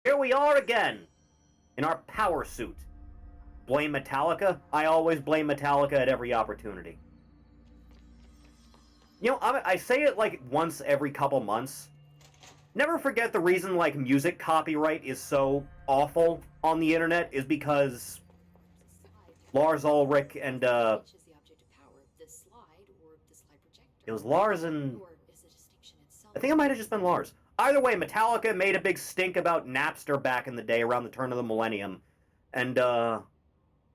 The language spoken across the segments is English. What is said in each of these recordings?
Here we are again, in our power suit. Blame Metallica? I always blame Metallica at every opportunity. You know, I say it like once every couple months. Never forget the reason, like, music copyright is so awful on the internet is because Lars Ulrich and, it was Lars and... I think it might have just been Lars. Either way, Metallica made a big stink about Napster back in the day around the turn of the millennium. And,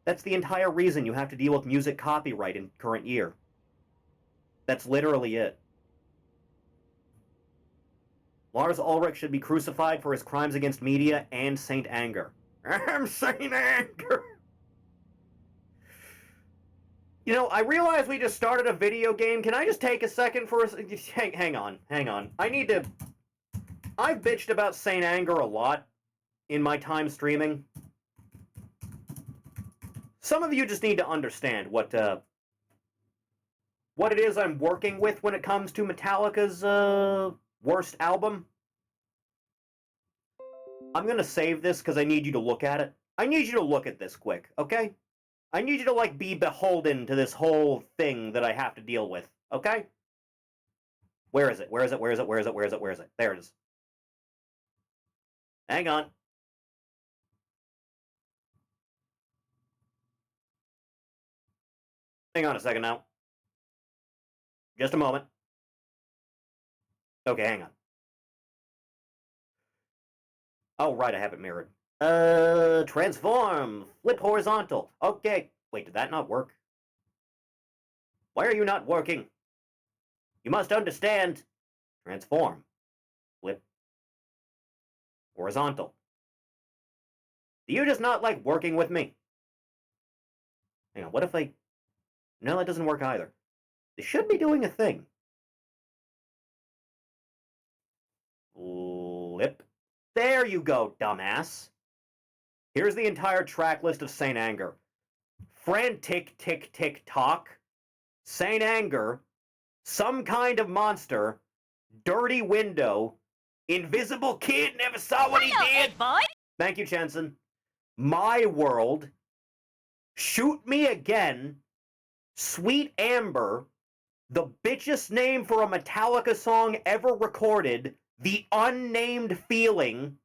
that's the entire reason you have to deal with music copyright in current year. That's literally it. Lars Ulrich should be crucified for his crimes against media and Saint Anger. I'm Saint Anger! You know, I realize we just started a video game. Can I just take a second for a... Hang on. I need to... I've bitched about Saint Anger a lot in my time streaming. Some of you just need to understand what it is I'm working with when it comes to Metallica's, worst album. I'm gonna save this because I need you to look at it. I need you to look at this quick, okay? I need you to, like, be beholden to this whole thing that I have to deal with, okay? Where is it? There it is. Hang on. Hang on a second now. Just a moment. Okay, hang on. Oh, right, I have it mirrored. Transform! Flip horizontal. Okay. Wait, did that not work? Why are you not working? You must understand. Transform. Flip. Horizontal. Do you just not like working with me? Hang on, what if I... No, that doesn't work either. They should be doing a thing. Flip. There you go, dumbass. Here's the entire track list of Saint Anger. Frantic Tick Tick Tock, Saint Anger, Some Kind of Monster, Dirty Window, Invisible Kid Never Saw What He Did. Boy. Thank you, Jensen. My World, Shoot Me Again, Sweet Amber, the bitchest name for a Metallica song ever recorded, The Unnamed Feeling,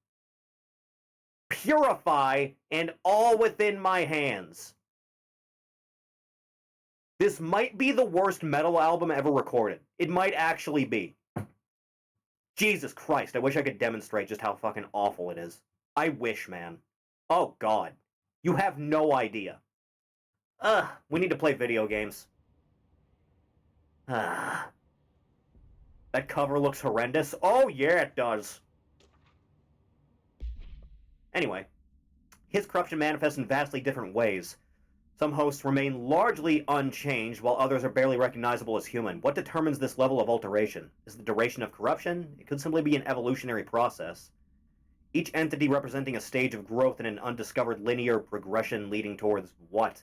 Purify, and All Within My Hands. This might be the worst metal album ever recorded. It might actually be. Jesus Christ, I wish I could demonstrate just how fucking awful it is. I wish, man. Oh, God. You have no idea. We need to play video games. That cover looks horrendous. Oh, yeah, it does. Anyway, his corruption manifests in vastly different ways. Some hosts remain largely unchanged, while others are barely recognizable as human. What determines this level of alteration? Is it the duration of corruption? It could simply be an evolutionary process. Each entity representing a stage of growth in an undiscovered linear progression leading towards what?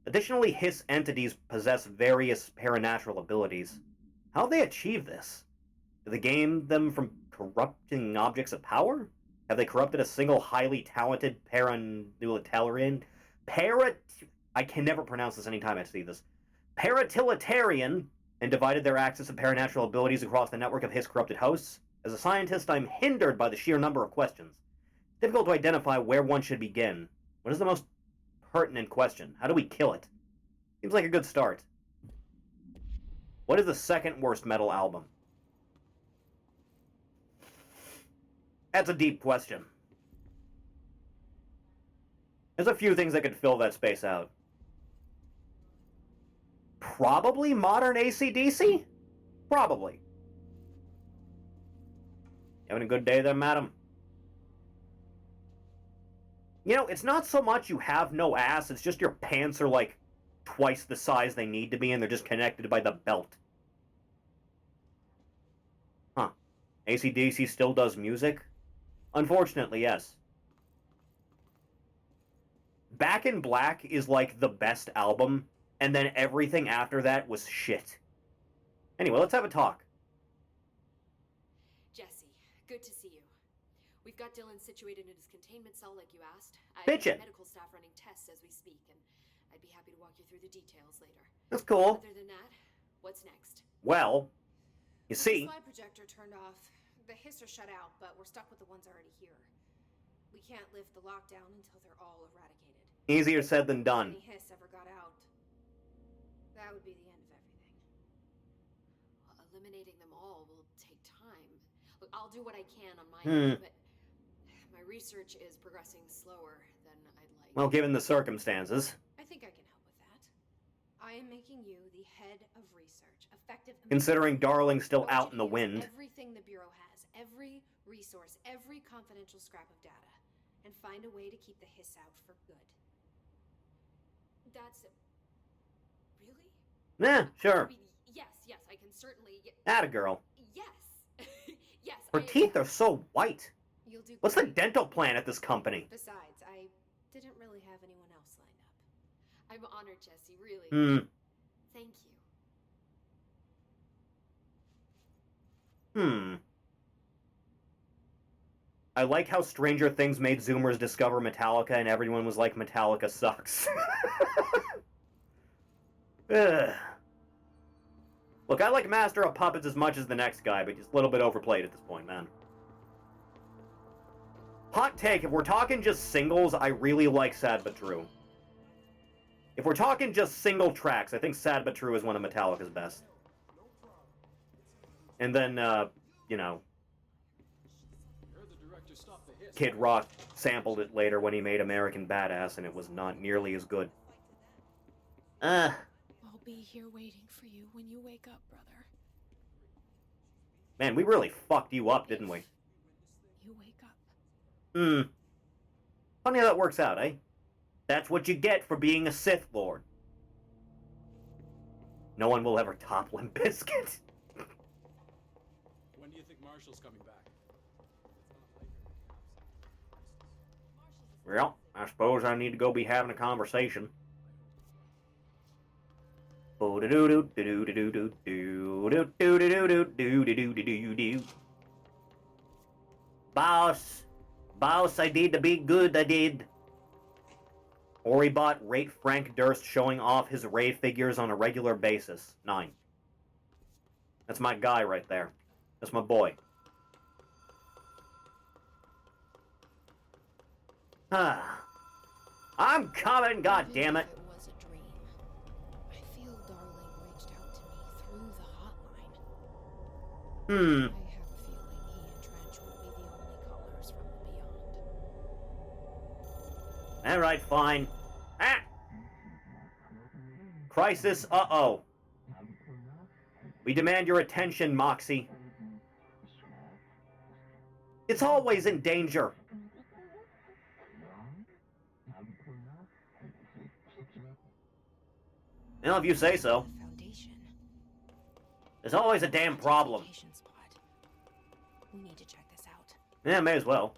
Additionally, Hiss entities possess various paranatural abilities. How do they achieve this? Do they gain them from corrupting objects of power? Have they corrupted a single highly talented paranulitarian? I can never pronounce this anytime I see this. Paratiliterian, and divided their access of paranatural abilities across the network of his corrupted hosts? As a scientist, I'm hindered by the sheer number of questions. It's difficult to identify where one should begin. What is the most pertinent question? How do we kill it? Seems like a good start. What is the second worst metal album? That's a deep question. There's a few things that could fill that space out. Probably modern AC/DC? Probably. Having a good day there, madam? You know, it's not so much you have no ass, it's just your pants are like twice the size they need to be and they're just connected by the belt. Huh. AC/DC still does music? Unfortunately, yes. Back in Black is like the best album, and then everything after that was shit. Anyway, let's have a talk. Jesse, good to see you. We've got Dylan situated in his containment cell like you asked. I Bitchin'. have medical staff running tests as we speak, and I'd be happy to walk you through the details later. That's cool. Other than that, what's next? Well, you see... The slide projector turned off. The hiss are shut out, but we're stuck with the ones already here. We can't lift the lockdown until they're all eradicated. Easier said than done. If any hiss ever got out, that would be the end of everything. Well, eliminating them all will take time. Look, I'll do what I can on my end, but my research is progressing slower than I'd like. Well, given the circumstances. I think I can help with that. I am making you the head of research. Effective. Considering Darling's still out in the wind. Everything the Bureau has, every resource, every confidential scrap of data, and find a way to keep the hiss out for good. That's... really? Yeah, sure. Yes, I can certainly... Atta girl. Yes. Yes, Her teeth are so white. You'll do What's the great. dental plan at this company? Besides, I didn't really have anyone else lined up. I'm honored, Jesse, really. Thank you. I like how Stranger Things made Zoomers discover Metallica and everyone was like, Metallica sucks. Ugh. Look, I like Master of Puppets as much as the next guy, but just a little bit overplayed at this point, man. Hot take, if we're talking just singles, I really like Sad But True. If we're talking just single tracks, I think Sad But True is one of Metallica's best. And then, you know, Kid Rock sampled it later when he made American Badass, and it was not nearly as good. I'll be here waiting for you when you wake up, brother. Man, we really fucked you up, didn't we? You wake up. Funny how that works out, eh? That's what you get for being a Sith Lord. No one will ever top Limp Bizkit. When do you think Marshall's coming back? Well, I suppose I need to go be having a conversation. Boss, I did the big good, I did. Ori bot rate Frank Durst showing off his Ray figures on a regular basis. 9. That's my guy right there. That's my boy. I'm coming, goddammit. Even if it was a dream, I feel Darling reached out to me through the hotline. I have a feeling he and Trench will be the only callers from the beyond. Alright, fine. Ah! Crisis, uh-oh. We demand your attention, Moxie. It's always in danger. Well, if you say so. Foundation. There's always a damn problem. Identification spot. We need to check this out. Yeah, may as well.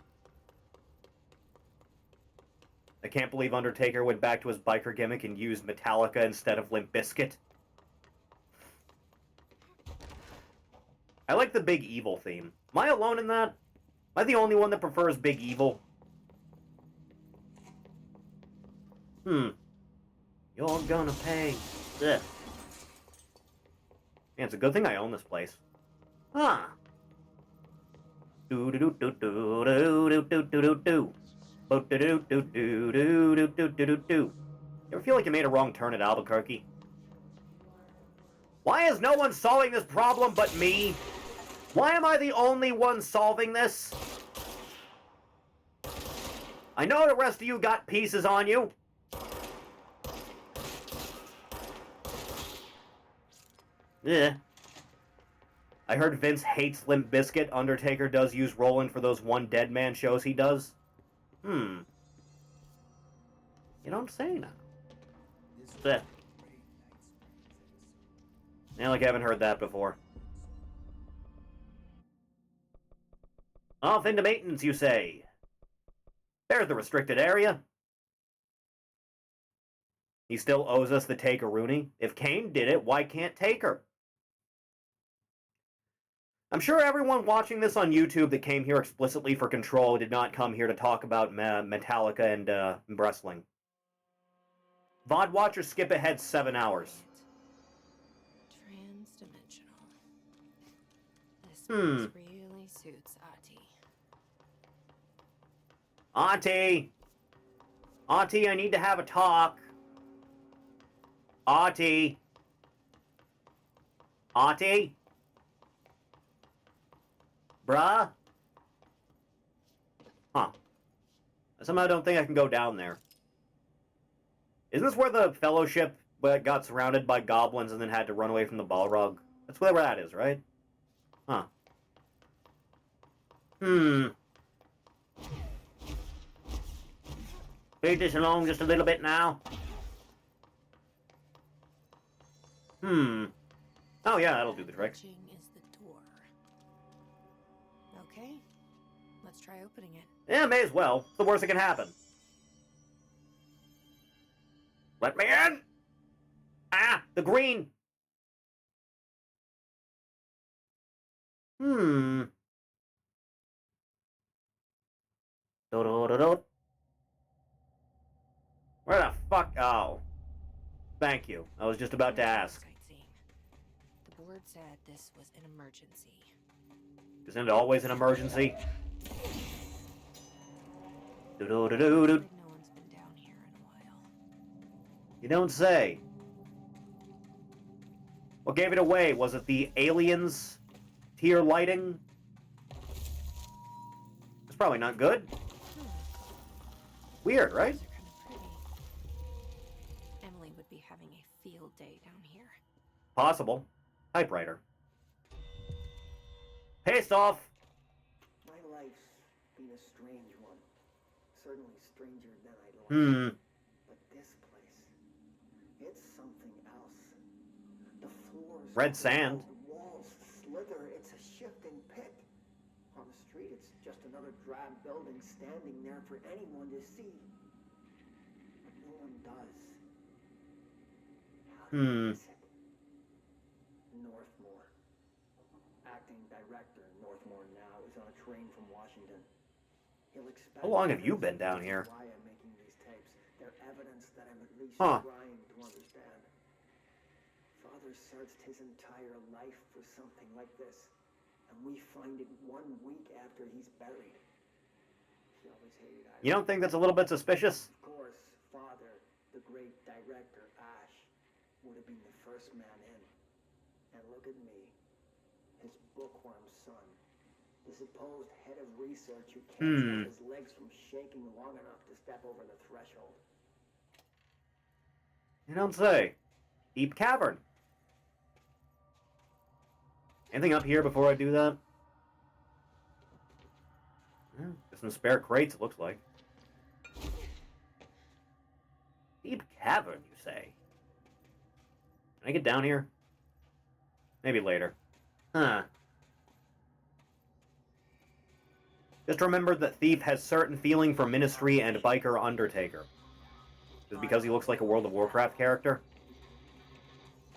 I can't believe Undertaker went back to his biker gimmick and used Metallica instead of Limp Bizkit. I like the Big Evil theme. Am I alone in that? Am I the only one that prefers Big Evil? You're gonna pay. Ugh. Man, it's a good thing I own this place. Huh. Do do do do do do do do do do. Do do do do do do do do do. You ever feel like you made a wrong turn at Albuquerque? Why is no one solving this problem but me? Why am I the only one solving this? I know the rest of you got pieces on you. Yeah. I heard Vince hates Limp Bizkit. Undertaker does use Roland for those one Dead Man shows he does. You don't say now. Yeah, like I haven't heard that before. Off into maintenance, you say? There's the restricted area. He still owes us the Taker Rooney. If Kane did it, why can't Taker? I'm sure everyone watching this on YouTube that came here explicitly for Control did not come here to talk about Metallica and wrestling. VOD watchers skip ahead 7 hours. Trans-dimensional. This Hmm. place really suits Ati. Auntie! Auntie, I need to have a talk. Auntie! Auntie? Bruh? Huh. I somehow don't think I can go down there. Isn't this where the Fellowship got surrounded by goblins and then had to run away from the Balrog? That's where that is, right? Huh. Leave this alone just a little bit now. Oh yeah, that'll do the trick. Is the door. Okay, let's try opening it. Yeah, may as well. It's the worst that can happen. Let me in! Ah, the green! Do-do-do-do. Where the fuck? Oh. Thank you. I was just about to ask. Sightseeing. The board said this was an emergency. Isn't it always an emergency? Do-do-do-do-do. Like no one's been down here in a while. You don't say. What gave it away? Was it the aliens tier lighting? It's probably not good. Weird, right? These are kind of pretty. Emily would be having a field day down here. Possible. Typewriter. Paste off! My life's been a strange one. Certainly stranger than I'd like. But this place, it's something else. The floors... Red sand. The walls slither. It's a shifting pit. On the street, it's just another drab building standing there for anyone to see. But no one does. How do you miss it? Northmore. Acting director Northmore now is on a train from Washington. He'll expect... How long have you been down here? Why I'm making these tapes. They're evidence that I'm at least Huh. trying to understand. Father searched his entire life for something like this, and we find it 1 week after he's buried. He always hated Irish. You don't think that's a little bit suspicious? Of course, Father, the great director, Ash, would have been the first man in. And look at me, his bookworm son, the supposed head of research who can't stop his legs from shaking long enough to step over the threshold. You don't say. Deep cavern. Anything up here before I do that? There's some spare crates, it looks like. Deep cavern, you say? Can I get down here? Maybe later. Huh. Just remember that Thief has certain feeling for Ministry and Biker Undertaker. Is it because he looks like a World of Warcraft character?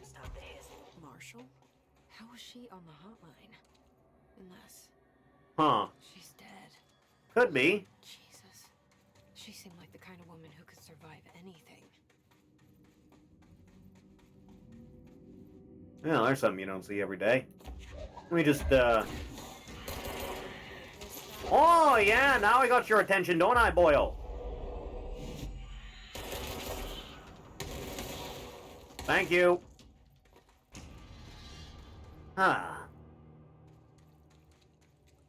Stop the hissing. Marshall? How was she on the hotline? Unless Huh. she's dead. Could be. Jesus. She seemed like the kind of woman who could survive anything. Yeah, there's something you don't see every day. Let me just, Oh, yeah, now I got your attention, don't I, Boyle? Thank you. Ah.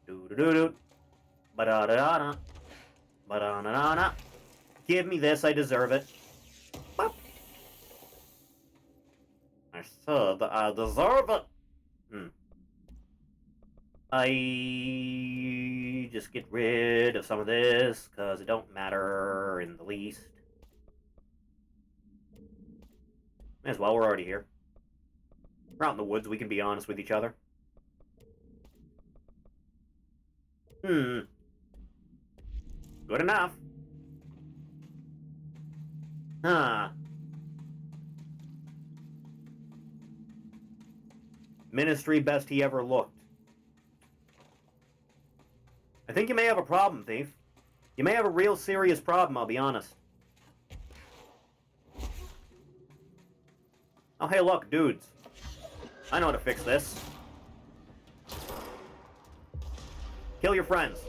Do-do-do-do. Ba-da-da-da-da. Ba-da-da-da-da. Give me this, I deserve it. Boop. I said that I deserve it. I just get rid of some of this, because it don't matter in the least. May as well, we're already here. We're out in the woods, we can be honest with each other. Good enough. Huh. Ministry best he ever looked. I think you may have a problem, Thief. You may have a real serious problem, I'll be honest. Oh, hey, look, dudes. I know how to fix this. Kill your friends.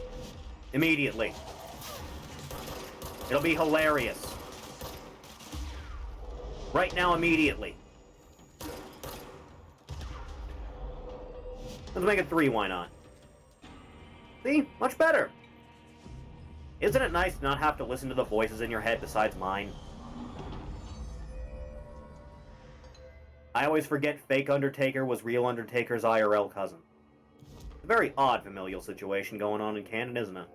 Immediately. It'll be hilarious. Right now, immediately. Let's make it 3, why not? See? Much better. Isn't it nice to not have to listen to the voices in your head besides mine? I always forget fake Undertaker was real Undertaker's IRL cousin. It's a very odd familial situation going on in canon, isn't it?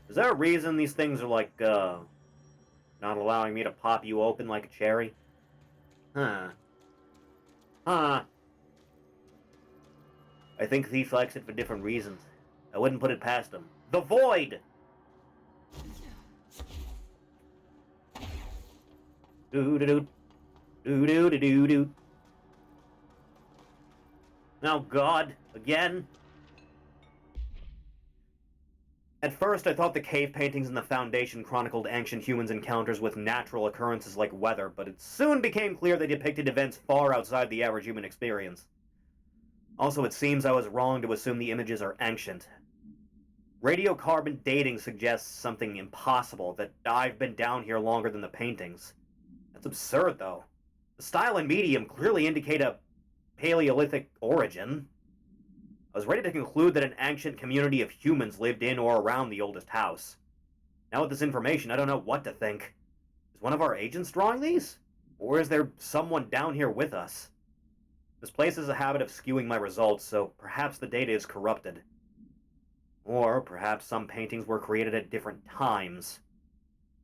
Is there a reason these things are like, not allowing me to pop you open like a cherry? Huh. Huh. I think Thief likes it for different reasons. I wouldn't put it past him. The Void! Doo-doo-doo. Doo-doo-doo-doo-doo. Oh, God. Again? At first, I thought the cave paintings in the Foundation chronicled ancient humans' encounters with natural occurrences like weather, but it soon became clear they depicted events far outside the average human experience. Also, it seems I was wrong to assume the images are ancient. Radiocarbon dating suggests something impossible, that I've been down here longer than the paintings. That's absurd, though. The style and medium clearly indicate a Paleolithic origin. I was ready to conclude that an ancient community of humans lived in or around the oldest house. Now with this information, I don't know what to think. Is one of our agents drawing these? Or is there someone down here with us? This place has a habit of skewing my results, so perhaps the data is corrupted. Or perhaps some paintings were created at different times.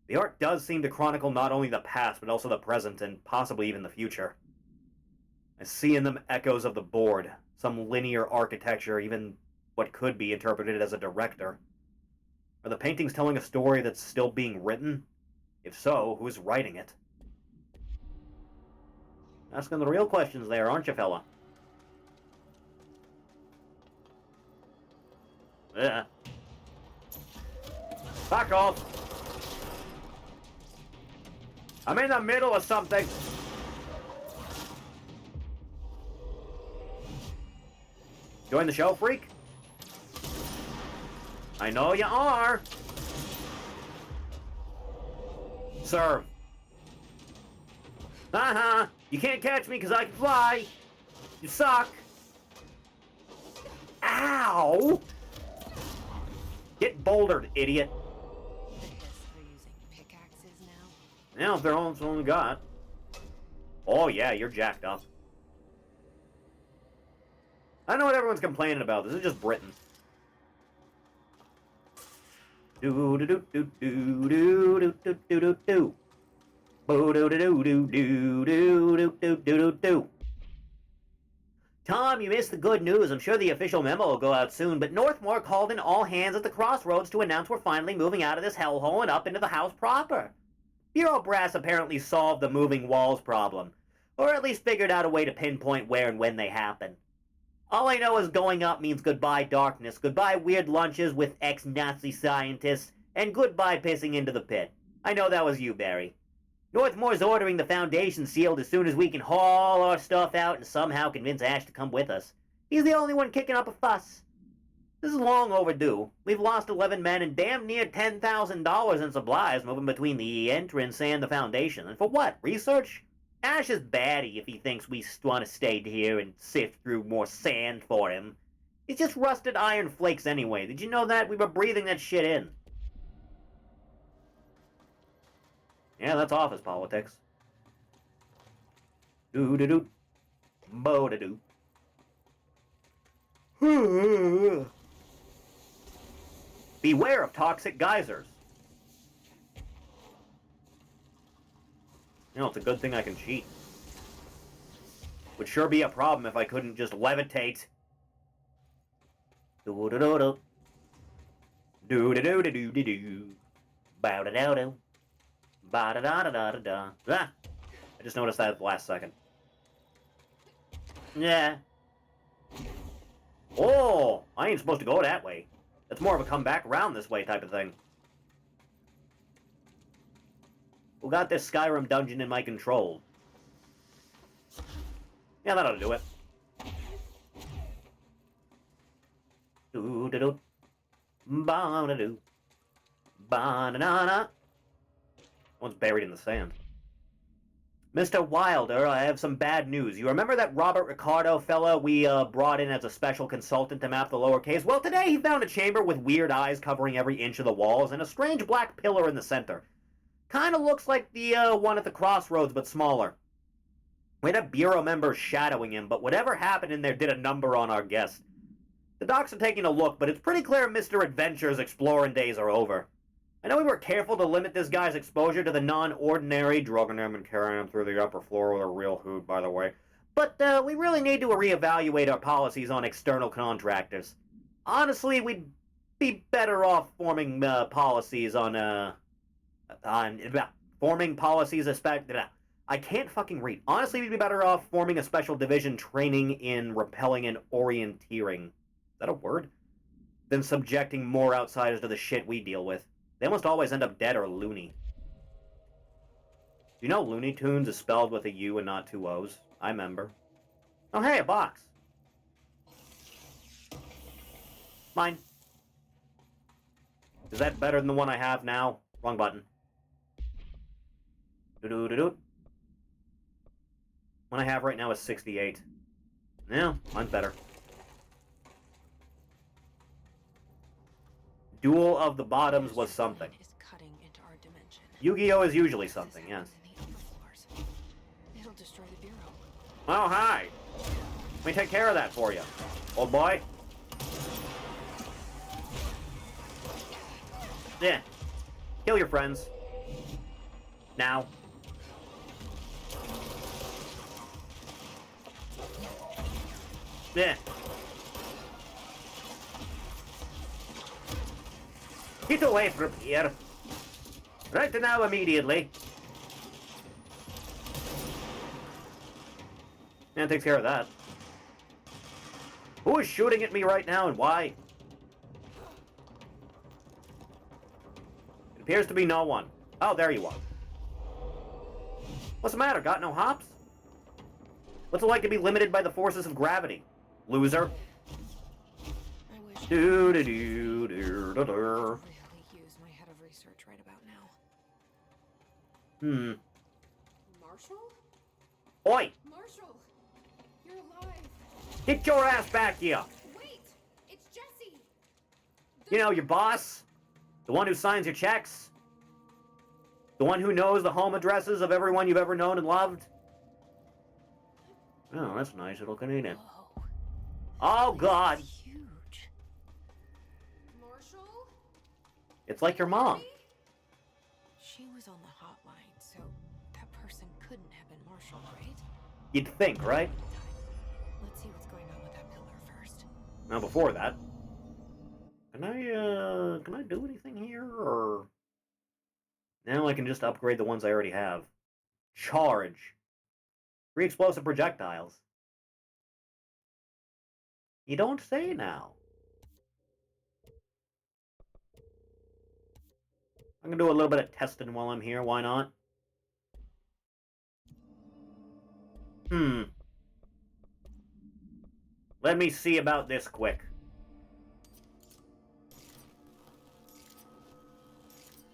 The art does seem to chronicle not only the past, but also the present, and possibly even the future. I see in them echoes of the board, some linear architecture, even what could be interpreted as a director. Are the paintings telling a story that's still being written? If so, who's writing it? Asking the real questions there, aren't you, fella? Yeah. Back off! I'm in the middle of something! Join the show, freak? I know you are! Serve. Uh-huh! You can't catch me because I can fly! You suck! Ow! Get bouldered, idiot! I guess they're using pickaxes now. Yeah, if they're all it's only got. Oh yeah, you're jacked up. I know what everyone's complaining about. This is just Britain. Do do do do do do do do do do. Boo do do do do do do do do do do. Tom, you missed the good news. I'm sure the official memo will go out soon, but Northmore called in all hands at the crossroads to announce we're finally moving out of this hellhole and up into the house proper. Bureau Brass apparently solved the moving walls problem, or at least figured out a way to pinpoint where and when they happen. All I know is going up means goodbye darkness, goodbye weird lunches with ex-Nazi scientists, and goodbye pissing into the pit. I know that was you, Barry. Northmore's ordering the Foundation sealed as soon as we can haul our stuff out and somehow convince Ash to come with us. He's the only one kicking up a fuss. This is long overdue. We've lost 11 men and damn near $10,000 in supplies moving between the entrance and the Foundation. And for what? Research? Ash is batty if he thinks we want to stay here and sift through more sand for him. It's just rusted iron flakes anyway. Did you know that? We were breathing that shit in. Yeah, that's office politics. Doo-doo-doo. Bo-doo-doo. Beware of toxic geysers. You know, it's a good thing I can cheat. Would sure be a problem if I couldn't just levitate. Do-do-do-do. Do-do-do-do-do-do. Bow-da-do-do. Ba-da-da-da-da-da-da. Ah! I just noticed that at the last second. Yeah. Oh, I ain't supposed to go that way. That's more of a come back around this way type of thing. Who got this Skyrim dungeon in my control? Yeah, that ought to do it. Do-do-do. Ba-da-do. Ba-da-da-da. One's buried in the sand. Mr. Wilder, I have some bad news. You remember that Robert Ricardo fella we brought in as a special consultant to map the lower caves? Well, today he found a chamber with weird eyes covering every inch of the walls and a strange black pillar in the center. Kinda looks like the one at the crossroads, but smaller. We had a bureau member shadowing him, but whatever happened in there did a number on our guest. The docs are taking a look, but it's pretty clear Mr. Adventure's exploring days are over. I know we were careful to limit this guy's exposure to the non-ordinary, drugging him and carrying him through the upper floor with a real hoot, by the way. But we really need to reevaluate our policies on external contractors. Honestly, we'd be better off forming policies on forming policies, I can't fucking read. Honestly, we'd be better off forming a special division training in repelling and orienteering. Is that a word? Than subjecting more outsiders to the shit we deal with. They almost always end up dead or loony. You know Looney Tunes is spelled with a U and not two O's? I remember. Oh hey, a box. Mine. Is that better than the one I have now? Wrong button. Do-do-do-do. One I have right now is 68. Yeah, mine's better. Duel of the Bottoms was something. Yu-Gi-Oh! Is usually something, yes. It'll destroy the bureau. Oh, hi! Let me take care of that for you, old boy. Yeah. Kill your friends. Now. Yeah. Get away from here. Right now, immediately. That takes care of that. Who is shooting at me right now and why? It appears to be no one. Oh, there you are. What's the matter? Got no hops? What's it like to be limited by the forces of gravity? Loser. I wish Do-do-do-do-do-do. really use my head of research right about now. Marshall? Oi! Marshall! You're alive! Get your ass back here! Wait! It's Jesse! You know, your boss? The one who signs your checks? The one who knows the home addresses of everyone you've ever known and loved? Oh, that's nice. It'll contain it. Whoa. Oh, God! It's huge. Marshall? It's like your mom. She was on the hotline, so that person couldn't have been Marshall, right? You'd think, right? Let's see what's going on with that pillar first. Now, before that... Can I do anything here, or... Now I can just upgrade the ones I already have. Charge. 3 explosive projectiles. You don't say now. I'm gonna do a little bit of testing while I'm here, why not? Let me see about this quick.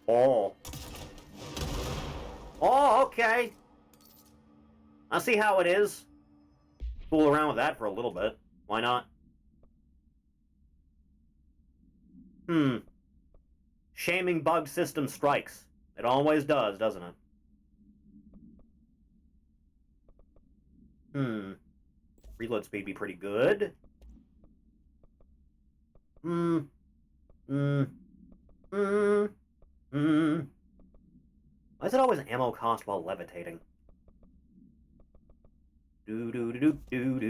Oh. Oh, okay. I'll see how it is. Fool around with that for a little bit. Why not? Shaming bug system strikes. It always does, doesn't it? Reload speed be pretty good. Why is it always ammo cost while levitating? Do do do do do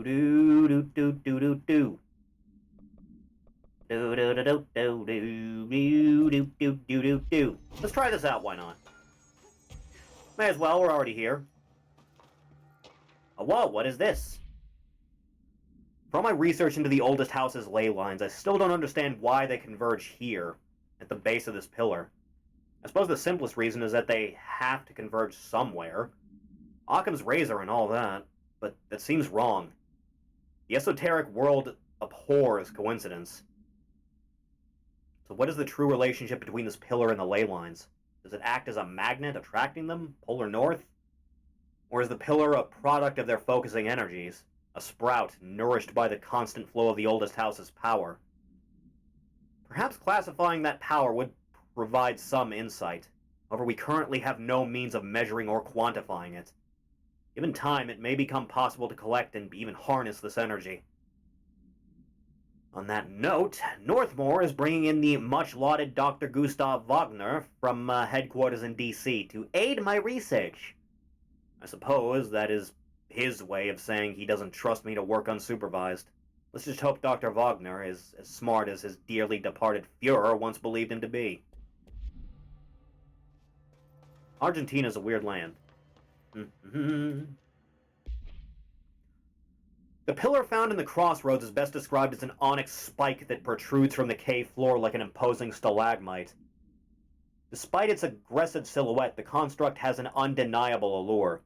do do do do do do. Do do do do do do do do do do do. Let's try this out, why not? May as well, we're already here. Oh, whoa, what is this? From my research into the oldest house's ley lines, I still don't understand why they converge here, at the base of this pillar. I suppose the simplest reason is that they have to converge somewhere. Occam's razor and all that, but that seems wrong. The esoteric world abhors coincidence. So what is the true relationship between this pillar and the ley lines? Does it act as a magnet attracting them, polar north? Or is the pillar a product of their focusing energies, a sprout nourished by the constant flow of the oldest house's power? Perhaps classifying that power would provide some insight. However, we currently have no means of measuring or quantifying it. Given time, it may become possible to collect and even harness this energy. On that note, Northmore is bringing in the much-lauded Dr. Gustav Wagner from headquarters in D.C. to aid my research. I suppose that is his way of saying he doesn't trust me to work unsupervised. Let's just hope Dr. Wagner is as smart as his dearly departed Führer once believed him to be. Argentina's a weird land. The pillar found in the crossroads is best described as an onyx spike that protrudes from the cave floor like an imposing stalagmite. Despite its aggressive silhouette, the construct has an undeniable allure.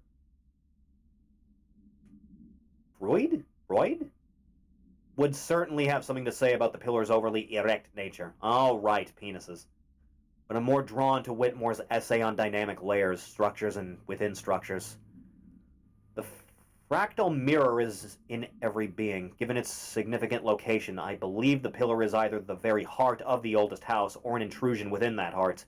Freud would certainly have something to say about the pillar's overly erect nature. Oh, right, penises. But I'm more drawn to Whitmore's essay on dynamic layers, structures, and within structures. The fractal mirror is in every being. Given its significant location, I believe the pillar is either the very heart of the oldest house or an intrusion within that heart.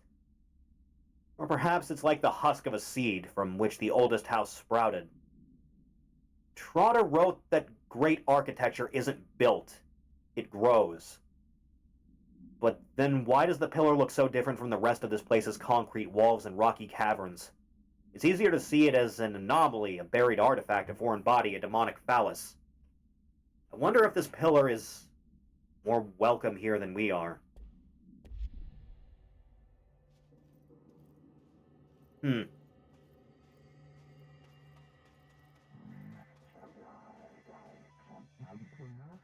Or perhaps it's like the husk of a seed from which the oldest house sprouted. Trotter wrote that great architecture isn't built, it grows. But then why does the pillar look so different from the rest of this place's concrete walls and rocky caverns? It's easier to see it as an anomaly, a buried artifact, a foreign body, a demonic phallus. I wonder if this pillar is more welcome here than we are.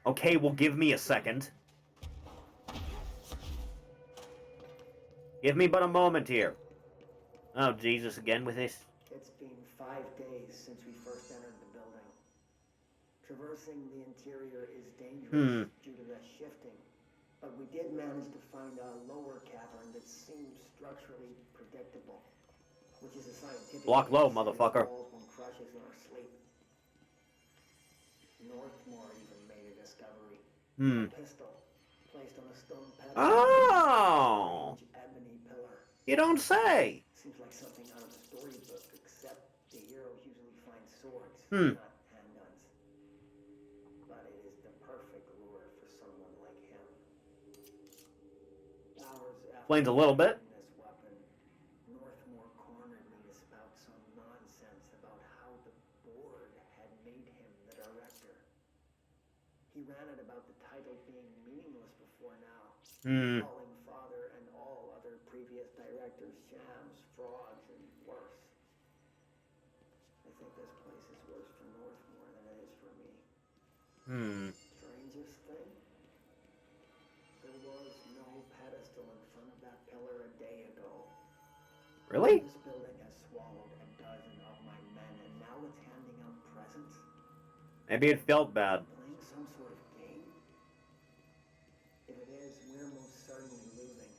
Okay, well, give me a second. Give me but a moment here. Oh, Jesus, again with this. It's been 5 days since we first entered the building. Traversing the interior is dangerous due to the shifting, but we did manage to find a lower cavern that seems structurally predictable, which is a scientific... Block low, motherfucker. Walls won't crush us in our sleep. Northmore even made a discovery. A pistol placed on a stone pedestal. Oh! Ebony pillar. You don't say. Seems like something out of a storybook, except the heroes usually find swords, not handguns. But it is the perfect lure for someone like him. Hours after Explains a little bit. this weapon, Northmore cornered me to spout some nonsense about how the board had made him the director. He ranted about the title being meaningless before now, calling Father and all other previous directors shams, frauds, and worse. I think this place is worse for Northmore than it is for me. Strangest thing? There was no pedestal in front of that pillar a day ago. Really? This building has swallowed a dozen of my men, and now it's handing out presents. Maybe it felt bad. Playing some sort of game? If it is, we're most certainly losing.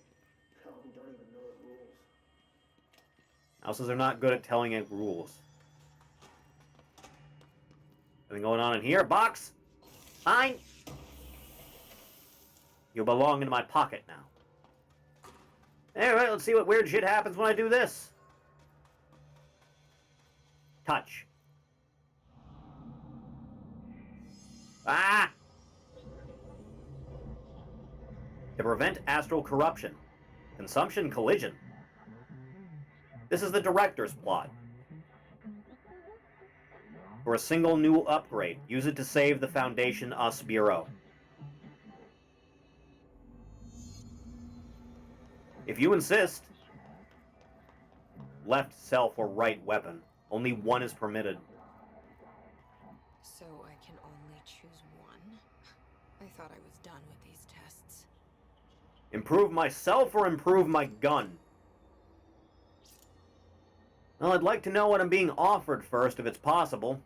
Hell, we don't even know the rules. Houses are not good at telling it rules. Anything going on in here? Box? Fine. You belong in my pocket now. Anyway, let's see what weird shit happens when I do this. Touch. Ah! To prevent astral corruption. Consumption collision. This is the director's plot. For a single new upgrade, use it to save the Foundation Us Bureau. If you insist, left self or right weapon. Only one is permitted. So I can only choose one? I thought I was done with these tests. Improve myself or improve my gun? Well, I'd like to know what I'm being offered first, if it's possible.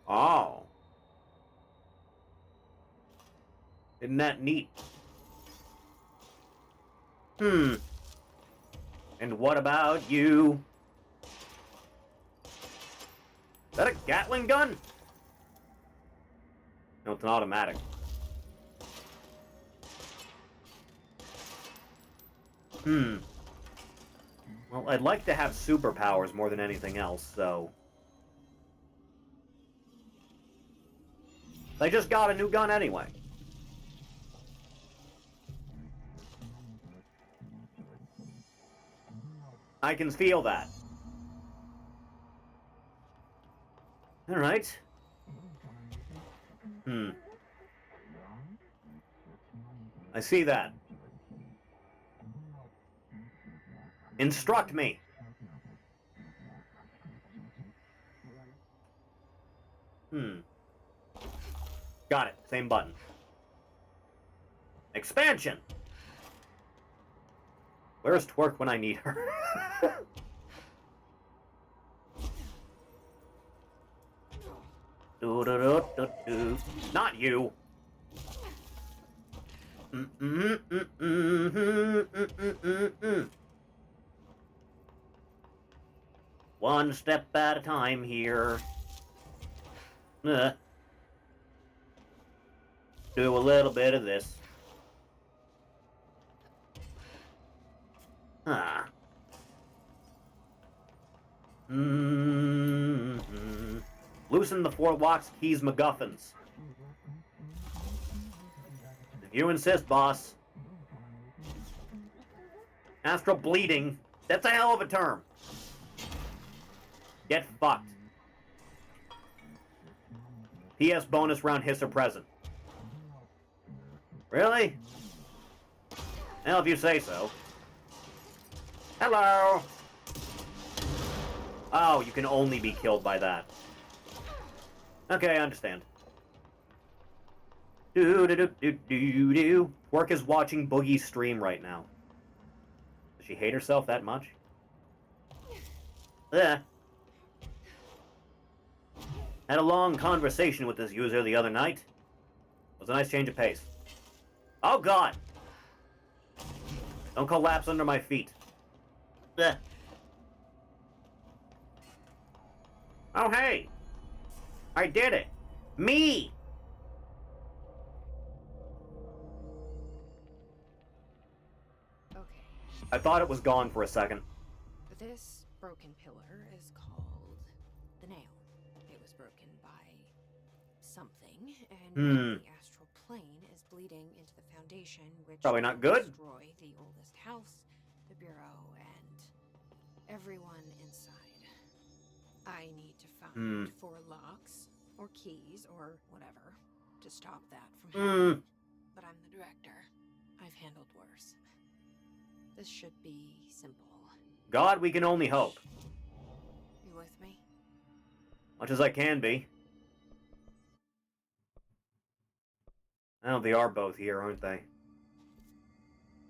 Oh. Isn't that neat? And what about you? Is that a Gatling gun? No, it's an automatic. Well, I'd like to have superpowers more than anything else, so... I just got a new gun anyway. I can feel that. Alright. I see that. Instruct me. Got it. Same button. Expansion! Where's Twerk when I need her? Not you! One step at a time here. Do a little bit of this. Loosen the 4 locks, keys, MacGuffins. If you insist, boss. Astral bleeding. That's a hell of a term. Get fucked. PS bonus round hiss or present. Really? Well, if you say so. Hello! Oh, you can only be killed by that. Okay, I understand. Do-do-do-do-do-do. Work is watching Boogie's stream right now. Does she hate herself that much? Had a long conversation with this user the other night. It was a nice change of pace. Oh god! Don't collapse under my feet. Oh hey! I did it! Me! Okay. I thought it was gone for a second. This broken pillar is called the nail. It was broken by something, and the astral plane is bleeding into the foundation, which Probably not will good. destroy the oldest house, the bureau, and everyone inside. I need to find 4 locks, or keys, or whatever, to stop that from happening. But I'm the director. I've handled worse. This should be simple. God, we can only hope. You with me? Much as I can be. Well, they are both here, aren't they?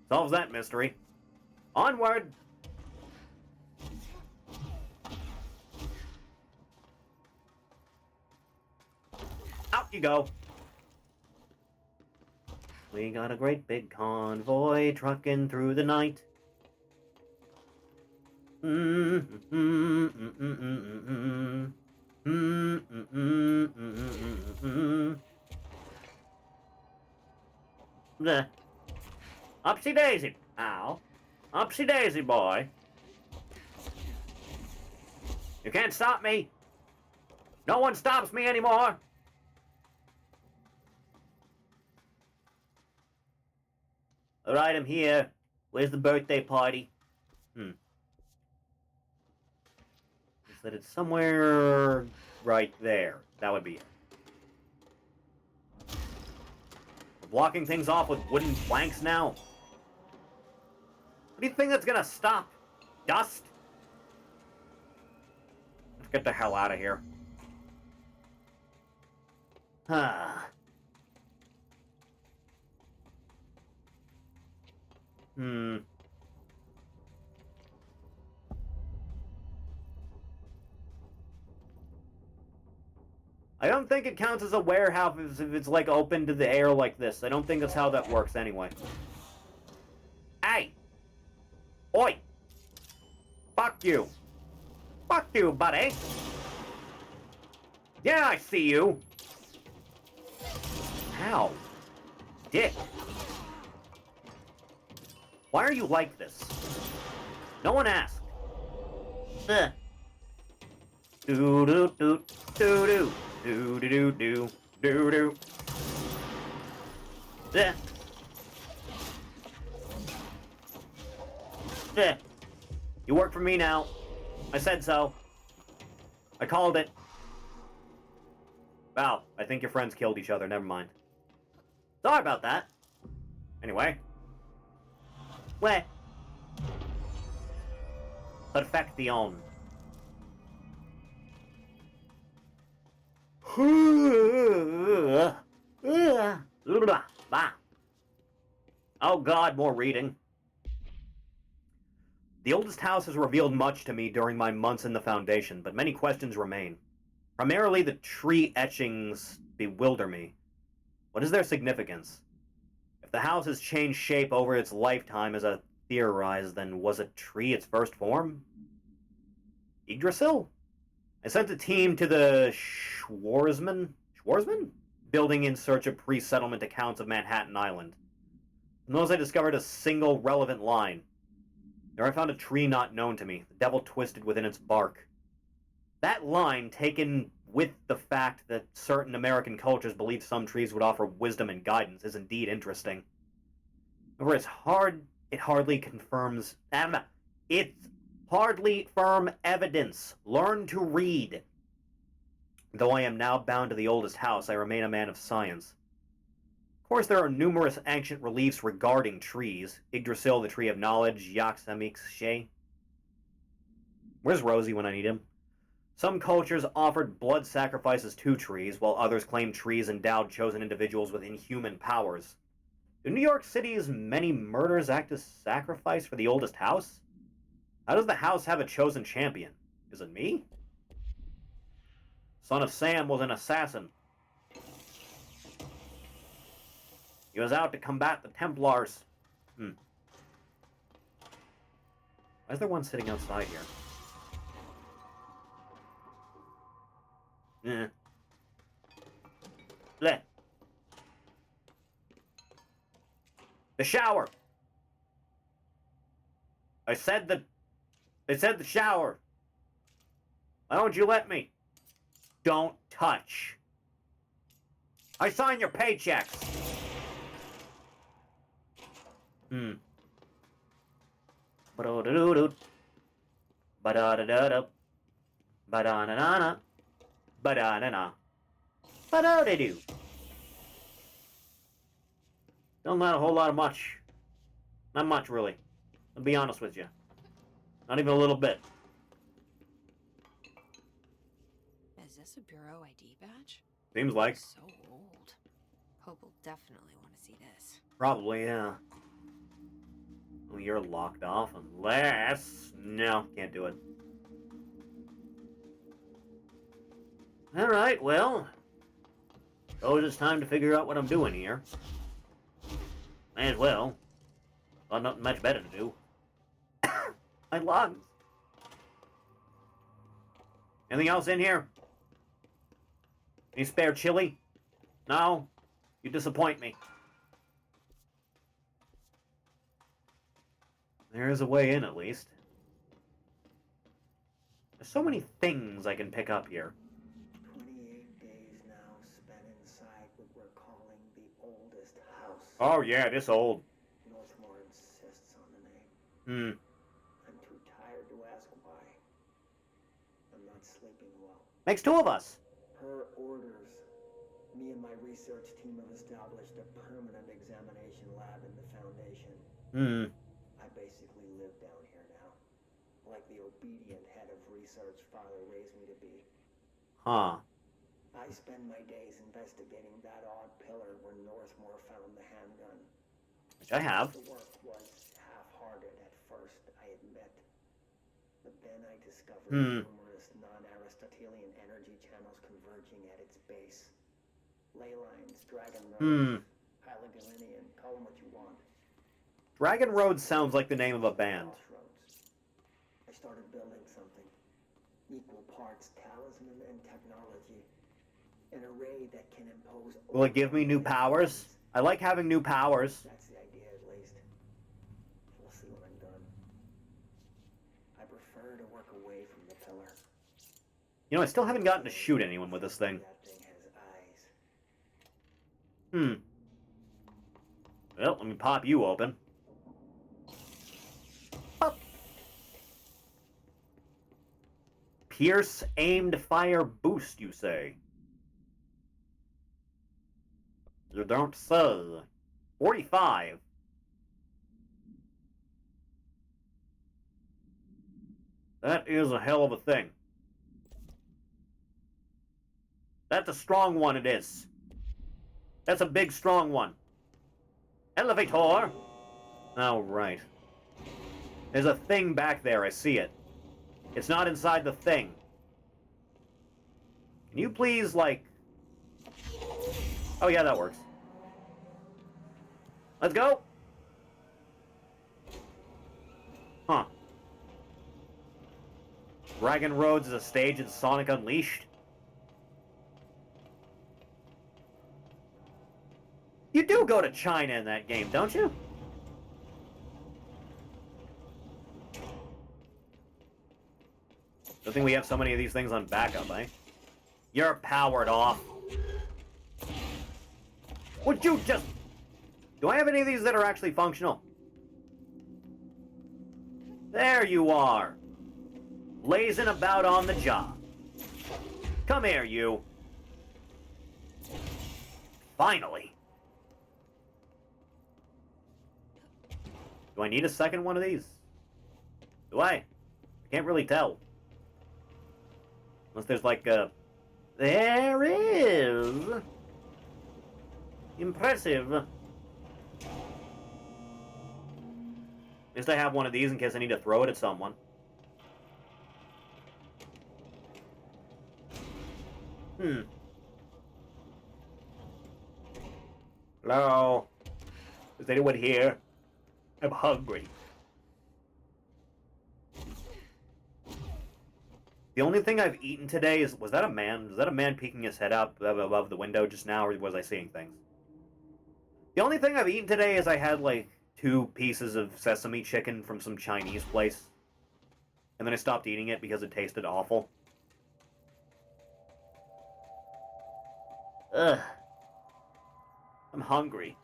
Solves that mystery. Onward! Out you go! We got a great big convoy trucking through the night. Upsy daisy. Ow. Upsy daisy, boy. You can't stop me. No one stops me anymore. Alright, I'm here. Where's the birthday party? Is that it's somewhere right there. That would be it. We're blocking things off with wooden planks now. What do you think that's gonna stop? Dust? get the hell out of here. Ah. I don't think it counts as a warehouse if it's, like, open to the air like this. I don't think that's how that works anyway. Hey! Oi! Fuck you! Fuck you, buddy! Yeah, I see you! How? Dick! Why are you like this? No one asked. Ugh. Do-do-do, do-do. Do-do-do-do, do-do. Yeah. Yeah. You work for me now. I said so. I called it. Wow, I think your friends killed each other. Never mind. Sorry about that. Anyway. What? Perfection. Oh god, more reading. The oldest house has revealed much to me during my months in the Foundation, but many questions remain. Primarily, the tree etchings bewilder me. What is their significance? If the house has changed shape over its lifetime, as I theorized, then was a tree its first form? Yggdrasil? I sent a team to the Schwarzman building in search of pre-settlement accounts of Manhattan Island. From those I discovered a single relevant line. There I found a tree not known to me, the devil twisted within its bark. That line, taken with the fact that certain American cultures believe some trees would offer wisdom and guidance, is indeed interesting. However, it hardly confirms... It's hardly firm evidence. Learn to read. Though I am now bound to the oldest house, I remain a man of science. Of course, there are numerous ancient reliefs regarding trees. Yggdrasil, the tree of knowledge, Yaxamixshe. Where's Rosie when I need him? Some cultures offered blood sacrifices to trees, while others claimed trees endowed chosen individuals with inhuman powers. Do New York City's many murders act as sacrifice for the oldest house? How does the house have a chosen champion? Is it me? Son of Sam was an assassin. He was out to combat the Templars. Why is there one sitting outside here? Bleh. The shower. I said the shower. Why don't you let me? Don't touch. I sign your paychecks. Ba-da-da-da-da. Ba-da-da-da-da. Ba-da-na-na-na. Ba-da-na-na. Ba-da-da-do. Don't not a whole lot of much. Not much, really. I'll be honest with you. Not even a little bit. Is this a Bureau ID badge? Seems like. So old. Hope will definitely want to see this. Probably, yeah. Oh, you're locked off unless... No, can't do it. Alright, well... suppose it's time to figure out what I'm doing here. May as well. Got nothing much better to do. My lungs. Anything else in here? Any spare chili? No? You disappoint me. There is a way in, at least. There's so many things I can pick up here. 28 days now spent inside what we're calling the oldest house. Oh yeah, this old. Northmore insists on the name. I'm too tired to ask why. I'm not sleeping well. Makes two of us. Per orders, me and my research team have established a permanent examination lab in the Foundation. I basically live down here now. like the obedient head of research father raised me to be. Huh. I spend my days investigating that odd pillar where Northmore found the handgun. Which I have. The work was half-hearted at first, I admit. But then I discovered numerous non-Aristotelian energy channels converging at its base. Ley lines, dragon roads, Haligalinian, call them what you want. Dragon Road sounds like the name of a band. Crossroads. I started building something. Equal parts talisman and technology. An array that can impose... Will it give me new powers? I like having new powers. That's the idea, at least. We'll see when I'm done. I prefer to work away from the pillar. You know, I still haven't gotten to shoot anyone with this thing. That thing has eyes. Well, let me pop you open. Pop. Pierce aimed fire boost, you say? You don't say. 45. That is a hell of a thing. That's a strong one, it is. That's a big, strong one. Elevator! Oh, right. There's a thing back there, I see it. It's not inside the thing. Can you please, like... Oh, yeah, that works. Let's go! Huh. Dragon Roads is a stage in Sonic Unleashed? You do go to China in that game, don't you? Good thing we have so many of these things on backup, eh? You're powered off. Would you just... Do I have any of these that are actually functional? There you are. Lazing about on the job. Come here, you. Finally. Do I need a second one of these? Do I? I can't really tell. Unless there's like a... There is! Impressive. At least I have one of these in case I need to throw it at someone. Hello? Is anyone here? I'm hungry. The only thing I've eaten today is... Was that a man? Was that a man peeking his head up above the window just now, or was I seeing things? The only thing I've eaten today is I had, like, 2 pieces of sesame chicken from some Chinese place. And then I stopped eating it because it tasted awful. Ugh. I'm hungry.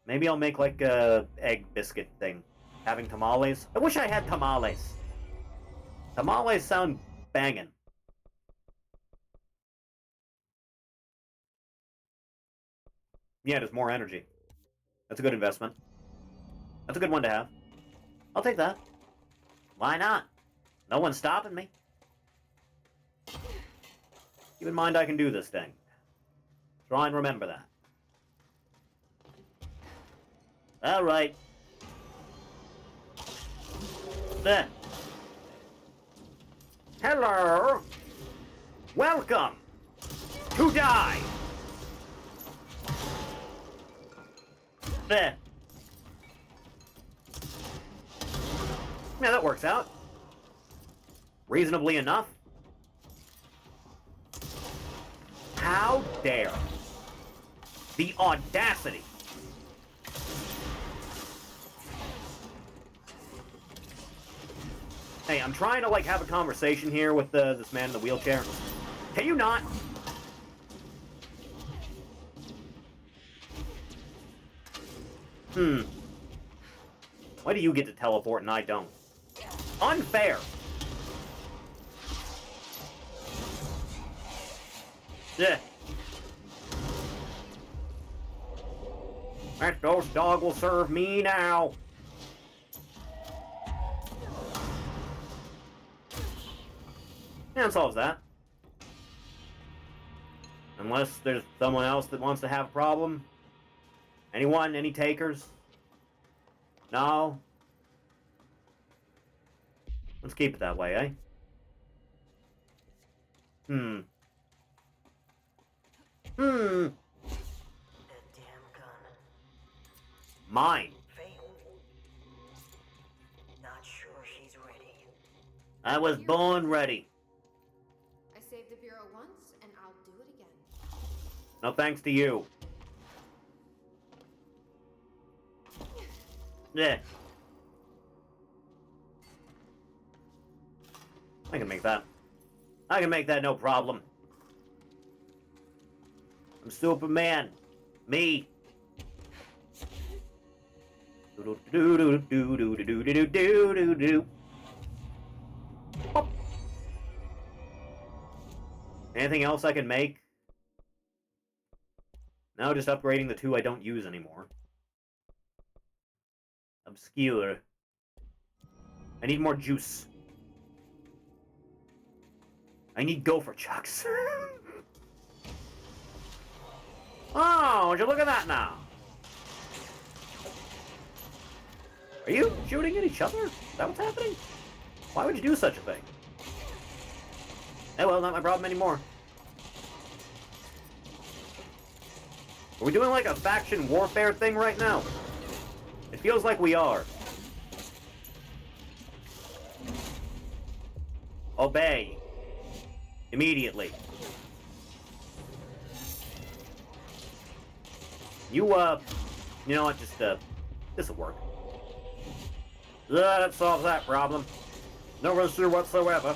Maybe I'll make, like, a egg biscuit thing. Having tamales. I wish I had tamales. Tamales sound banging. Yeah, there's more energy. That's a good investment. That's a good one to have. I'll take that. Why not? No one's stopping me. Keep in mind I can do this thing. Try and remember that. Alright. There. Hello! Welcome to die! There. Yeah, that works out. Reasonably enough. How dare. The audacity. Hey, I'm trying to, like, have a conversation here with this man in the wheelchair. Can you not? Why do you get to teleport and I don't? Unfair! Yeah. That ghost dog will serve me now. Yeah, it solves that. Unless there's someone else that wants to have a problem. Anyone? Any takers? No? Let's keep it that way, eh? Hmm. The damn gun. Mine. Faith. Not sure she's ready. I was born ready. I saved the Bureau once, and I'll do it again. No thanks to you. Yeah. I can make that. I can make that no problem. I'm Superman. Me. Anything else I can make? No, just upgrading the two I don't use anymore. Obscure. I need more juice. I need gopher chucks. Oh, would you look at that now? Are you shooting at each other? Is that what's happening? Why would you do such a thing? Oh well, not my problem anymore. Are we doing like a faction warfare thing right now? It feels like we are. Obey. Immediately. You know what, just, this'll work. That solves that problem. No issue whatsoever.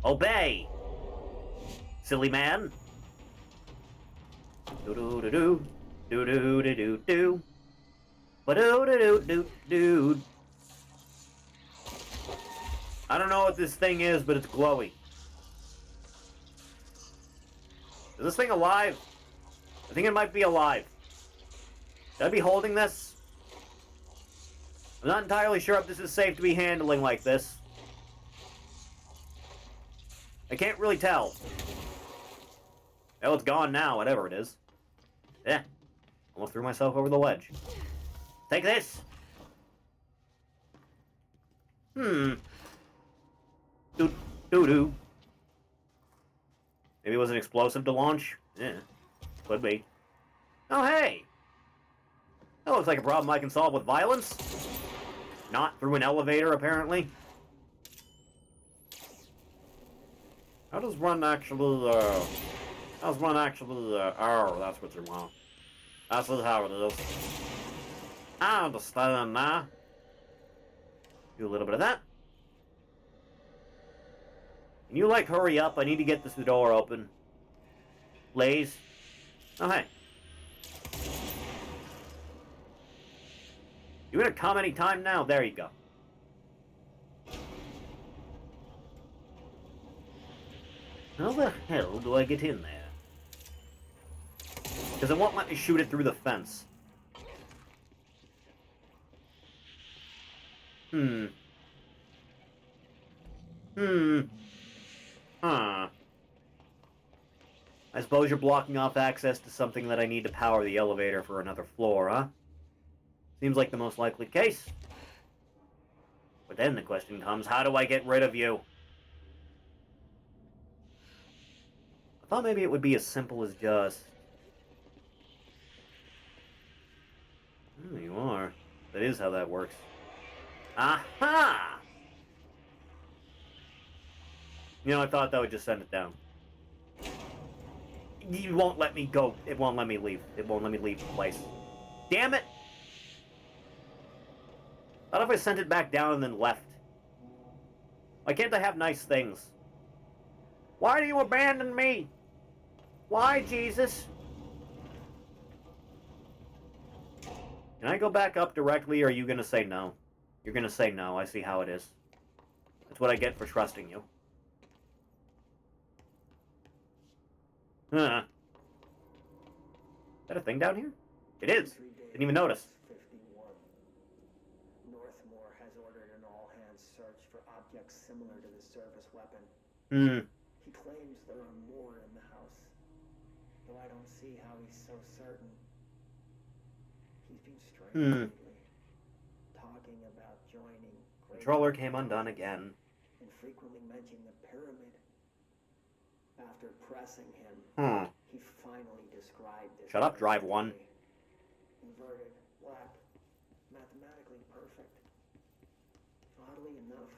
Obey! Silly man. Do-do-do-do. Do-do-do-do-do. Ba-do-do-do-do-do. I don't know what this thing is, but it's glowy. Is this thing alive? I think it might be alive. Should I be holding this? I'm not entirely sure if this is safe to be handling like this. I can't really tell. Oh, it's gone now, whatever it is. Yeah. Almost threw myself over the ledge. Take this! Doo-doo. Maybe it was an explosive to launch? Yeah. Could be. Oh, hey! That looks like a problem I can solve with violence. Not through an elevator, apparently. How does one actually, oh, that's what you want. That's how it is. I understand now. Do a little bit of that. Can you, like, hurry up? I need to get this door open. Please. Oh, hey. You gonna come any time now? There you go. How the hell do I get in there? Because it won't let me shoot it through the fence. Huh. I suppose you're blocking off access to something that I need to power the elevator for another floor, huh? Seems like the most likely case. But then the question comes, how do I get rid of you? I thought maybe it would be as simple as just... You are. That is how that works. Aha! You know, I thought that would just send it down. You won't let me go. It won't let me leave. It won't let me leave the place. Damn it! What if I sent it back down and then left? Why can't I have nice things? Why do you abandon me? Why, Jesus? Can I go back up directly, or are you gonna say no? You're gonna say no, I see how it is. That's what I get for trusting you. Huh. Is that a thing down here? It is. Didn't even notice. 51. Northmore has ordered an all-hands search for objects similar to the service weapon. Hmm. He claims there are more in the house, though I don't see how he's so certain. He's been strange lately, talking about joining. Controller came undone again. And frequently mentioning the pyramid. After pressing him, he finally described it. Shut up, Drive 1. Inverted, black, mathematically perfect. Oddly enough,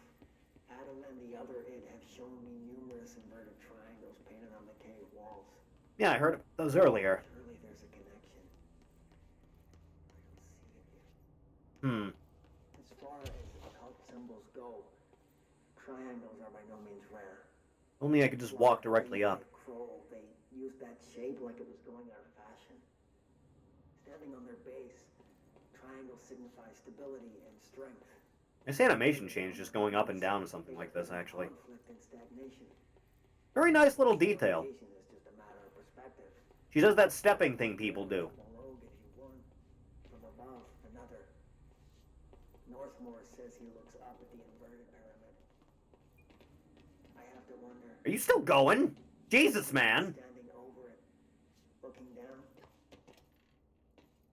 Adam and the other id have shown me numerous inverted triangles painted on the cave walls. Yeah, I heard of those earlier. Surely there's a connection. I don't see it yet. As far as occult symbols go, triangles are by no means rare. Only I could just walk directly up. Kroll, they used that shape like it was going out of fashion. Standing on their base, triangles signify stability and strength. This animation change just going up and down or something like this, actually. Conflict and stagnation. Very nice little detail. Stagnation is just a matter of perspective. She does that stepping thing people do. Below gives you one, from above another. Northmore says he looks up at the inverted pyramid. I have to wonder. Are you still going? Jesus, man! Standing over it, looking down.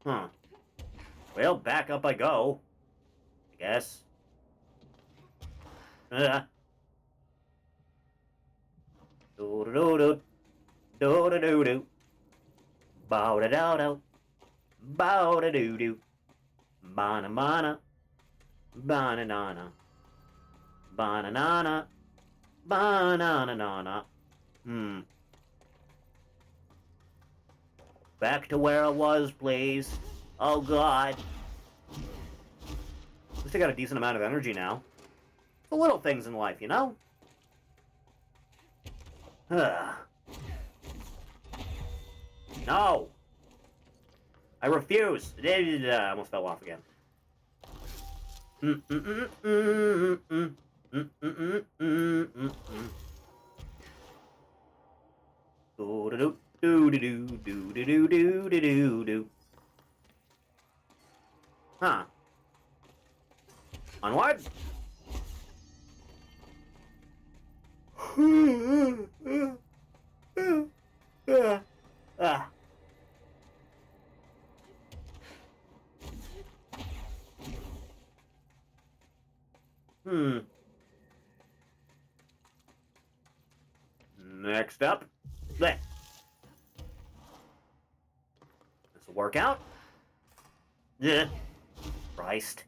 Huh. Well, back up I go. I guess. Do-do-do-do. Do-do-do-do. Bow-da-do-do. Bow-da-do-do. Ba-na-mana. Ba-na-na-na. Ba-na-na-na. Ba-na-na-na-na. Back to where I was, please. Oh, God. At least I got a decent amount of energy now. The little things in life, you know? No! I refuse! I almost fell off again. Do-do-do-do-do-do-do-do-do-do-do. Huh. Onward? Ah. Next up. There. This'll work out. Yeah. Christ.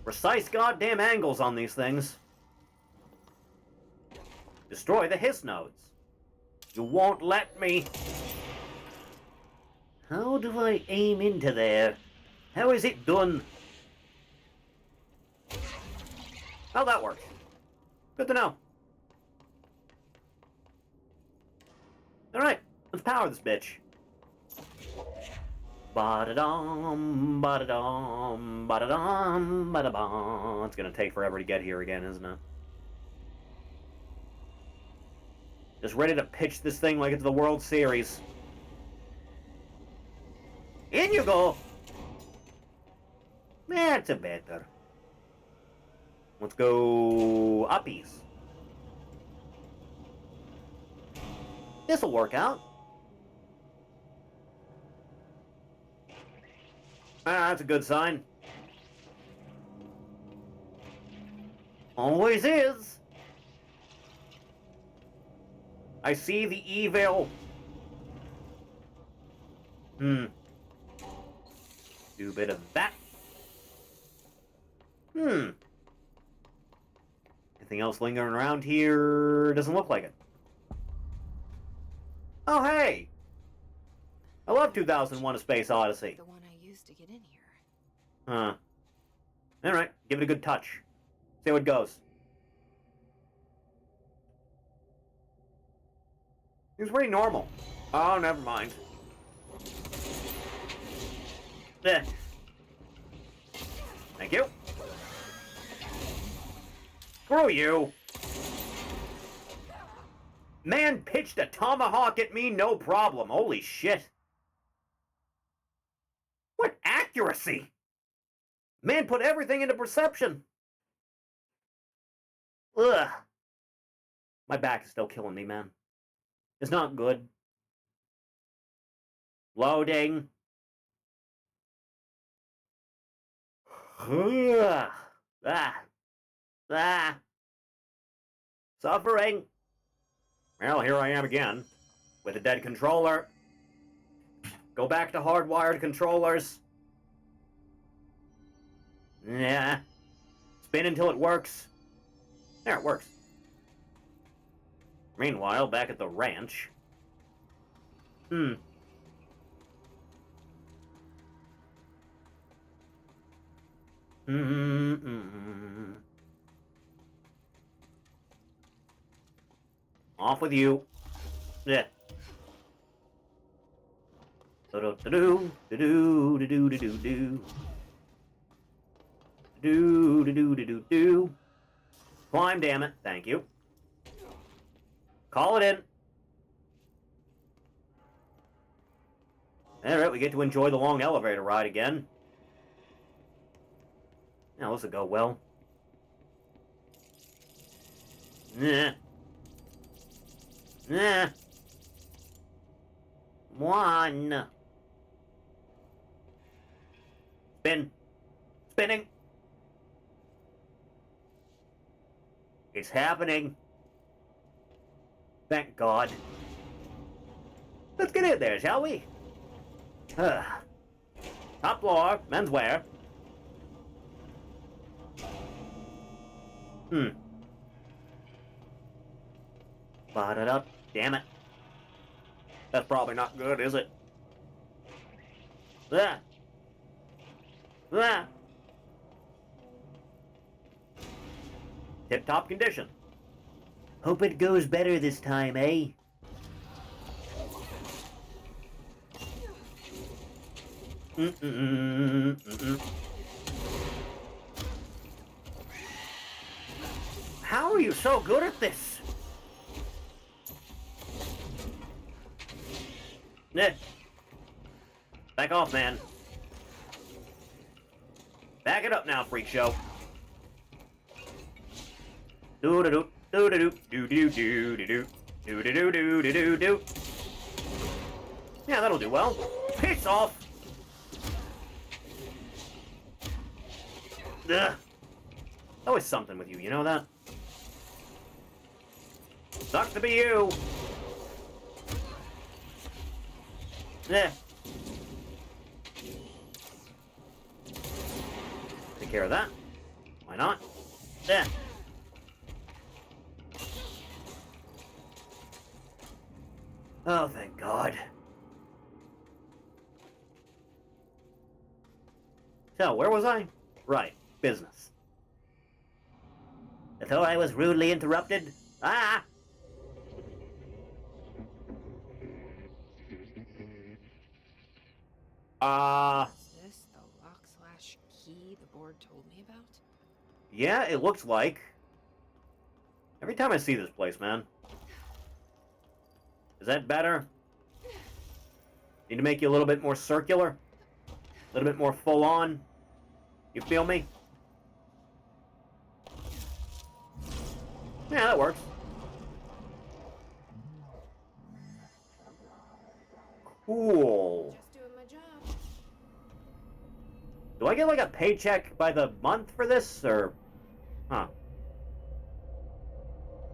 Precise goddamn angles on these things. Destroy the hiss nodes. You won't let me. How do I aim into there? How is it done? Oh, that worked. Good to know. Alright, let's power this bitch. Ba-da-dum, ba-da-dum, ba-da-dum, ba-da-bum. It's gonna take forever to get here again, isn't it? Just ready to pitch this thing like it's the World Series. In you go! That's a better. Let's go uppies. This'll work out. Ah, that's a good sign. Always is. I see the evil. Do a bit of that. Anything else lingering around here? Doesn't look like it. Oh, hey! I love 2001: A Space Odyssey. The one I used to get in here. Huh. Alright, give it a good touch. See how it goes. Seems pretty normal. Oh, never mind. There. Thank you. Screw you. Man pitched a tomahawk at me, no problem. Holy shit. What accuracy! Man put everything into perception. Ugh. My back is still killing me, man. It's not good. Loading. Ugh. Ah. Suffering. Well, here I am again, with a dead controller. Go back to hardwired controllers. Yeah. Spin until it works. There, it works. Meanwhile, back at the ranch. Off with you. Yeah. Do-do-do-do, do-do-do-do-do-do-do. Do-do-do-do-do-do. Climb, damn it. Thank you. Call it in. Alright, we get to enjoy the long elevator ride again. Now, this will go well. Nah. Nah. One. Spin. Spinning. It's happening. Thank God. Let's get in there, shall we? Top floor, menswear. Ba-da-da. Damn it. That's probably not good, is it? Ah. Ah. Tip-top condition. Hope it goes better this time, eh? How are you so good at this? Back off, man. Back it up now, freak show. Do-do-do, do-do-do, do-do-do, do-do-do, do-do-do-do-do. Yeah, that'll do well. Piss off! Ugh. Always something with you know that? Sucks to be you! Yeah. Take care of that. Why not? Yeah. Oh, thank God. So, where was I? Right, business. I thought I was rudely interrupted. Ah! Is this the lock/key the board told me about? Yeah, it looks like. Every time I see this place, man. Is that better? Need to make you a little bit more circular? A little bit more full on? You feel me? Yeah, that works. Cool. Just doing my job. Do I get like a paycheck by the month for this, or... Huh.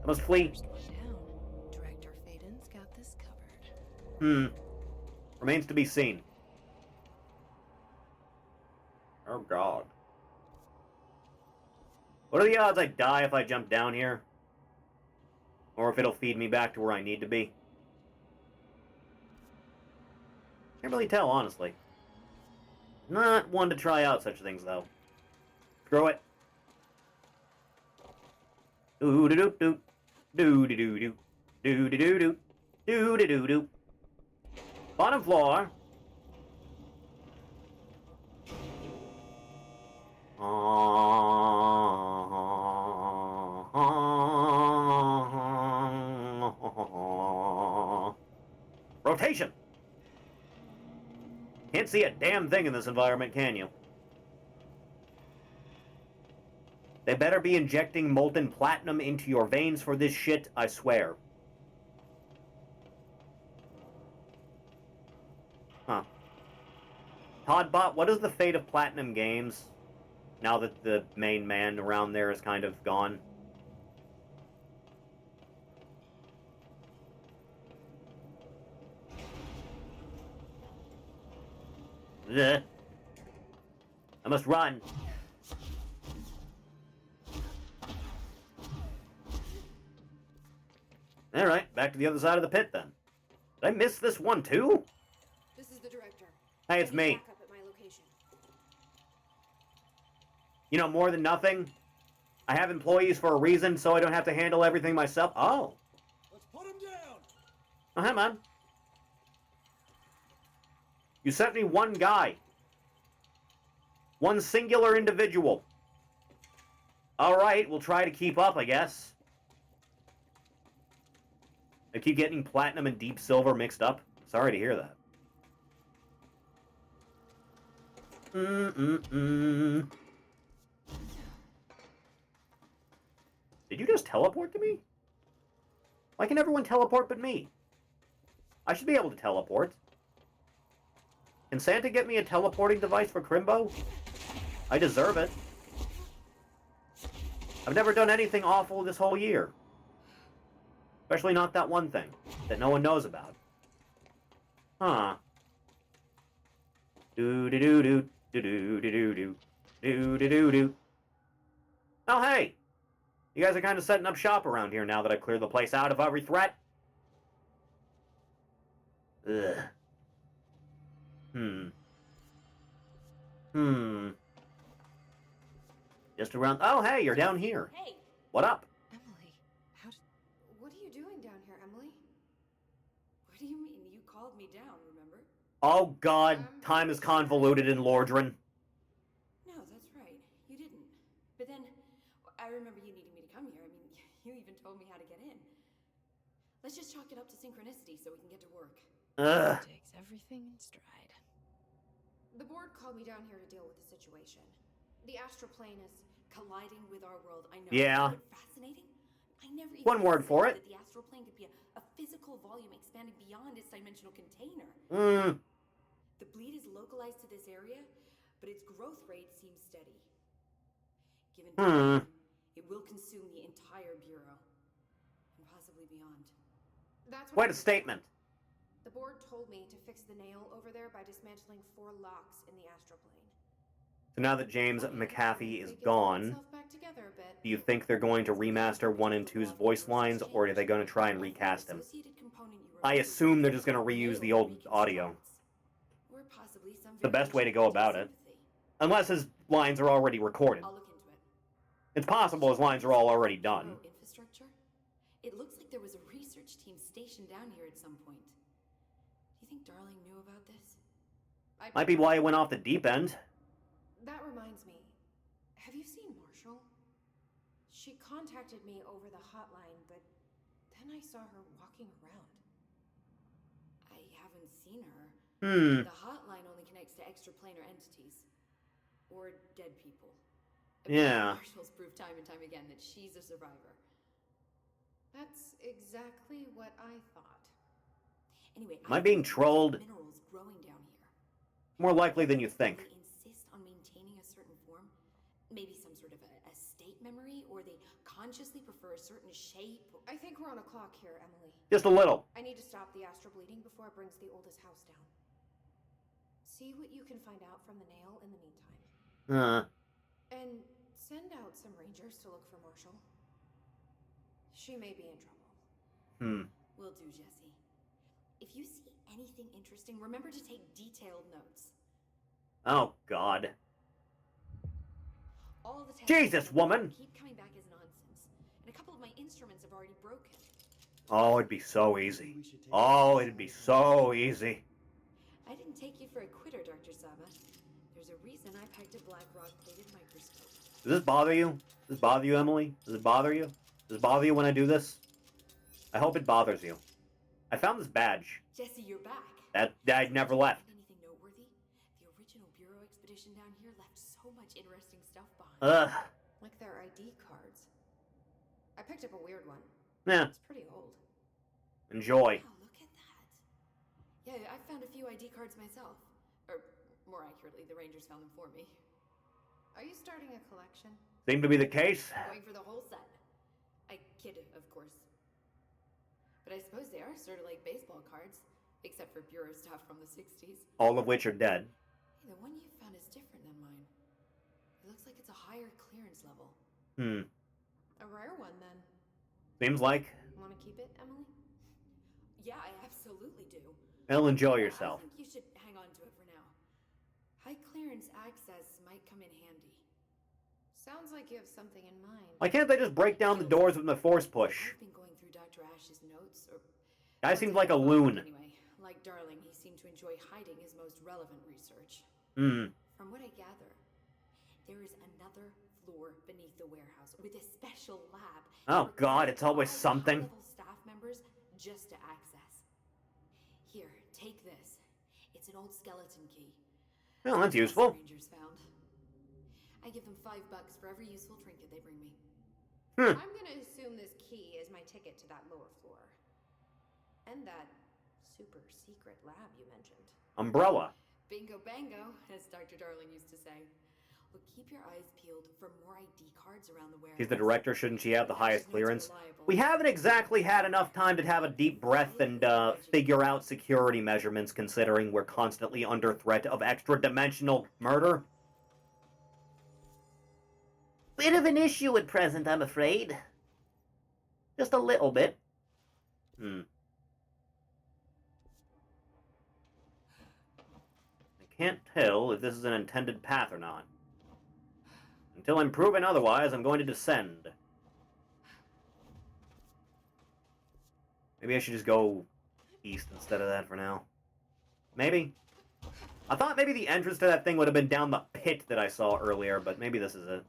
I must flee. First one down. Director Faden's got this covered. Remains to be seen. Oh, God. What are the odds I die if I jump down here? Or if it'll feed me back to where I need to be? Can't really tell, honestly. Not one to try out such things, though. Screw it. Doo-doo-doo-doo. Doo-doo-doo-doo. Doo-doo-doo-doo. Doo-doo-doo-doo. Bottom floor. Rotation! Can't see a damn thing in this environment, can you? They better be injecting molten platinum into your veins for this shit, I swear. Huh. Toddbot, what is the fate of Platinum Games now that the main man around there is kind of gone? Ugh. I must run. Alright, back to the other side of the pit then. Did I miss this one too? This is the director. Hey, it's I need me. backup at my location. You know, more than nothing, I have employees for a reason, so I don't have to handle everything myself. Oh. Let's put him down. Oh, hey, man. You sent me one guy. One singular individual. Alright, we'll try to keep up, I guess. I keep getting platinum and deep silver mixed up. Sorry to hear that. Did you just teleport to me? Why can everyone teleport but me? I should be able to teleport. Can Santa get me a teleporting device for Crimbo? I deserve it. I've never done anything awful this whole year. Especially not that one thing that no one knows about. Huh. Do-do-do-do, do-do-do-do-do, do-do-do-do. Oh, hey! You guys are kind of setting up shop around here now that I've cleared the place out of every threat. Ugh. Just around... Oh, hey, you're down here. Hey, What up? Emily, how did... What are you doing down here, Emily? what do you mean? You called me down, remember? Oh, God. Time is convoluted in Lordran. No, that's right. You didn't. But then, I remember you needing me to come here. I mean, you even told me how to get in. Let's just chalk it up to synchronicity so we can get to work. Ugh. Takes everything in stride. The board called me down here to deal with the situation. The astral plane is Colliding with our world, I know. Yeah. Isn't it fascinating? I never even One word for considered it. that the astral plane could be a physical volume expanding beyond its dimensional container. The bleed is localized to this area, but its growth rate seems steady. Given time, it will consume the entire bureau, and possibly beyond. That's Quite a what statement. the board told me to fix the nail over there by dismantling 4 locks in the astral plane. So now that James McAfee is They can pull gone, itself back together a bit. do you think they're going to remaster 1 and 2's voice lines, or are they going to try and recast him? I assume they're just going to reuse the old audio. The best way to go about it. Unless his lines are already recorded. I'll look into it. It's possible his lines are all already done. Infrastructure? It looks like there was a research team stationed down here at some point. Do you think Darling knew about this? Might be why he went off the deep end. That reminds me. Have you seen Marshall? She contacted me over the hotline, but then I saw her walking around. I haven't seen her. Hmm. The hotline only connects to extraplanar entities. Or dead people. Yeah. Marshall's proved time and time again that she's a survivor. That's exactly what I thought. Anyway, Am I being trolled? Minerals growing down here. More likely than you think. They insist on maintaining a certain form, maybe some sort of a state memory, or they consciously prefer a certain shape. I think we're on a clock here, Emily. Just a little. I need to stop the astral bleeding before it brings the oldest house down. See what you can find out from the nail in the meantime. And send out some rangers to look for Marshall. She may be in trouble. Will do, Jesse. If you see anything interesting, remember to take detailed notes. Oh, God. All the tests Jesus, woman! keep coming back as nonsense, and a couple of my instruments have already broken. Oh, it'd be so easy. Oh, it'd be so easy. I didn't take you for a quitter, Dr. Saba. There's a reason I packed a black rod-plated microscope. Does this bother you? Does this bother you, Emily? Does it bother you? Does it bother you when I do this? I hope it bothers you. I found this badge. Jesse, you're back. That I never left. Anything noteworthy? The original Bureau expedition down here left so much interesting stuff behind. Ugh. Like their ID cards. I picked up a weird one. Yeah. It's pretty old. Enjoy. Wow, look at that. Yeah, I found a few ID cards myself. Or, more accurately, the Rangers found them for me. Are you starting a collection? Seemed to be the case. Going for the whole set. I kid, of course. But I suppose they are sort of like baseball cards, except for Bureau stuff from the 60s. All of which are dead. Hey, the one you found is different than mine. It looks like it's a higher clearance level. A rare one, then. Seems like. Want to keep it, Emily? Yeah, I absolutely do. Well, enjoy Yeah, yourself. I think you should hang on to it for now. High clearance access might come in handy. Sounds like you have something in mind. Why can't they just break down the doors with the force push? I've been going through Dr. Ash's notes, or... Guy seems like a loon. Anyway, like Darling, he seemed to enjoy hiding his most relevant research. From what I gather, there is another floor beneath the warehouse with a special lab. Oh God, it's always all something. high-level staff members just to access. Here, take this. It's an old skeleton key. Well, that's The useful. Rangers found. I give them $5 for every useful trinket they bring me. I'm gonna assume this key is my ticket to that lower floor. And that super secret lab you mentioned. Umbrella. Bingo bango, as Dr. Darling used to say. Look, keep your eyes peeled for more ID cards around the warehouse. She's the director, shouldn't she have the highest Notes are clearance? reliable. We haven't exactly had enough time to have a deep breath and figure out security measurements, considering we're constantly under threat of extra-dimensional murder. Bit of an issue at present, I'm afraid. Just a little bit. I can't tell if this is an intended path or not. Until I'm proven otherwise, I'm going to descend. Maybe I should just go east instead of that for now. Maybe. I thought maybe the entrance to that thing would have been down the pit that I saw earlier, but maybe this is it.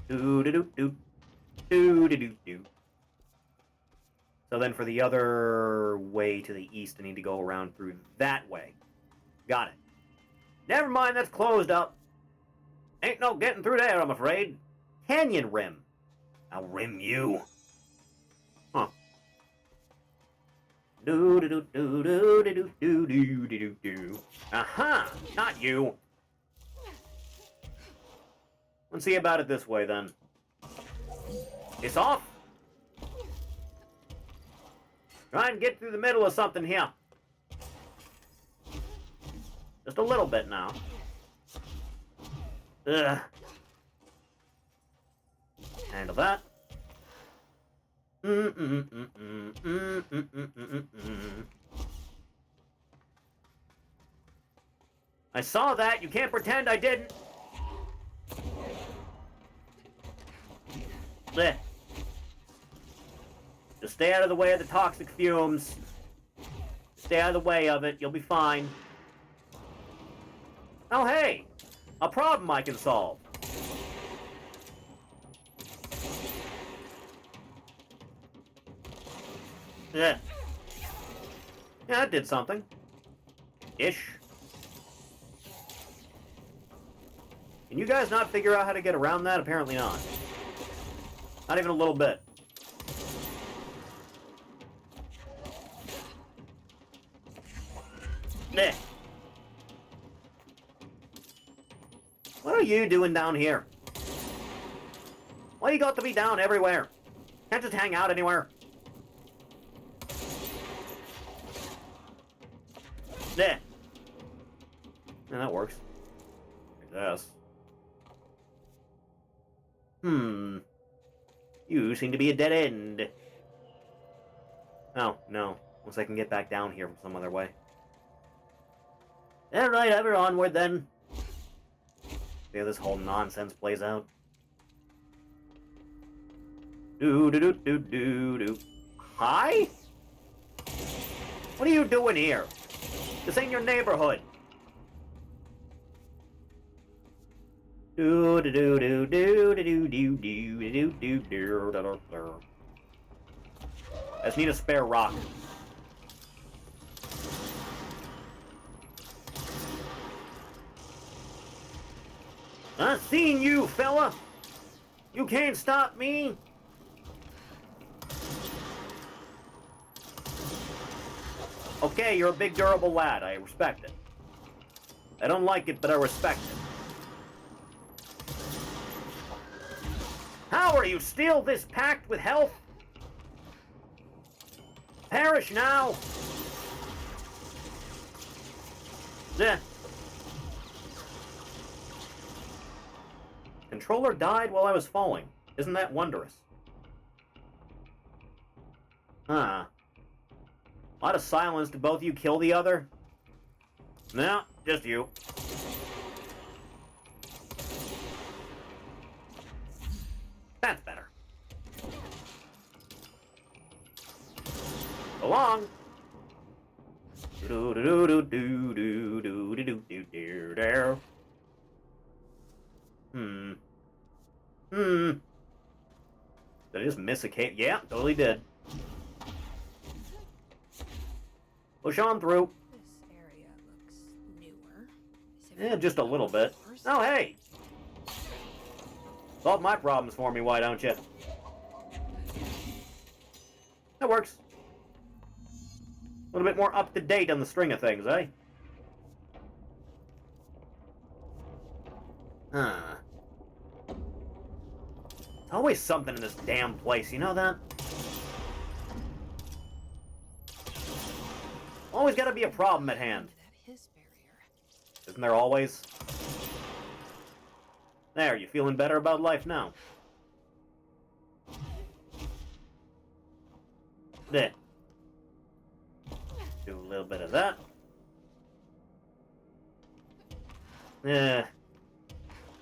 Do-do-do-do. Do-do-do-do. So then for the other way to the east, I need to go around through that way. Got it. Never mind, that's closed up. Ain't no getting through there, I'm afraid. Canyon rim. I'll rim you. Huh. Do-do-do-do-do-do-do-do-do-do. Aha! Not you. Let's see about it this way, then. It's off. Try and get through the middle of something here. Just a little bit now. Ugh. Handle that. I saw that. You can't pretend I didn't. Blech. Just stay out of the way of the toxic fumes. Stay out of the way of it. You'll be fine. Oh, hey! A problem I can solve. Yeah. Yeah, that did something. Ish. Can you guys not figure out how to get around that? Apparently not. Not even a little bit. Nah. What are you doing down here? Why you got to be down everywhere? Can't just hang out anywhere. Nah. Yeah, that works. I guess. You seem to be a dead end. Oh, no. Unless I can get back down here from some other way. Alright, ever onward then. See how this whole nonsense plays out. Do-do-do-do-do-do. Hi? What are you doing here? This ain't your neighborhood. Do-do-do-do-do-do-do-do-do-do-do-do. I just need a spare rock. I seen you, fella! You can't stop me! Okay, you're a big, durable lad. I respect it. I don't like it, but I respect it. How are you still this packed with health? Perish now! Yeah. Controller died while I was falling. Isn't that wondrous? Huh. A lot of silence. Did both of you kill the other? No, just you. That's better. Go along. Did I just miss a cave? Yeah, totally did. Push on through. This area looks newer. Yeah, just a little bit. Oh, hey! Solve my problems for me, why don't you? That works. A little bit more up-to-date on the string of things, eh? Huh. Always something in this damn place, you know that? Always gotta be a problem at hand. That his barrier. Isn't there always? There, you feeling better about life now? There. Do a little bit of that.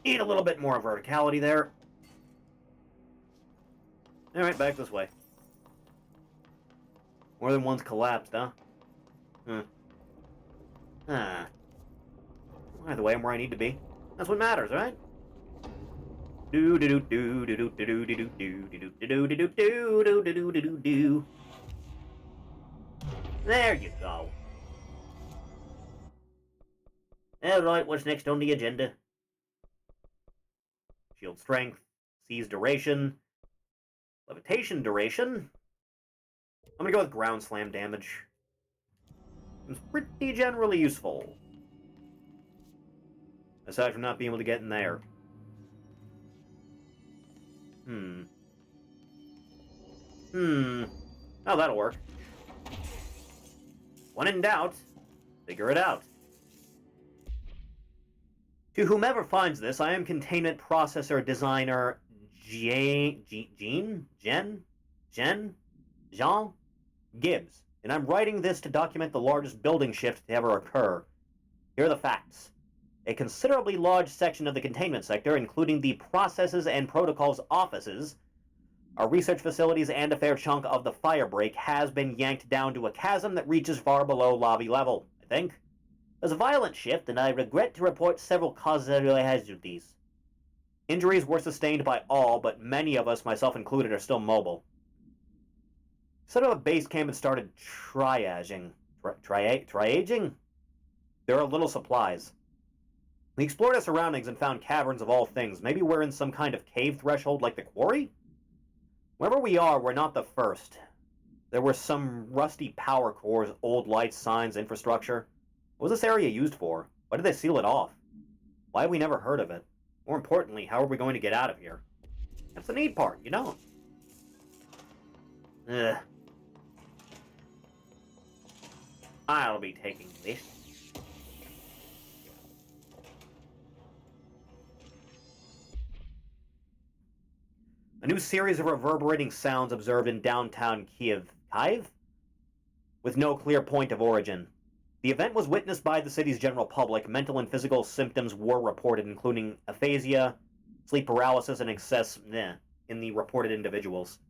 Need a little bit more verticality there. Alright, back this way. More than one's collapsed, huh? Either way, I'm where I need to be. That's what matters, right? Do do do do do do do do do do do do do do do do do do. There you go. Alright, what's next on the agenda? Shield strength, seize duration, levitation duration. I'm gonna go with ground slam damage. It's pretty generally useful. Aside from not being able to get in there. Oh, that'll work. When in doubt, figure it out. To whomever finds this, I am Containment Processor Designer Jean Gibbs, and I'm writing this to document the largest building shift to ever occur. Here are the facts. A considerably large section of the containment sector, including the processes and protocols offices, our research facilities, and a fair chunk of the fire break has been yanked down to a chasm that reaches far below lobby level, I think. There's a violent shift, and I regret to report several casualties. Injuries were sustained by all, but many of us, myself included, are still mobile. Set up a base camp and started triaging. Triaging? There are little supplies. We explored our surroundings and found caverns of all things. Maybe we're in some kind of cave threshold like the quarry? Wherever we are, we're not the first. There were some rusty power cores, old lights, signs, infrastructure. What was this area used for? Why did they seal it off? Why have we never heard of it? More importantly, how are we going to get out of here? That's the neat part, you don't. Ugh. I'll be taking this. A new series of reverberating sounds observed in downtown Kiev, with no clear point of origin. The event was witnessed by the city's general public. Mental and physical symptoms were reported, including aphasia, sleep paralysis, and excess in the reported individuals.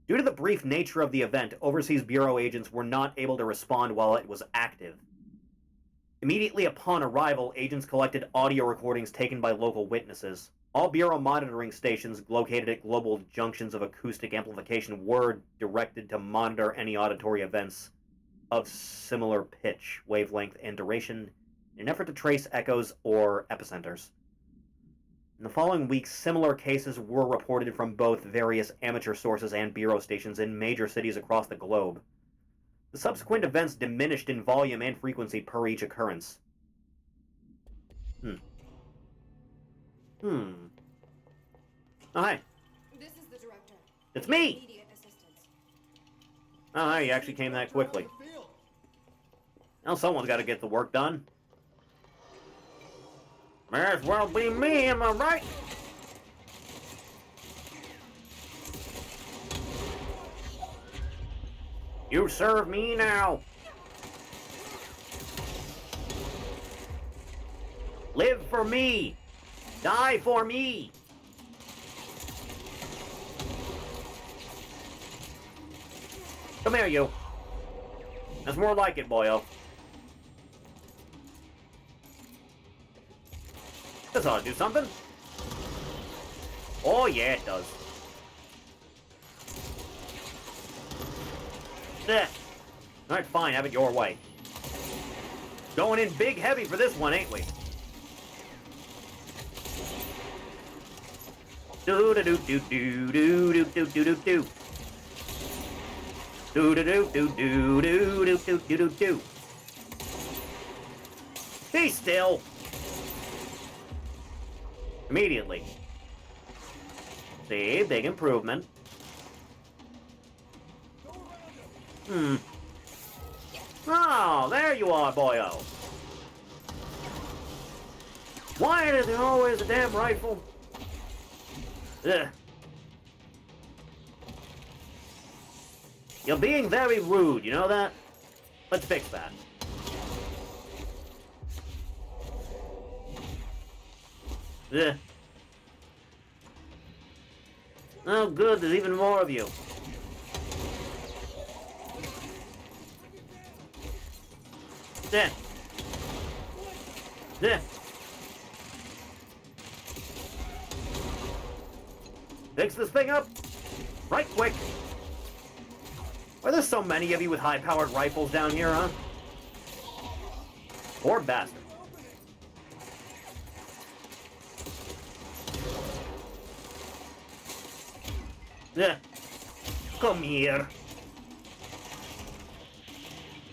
Due to the brief nature of the event, Overseas Bureau agents were not able to respond while it was active. Immediately upon arrival, agents collected audio recordings taken by local witnesses. All Bureau monitoring stations located at global junctions of acoustic amplification were directed to monitor any auditory events of similar pitch, wavelength, and duration in an effort to trace echoes or epicenters. In the following weeks, similar cases were reported from both various amateur sources and Bureau stations in major cities across the globe. The subsequent events diminished in volume and frequency per each occurrence. Oh, hi. This is the director. It's me! Immediate assistance. Oh, you actually came that quickly. Now someone's got to get the work done. May as well be me, am I right? You serve me now. Live for me. Die for me. Come here, you. That's more like it, boyo. This ought to do something. Oh, yeah, it does. There. Alright, fine, have it your way. Going in big heavy for this one, ain't we? Do do do do do do do do do do. Do do do do do do do do do do do. Be still. Immediately. See, big improvement. Oh, there you are, boyo. Why is there always a damn rifle? Ugh. You're being very rude, you know that? Let's fix that. Ugh. Oh, good, there's even more of you. There. There. Fix this thing up. Right quick. Why there's so many of you with high-powered rifles down here, huh? Poor bastard. Yeah. Come here.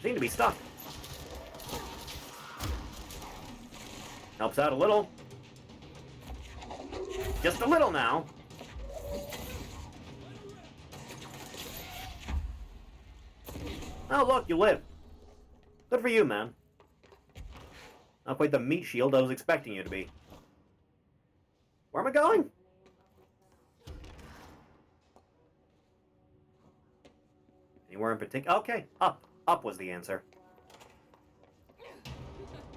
Seem to be stuck. Helps out a little. Just a little now. Oh, look, you live. Good for you, man. Not quite the meat shield I was expecting you to be. Where am I going? Anywhere in particular? Okay, up. Up was the answer.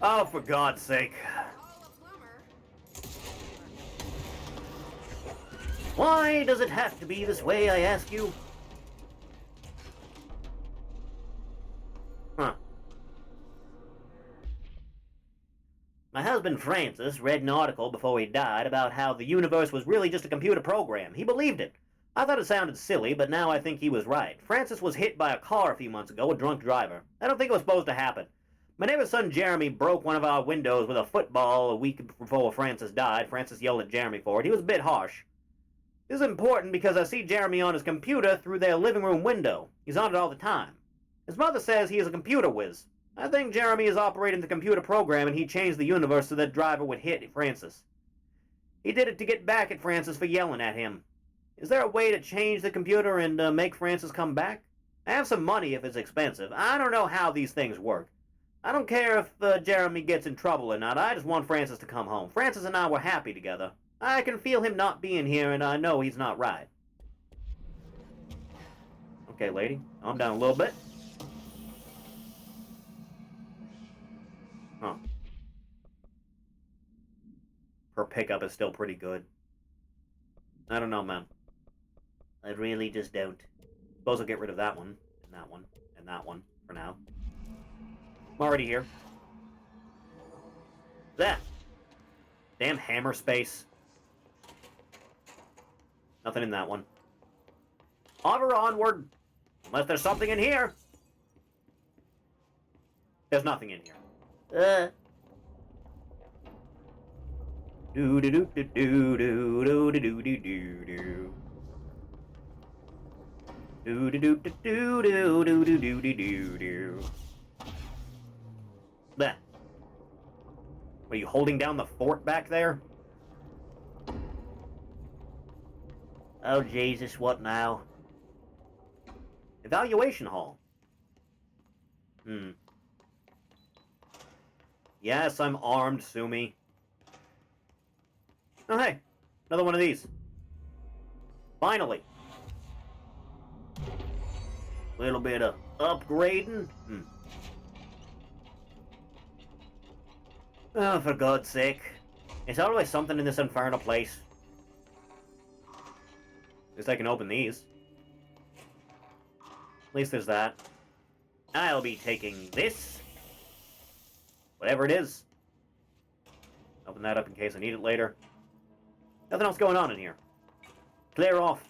Oh, for God's sake. Why does it have to be this way, I ask you? Huh. My husband Francis read an article before he died about how the universe was really just a computer program. He believed it. I thought it sounded silly, but now I think he was right. Francis was hit by a car a few months ago, a drunk driver. I don't think it was supposed to happen. My neighbor's son Jeremy broke one of our windows with a football a week before Francis died. Francis yelled at Jeremy for it. He was a bit harsh. This is important because I see Jeremy on his computer through their living room window. He's on it all the time. His mother says he is a computer whiz. I think Jeremy is operating the computer program and he changed the universe so that driver would hit Francis. He did it to get back at Francis for yelling at him. Is there a way to change the computer and make Francis come back? I have some money if it's expensive. I don't know how these things work. I don't care if Jeremy gets in trouble or not. I just want Francis to come home. Francis and I were happy together. I can feel him not being here, and I know he's not right. Okay, lady. Calm down a little bit. Huh. Her pickup is still pretty good. I don't know, man. I really just don't. Suppose I'll get rid of that one, and that one, and that one, for now. I'm already here. That. Damn hammer space. Nothing in that one. Hover onward! Unless there's something in here! There's nothing in here. Do do do do do do do do do do do. Do do do do do do do do do do do do. Bleh. Are you holding down the fort back there? Oh Jesus, what now? Evaluation hall. Yes, I'm armed, Sumi. Oh hey, another one of these. Finally. Little bit of upgrading. Oh, for God's sake. There's always something in this infernal place. At least I can open these. At least there's that. I'll be taking this. Whatever it is. Open that up in case I need it later. Nothing else going on in here. Clear off.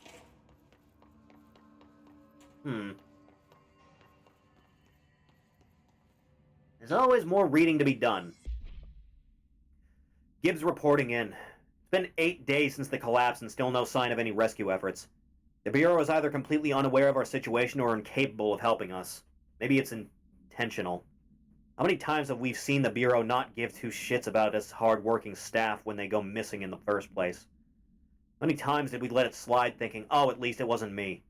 There's always more reading to be done. Gibbs reporting in. It's been 8 days since the collapse and still no sign of any rescue efforts. The Bureau is either completely unaware of our situation or incapable of helping us. Maybe it's intentional. How many times have we seen the Bureau not give two shits about its hard-working staff when they go missing in the first place? How many times did we let it slide thinking, oh, at least it wasn't me?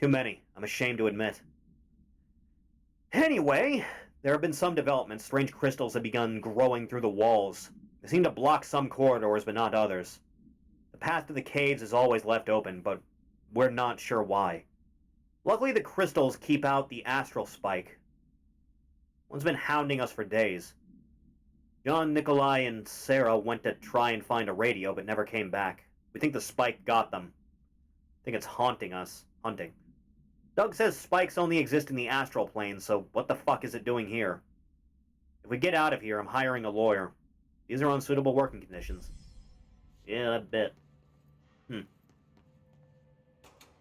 Too many, I'm ashamed to admit. Anyway, there have been some developments. Strange crystals have begun growing through the walls. They seem to block some corridors, but not others. The path to the caves is always left open, but we're not sure why. Luckily, the crystals keep out the astral spike. One's been hounding us for days. John, Nikolai, and Sarah went to try and find a radio, but never came back. We think the spike got them. I think it's haunting us. Hunting. Doug says spikes only exist in the astral plane, so what the fuck is it doing here? If we get out of here, I'm hiring a lawyer. These are unsuitable working conditions. Yeah, I bet.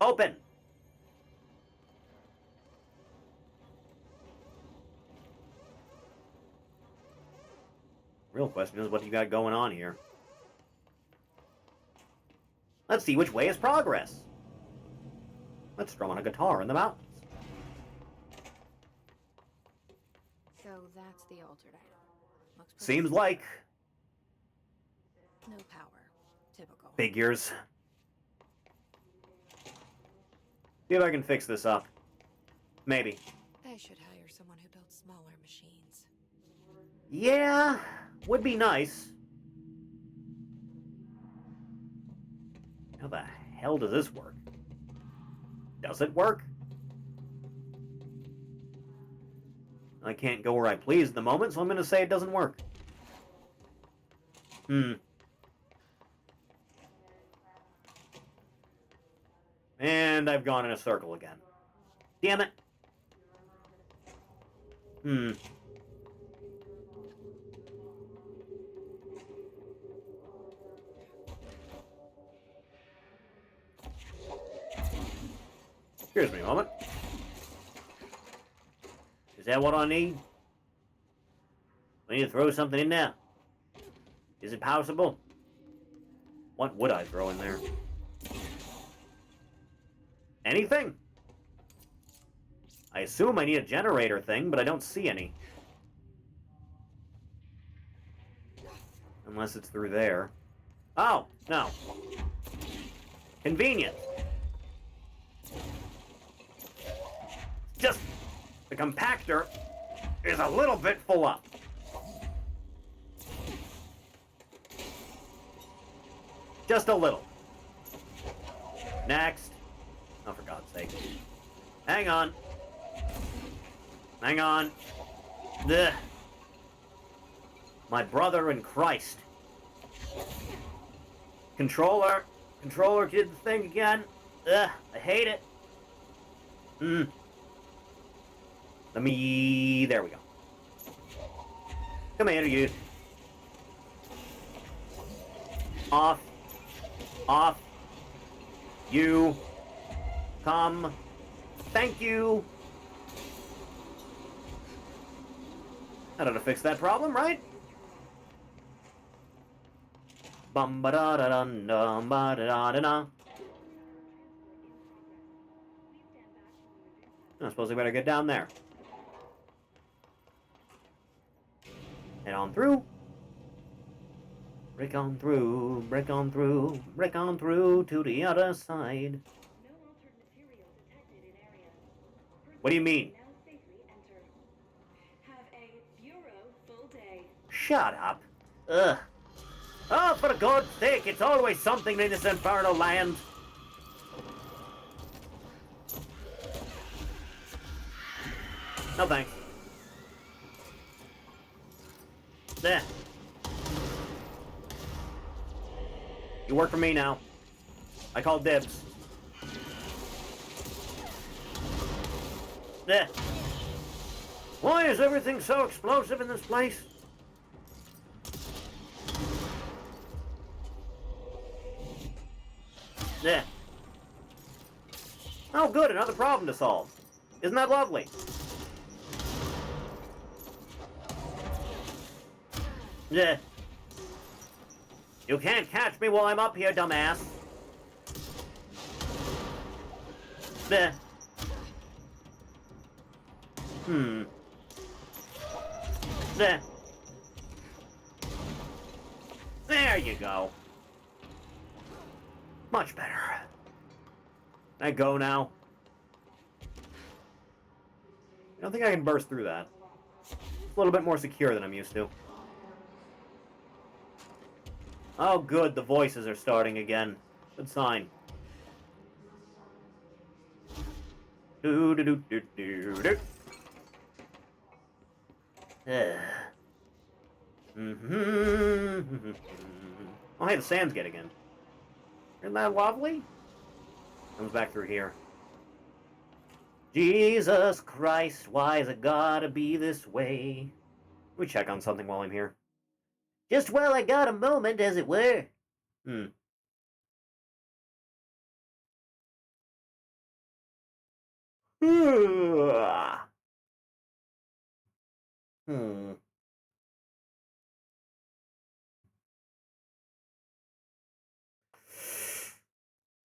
Open! Real question is, what do you got going on here? Let's see which way is progress. Let's strum on a guitar in the mountains. So that's the altered item. Looks pretty Seems simple. like. No power. Typical. Figures. See if I can fix this up. Maybe. I should hire someone who builds smaller machines. Yeah, would be nice. How the hell does this work? Does it work? I can't go where I please at the moment, so I'm going to say it doesn't work. And I've gone in a circle again. Damn it. Excuse me a moment. Is that what I need? I need to throw something in there. Is it possible? What would I throw in there? Anything? I assume I need a generator thing, but I don't see any. Unless it's through there. Oh, no. Convenient. Just, the compactor is a little bit full up. Just a little. Next. Oh, for God's sake. Hang on. Hang on. Ugh. My brother in Christ. Controller. Controller did the thing again. Ugh, I hate it. Let me... There we go. Come here, you. Off. Off. You. Come. Thank you. That ought to fix that problem, right? Bum ba da da dum dum ba da da da da. I suppose we better get down there. Head on through. Break on through, break on through, break on through to the other side. What do you mean? Shut up. Ugh. Oh, for God's sake, it's always something in this infernal land. No thanks. There. You work for me now. I call dibs. There. Why is everything so explosive in this place? There. Oh, good, another problem to solve. Isn't that lovely? Yeah. You can't catch me while I'm up here, dumbass. There. There. There you go. Much better. Can I go now? I don't think I can burst through that. It's a little bit more secure than I'm used to. Oh, good, the voices are starting again. Good sign. Do do do do do do. Oh, hey, the sands get again. Isn't that lovely? Comes back through here. Jesus Christ, why is it gotta be this way? Let me check on something while I'm here. Just while I got a moment, as it were. Hmm.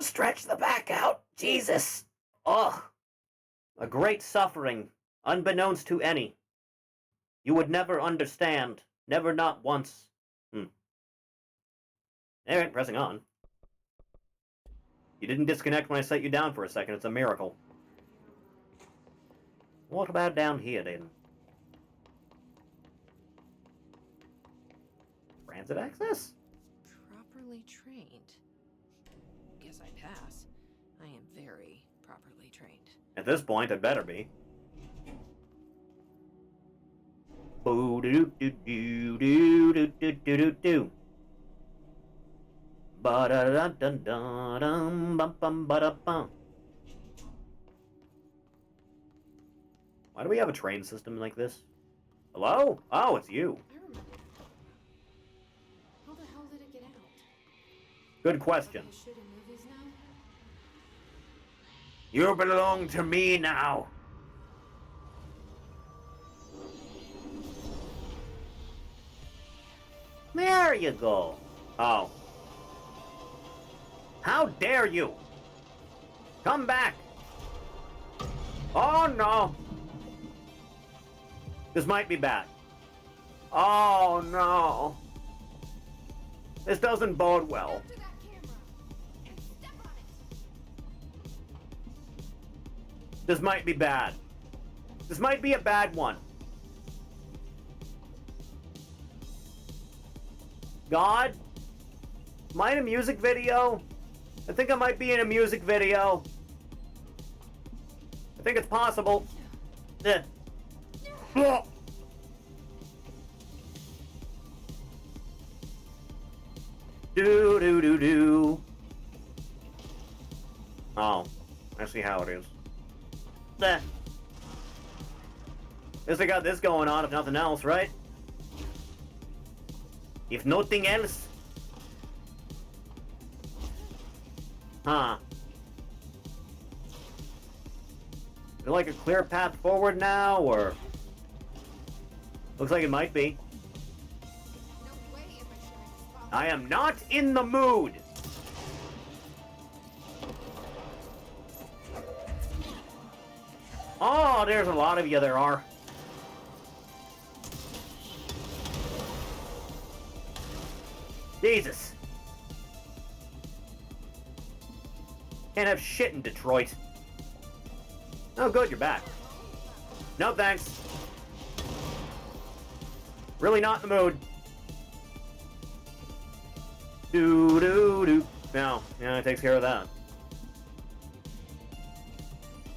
Stretch the back out, Jesus. Oh, a great suffering, unbeknownst to any. You would never understand, never, not once. Alright, pressing on. You didn't disconnect when I set you down for a second, it's a miracle. What about down here, then? Transit access? Properly trained. Guess I pass. I am very properly trained. At this point, I'd better be. Boo doo doo doo doo doo doo doo doo doo. Ba da da da da dum bum bum ba da bum. Why do we have a train system like this? Hello? Oh, it's you. I remember. How the hell did it get out? Good question. Like I shoot in movies now? You belong to me now. There you go. Oh. How dare you? Come back. Oh, no. This might be bad. Oh, no. This doesn't bode well. After that camera. And step on it. This might be bad. This might be a bad one. God? Am I in a music video? I think I might be in a music video. I think it's possible. Eh. Do do do do. Oh, I see how it is. Eh. Guess I got this going on, if nothing else, right? If nothing else. Huh. Is there like a clear path forward now, or... Looks like it might be. No way am I sharing a spot. I am not in the mood! Oh, there's a lot of you there are. Jesus. Can't have shit in Detroit. Oh, good, you're back. No, thanks. Really not in the mood. Doo-doo-doo. No, yeah, it takes care of that.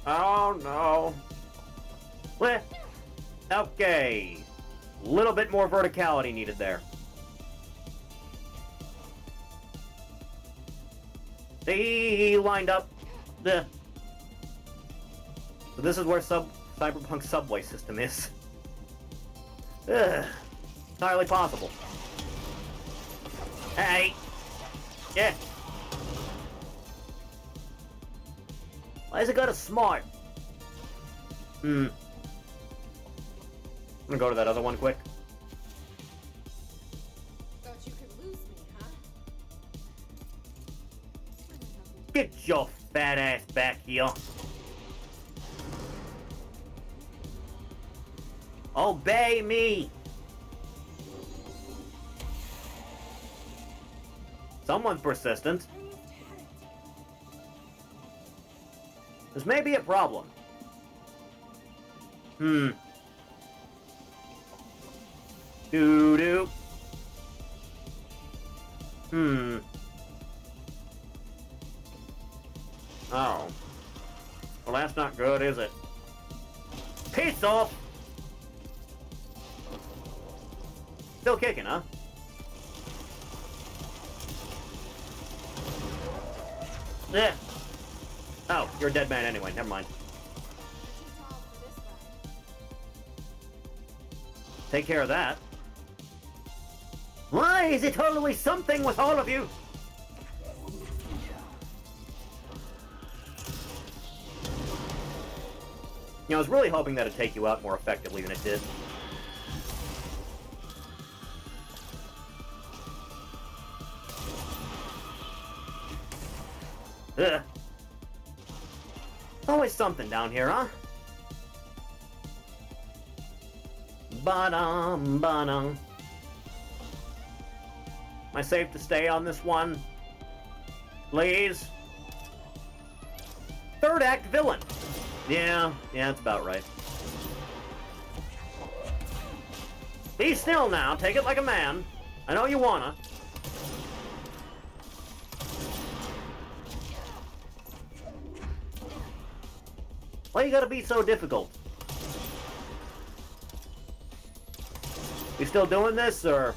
Oh, no. Bleh. Okay. Little bit more verticality needed there. They lined up. The. So this is where Cyberpunk subway system is. Ugh. Entirely possible. Hey. Yeah. Why has it got a smart? I'm gonna go to that other one quick. Thought you could lose me, huh? Get your fat ass back here. Obey me. Someone's persistent. This may be a problem. Doo-doo. Oh. Well, that's not good, is it? Peace off! Still kicking, huh? Yeah. Oh, you're a dead man anyway. Never mind. Too tall for this ride. Take care of that. Why is it always something with all of you? You know, I was really hoping that it'd take you out more effectively than it did. Ugh. Always something down here, huh? Ba-dum, ba-dum. Am I safe to stay on this one? Please? Third act villain. Yeah, that's about right. Be still now. Take it like a man. I know you wanna. Why you gotta be so difficult? You still doing this, or?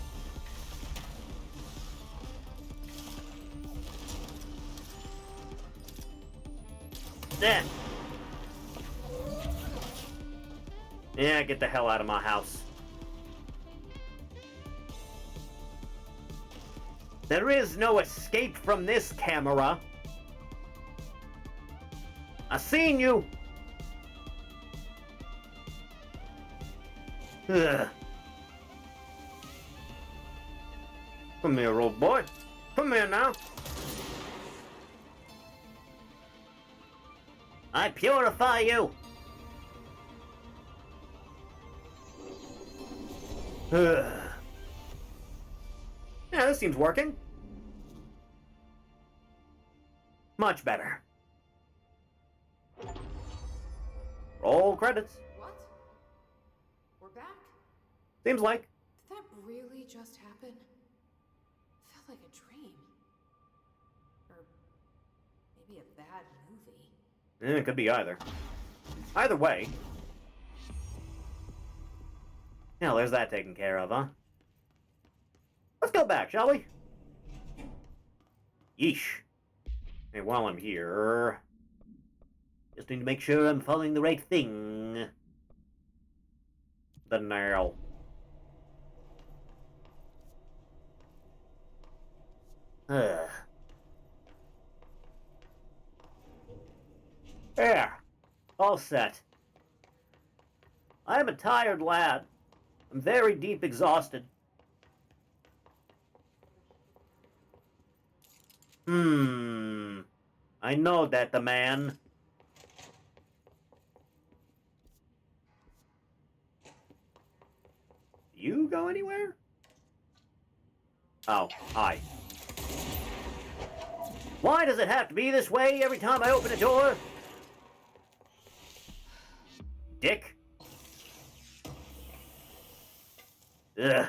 Yeah. Yeah, get the hell out of my house. There is no escape from this camera. I seen you. Ugh. Come here, old boy. Come here now. I purify you. Ugh. Yeah, this seems working. Much better. Roll credits. What? We're back? Seems like. Did that really just happen? Felt like a dream. Or maybe a bad movie. It could be either. Either way. Now, there's that taken care of, huh? Let's go back, shall we? Yeesh. Hey, while I'm here... just need to make sure I'm following the right thing. The nail. Ugh. There. All set. I am a tired lad. I'm very deep exhausted. I know that the man. You go anywhere? Oh, hi. Why does it have to be this way every time I open a door? Dick. Ugh.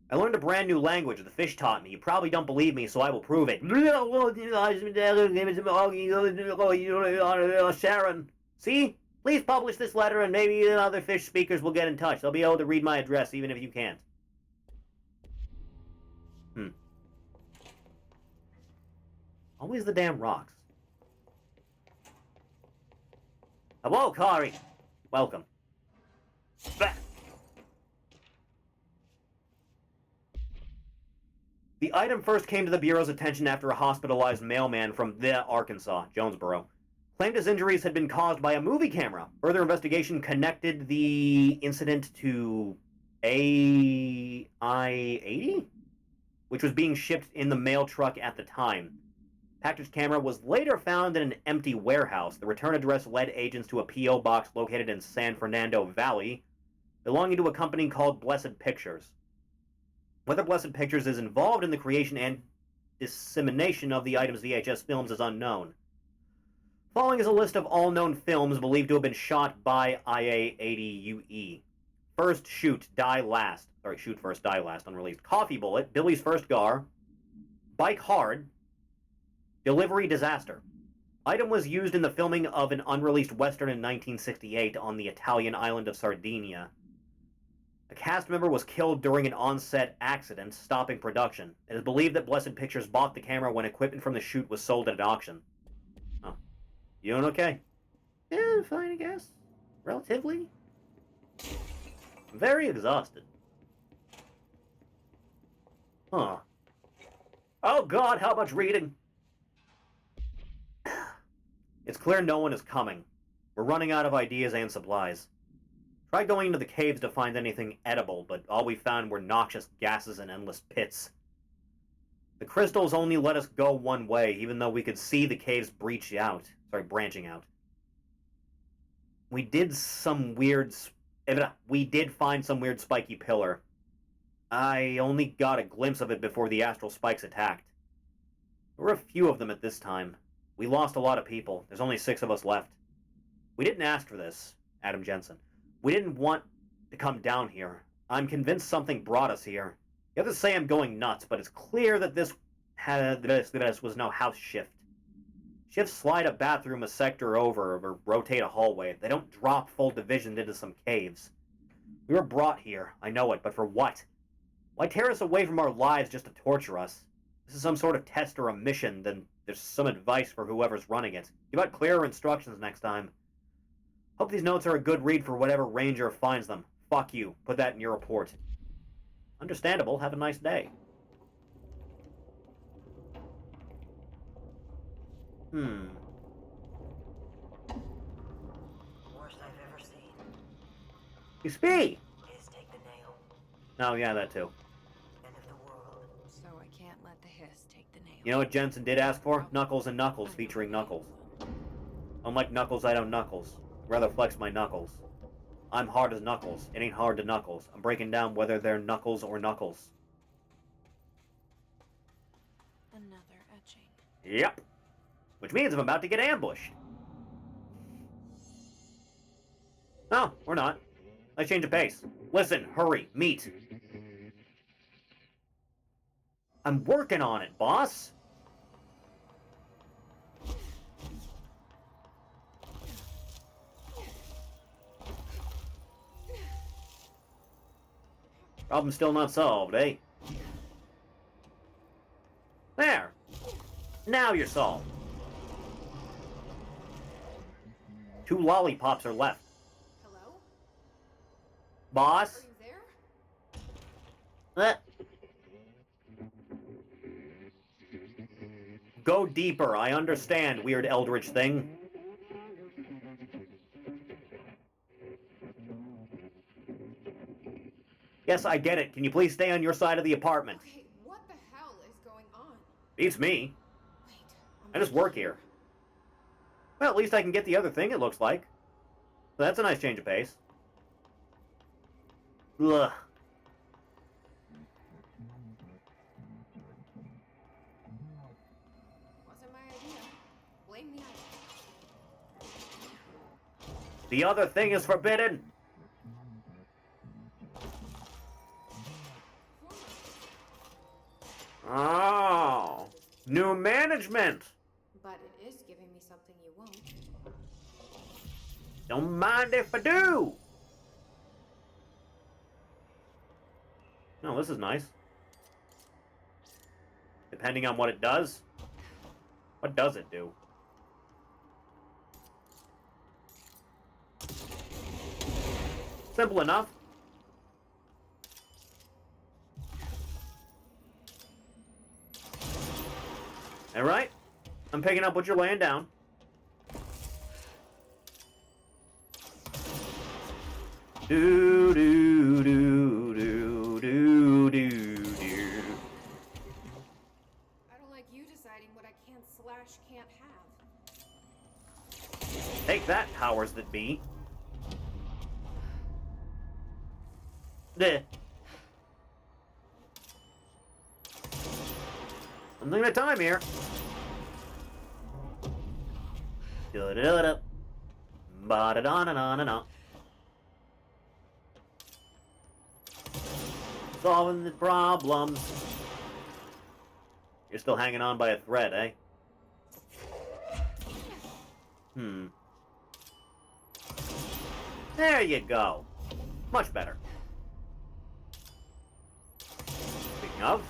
I learned a brand new language the fish taught me. You probably don't believe me, so I will prove it. Sharon. See? Please publish this letter and maybe other fish speakers will get in touch. They'll be able to read my address even if you can't. Always the damn rocks. Hello, Kari. Welcome. Bah. The item first came to the Bureau's attention after a hospitalized mailman from Arkansas, Jonesboro, claimed his injuries had been caused by a movie camera. Further investigation connected the incident to AI-80, which was being shipped in the mail truck at the time. Packaged camera was later found in an empty warehouse. The return address led agents to a P.O. box located in San Fernando Valley, belonging to a company called Blessed Pictures. Whether Blessed Pictures is involved in the creation and dissemination of the item's VHS films is unknown. Following is a list of all known films believed to have been shot by IA-80UE. First Shoot, Die Last. Sorry, Shoot First, Die Last, unreleased. Coffee Bullet, Billy's First Gar. Bike Hard. Delivery Disaster. Item was used in the filming of an unreleased western in 1968 on the Italian island of Sardinia. A cast member was killed during an on-set accident, stopping production. It is believed that Blessed Pictures bought the camera when equipment from the shoot was sold at an auction. Oh. You doing okay? Yeah, fine, I guess. Relatively. I'm very exhausted. Huh. Oh god, how much reading? It's clear no one is coming. We're running out of ideas and supplies. Tried going into the caves to find anything edible, but all we found were noxious gases and endless pits. The crystals only let us go one way, even though we could see the caves branching out. We did find some weird spiky pillar. I only got a glimpse of it before the astral spikes attacked. There were a few of them at this time. We lost a lot of people. There's only 6 of us left. We didn't ask for this, Adam Jensen. We didn't want to come down here. I'm convinced something brought us here. You have to say I'm going nuts, but it's clear that this was no house shift. Shifts slide a bathroom a sector over or rotate a hallway. They don't drop full divisions into some caves. We were brought here, I know it, but for what? Why tear us away from our lives just to torture us? This is some sort of test or a mission, then there's some advice for whoever's running it. Give out clearer instructions next time. Hope these notes are a good read for whatever ranger finds them. Fuck you. Put that in your report. Understandable. Have a nice day. Worst I've ever seen. You speak! Is take the nail. Oh, yeah, that too. End of the world. So I can't let the hiss take the nail. You know what Jensen did ask for? Knuckles and Knuckles featuring Knuckles. Unlike Knuckles, I don't Knuckles. Rather flex my knuckles. I'm hard as Knuckles. It ain't hard to Knuckles. I'm breaking down whether they're Knuckles or Knuckles. Another etching. Yep. Which means I'm about to get ambushed. No, we're not. Let's change of pace. Listen, hurry, meet. I'm working on it, boss. Problem still not solved, eh? There. Now you're solved. 2 lollipops are left. Hello? Boss? Are you there? Go deeper. I understand, weird eldritch thing. Yes, I get it. Can you please stay on your side of the apartment? Okay, what the hell is going on? Beats me. Wait, I just work here. Well, at least I can get the other thing, it looks like. So that's a nice change of pace. Ugh. Wasn't my idea. Blame the item. The other thing is forbidden. Oh. New management. But it is giving me something you won't. Don't mind if I do. No, this is nice. Depending on what it does. What does it do? Simple enough. All right. I'm picking up what you're laying down. Do do do do do do do. I don't like you deciding what I can/can't have. Take that, powers that be. Bleh. One thing at a time here. Da-da-da-da. Ba-da-da-na-na-na-na. Solving the problems. You're still hanging on by a thread, eh? There you go. Much better. Speaking of,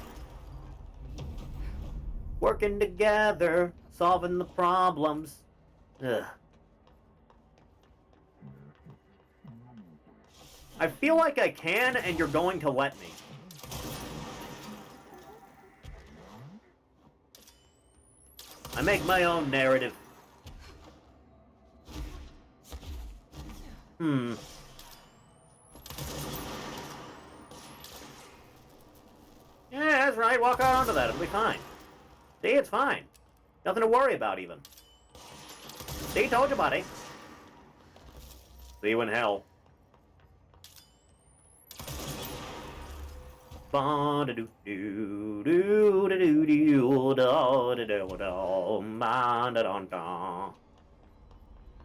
working together, solving the problems. Ugh. I feel like I can, and you're going to let me. I make my own narrative. Yeah, that's right. Walk out onto that. It'll be fine. See, it's fine. Nothing to worry about, even. See, told you, buddy. See you in hell.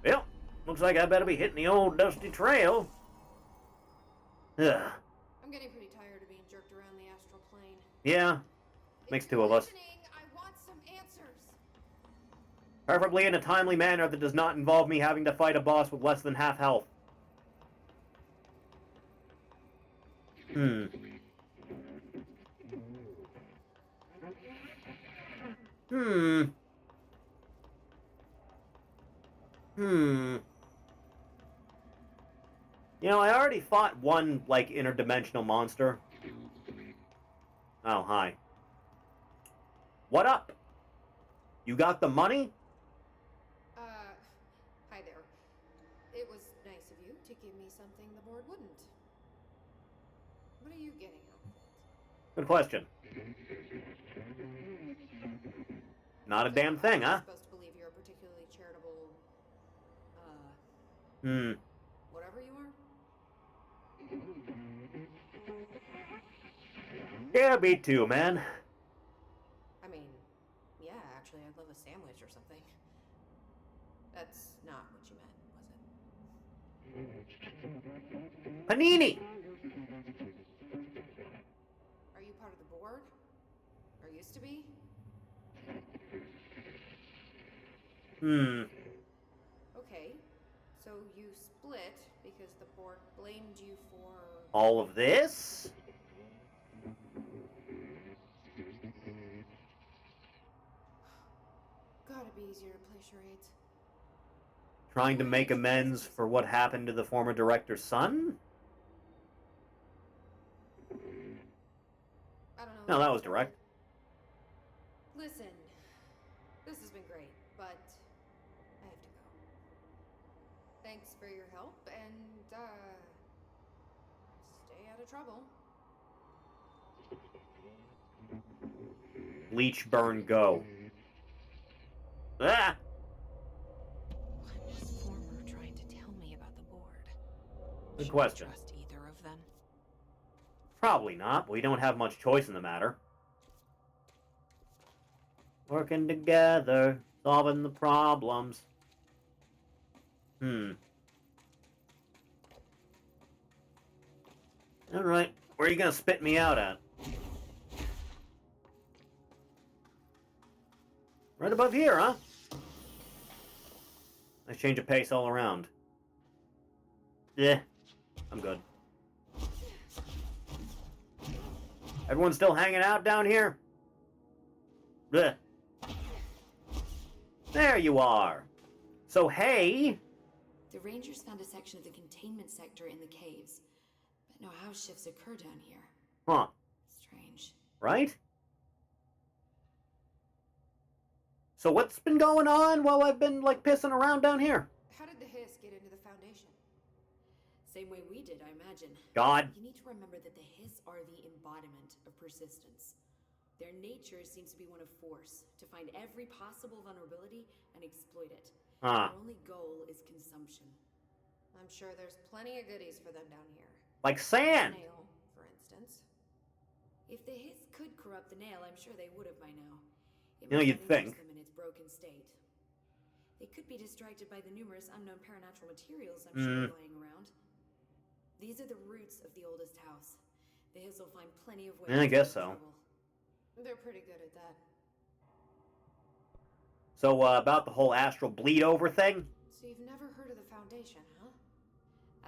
Well, looks like I better be hitting the old dusty trail. Ugh. I'm getting pretty tired of being jerked around the astral plane. Yeah, makes two of us. I want some answers. Preferably in a timely manner that does not involve me having to fight a boss with less than half health. You know, I already fought one, like, interdimensional monster. Oh, hi. What up? You got the money? Hi there. It was nice of you to give me something the board wouldn't. What are you getting out of it? Good question. Not a damn thing, huh? I'm supposed to believe you're a particularly charitable, whatever you are? Yeah, me too, man. I mean, yeah, actually, I'd love a sandwich or something. That's not what you meant, was it? Panini! Are you part of the board? Or used to be? Okay, so you split because the board blamed you for... All of this? Gotta be easier to play charades. Trying to make amends for what happened to the former director's son? I don't know. No, that was direct. Listen, been great, but I have to go. Thanks for your help, and, stay out of trouble. Leech, burn, go. Ah! What was Former trying to tell me about the board? Good Should question. I trust either of them? Probably not. We don't have much choice in the matter. Working together, solving the problems. Alright, where are you gonna spit me out at? Right above here, huh? Nice change of pace all around. Yeah, I'm good. Everyone still hanging out down here? Blech. There you are. So, hey... The Rangers found a section of the containment sector in the caves, but no house shifts occur down here. Huh. Strange. Right? So what's been going on while I've been, like, pissing around down here? How did the hiss get into the Foundation? Same way we did, I imagine. God. You need to remember that the Hiss are the embodiment of persistence. Their nature seems to be one of force, to find every possible vulnerability and exploit it. Huh. Their only goal is consumption. I'm sure there's plenty of goodies for them down here. Like sand. Nail, for instance. If the Hiss could corrupt the nail, I'm sure they would have by now. It You know, might you'd not interest think. them in its broken state. They could be distracted by the numerous unknown paranatural materials I'm sure lying around. These are the roots of the oldest house. The Hiss will find plenty of ways I to guess get in so. trouble. They're pretty good at that. So, about the whole astral bleed over thing? So you've never heard of the Foundation, huh?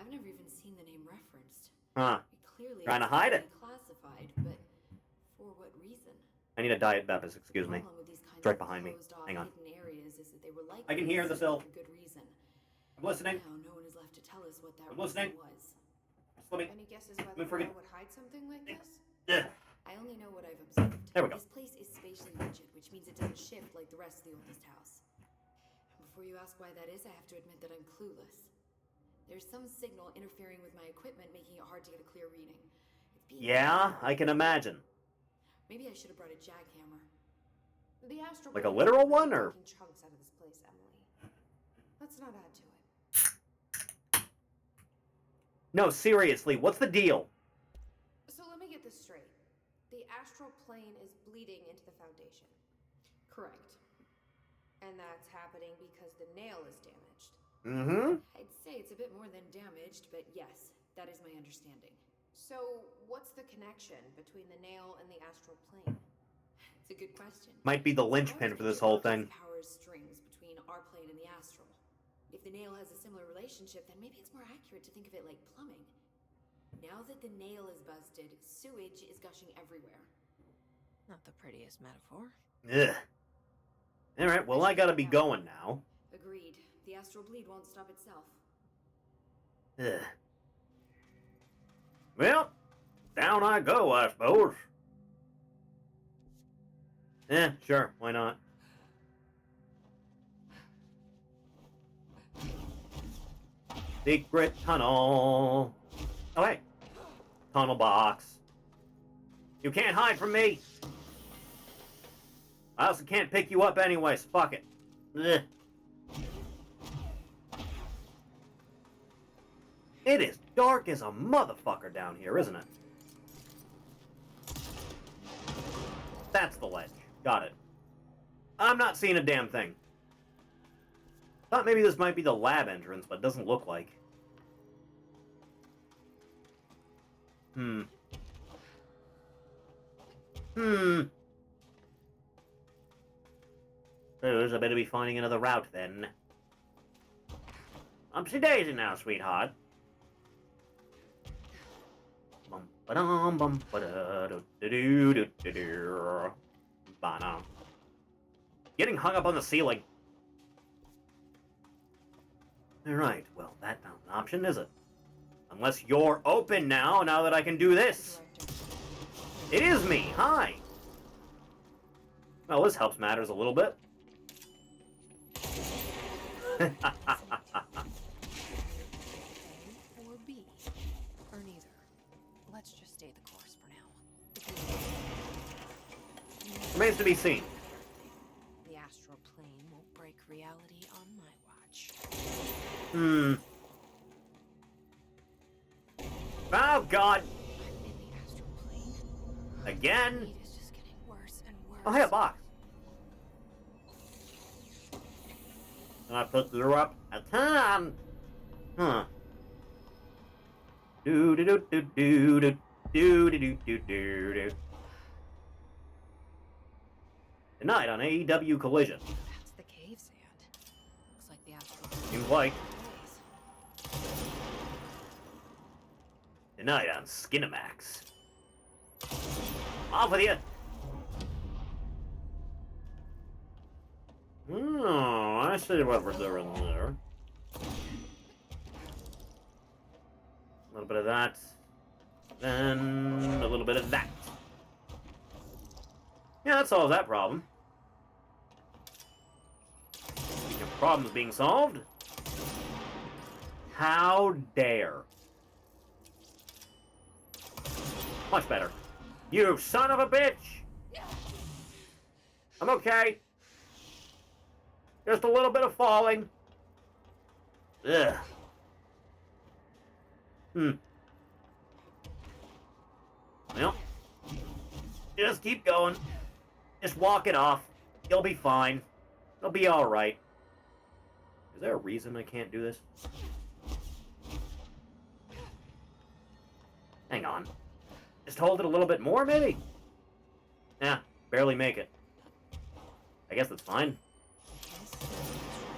I've never even seen the name referenced. Huh. It clearly Trying to is hide it. classified, but for what reason? I need a diet Bepis, excuse The me. problem with these kinds It's right of behind me. closed-off Hang on. hidden areas is that they were likely I can hear the sealed sill. for good reason. I'm listening. Now no one is left to tell us what that I'm reason listening. was. Let me... Any guesses why me the forget- would hide something like this? Ugh. I only know what I've observed. There we go. This place is spatially rigid, which means it doesn't shift like the rest of the oldest house. And before you ask why that is, I have to admit that I'm clueless. There's some signal interfering with my equipment, making it hard to get a clear reading. It's being Yeah, I can imagine. Maybe I should have brought a jackhammer. The astral Like a plane's literal already one, or- taking chunks out of this place, Emily. Let's not add to it. No, seriously, what's the deal? So let me get this straight. The astral plane is bleeding into the Foundation. Correct. And that's happening because the nail is damaged. Mm-hmm. I'd say it's a bit more than damaged, but yes, that is my understanding. So what's the connection between the nail and the astral plane? It's a good question. Might be the linchpin for this whole thing. Powers strings between our plane and the astral. If the nail has a similar relationship, then maybe it's more accurate to think of it like plumbing. Now that the nail is busted, sewage is gushing everywhere. Not the prettiest metaphor. Ugh. Alright, well, I gotta be going now. Agreed. The astral bleed won't stop itself. Ugh. Well, down I go, I suppose. Sure, why not? Secret tunnel. Oh, hey. Tunnel box. You can't hide from me. I also can't pick you up anyways. Fuck it. Ugh. It is dark as a motherfucker down here, isn't it? That's the ledge. Got it. I'm not seeing a damn thing. Thought maybe this might be the lab entrance, but it doesn't look like. Suppose I better be finding another route then. Umpsy daisy now, sweetheart. Bum ba dum bum ba da do do do do do. Ba-dum. Getting hung up on the ceiling. Alright, well, that's not an option, is it? Unless you're open now that I can do this. It is me, hi! Well, this helps matters a little bit. A or B? Or neither? Let's just stay the course for now. Remains to be seen. The astral plane won't break reality on my watch. Oh, God. I'm in the astral plane. Again? The heat is just getting worse and worse. Oh, hey, a box. And I put her up a ton. Huh. Do do do do do do do do do do do. Tonight on AEW Collision. That's the cave sand. Looks like the astral plane. Seems like. Place. Tonight on Skinamax. Off with you. Oh, I see what we're doing there. A little bit of that. Then a little bit of that. Yeah, that solves that problem. Speaking of problems being solved. How dare. Much better. You son of a bitch! I'm okay. Just a little bit of falling. Ugh. Well, just keep going. Just walk it off. You'll be fine. It'll be alright. Is there a reason I can't do this? Hang on. Just hold it a little bit more, maybe? Nah, barely make it. I guess that's fine.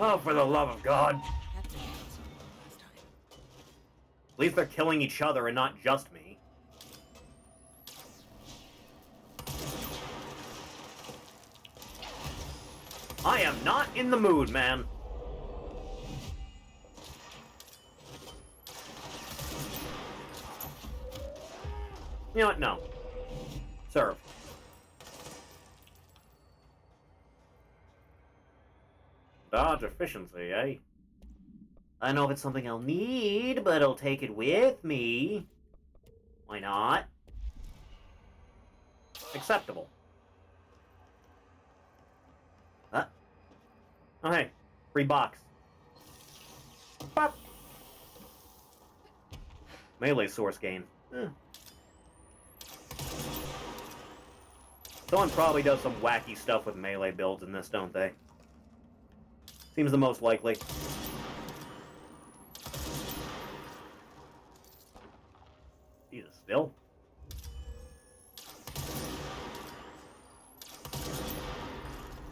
Oh, for the love of God. At least they're killing each other and not just me. I am not in the mood, man. You know what? No. Serve. Dodge efficiency, eh? I don't know if it's something I'll need, but I'll take it with me. Why not? Acceptable. Huh? Oh, hey. Free box. Pop! Melee source gain. Someone probably does some wacky stuff with melee builds in this, don't they? Seems the most likely. Jesus, still?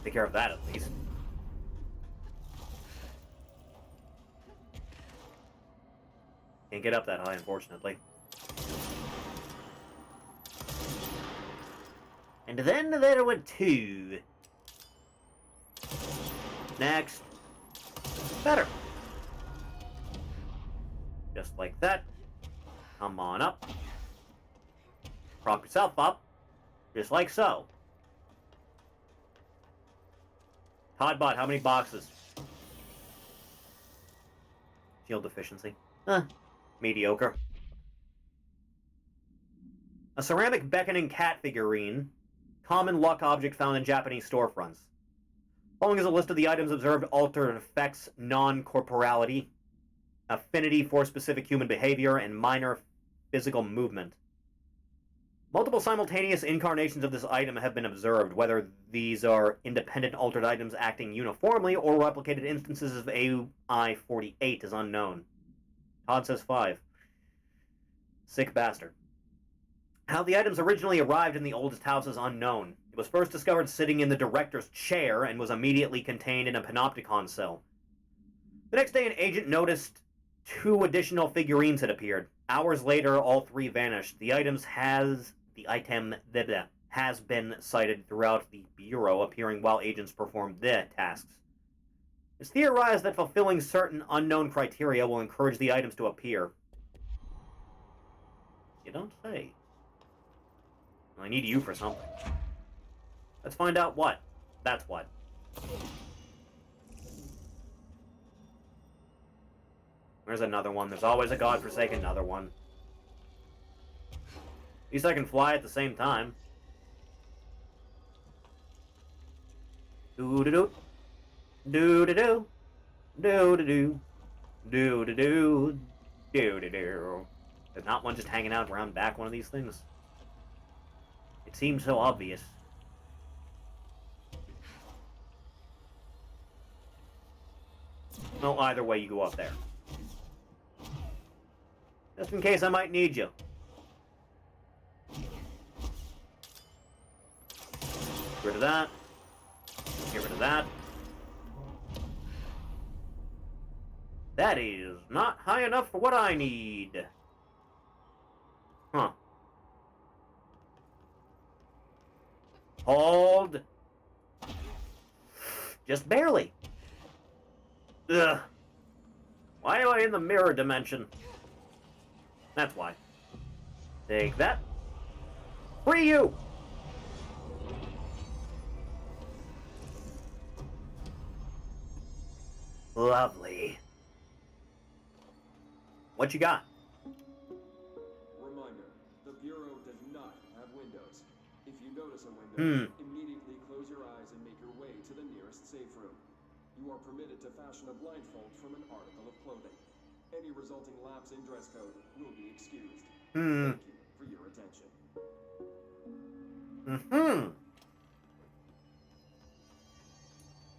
Take care of that at least. Can't get up that high, unfortunately. And then there were two. Next. Better. Just like that. Come on up. Prop yourself up. Just like so. Toddbot, how many boxes? Shield efficiency. Mediocre. A ceramic beckoning cat figurine. Common luck object found in Japanese storefronts. Following is a list of the items observed altered affects non-corporality, affinity for specific human behavior, and minor physical movement. Multiple simultaneous incarnations of this item have been observed. Whether these are independent altered items acting uniformly or replicated instances of AI-48 is unknown. Todd says 5. Sick bastard. How the items originally arrived in the oldest house is unknown. It was first discovered sitting in the director's chair and was immediately contained in a panopticon cell. The next day, an agent noticed 2 additional figurines had appeared. Hours later, all 3 vanished. The item has been cited throughout the Bureau, appearing while agents performed their tasks. It's theorized that fulfilling certain unknown criteria will encourage the items to appear. You don't say. I need you for something. Let's find out what. That's what. There's another one. There's always a godforsaken another one. At least I can fly at the same time. Doo-doo-doo. Doo-doo-doo. Doo-doo-doo. Doo-doo-doo. Doo-doo-doo. There's not one just hanging out around back one of these things. It seems so obvious. Well, either way, you go up there. Just in case I might need you. Get rid of that. Get rid of that. That is not high enough for what I need. Huh. Hold. Just barely. Ugh. Why am I in the mirror dimension? That's why. Take that. Free you! Lovely. What you got? Reminder, the Bureau does not have windows. If you notice a window, immediately close your eyes and make your way to the nearest safe room. You are permitted to fashion a blindfold from an article of clothing. Any resulting lapse in dress code will be excused. Thank you for your attention.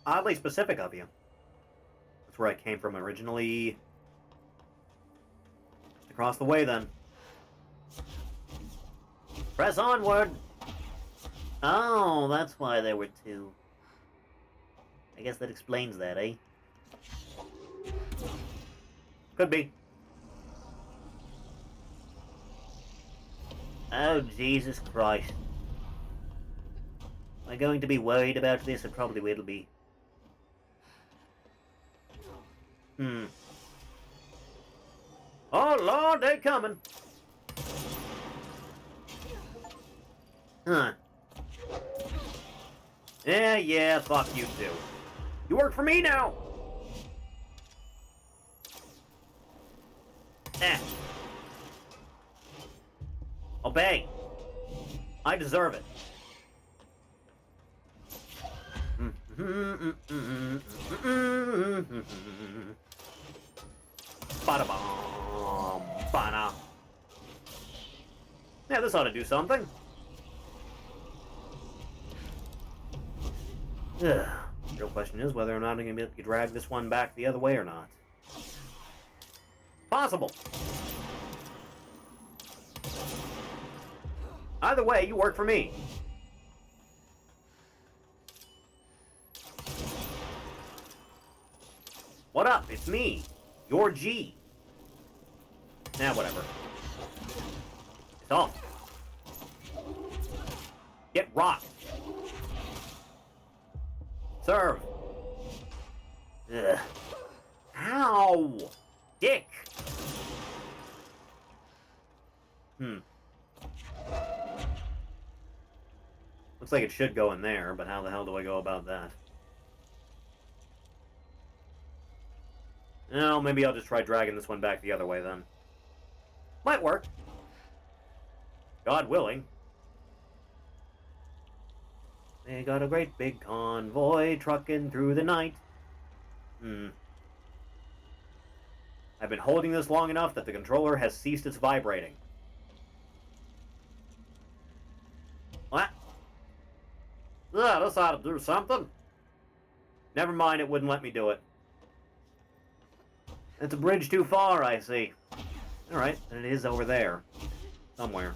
Oddly specific of you. That's where I came from originally. Just across the way, then. Press onward! Oh, that's why there were two. I guess that explains that, eh? Could be. Oh, Jesus Christ. Am I going to be worried about this? It probably will be. Oh, Lord, they're coming. Huh. Yeah, fuck you too. You work for me now! Obey. I deserve it. Bada-bom. Bada. Yeah, this ought to do something. Ugh. The real question is whether or not I'm going to be able to drag this one back the other way or not. Possible. Either way, you work for me. What up? It's me. Your G. Nah, whatever. It's off. Get rocked. Serve. Ugh. Ow! Dick! Looks like it should go in there, but how the hell do I go about that? No, maybe I'll just try dragging this one back the other way then. Might work. God willing. They got a great big convoy trucking through the night. I've been holding this long enough that the controller has ceased its vibrating. What? Yeah, this ought to do something. Never mind, it wouldn't let me do it. It's a bridge too far, I see. Alright, and it is over there. Somewhere.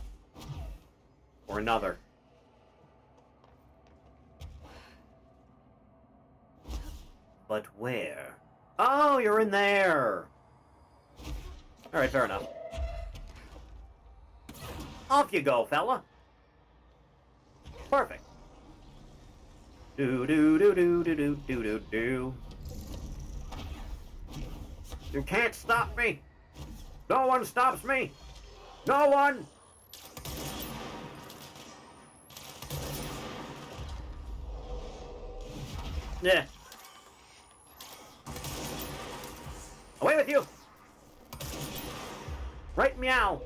Or another. But where? Oh, you're in there! Alright, fair enough. Off you go, fella! Perfect. Do-do-do-do-do-do-do-do-do. You can't stop me! No one stops me! No one! Yeah. Away with you! Meow.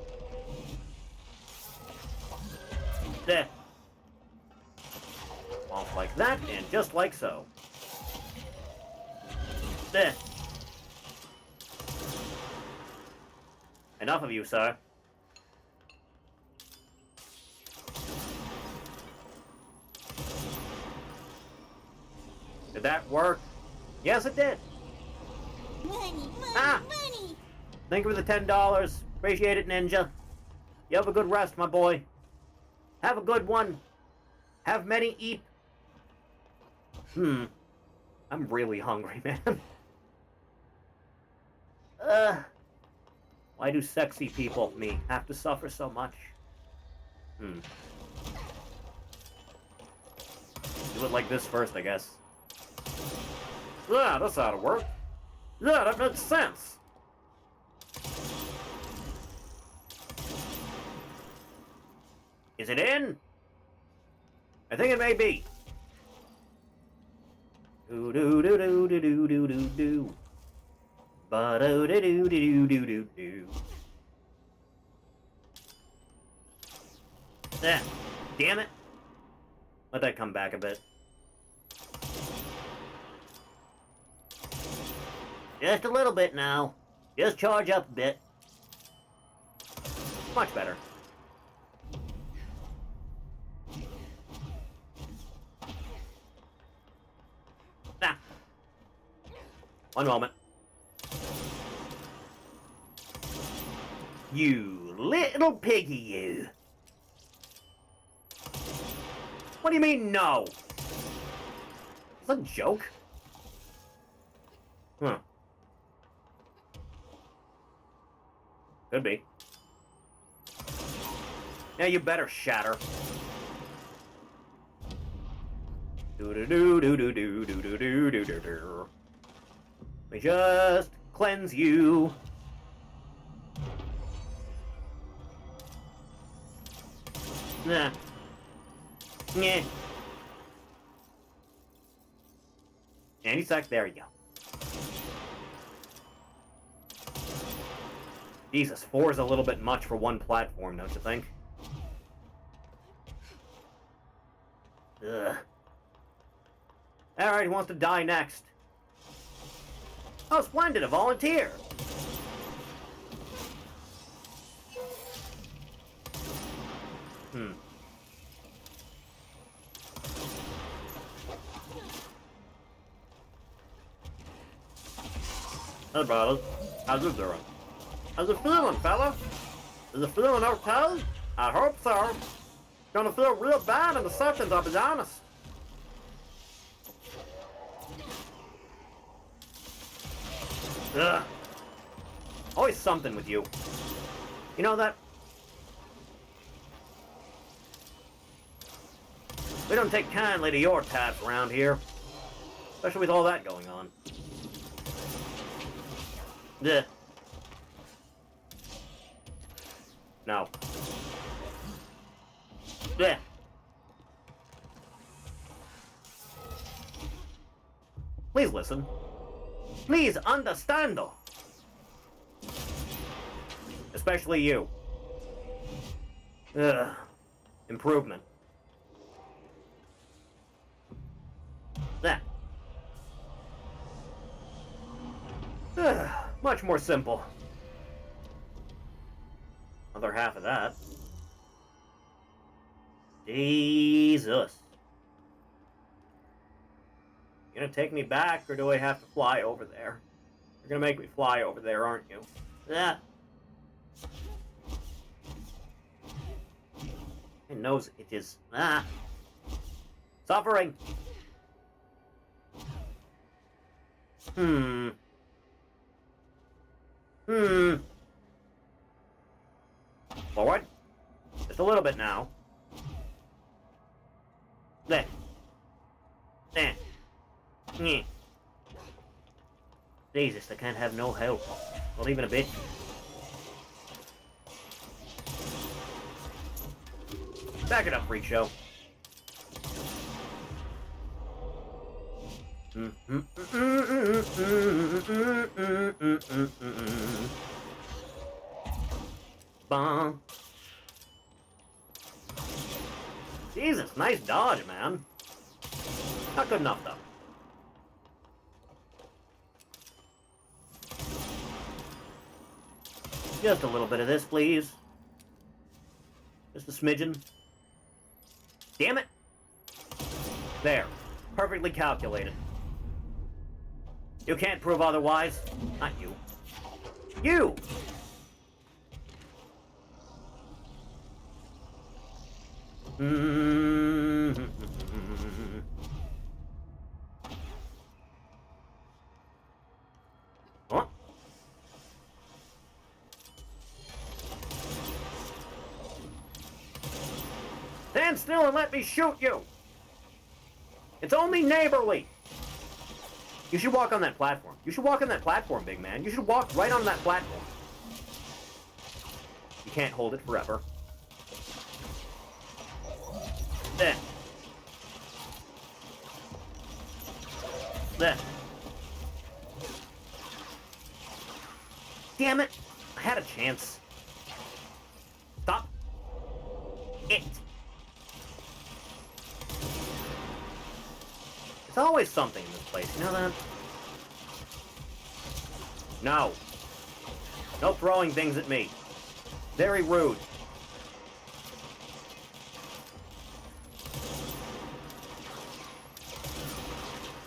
There. Off like that, and just like so. There. Enough of you, sir. Did that work? Yes, it did. Money, Ah. money! Thank you for the $10. Appreciate it, Ninja. You have a good rest, my boy. Have a good one. Have many eat. I'm really hungry, man. Why do sexy people, me, have to suffer so much? Do it like this first, I guess. Yeah, that's how to work. Yeah, that makes sense. Is it in? I think it may be. Do do do do do do do do do. Ba do do do do do do do. Ah, damn it. Let that come back a bit. Just a little bit now. Just charge up a bit. Much better. Ah. One moment. You little piggy, you. What do you mean, no? Is that a joke? Huh. Could be. Yeah, you better shatter. Do do do do do do do do do do do do. Let me just cleanse you. Nah. Yeah. Any sec, there you go. Jesus, 4 is a little bit much for one platform, don't you think? Ugh. Alright, who wants to die next? Oh, splendid, a volunteer! Hey, brothers. How's it doing? How's it feeling, fella? Is it feeling okay? I hope so. Gonna feel real bad in a second, I'll be honest. Ugh. Always something with you. You know that? We don't take kindly to your types around here. Especially with all that going on. Ugh. No. Ugh. Please listen. Please understand. Especially you. Ugh. Improvement. That. Much more simple. Other half of that. Jesus. You gonna take me back, or do I have to fly over there? You're gonna make me fly over there, aren't you? Yeah. My nose itches. Ah. Suffering. Forward. Just a little bit now. There. There. Yeah. Jesus, I can't have no help. Not even a bit. Back it up, freak show. Bum. Jesus, nice dodge, man. Not good enough, though. Just a little bit of this, please. Just a smidgen. Damn it! There. Perfectly calculated. You can't prove otherwise. Not you. You! What? Stand still and let me shoot you! It's only neighborly! You should walk on that platform. You should walk on that platform, big man. You should walk right on that platform. You can't hold it forever. There. There. Damn it! I had a chance. Stop. It. There's always something in this place, you know that? No. No throwing things at me. Very rude.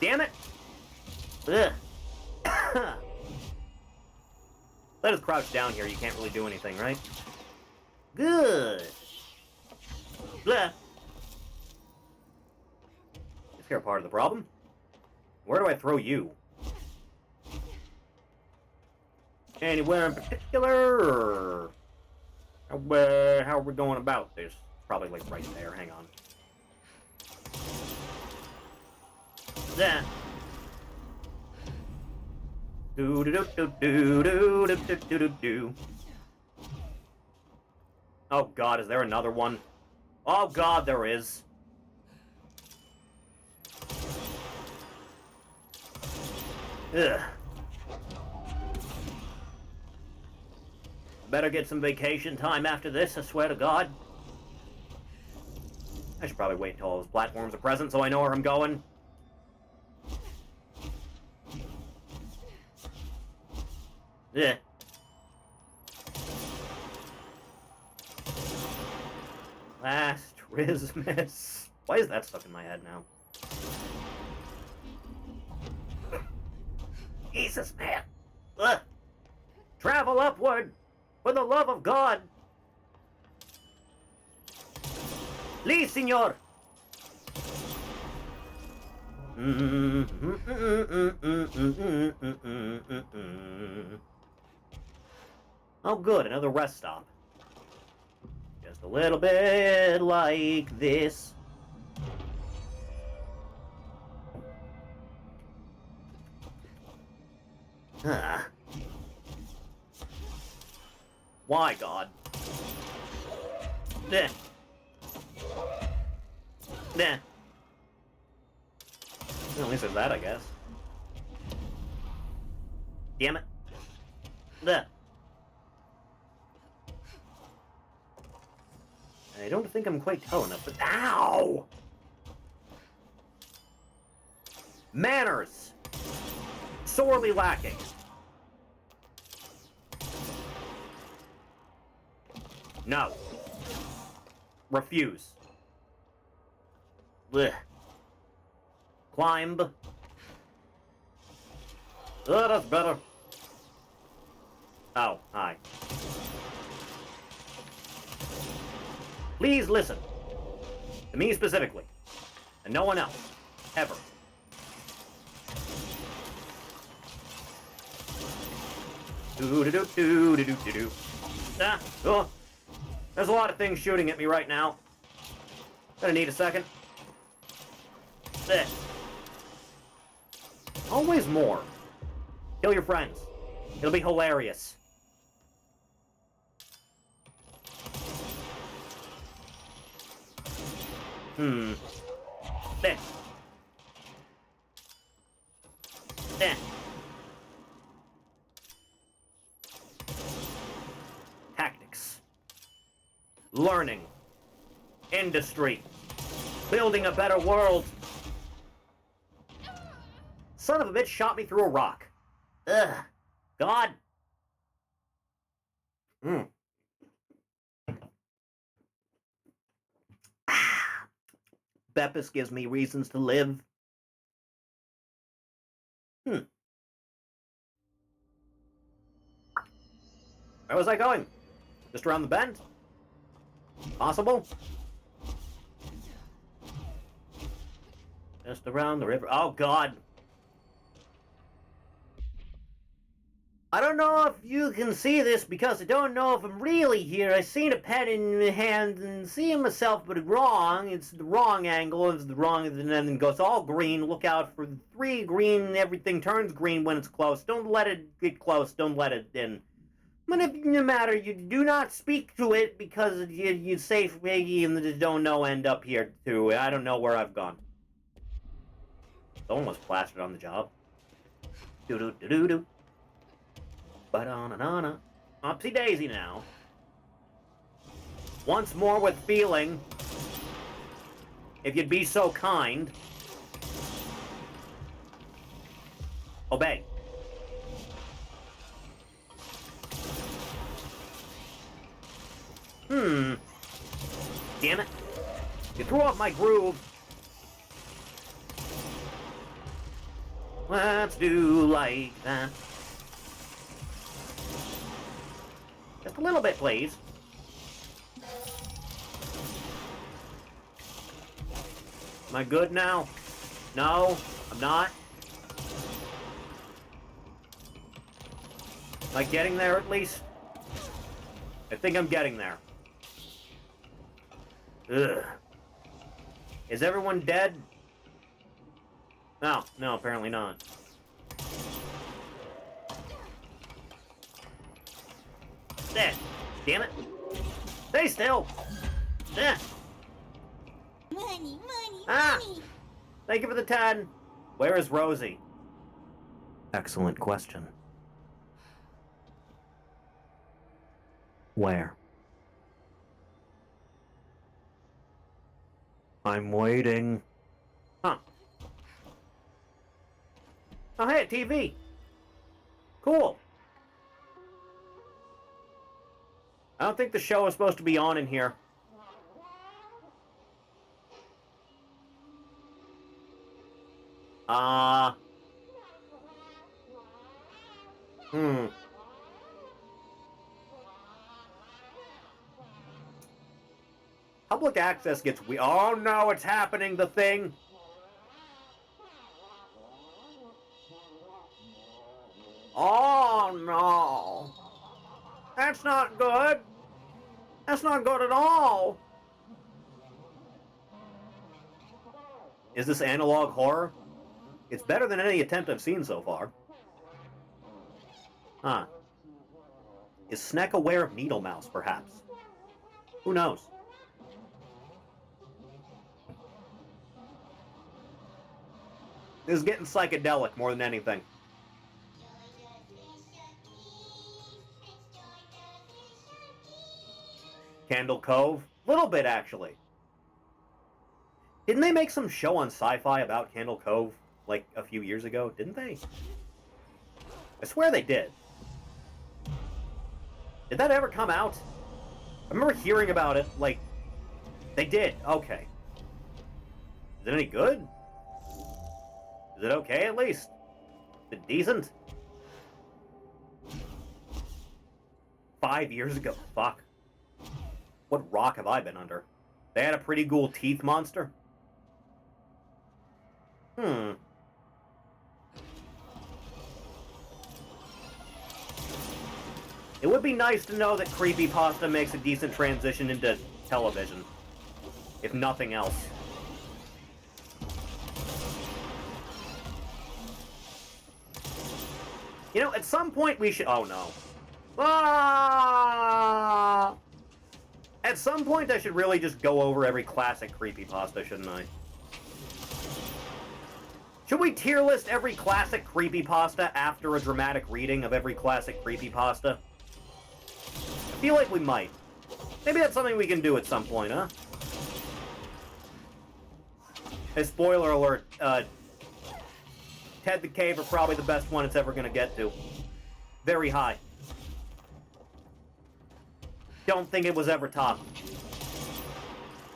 Damn it! Ugh. Let us crouch down here, you can't really do anything, right? Good. Blah. Is here part of the problem? Where do I throw you? Anywhere in particular, or how are we going about this? Probably like right there. Hang on. That. Do do do do do do do do do do. Oh God, is there another one? Oh God, there is. Ugh. Better get some vacation time after this, I swear to God. I should probably wait until all those platforms are present so I know where I'm going. Yeah. Last Christmas. Why is that stuck in my head now? Jesus, man. Ugh. Travel upward, for the love of God. Please, senor. Oh, good, another rest stop. Just a little bit like this. Ah. Why, God? Nah. Nah. Well, at least there's that, I guess. Damn it. Nah. I don't think I'm quite tall enough, but ow! Manners! Sorely lacking. No. Refuse. Blech. Climb. Oh, that's better. Oh, hi. Please listen. To me specifically. And no one else. Ever. Do-do-do-do-do-do-do-do. Ah, oh. There's a lot of things shooting at me right now. Gonna need a second. There. Always more. Kill your friends. It'll be hilarious. There. There. Tactics. learning, industry, building a better world. Son of a bitch shot me through a rock. Ugh. God. Beppis gives me reasons to live. Where was I going? Just around the bend? Possible? Just around the river. Oh, God. I don't know if you can see this because I don't know if I'm really here. I seen a pen in my hand and seeing myself, but wrong. It's the wrong angle. It's the wrong, and then it goes all green. Look out for 3 green. Everything turns green when it's close. Don't let it get close. Don't let it in. But if no matter, you do not speak to it because you safe Piggy and the don't know end up here too. I don't know where I've gone. Someone was plastered on the job. Do-do-do-do-do. Ba-da-na-na-na. Upsy daisy now. Once more with feeling. If you'd be so kind. Obey. Damn it. You threw off my groove. Let's do like that. Just a little bit, please. Am I good now? No, I'm not. Am I getting there at least? I think I'm getting there. Ugh. Is everyone dead? No, apparently not. There. Damn it. Stay still. There. Money. Thank you for the 10. Where is Rosie? Excellent question. Where? I'm waiting. Huh. Oh, hey, TV. Cool. I don't think the show is supposed to be on in here. Public access gets oh no, it's happening, the thing. Oh no. That's not good. That's not good at all. Is this analog horror? It's better than any attempt I've seen so far. Huh. Is Sneck aware of Needle Mouse, perhaps? Who knows? This is getting psychedelic more than anything. Candle Cove? Little bit, actually. Didn't they make some show on Sci-Fi about Candle Cove, like, a few years ago? Didn't they? I swear they did. Did that ever come out? I remember hearing about it, like... They did. Okay. Is it any good? Is it okay, at least? Is it decent? 5 years ago. Fuck. What rock have I been under? They had a pretty cool teeth monster? It would be nice to know that creepypasta makes a decent transition into television. If nothing else. You know, at some point we should... Oh, no. Ah! At some point I should really just go over every classic creepypasta, shouldn't I? Should we tier list every classic creepypasta after a dramatic reading of every classic creepypasta? I feel like we might. Maybe that's something we can do at some point, huh? Hey, spoiler alert, Ted the Caver, probably the best one it's ever gonna get to. Very high. Don't think it was ever topped.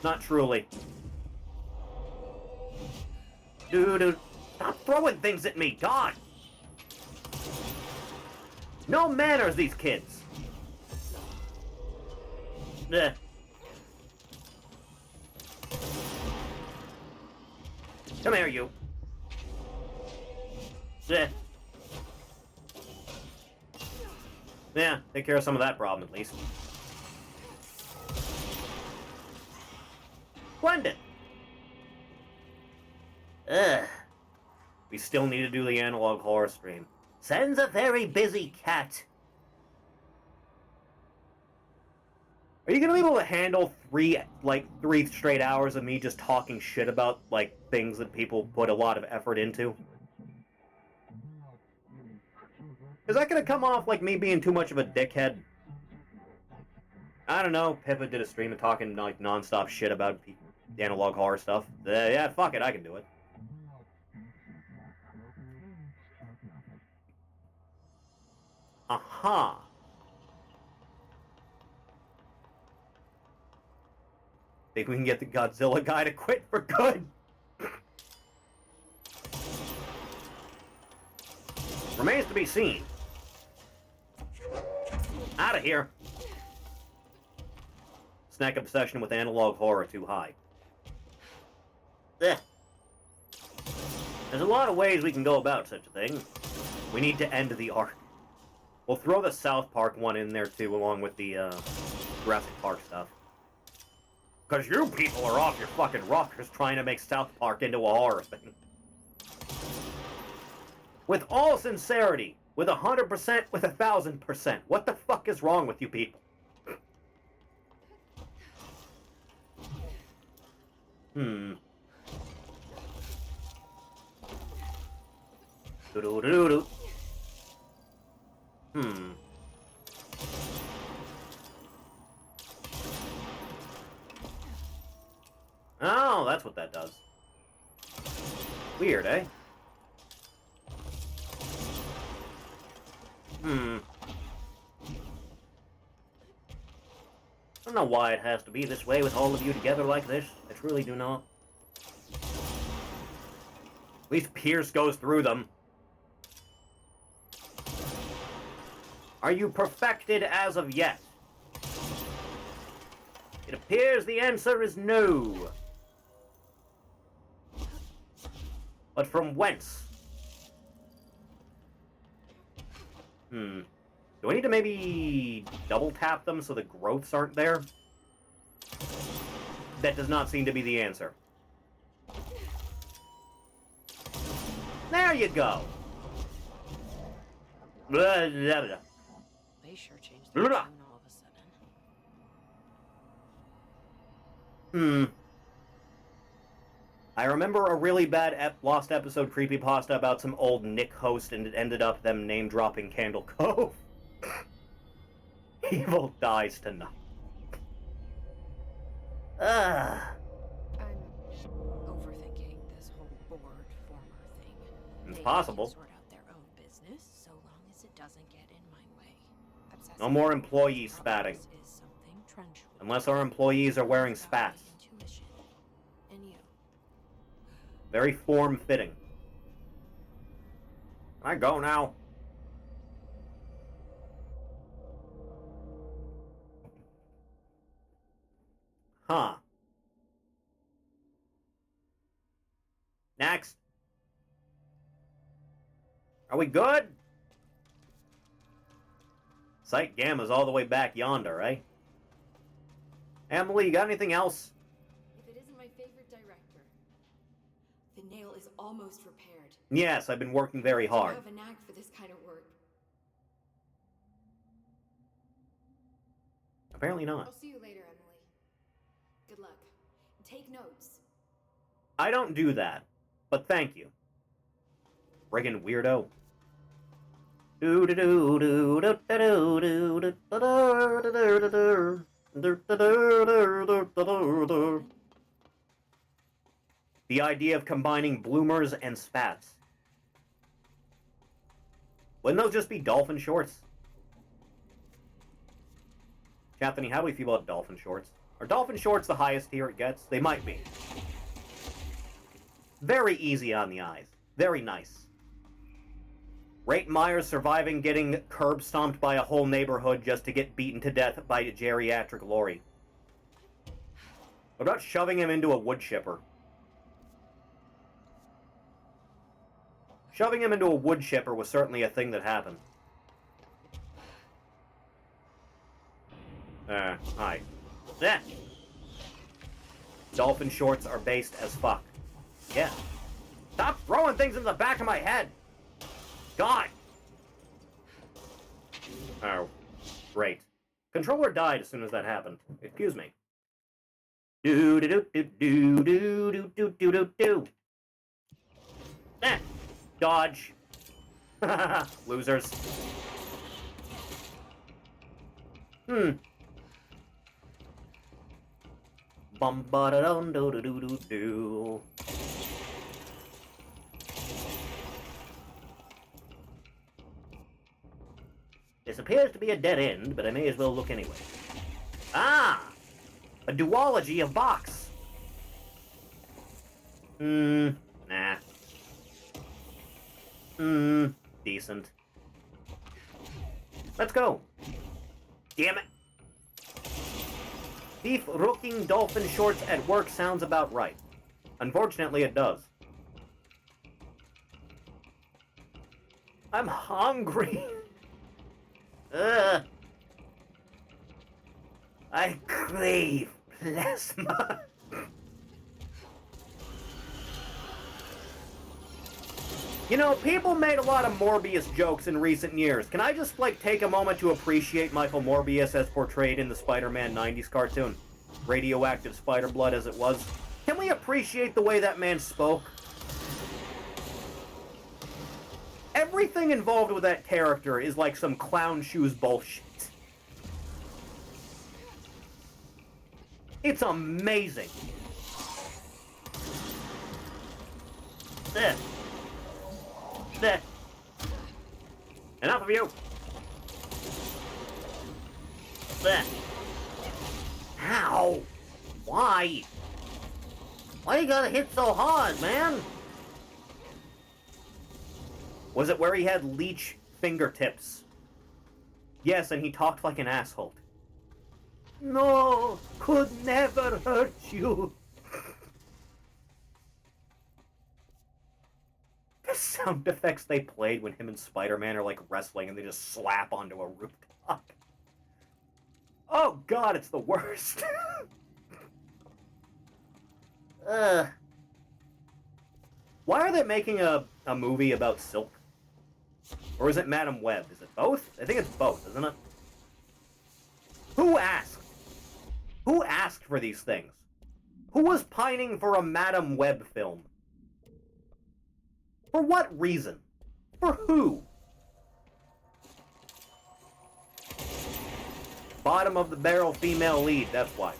Not truly. Dude, stop throwing things at me, God! No manners, these kids! Ugh. Come here, you. Ugh. Yeah, take care of some of that problem, at least. Splendid! Ugh. We still need to do the analog horror stream. Sen's a very busy cat. Are you gonna be able to handle three straight hours of me just talking shit about, like, things that people put a lot of effort into? Is that gonna come off like me being too much of a dickhead? I don't know. Pippa did a stream of talking, like, non-stop shit about analog horror stuff. Yeah, fuck it, I can do it. Aha! Think we can get the Godzilla guy to quit for good? Remains to be seen. Out of here. Snack obsession with analog horror too high. Ugh. There's a lot of ways we can go about such a thing. We need to end the arc. We'll throw the South Park one in there too, along with the Jurassic Park stuff. Because you people are off your fucking rockers trying to make South Park into a horror thing. With all sincerity, with 100%, with 1,000%, what the fuck is wrong with you people? Do-do-do-do-do. Oh, that's what that does. Weird, eh? I don't know why it has to be this way with all of you together like this. I truly do not. At least Pierce goes through them. Are you perfected as of yet? It appears the answer is no. But from whence? Do I need to maybe double tap them so the growths aren't there? That does not seem to be the answer. There you go. Blah, blah, blah. They sure changed their tune all of a sudden. I remember a really bad Lost episode creepypasta about some old Nick host, and it ended up them name-dropping Candle Cove. Evil dies tonight. I'm overthinking this whole board former thing. It's They possible. can sort out their own business so long as it doesn't get in my way. No more employee spatting. Is something trenchant. Unless our employees are wearing spats. Intuition. And you. Very form-fitting. Can I go now? Huh. Next. Are we good? Site Gamma's all the way back yonder, eh? Emily, you got anything else? If it isn't my favorite director. The nail is almost repaired. Yes, I've been working very hard. I have a knack for this kind of work. Apparently not. I'll see you later, Emily. Good luck. Take notes. I don't do that, but thank you. Friggin' weirdo. The idea of combining bloomers and spats. Wouldn't those just be dolphin shorts? Anthony, how do we feel about dolphin shorts? Are dolphin shorts the highest tier it gets? They might be. Very easy on the eyes. Very nice. Rate Myers surviving getting curb stomped by a whole neighborhood just to get beaten to death by a geriatric lorry. What about shoving him into a wood chipper? Shoving him into a wood chipper was certainly a thing that happened. Hi. Yeah. Dolphin shorts are based as fuck. Yeah. Stop throwing things in the back of my head! God! Oh. Great. Controller died as soon as that happened. Excuse me. Do do do do do do do do do do. Eh. Dodge. Losers. Bum ba da dum do do do do do. This appears to be a dead end, but I may as well look anyway. Ah! A duology of box. Nah. Decent. Let's go. Damn it. Beef rooking dolphin shorts at work sounds about right. Unfortunately, it does. I'm hungry. I crave plasma. You know, people made a lot of Morbius jokes in recent years. Can I just, take a moment to appreciate Michael Morbius as portrayed in the Spider-Man 90s cartoon? Radioactive spider blood as it was. Can we appreciate the way that man spoke? Everything involved with that character is like some clown shoes bullshit. It's amazing. Ugh. Ugh. Enough of you. Ugh. Ow. Why? Why you gotta hit so hard, man? Was it where he had leech fingertips? Yes, and he talked like an asshole. No, could never hurt you. The sound effects they played when him and Spider-Man are wrestling and they just slap onto a rooftop. Oh god, it's the worst. Why are they making a movie about Silk? Or is it Madam Web? Is it both? I think it's both, isn't it? Who asked? Who asked for these things? Who was pining for a Madam Web film? For what reason? For who? Bottom of the barrel female lead, that's why.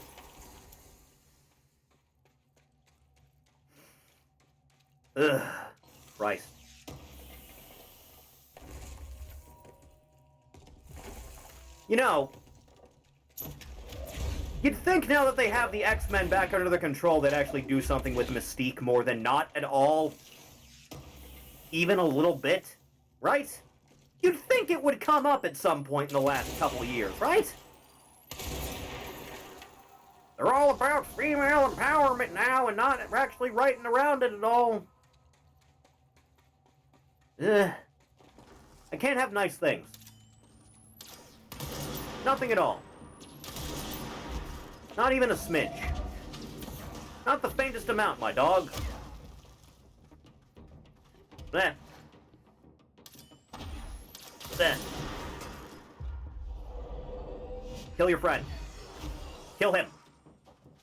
Ugh. Christ. You know, you'd think now that they have the X-Men back under their control, they'd actually do something with Mystique more than not at all. Even a little bit, right? You'd think it would come up at some point in the last couple of years, right? They're all about female empowerment now and not actually writing around it at all. Ugh. I can't have nice things. Nothing at all. Not even a smidge. Not the faintest amount, my dog. Bleh. Bleh. Kill your friend. Kill him.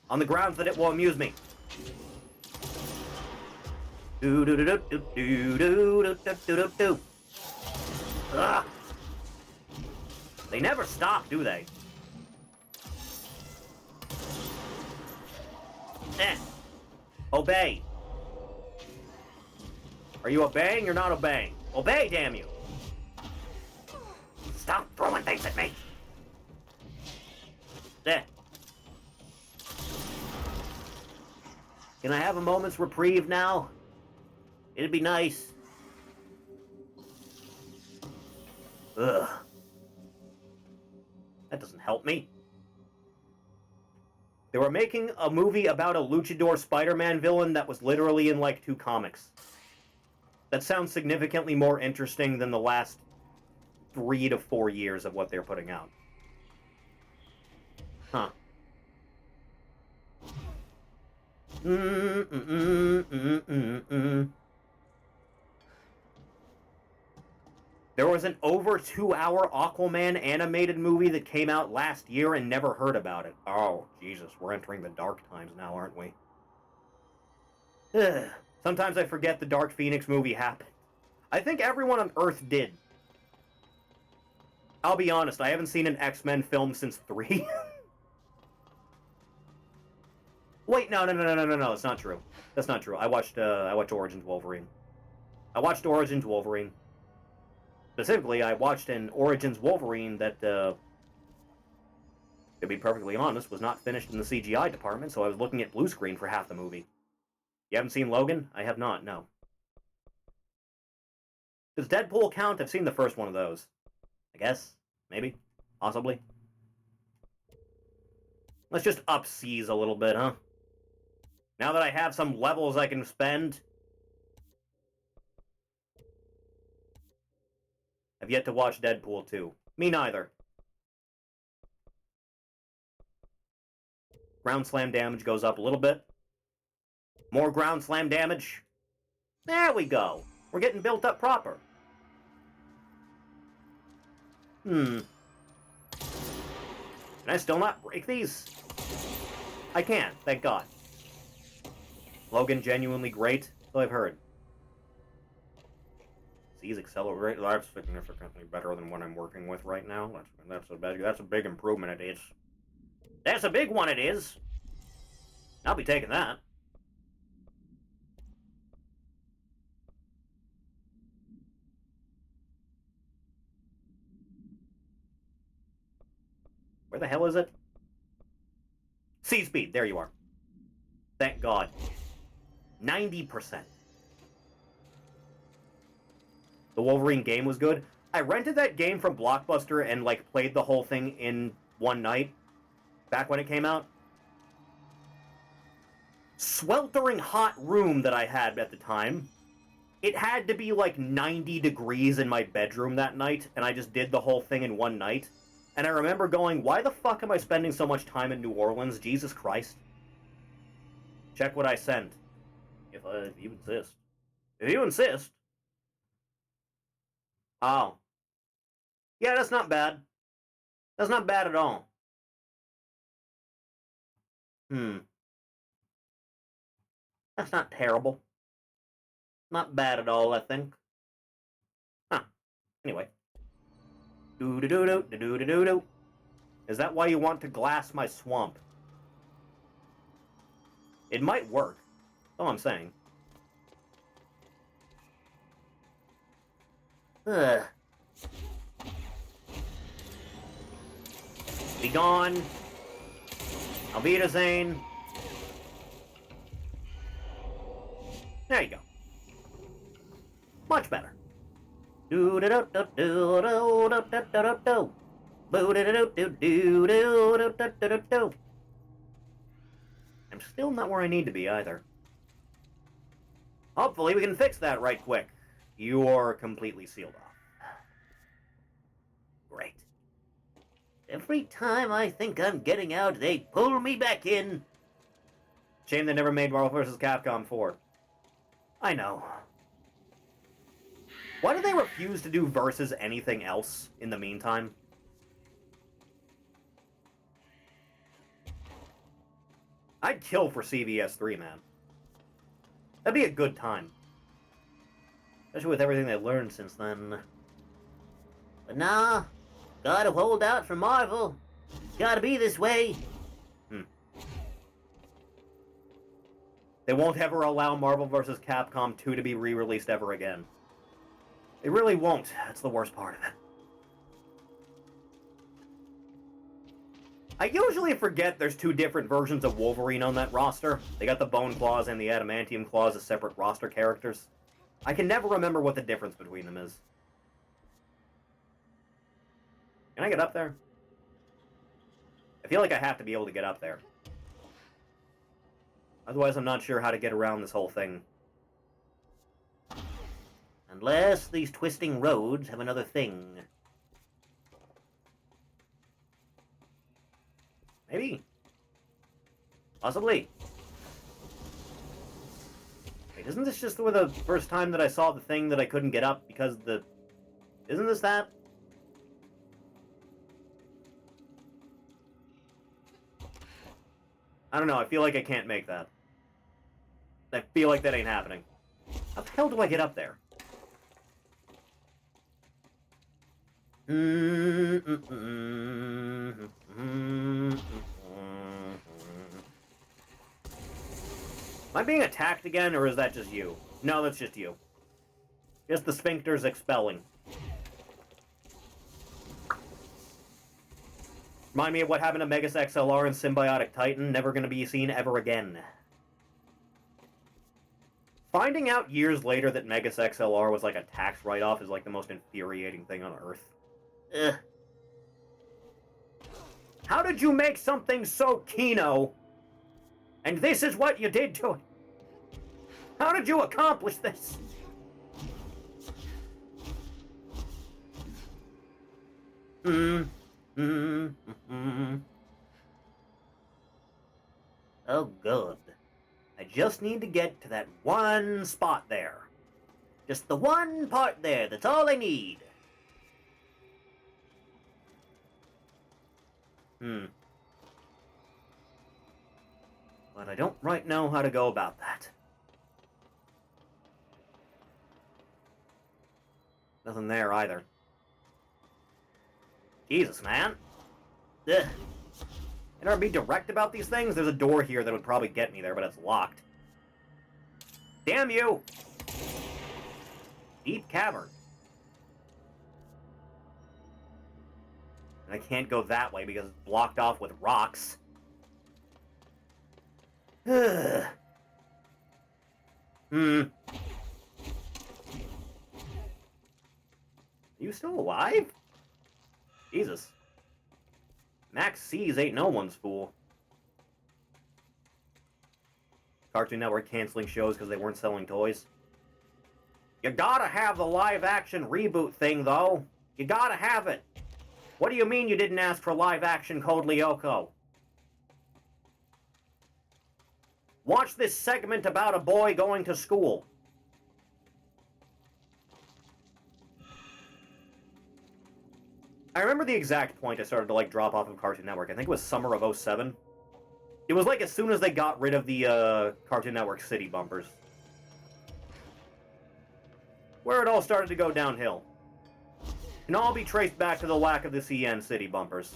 On the grounds that it will amuse me. Do do do do do do do do do do do. Ugh. They never stop, do they? Obey. Are you obeying or not obeying? Obey, damn you! Stop throwing things at me! There. Can I have a moment's reprieve now? It'd be nice. Ugh. That doesn't help me. They were making a movie about a luchador Spider-Man villain that was literally in like 2 comics. That sounds significantly more interesting than the last 3 to 4 years of what they're putting out. Huh. There was an over 2-hour Aquaman animated movie that came out last year and never heard about it. Oh, Jesus, we're entering the dark times now, aren't we? Ugh. Sometimes I forget the Dark Phoenix movie happened. I think everyone on Earth did. I'll be honest, I haven't seen an X-Men film since 3. Wait, no, it's not true. That's not true. I watched Origins Wolverine. I watched Origins Wolverine. Specifically, I watched an Origins Wolverine that, to be perfectly honest, was not finished in the CGI department, so I was looking at blue screen for half the movie. You haven't seen Logan? I have not, no. Does Deadpool count? I've seen the first one of those. I guess. Maybe. Possibly. Let's just up C's a little bit, huh? Now that I have some levels I can spend. I've yet to watch Deadpool 2. Me neither. Ground slam damage goes up a little bit. More ground slam damage. There we go. We're getting built up proper. Can I still not break these? I can, thank God. Logan genuinely great, so I've heard. C's accelerate. That's significantly better than what I'm working with right now. That's a big improvement. It is. That's a big one. It is. I'll be taking that. Where the hell is it? C speed. There you are. Thank God. 90%. The Wolverine game was good. I rented that game from Blockbuster and, like, played the whole thing in one night. Back when it came out. Sweltering hot room that I had at the time. It had to be, like, 90 degrees in my bedroom that night, and I just did the whole thing in one night. And I remember going, why the fuck am I spending so much time in New Orleans? Jesus Christ. Check what I sent. If you insist. If you insist. Oh. Yeah, that's not bad. That's not bad at all. That's not terrible. Not bad at all, I think. Huh. Anyway. Do-do-do-do-do-do-do-do. Is that why you want to glass my swamp? It might work. That's all I'm saying. Ugh. Be gone. Auf Wiedersehen. There you go. Much better. I'm still not where I need to be either. Hopefully we can fix that right quick. You're completely sealed off. Great. Every time I think I'm getting out, they pull me back in. Shame they never made Marvel vs. Capcom 4. I know. Why do they refuse to do versus anything else in the meantime? I'd kill for CVS 3, man. That'd be a good time. Especially with everything they learned since then. But nah, gotta hold out for Marvel. Gotta be this way. They won't ever allow Marvel vs. Capcom 2 to be re-released ever again. They really won't. That's the worst part of it. I usually forget there's two different versions of Wolverine on that roster. They got the Bone Claws and the Adamantium Claws as separate roster characters. I can never remember what the difference between them is. Can I get up there? I feel like I have to be able to get up there. Otherwise, I'm not sure how to get around this whole thing. Unless these twisting roads have another thing. Maybe. Possibly. Wait, isn't this just the first time that I saw the thing that I couldn't get up because the... Isn't this that? I don't know, I feel like I can't make that. I feel like that ain't happening. How the hell do I get up there? Am I being attacked again, or is that just you? No, that's just you. Just the sphincters expelling. Remind me of what happened to Megas XLR and Symbiotic Titan, never gonna be seen ever again. Finding out years later that Megas XLR was like a tax write-off is like the most infuriating thing on Earth. Ugh. How did you make something so Kino? And this is what you did to it? How did you accomplish this? Oh, good. I just need to get to that one spot there. Just the one part there, that's all I need. But I don't right know how to go about that. Nothing there either. Jesus, man. Ugh. Can I be direct about these things? There's a door here that would probably get me there, but it's locked. Damn you! Deep cavern. And I can't go that way because it's blocked off with rocks. Ugh. Are you still alive? Jesus. Max C's ain't no one's fool. Cartoon Network canceling shows because they weren't selling toys. You gotta have the live-action reboot thing, though. You gotta have it. What do you mean you didn't ask for live-action Code Lyoko? Watch this segment about a boy going to school. I remember the exact point I started to, like, drop off of Cartoon Network. I think it was summer of 07. It was, like, as soon as they got rid of the, Cartoon Network City bumpers. Where it all started to go downhill. Can all be traced back to the lack of the CN City bumpers.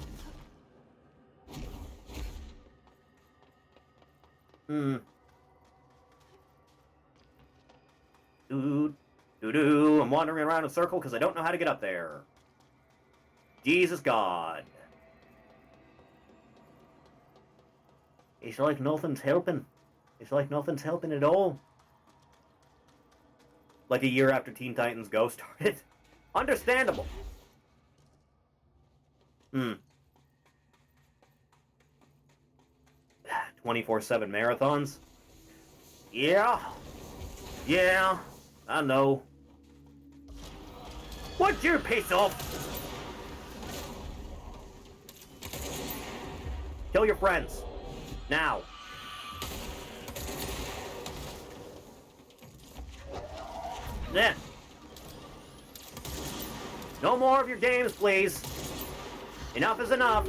I'm wandering around in a circle because I don't know how to get up there. Jesus God. It's like nothing's helping. It's like nothing's helping at all. Like a year after Teen Titans Go started. Understandable. 24/7 marathons? Yeah. Yeah, I know. Would you piss off? Kill your friends. Now. Then. No more of your games, please. Enough is enough.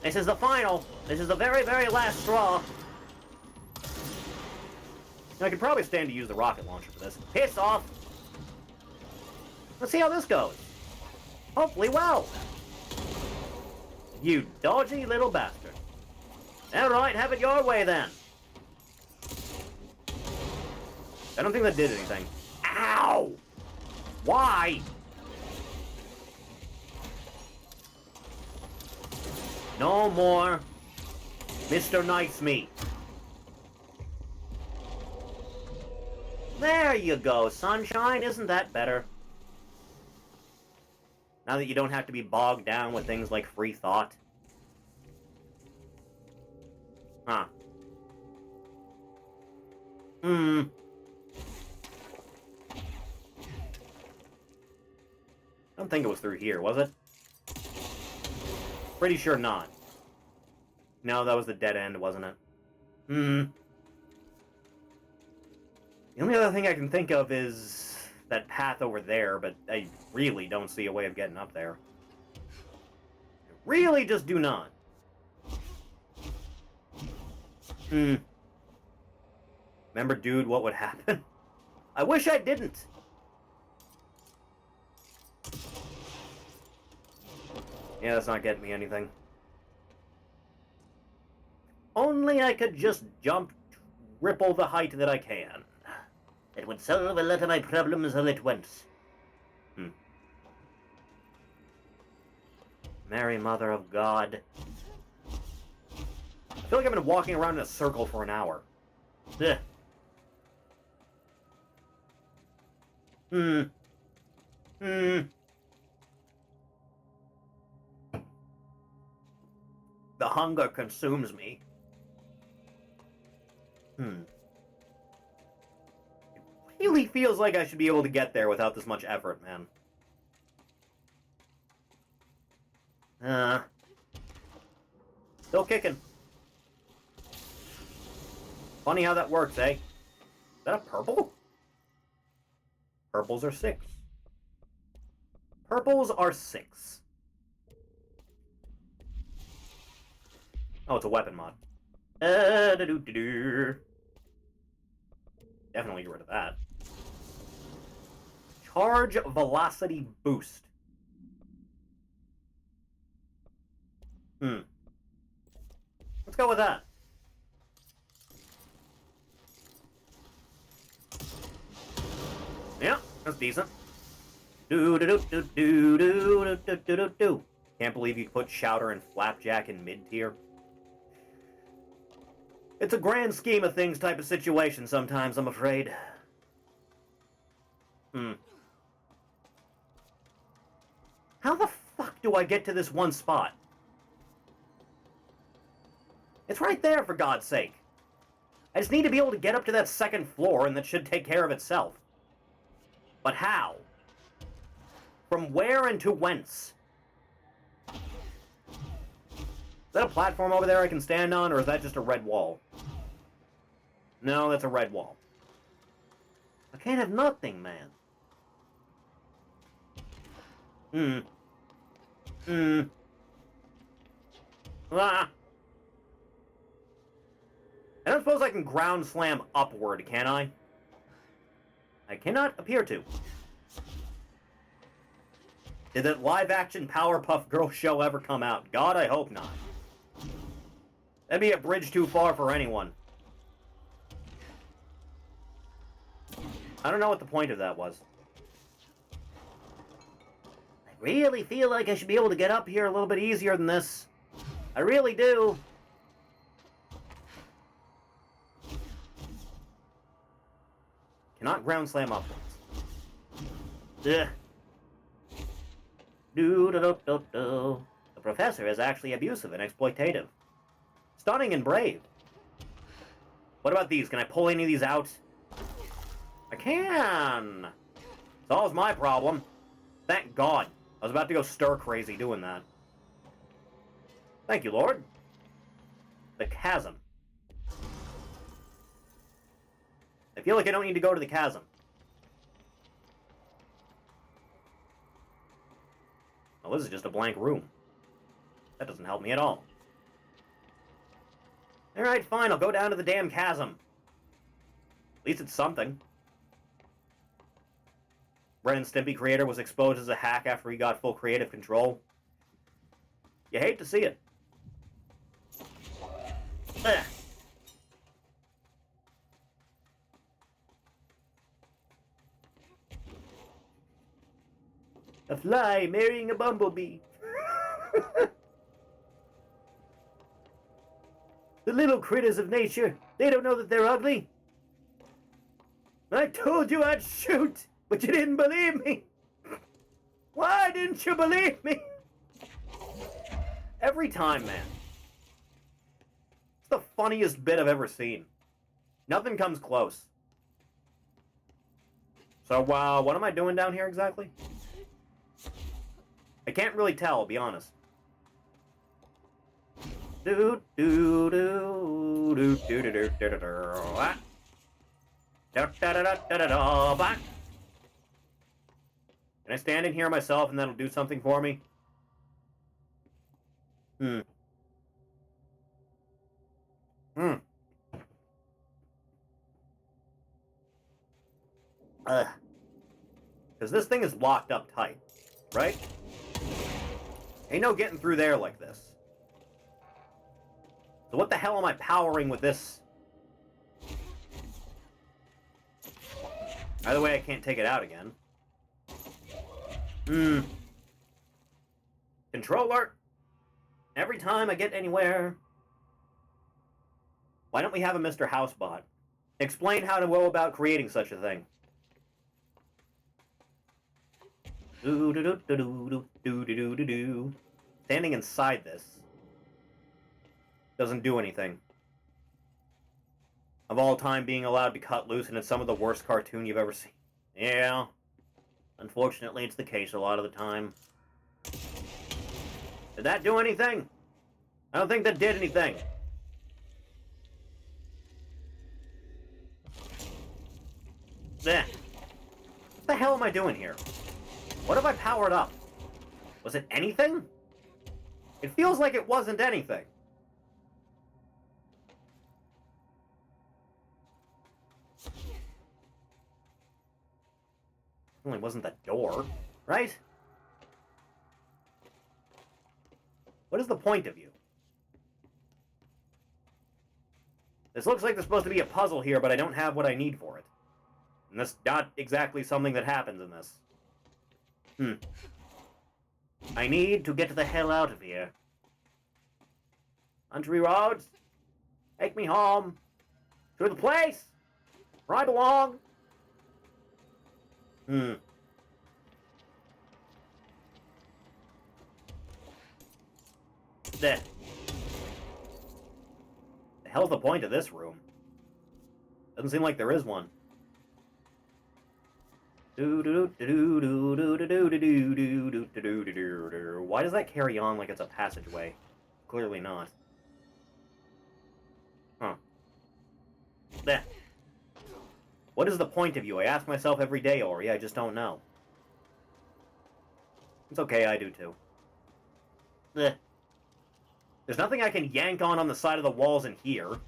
This is the final. This is the very, very last straw. I could probably stand to use the rocket launcher for this. Piss off. Let's see how this goes. Hopefully well. You dodgy little bastard. Alright, have it your way then. I don't think that did anything. Ow! Why? No more Mr. Nice Meat. There you go, sunshine. Isn't that better? Now that you don't have to be bogged down with things like free thought. Huh. I don't think it was through here, was it? Pretty sure not. No, that was the dead end, wasn't it? The only other thing I can think of is that path over there, but I really don't see a way of getting up there. I really just do not. Remember, dude, what would happen? I wish I didn't. Yeah, that's not getting me anything. Only I could just jump triple the height that I can. It would solve a lot of my problems all at once. Mary, Mother of God. I feel like I've been walking around in a circle for an hour. Ugh. The hunger consumes me. It really feels like I should be able to get there without this much effort, man. Still kicking. Funny how that works, eh? Is that a purple? Purples are 6. Purples are 6. Oh, it's a weapon mod. Definitely get rid of that. Charge velocity boost. Let's go with that. Yeah, that's decent. Can't believe you put Chowder and Flapjack in mid-tier. It's a grand scheme of things type of situation sometimes, I'm afraid. How the fuck do I get to this one spot? It's right there, for God's sake. I just need to be able to get up to that second floor, and that should take care of itself. But how? From where and to whence? Is that a platform over there I can stand on, or is that just a red wall? No, that's a red wall. I can't have nothing, man. Ah. I don't suppose I can ground slam upward, can I? I cannot appear to. Did that live-action Powerpuff Girls show ever come out? God, I hope not. That'd be a bridge too far for anyone. I don't know what the point of that was. I really feel like I should be able to get up here a little bit easier than this. I really do. Cannot ground slam upwards. Ugh. The professor is actually abusive and exploitative. Stunning and brave. What about these? Can I pull any of these out? I can! Solves my problem. Thank God. I was about to go stir crazy doing that. Thank you, Lord. The chasm. I feel like I don't need to go to the chasm. Well, this is just a blank room. That doesn't help me at all. Alright, fine, I'll go down to the damn chasm. At least it's something. Ren and Stimpy creator was exposed as a hack after he got full creative control. You hate to see it. Ugh. A fly marrying a bumblebee. The little critters of nature, they don't know that they're ugly. I told you I'd shoot, but you didn't believe me. Why didn't you believe me? Every time, man. It's the funniest bit I've ever seen. Nothing comes close. So, what am I doing down here exactly? I can't really tell, I'll be honest. Do do do do do do do do do do. Da da da da da da da. Can I stand in here myself and that'll do something for me? Because this thing is locked up tight, right? Ain't no getting through there like this. So what the hell am I powering with this? Either way, I can't take it out again. Controller! Every time I get anywhere... Why don't we have a Mr. Housebot? Explain how to go about creating such a thing. Do-do-do-do-do-do-do-do-do-do. Standing inside this doesn't do anything. Of all time being allowed to cut loose, and it's some of the worst cartoon you've ever seen. Yeah. Unfortunately, it's the case a lot of the time. Did that do anything? I don't think that did anything. What the hell am I doing here? What have I powered up? Was it anything? It feels like it wasn't anything. Only wasn't the door, right? What is the point of you? This looks like there's supposed to be a puzzle here, but I don't have what I need for it. And that's not exactly something that happens in this. I need to get the hell out of here. Country roads, take me home. To the place where I belong. There. The hell's the point of this room? Doesn't seem like there is one. Why does that carry on like it's a passageway? Clearly not. Huh. There. What is the point of you? I ask myself every day, Ori. I just don't know. It's okay, I do too. There's nothing I can yank on the side of the walls in here. It's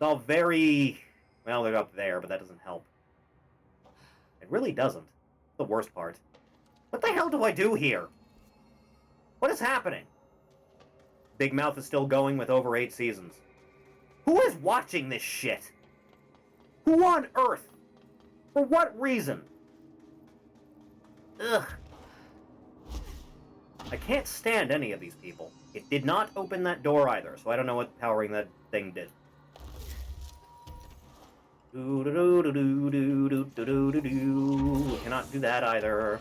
all very... Well, they're up there, but that doesn't help. It really doesn't. The worst part. What the hell do I do here? What is happening? Big Mouth is still going with over 8 seasons. Who is watching this shit? Who on earth? For what reason? Ugh. I can't stand any of these people. It did not open that door either, so I don't know what powering that thing did. Cannot do that either.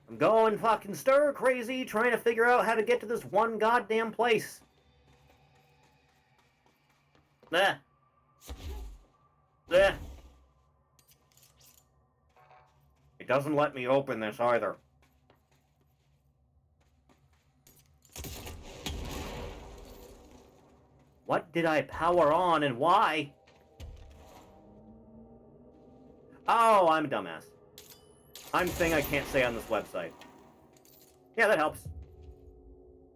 I'm going fucking stir crazy trying to figure out how to get to this one goddamn place. There. There. It doesn't let me open this either. What did I power on and why? Oh, I'm a dumbass. I'm saying I can't say on this website. Yeah, that helps.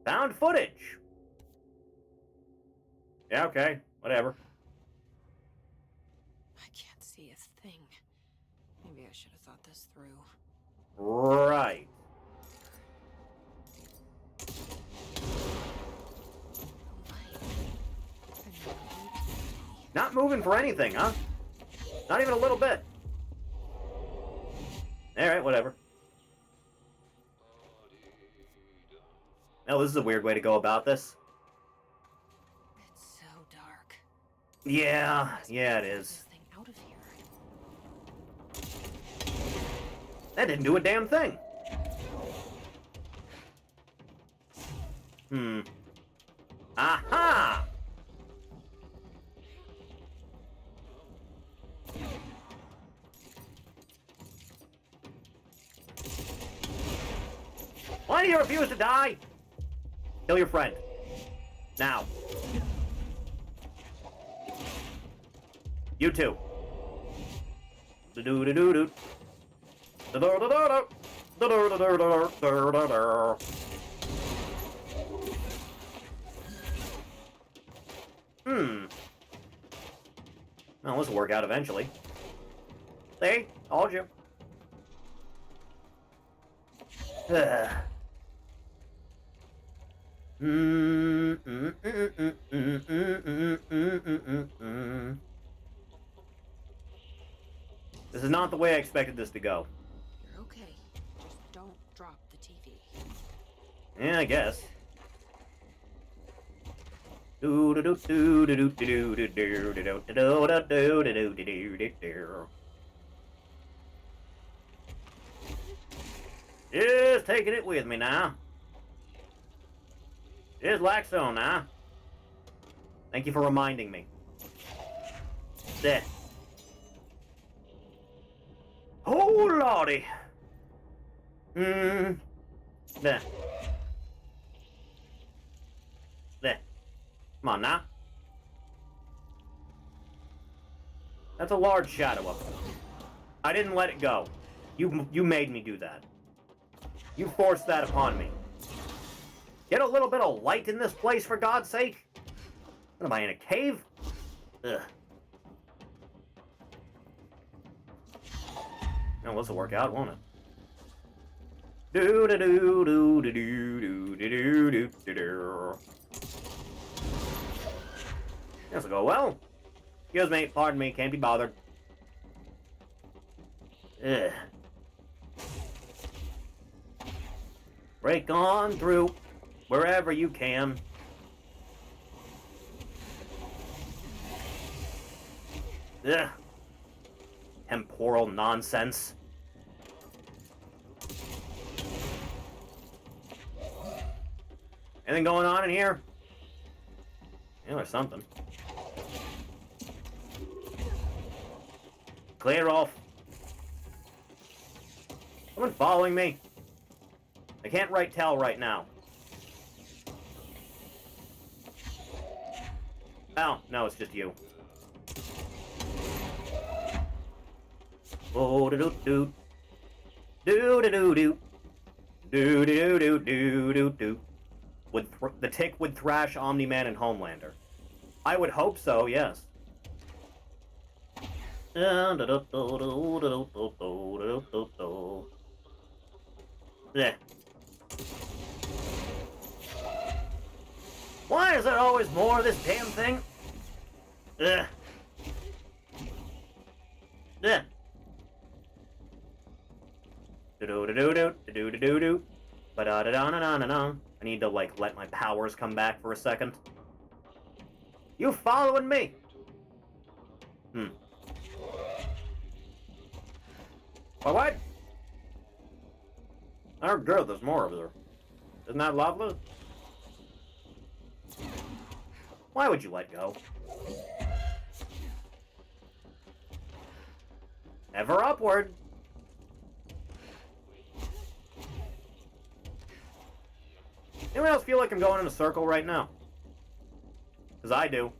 Found footage. Yeah, okay. Whatever. I can't see a thing. Maybe I should have thought this through. Right. Not moving for anything, huh? Not even a little bit. Alright, whatever. Oh, this is a weird way to go about this. It's so dark. Yeah, it Get is. this thing out of here. That didn't do a damn thing. Aha! Why do you refuse to die? Kill your friend. Now. You too. Do-do-do-do-do. Da-da-da-da-da. Da-da-da-da-da-da-da-da. Well, this will work out eventually. See? Told you. Ugh. This is not the way I expected this to go. You're okay. Just don't drop the TV. Yeah, I guess. Just taking it with me now. Just like so now. Thank you for reminding me. There. Oh, lordy. There. There. Come on now. That's a large shadow up there. I didn't let it go. You made me do that. You forced that upon me. Get a little bit of light in this place, for God's sake. What am I, in a cave? Ugh. No, this'll work out, won't it? Do do do do do do do do do do do. This'll go well. Excuse me, pardon me, can't be bothered. Ugh. Break on through, wherever you can. Ugh. Temporal nonsense. Anything going on in here? Yeah, there's something. Clear off. Someone following me? I can't tell right now. Oh, no, it's just you. Oh, do do do. Do do do do. Do do do do do do. The Tick would thrash Omni-Man and Homelander. I would hope so, yes. Blech. Why is there always more of this damn thing? Ugh. Ugh. Do-do-do-do-do. Ba-da-da-da-na-na-na. I need to, like, let my powers come back for a second. You following me? What? Oh, good, there's more over there. Isn't that lovely? Why would you let go? Ever upward. Anyone else feel like I'm going in a circle right now? Because I do.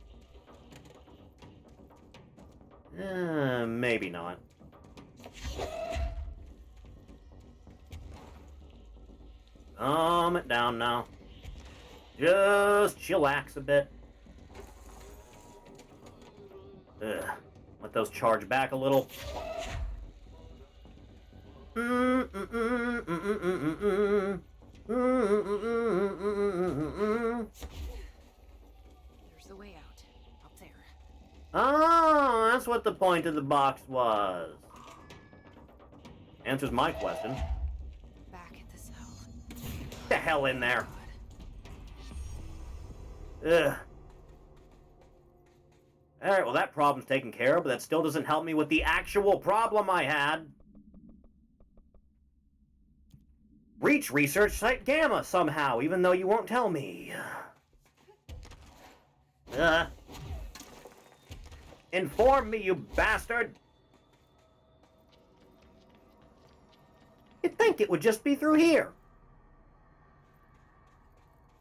Maybe not. Calm it down now. Just chillax a bit. Ugh. Let those charge back a little. There's the way out. Up there. what the point of the box was. Answers my question. Back at the cell. Get the hell in there. Ugh. Alright, well that problem's taken care of, but that still doesn't help me with the actual problem I had. Reach research site Gamma somehow, even though you won't tell me. Inform me, you bastard! You'd think it would just be through here.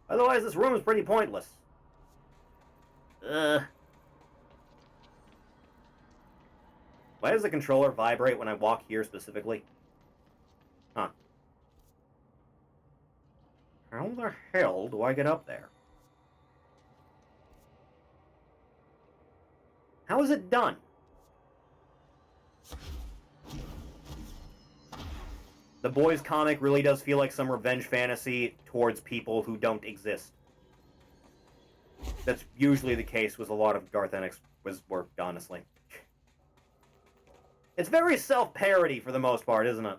Otherwise, this room is pretty pointless. Why does the controller vibrate when I walk here specifically? Huh. How the hell do I get up there? How is it done? The Boys comic really does feel like some revenge fantasy towards people who don't exist. That's usually the case with a lot of Garth Ennis' work, honestly. It's very self-parody for the most part, isn't it?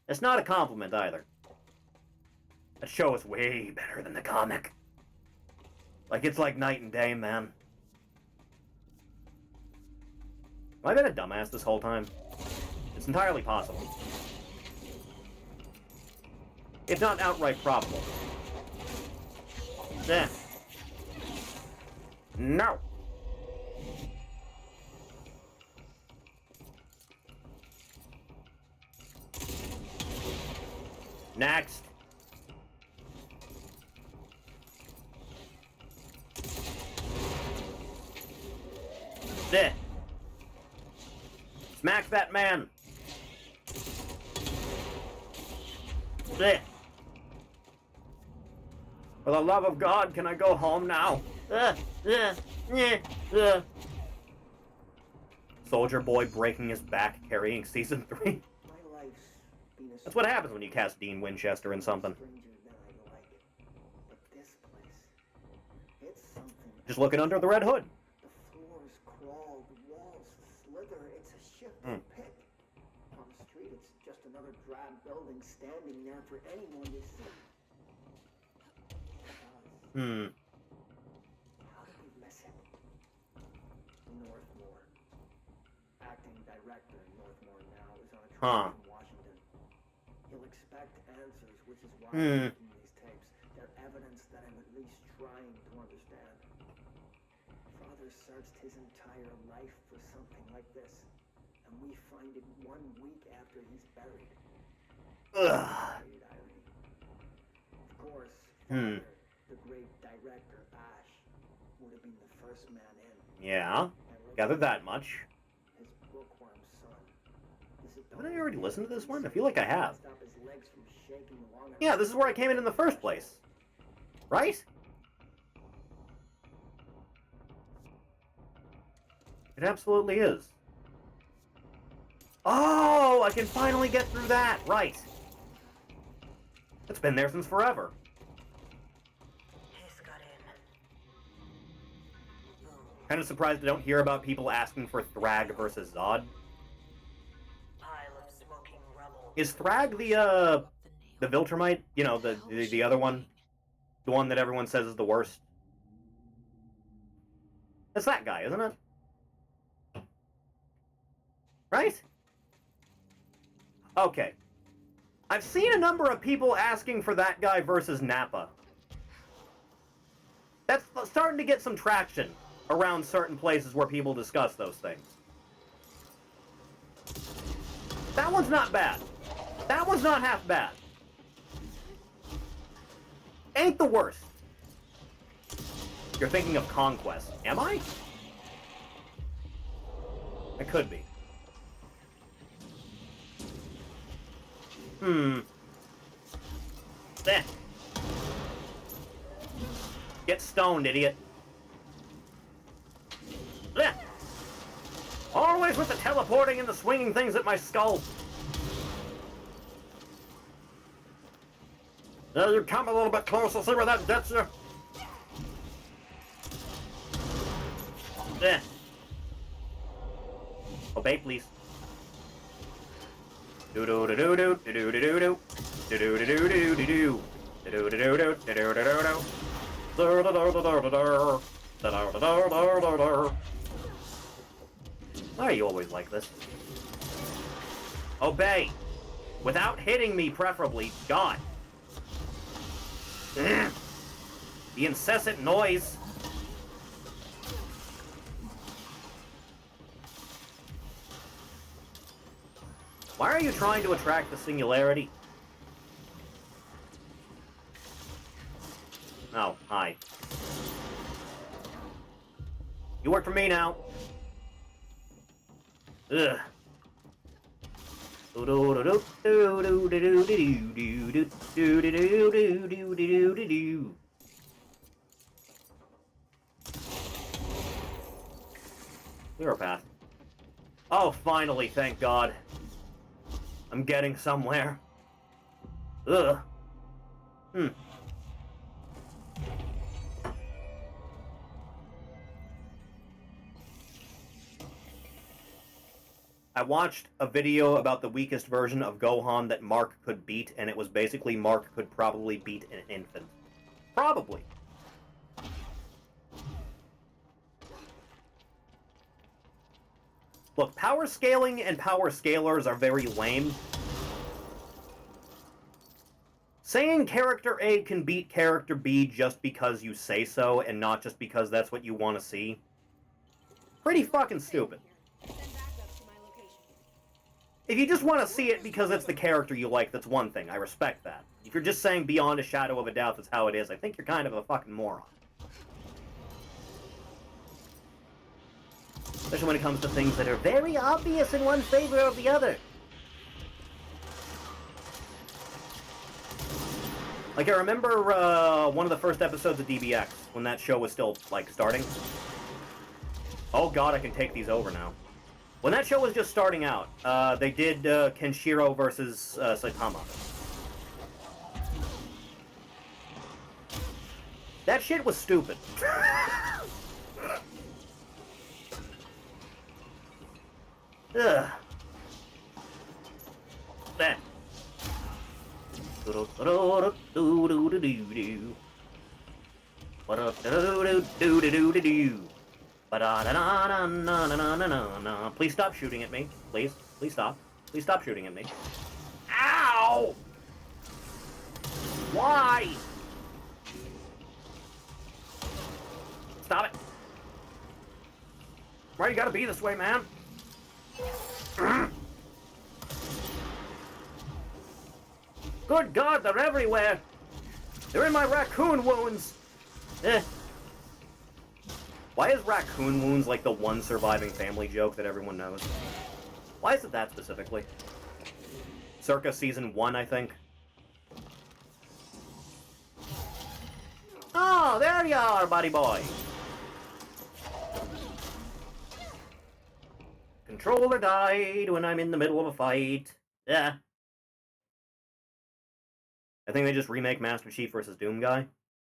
It's not a compliment either. That show is way better than the comic. Like, it's like night and day, man. Have I been a dumbass this whole time? It's entirely possible. If not outright probable. Eh. No! Next! There. Smack that man! There. For the love of God, can I go home now? Soldier Boy breaking his back carrying Season 3. That's what happens when you cast Dean Winchester in something. Just looking under the Red Hood. The floors crawl, the walls slither. It's a shifting pit. On the street, it's just another drab building standing there for anyone to see. How did we miss it? Northmore. Acting director in Northmore now is on a train in Washington. He'll expect answers, which is why I'm making these tapes. They're evidence that I'm at least trying to understand. Father searched his entire life for something like this, and we find it 1 week after he's buried. Ugh. Of course, Father, the great director, Ash, would have been the first man in. Yeah, gathered that much. His bookworm son. Haven't I already listened to this one? I feel like I have. Yeah, this is where I came in the first place. Right? It absolutely is. Oh, I can finally get through that. Right. It's been there since forever. He's got in. Kind of surprised I don't hear about people asking for Thrag versus Zod. Pile of smoking rubble. Is Thrag the Viltrumite? You know, the other one? The one that everyone says is the worst? It's that guy, isn't it? Right? Okay. I've seen a number of people asking for that guy versus Nappa. That's starting to get some traction around certain places where people discuss those things. That one's not bad. That one's not half bad. Ain't the worst. You're thinking of Conquest. Am I? I could be. Eh. Get stoned, idiot. Eh. Always with the teleporting and the swinging things at my skull. Now you come a little bit closer, see where that gets you? Eh. Obey, please. Do do do do do do do do do do do do do do do do. Why are you always like this? Obey! Without hitting me, preferably. God. The incessant noise. Why are you trying to attract the singularity? Oh, hi. You work for me now. Ugh. Clear a path. Oh, finally, thank God. I'm getting somewhere. Ugh. I watched a video about the weakest version of Gohan that Mark could beat, and it was basically Mark could probably beat an infant. Probably. Look, power scaling and power scalers are very lame. Saying character A can beat character B just because you say so, and not just because that's what you want to see. Pretty fucking stupid. If you just want to see it because it's the character you like, that's one thing. I respect that. If you're just saying beyond a shadow of a doubt that's how it is, I think you're kind of a fucking moron. Especially when it comes to things that are very obvious in one favor of the other. Like, I remember one of the first episodes of DBX, when that show was still, like, starting. Oh god, I can take these over now. When that show was just starting out, they did Kenshiro versus Saitama. That shit was stupid. Ugh. That. Please stop shooting at me. Please. Please stop. Please stop shooting at me. Ow! Why? Stop it. Why you gotta be this way, man? Good God, they're everywhere! They're in my raccoon wounds! Eh. Why is raccoon wounds like the one surviving family joke that everyone knows? Why is it that specifically? Circa season 1, I think. Oh, there you are, buddy boy! Controller died when I'm in the middle of a fight. Yeah. I think they just remake Master Chief versus Doom Guy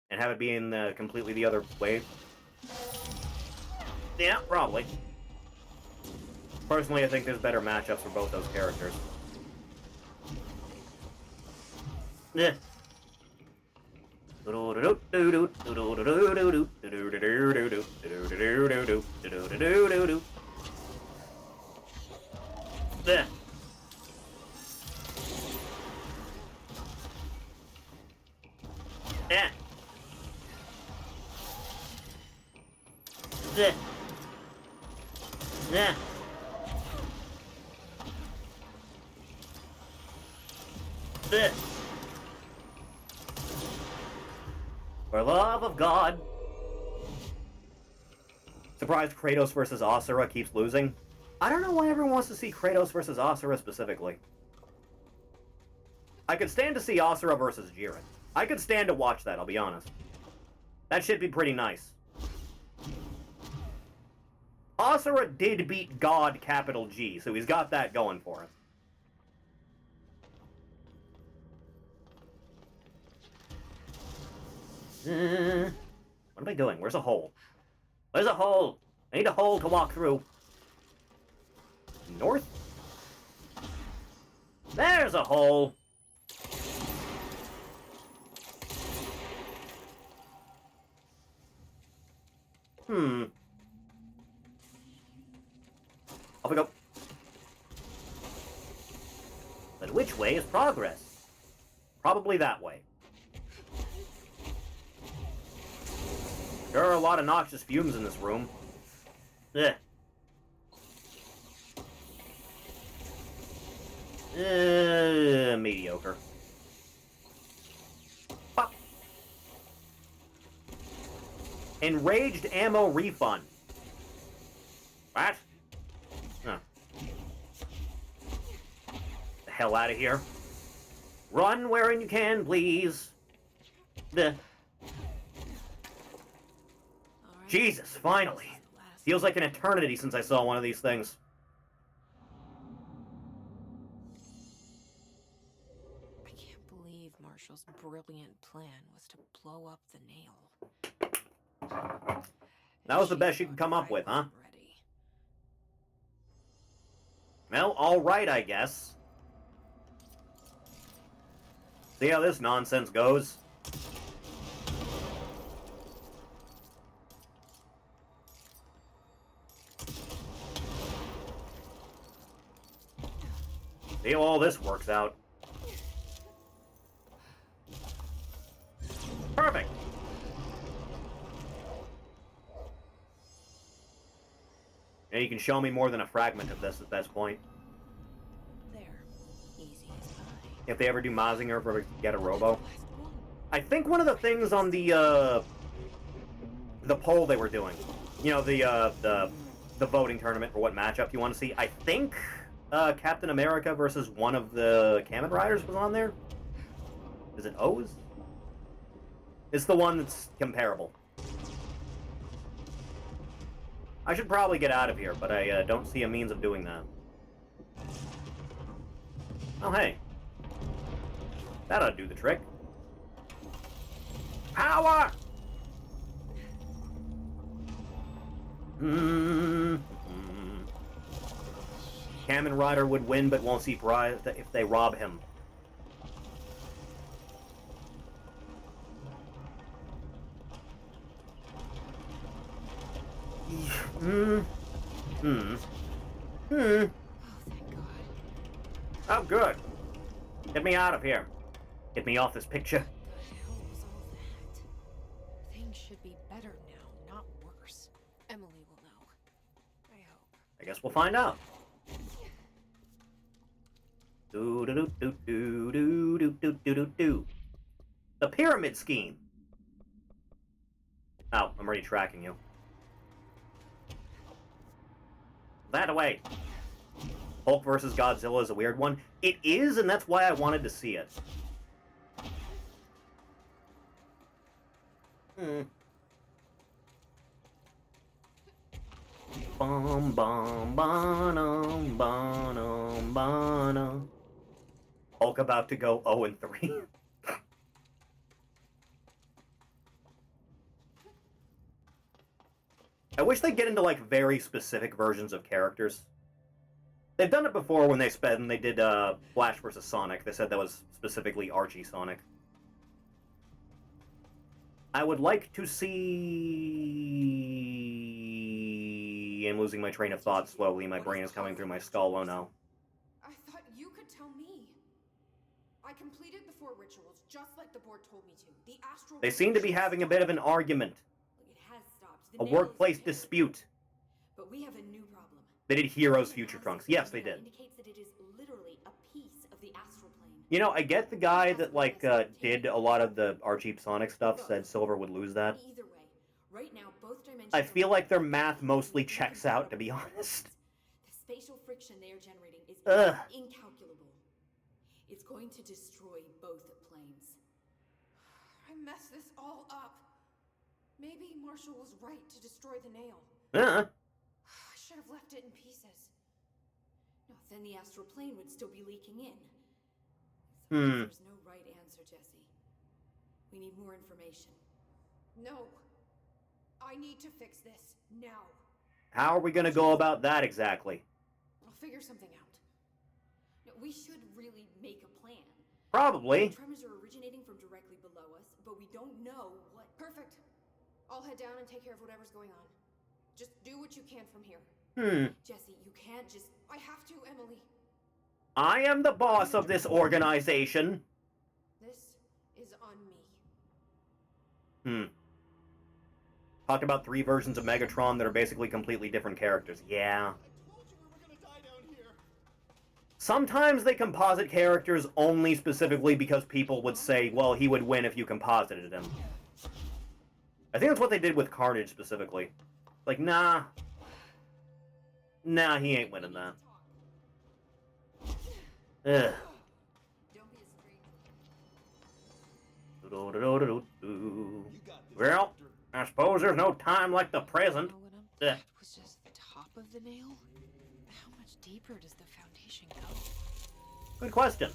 and have it be in completely the other way. Yeah, probably. Personally, I think there's better matchups for both those characters. Yeah. Yeah. Yeah. Yeah. Yeah. Yeah. For love of God. Surprised Kratos versus Asura keeps losing. I don't know why everyone wants to see Kratos versus Asura specifically. I could stand to see Asura versus Jiren. I could stand to watch that, I'll be honest. That should be pretty nice. Asura did beat God, capital G, so he's got that going for him. What am I doing? Where's a hole? Where's a hole? I need a hole to walk through. North? There's a hole. Off we go. But which way is progress? Probably that way. There are a lot of noxious fumes in this room. Ugh. Mediocre. Pop. Enraged ammo refund. What? Huh. The hell out of here. Run wherein you can, please. The. Jesus, finally. Feels like an eternity since I saw one of these things. I can't believe Marshall's brilliant plan was to blow up the nail. That was the best you could come up with, huh? Well, alright, I guess. See how this nonsense goes. See how all this works out. Perfect! Yeah, you can show me more than a fragment of this at this point. There. Easy as pie. If they ever do Mazinger or get a robo. I think one of the things on the poll they were doing, you know, the voting tournament for what matchup you want to see, I think Captain America versus one of the Kamen Riders was on there. Is it O's? It's the one that's comparable. I should probably get out of here, but I don't see a means of doing that. Oh, hey. That ought to do the trick. Power! Kamen Rider would win, but won't see pride if they rob him. Oh, thank God. Oh, good. Get me out of here. Get me off this picture. What the hell was all that? Things should be better now, not worse. Emily will know. I hope. I guess we'll find out. Do do do do do do do do do do. The pyramid scheme. Oh, I'm already tracking you. That away. Hulk versus Godzilla is a weird one. It is, and that's why I wanted to see it. Bum bum banum banum banum. Hulk about to go 0-3. I wish they'd get into like very specific versions of characters. They've done it before when they did Flash versus Sonic. They said that was specifically Archie Sonic. I would like to see... I'm losing my train of thought slowly. My brain is coming through my skull. Oh no. I thought you could tell me. I completed the 4 rituals just like the board told me to. The astral... They seem to be having a bit of an argument. It has stopped. A workplace dispute. But we have a new problem. They did Heroes Future Trunks. Yes, they did. Indicates that it is literally a piece of the astral plane. You know, I get the guy that, like, did a lot of the Archie Sonic stuff said Silver would lose that. Either way, right now both dimensions I feel like their math mostly checks out, to be honest. The spatial friction they are generating is incalculable. It's going to destroy both planes. I messed this all up. Maybe Marshall was right to destroy the nail. I should have left it in pieces. No, then the astral plane would still be leaking in. There's no right answer, Jesse. We need more information. No. I need to fix this now. How are we gonna go about that exactly? I'll figure something out. No, we should really make a plan. Probably. The tremors are originating from directly below us, but we don't know what. Perfect. I'll head down and take care of whatever's going on. Just do what you can from here. Jesse, you can't just. I have to, Emily. I am the boss of this organization. This is on me. Talked about 3 versions of Megatron that are basically completely different characters. Yeah. Sometimes they composite characters only specifically because people would say, well, he would win if you composited him. I think that's what they did with Carnage specifically. Like, nah. Nah, he ain't winning that. Ugh. Don't be a stranger. Well, I suppose there's no time like the present. It was just the top of the nail? How much deeper does the foundation go? Good question.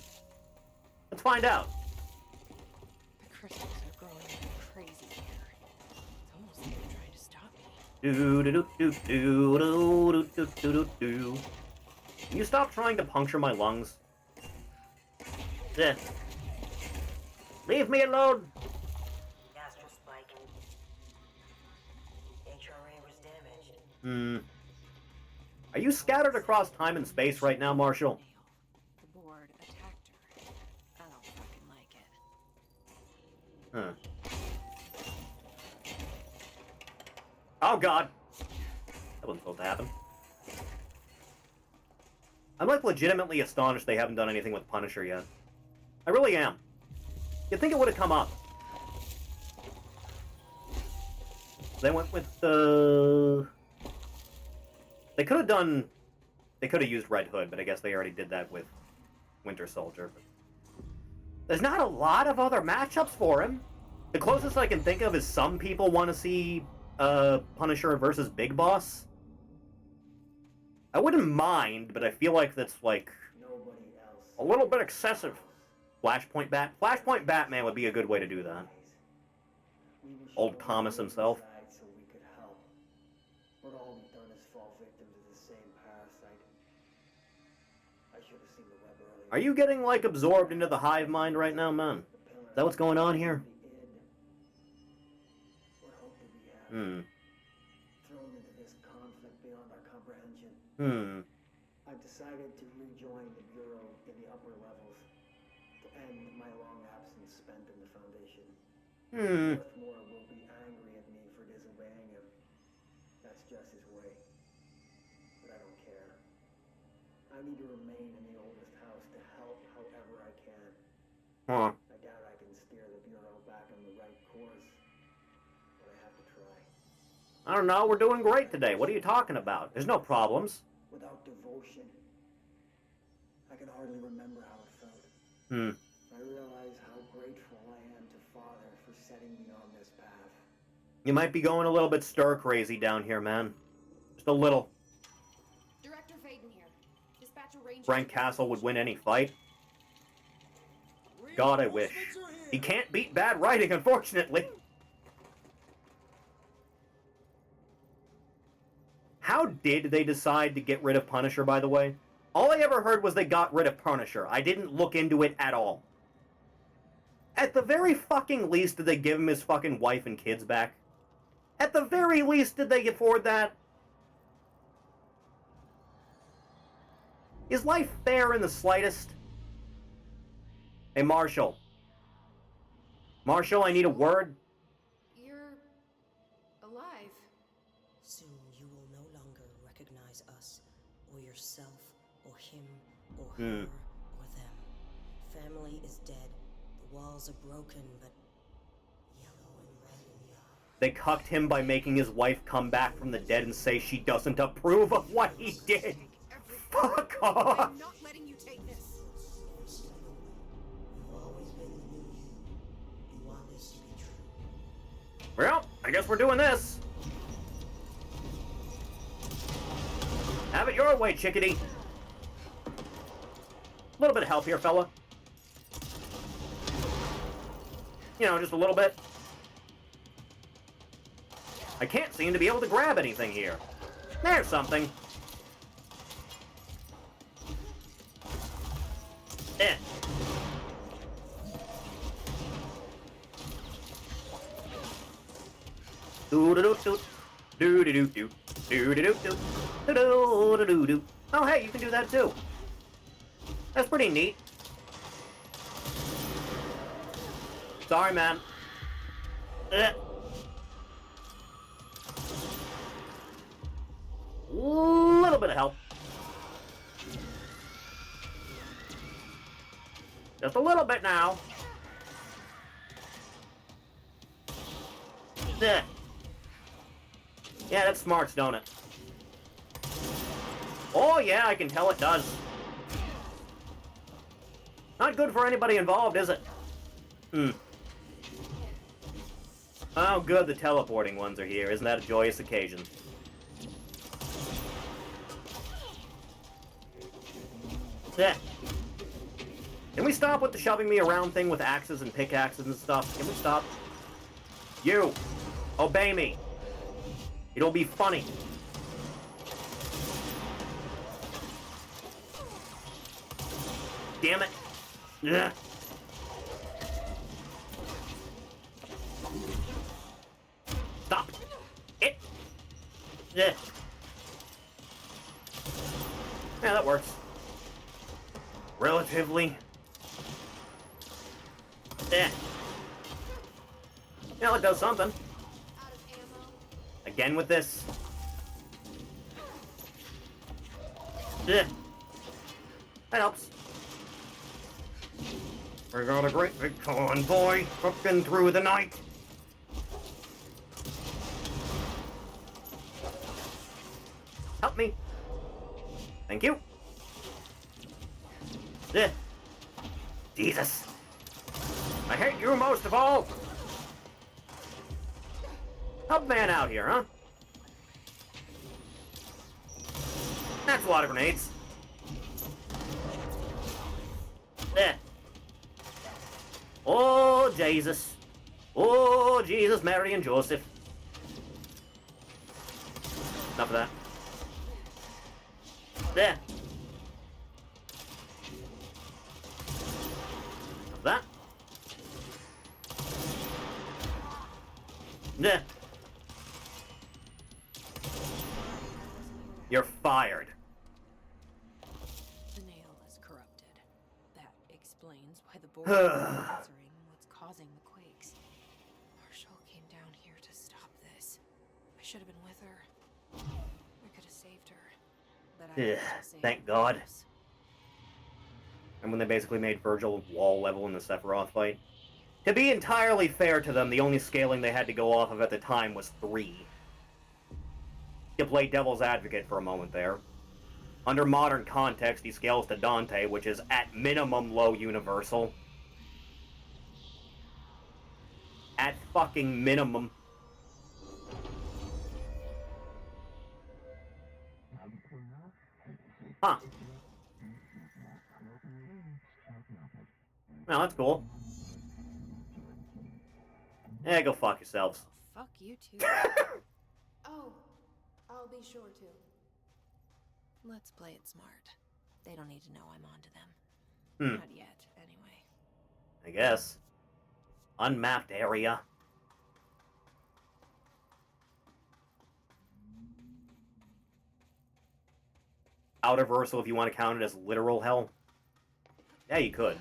Let's find out. The crystals are growing like crazy here. It's almost like they're trying to stop me. Can you stop trying to puncture my lungs? Leave me alone! Astral spike. HRA was damaged. Are you scattered across time and space right now, Marshall? The board attacked her. I don't fucking like it. Oh god! That wasn't supposed to happen. I'm like legitimately astonished they haven't done anything with Punisher yet. I really am. You'd think it would have come up. They went with the... They could have done... They could have used Red Hood, but I guess they already did that with Winter Soldier. There's not a lot of other matchups for him. The closest I can think of is some people want to see Punisher versus Big Boss. I wouldn't mind, but I feel like that's, like, a little bit excessive. Flashpoint Batman would be a good way to do that. Old Thomas himself. So we could help. But all we've done is fall victim to the same parasite. I should have seen the web earlier. Are you getting, like, absorbed into the hive mind right now, man? Is that what's going on here? What hope did we have? Thrown into this conflict beyond our comprehension. I've decided to rejoin the Bureau in the upper levels to end my long absence spent in the Foundation. Northmore will be angry at me for disobeying him. That's just his way. But I don't care. I need to remain in the oldest house to help however I can. I doubt I can steer the Bureau back on the right course, but I have to try. I don't know, we're doing great today. What are you talking about? There's no problems. Without devotion, I can hardly remember how it felt. I realize how grateful I am to Father for setting me on this path. You might be going a little bit stir-crazy down here, man. Just a little. Director Faden here. Dispatch a ranger. Frank Castle would win any fight. God, I wish. He can't beat bad writing, unfortunately. How did they decide to get rid of Punisher, by the way? All I ever heard was they got rid of Punisher. I didn't look into it at all. At the very fucking least, did they give him his fucking wife and kids back? At the very least, did they afford that? Is life fair in the slightest? Hey, Marshall. Marshall, I need a word. You're alive. Soon you will no longer recognize us, or yourself, or him, or her, or them. Family is dead. The walls are broken, but yellow and red in the eye. They cucked him by making his wife come back from the dead and say she doesn't approve of what he did. Fuck off! I'm not letting you take this. You've always been the new you. You want this to be true. Well, I guess we're doing this. Have it your way, chickadee. A little bit of help here, fella. You know, just a little bit. I can't seem to be able to grab anything here. There's something. Eh. Do-do-do-do. Do-do-do-do. Do-do-do-do. Do-do-do-do-do. Oh, hey, you can do that too. That's pretty neat. Sorry, man. Little bit of help. Just a little bit now. Yeah, that smarts, don't it? Oh yeah, I can tell it does. Not good for anybody involved, is it? Oh good, the teleporting ones are here. Isn't that a joyous occasion? Yeah. Can we stop with the shoving me around thing with axes and pickaxes and stuff? Can we stop? You! Obey me! It'll be funny. Damn it! Ugh. Stop! It! Ugh. Yeah, that works. Relatively. Yeah. Yeah, it does something. Again with this. Yeah. That helps. We got a great big convoy fucking through the night. Help me. Thank you. Yeah. Jesus. I hate you most of all. Help man out here, huh? That's a lot of grenades. There. Oh, Jesus. Oh, Jesus, Mary, and Joseph. Enough of that. There. Enough of that. There. You're fired. The nail is corrupted. That explains why the board is answering what's causing the quakes. Marshall came down here to stop this. I should have been with her. I could have saved her. But I also saved Thank God. And when they basically made Virgil wall level in the Sephiroth fight. To be entirely fair to them, the only scaling they had to go off of at the time was 3. To play devil's advocate for a moment there. Under modern context, he scales to Dante, which is at minimum low universal. At fucking minimum. Huh. Well, that's cool. Yeah, go fuck yourselves. Fuck you too. Oh, I'll be sure to. Let's play it smart. They don't need to know I'm onto them. Not yet, anyway. I guess. Unmapped area. Outerversal, if you want to count it as literal hell. Yeah, you could.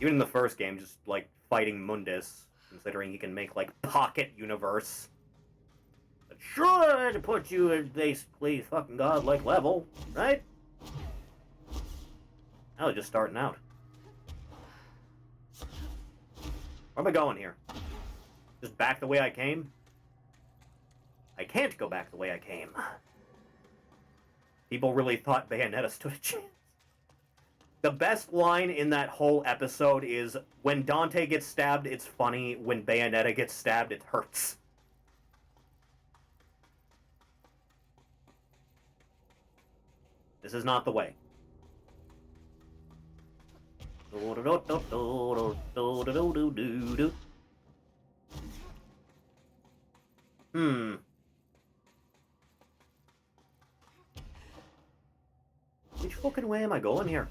Even in the first game, just, like, fighting Mundus, considering he can make, like, pocket universe. But sure, to put you at basically fucking godlike level, right? Now they're just starting out. Where am I going here? Just back the way I came? I can't go back the way I came. People really thought Bayonetta stood a chance. The best line in that whole episode is, when Dante gets stabbed, it's funny. When Bayonetta gets stabbed, it hurts. This is not the way. fucking way am I going here?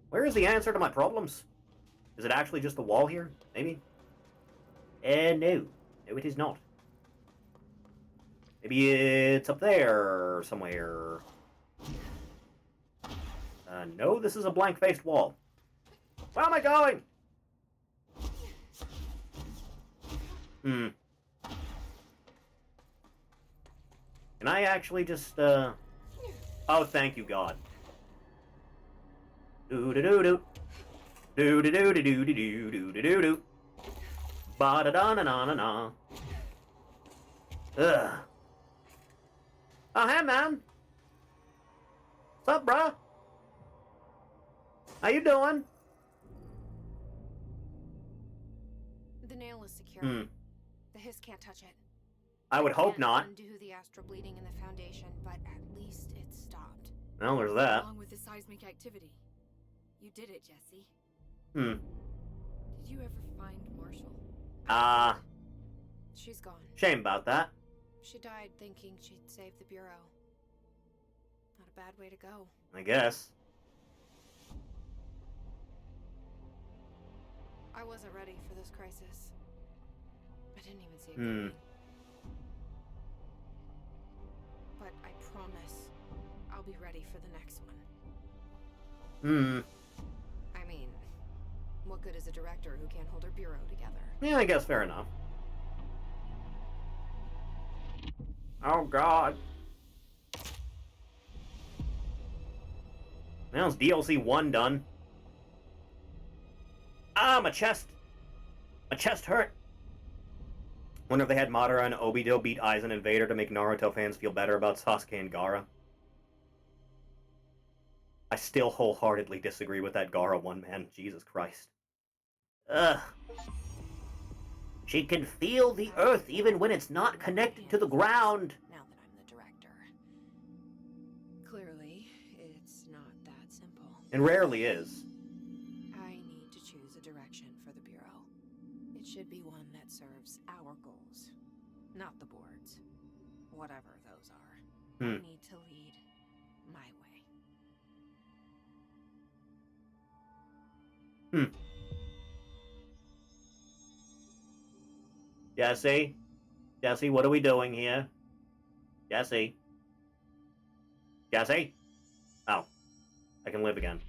Where is the answer to my problems? Is it actually just the wall here? Maybe? No. No, it is not. Maybe it's up there somewhere. No, this is a blank-faced wall. Where am I going? Can I actually just, Oh, thank you, God. Do-do-do-do. Do-do-do-do-do-do-do-do-do-do. Ba-da-da-na-na-na-na. Ugh. Oh, hey, man. What's up, bruh? How you doing? The nail is secure. The hiss can't touch it. I would hope not. Undo the astral bleeding in the foundation, but at least it stopped. Well, there's that. Along with the seismic activity. You did it, Jesse. Hmm. Did you ever find Marshall? She's gone. Shame about that. She died thinking she'd save the Bureau. Not a bad way to go. I guess. I wasn't ready for this crisis. I didn't even see it coming. But I promise I'll be ready for the next one. I mean, what good is a director who can't hold her bureau together? Yeah, I guess fair enough. Oh, God. Now it's DLC 1 done. Ah, my chest. My chest hurt. Wonder if they had Madara and Obito beat Aizen and Vader to make Naruto fans feel better about Sasuke and Gaara. I still wholeheartedly disagree with that Gaara one, man. Jesus Christ. Ugh. She can feel the earth even when it's not connected to the ground. Now that I'm the director. Clearly, it's not that simple. It rarely is. I need to choose a direction for the Bureau. It should be one that serves our goals, not the board's. Whatever those are. I need to lead my way. Jesse? Jesse, what are we doing here? Jesse? Jesse? Oh. I can live again.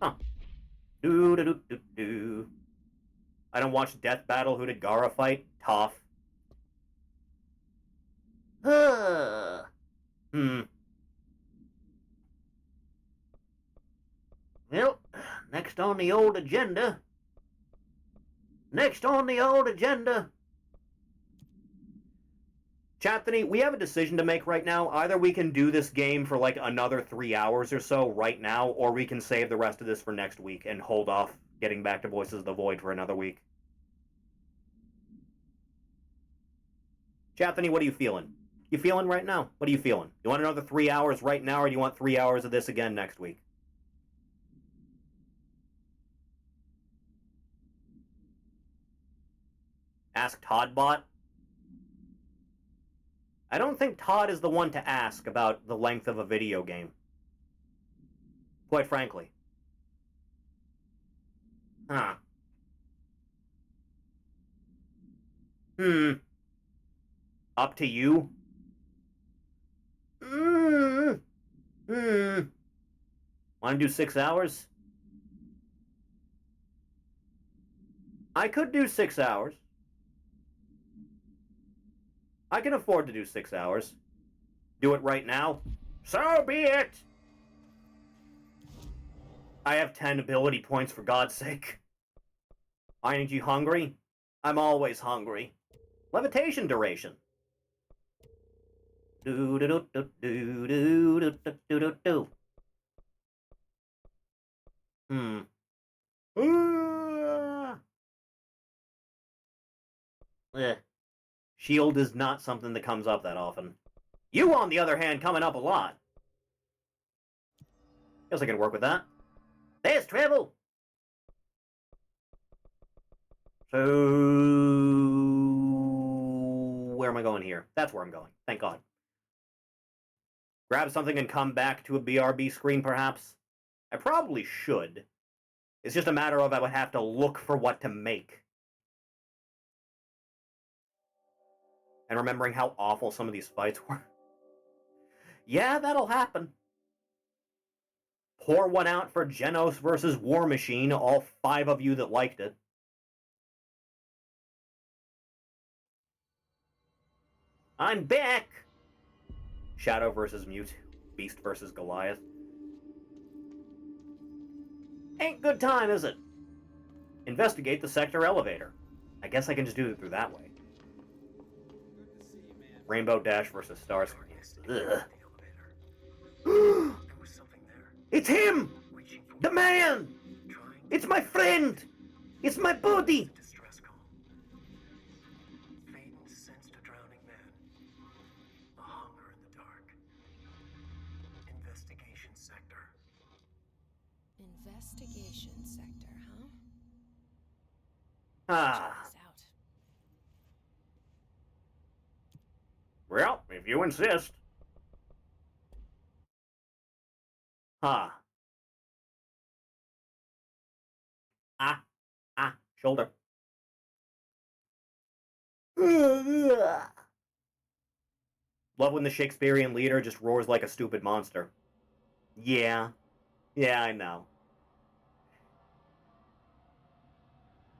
Huh. Do-do-do-do-do. I don't watch Death Battle. Who did Gaara fight? Toph. Well, next on the old agenda. Chathany, we have a decision to make right now. Either we can do this game for like another 3 hours or so right now, or we can save the rest of this for next week and hold off getting back to Voices of the Void for another week. Chathany, what are you feeling? You feeling right now? What are you feeling? You want another 3 hours right now, or do you want 3 hours of this again next week? Ask Toddbot? I don't think Todd is the one to ask about the length of a video game. Quite frankly. Huh. Up to you? Want to do 6 hours? I could do 6 hours. I can afford to do 6 hours. Do it right now? So be it! I have 10 ability points, for God's sake. Aren't you hungry? I'm always hungry. Levitation duration. Do-do-do-do-do-do-do-do-do-do. Shield is not something that comes up that often. You, on the other hand, coming up a lot. Guess I can work with that. There's travel! So... where am I going here? That's where I'm going. Thank God. Grab something and come back to a BRB screen, perhaps? I probably should. It's just a matter of I would have to look for what to make. And remembering how awful some of these fights were. Yeah, that'll happen. Pour one out for Genos versus War Machine, all 5 of you that liked it. I'm back! Shadow versus Mewtwo. Beast versus Goliath. Ain't good time, is it? Investigate the sector elevator. I guess I can just do it through that way. Rainbow Dash versus Starscream. Ugh. It's him! The man! It's my friend! It's my buddy! Investigation sector, huh? Ah. Check this out. Well, if you insist. Huh. Shoulder. Love when the Shakespearean leader just roars like a stupid monster. Yeah. Yeah, I know.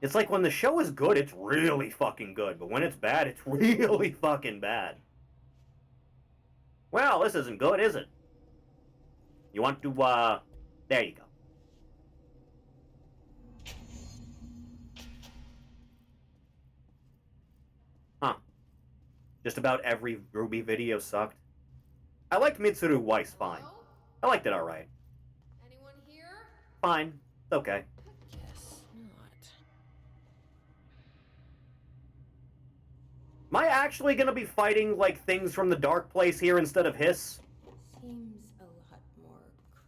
It's like when the show is good, it's really fucking good. But when it's bad, it's really fucking bad. Well, this isn't good, is it? You want to, there you go. Huh. Just about every Ruby video sucked. I liked Mitsuru Weiss fine. I liked it alright. Anyone here? Fine. It's okay. Guess not. Am I actually gonna be fighting, like, things from the Dark Place here instead of Hiss? Seems a lot more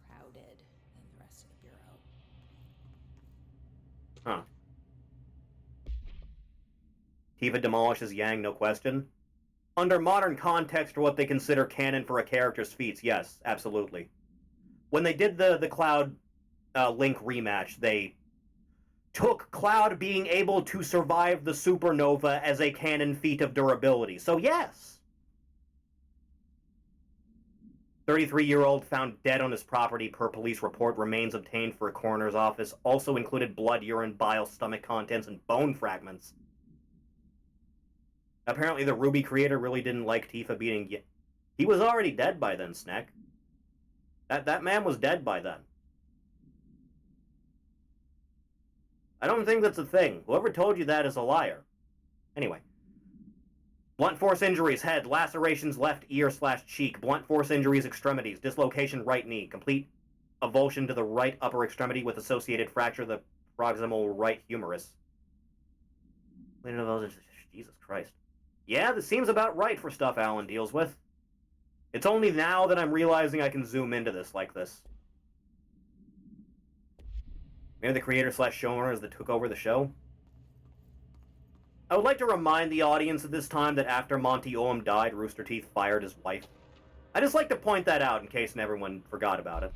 crowded than the rest of the bureau. Huh. Tifa demolishes Yang, no question. Under modern context or what they consider canon for a character's feats, yes, absolutely. When they did the Cloud Link rematch, they took Cloud being able to survive the supernova as a canon feat of durability. So yes. 33-year-old found dead on his property per police report. Remains obtained for a coroner's office. Also included blood, urine, bile, stomach contents, and bone fragments. Apparently the Ruby creator really didn't like Tifa beating... He was already dead by then, Snack. That man was dead by then. I don't think that's a thing. Whoever told you that is a liar. Anyway. Blunt force injuries, head, lacerations left ear/cheek, blunt force injuries extremities, dislocation right knee, complete avulsion to the right upper extremity with associated fracture of the proximal right humerus. Jesus Christ. Yeah, this seems about right for stuff Alan deals with. It's only now that I'm realizing I can zoom into this like this. Maybe the creator/showrunners that took over the show? I would like to remind the audience at this time that after Monty Oum died, Rooster Teeth fired his wife. I just like to point that out in case everyone forgot about it.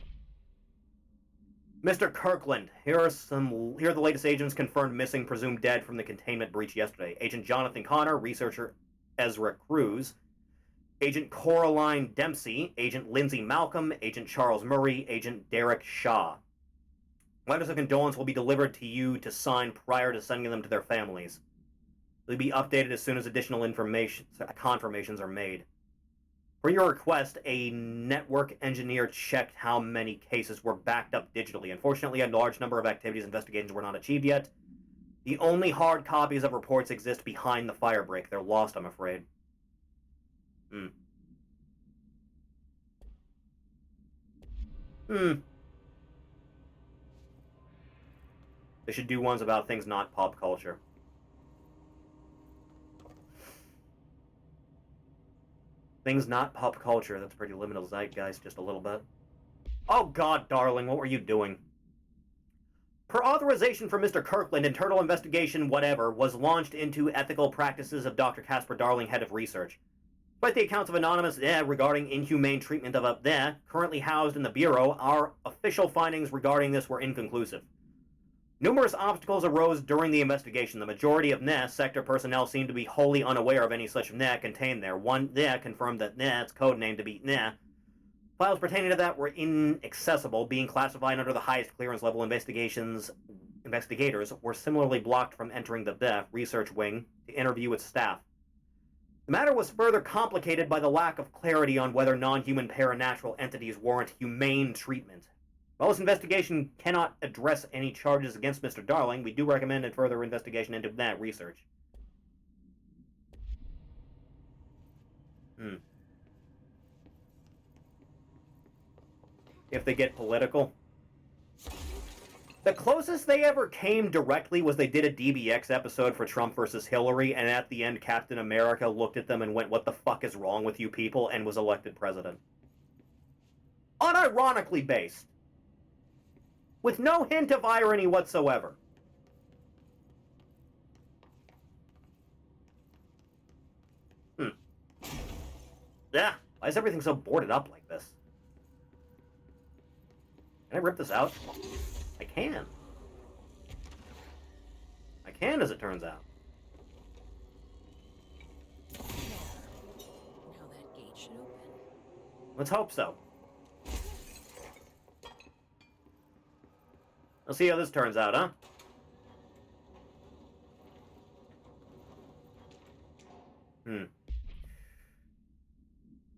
Mr. Kirkland, here are the latest agents confirmed missing, presumed dead from the containment breach yesterday. Agent Jonathan Connor, researcher Ezra Cruz, Agent Coraline Dempsey, Agent Lindsay Malcolm, Agent Charles Murray, Agent Derek Shaw. Letters of condolence will be delivered to you to sign prior to sending them to their families. They'll be updated as soon as additional confirmations are made. For your request, a network engineer checked how many cases were backed up digitally. Unfortunately, a large number of activities and investigations were not achieved yet. The only hard copies of reports exist behind the firebreak. They're lost, I'm afraid. They should do ones about things not pop culture. Things not pop culture. That's pretty liminal zeitgeist, just a little bit. Oh god, darling, what were you doing? Per authorization from Mr. Kirkland, internal investigation whatever was launched into ethical practices of Dr. Casper Darling, head of research. Despite the accounts of anonymous regarding inhumane treatment of a currently housed in the Bureau, our official findings regarding this were inconclusive. Numerous obstacles arose during the investigation. The majority of sector personnel seemed to be wholly unaware of any such contained there. One confirmed that its codenamed to be files pertaining to that were inaccessible, being classified under the highest clearance level. Investigators were similarly blocked from entering the research wing to interview its staff. The matter was further complicated by the lack of clarity on whether non-human paranatural entities warrant humane treatment. While this investigation cannot address any charges against Mr. Darling, we do recommend a further investigation into that research. If they get political. The closest they ever came directly was they did a DBX episode for Trump versus Hillary, and at the end Captain America looked at them and went, "What the fuck is wrong with you people?" and was elected president. Unironically based. With no hint of irony whatsoever. Yeah, why is everything so boarded up like this? Can I rip this out? I can. I can, as it turns out. Now that gate should open. Let's hope so. Let's see how this turns out, huh?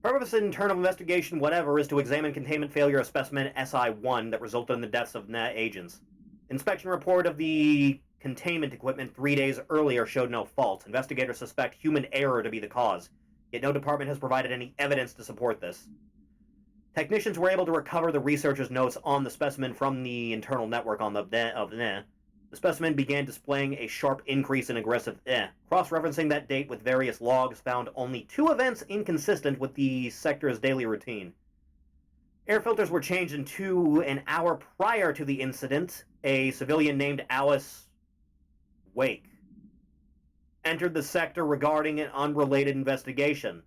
Purpose of internal investigation, whatever, is to examine containment failure of specimen SI-1 that resulted in the deaths of agents. Inspection report of the containment equipment 3 days earlier showed no fault. Investigators suspect human error to be the cause, yet no department has provided any evidence to support this. Technicians were able to recover the researchers' notes on the specimen from the internal network on the The specimen began displaying a sharp increase in aggressive Cross-referencing that date with various logs found only 2 events inconsistent with the sector's daily routine. Air filters were changed an hour prior to the incident. A civilian named Alice Wake entered the sector regarding an unrelated investigation.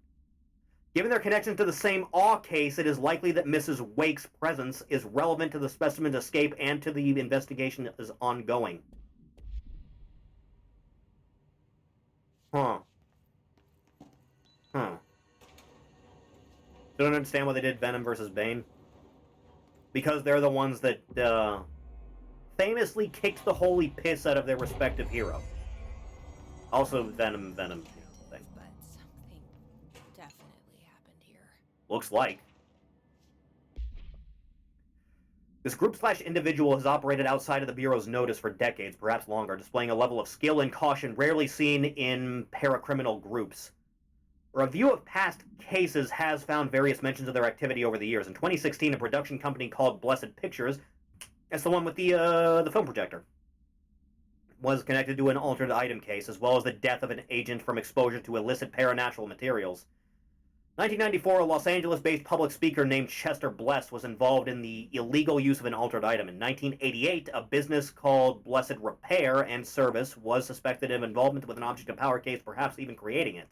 Given their connection to the same Awe case, it is likely that Mrs. Wake's presence is relevant to the specimen's escape and to the investigation that is ongoing. Don't understand why they did Venom versus Bane. Because they're the ones that famously kicked the holy piss out of their respective hero. Also Venom thing. But something definitely happened here. Looks like. This group/individual has operated outside of the Bureau's notice for decades, perhaps longer, displaying a level of skill and caution rarely seen in paracriminal groups. A review of past cases has found various mentions of their activity over the years. In 2016, a production company called Blessed Pictures, that's the one with the film projector, was connected to an altered item case, as well as the death of an agent from exposure to illicit paranatural materials. 1994, a Los Angeles-based public speaker named Chester Bless was involved in the illegal use of an altered item. In 1988, a business called Blessed Repair and Service was suspected of involvement with an object of power case, perhaps even creating it.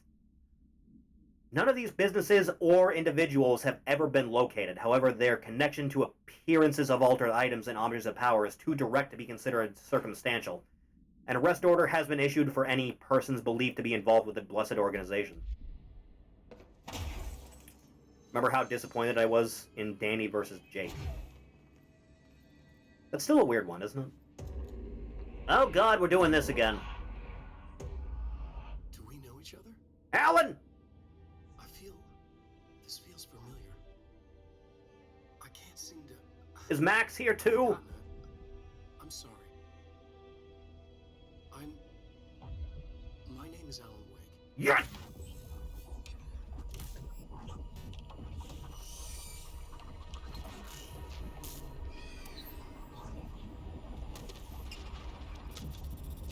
None of these businesses or individuals have ever been located. However, their connection to appearances of altered items and objects of power is too direct to be considered circumstantial. An arrest order has been issued for any persons believed to be involved with the Blessed organization. Remember how disappointed I was in Danny versus Jake? That's still a weird one, isn't it? Oh god, we're doing this again. Do we know each other? Alan! This feels familiar. I can't seem to... Is Max here too? I'm sorry. My name is Alan Wake. Yes!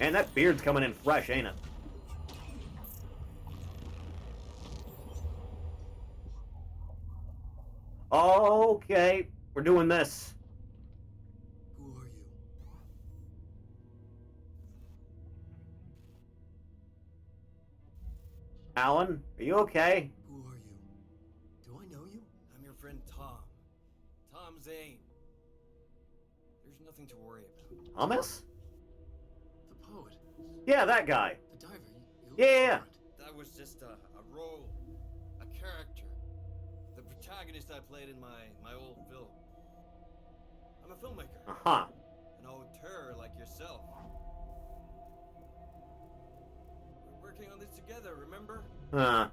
Man, that beard's coming in fresh, ain't it? Okay, we're doing this. Who are you? Alan, are you okay? Who are Zane. There's nothing to worry about. Thomas? The poet. Yeah, that guy. The diver. You look Yeah. different. That was just a role, a character. The protagonist I played in my old film. I'm a filmmaker. Uh-huh. An auteur like yourself. We're working on this together, remember? Huh.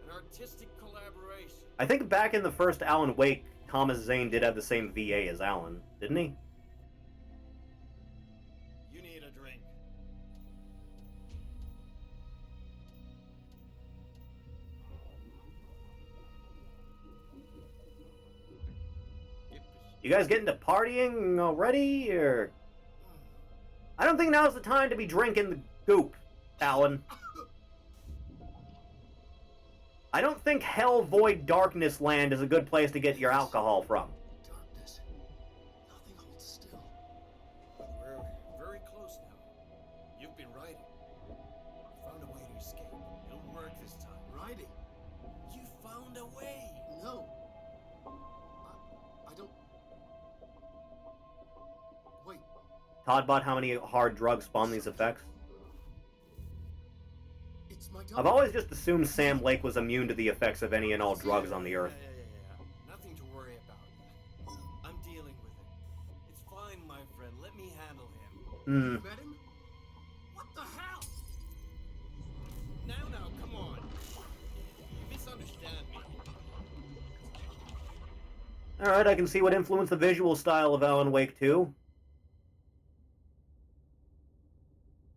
An artistic collaboration. I think back in the first Alan Wake, Thomas Zane did have the same VA as Alan, didn't he? You need a drink. You guys getting to partying already, or...? I don't think now's the time to be drinking the goop, Alan. I don't think Hell Void Darkness Land is a good place to get your alcohol from. Darkness. Nothing holds still. We're very close now. You've been writing. You found a way to escape. It'll work this time. Riding. You found a way. No. I don't. Wait. Todd bought how many hard drugs spawn these effects? It's my dog. I've always just assumed Sam Lake was immune to the effects of any and all drugs on the Earth. Yeah. Nothing to worry about. I'm dealing with it. It's fine, my friend. Let me handle him. Hmm. You met him? What the hell? Now, come on. You misunderstand me. Alright, I can see what influenced the visual style of Alan Wake 2.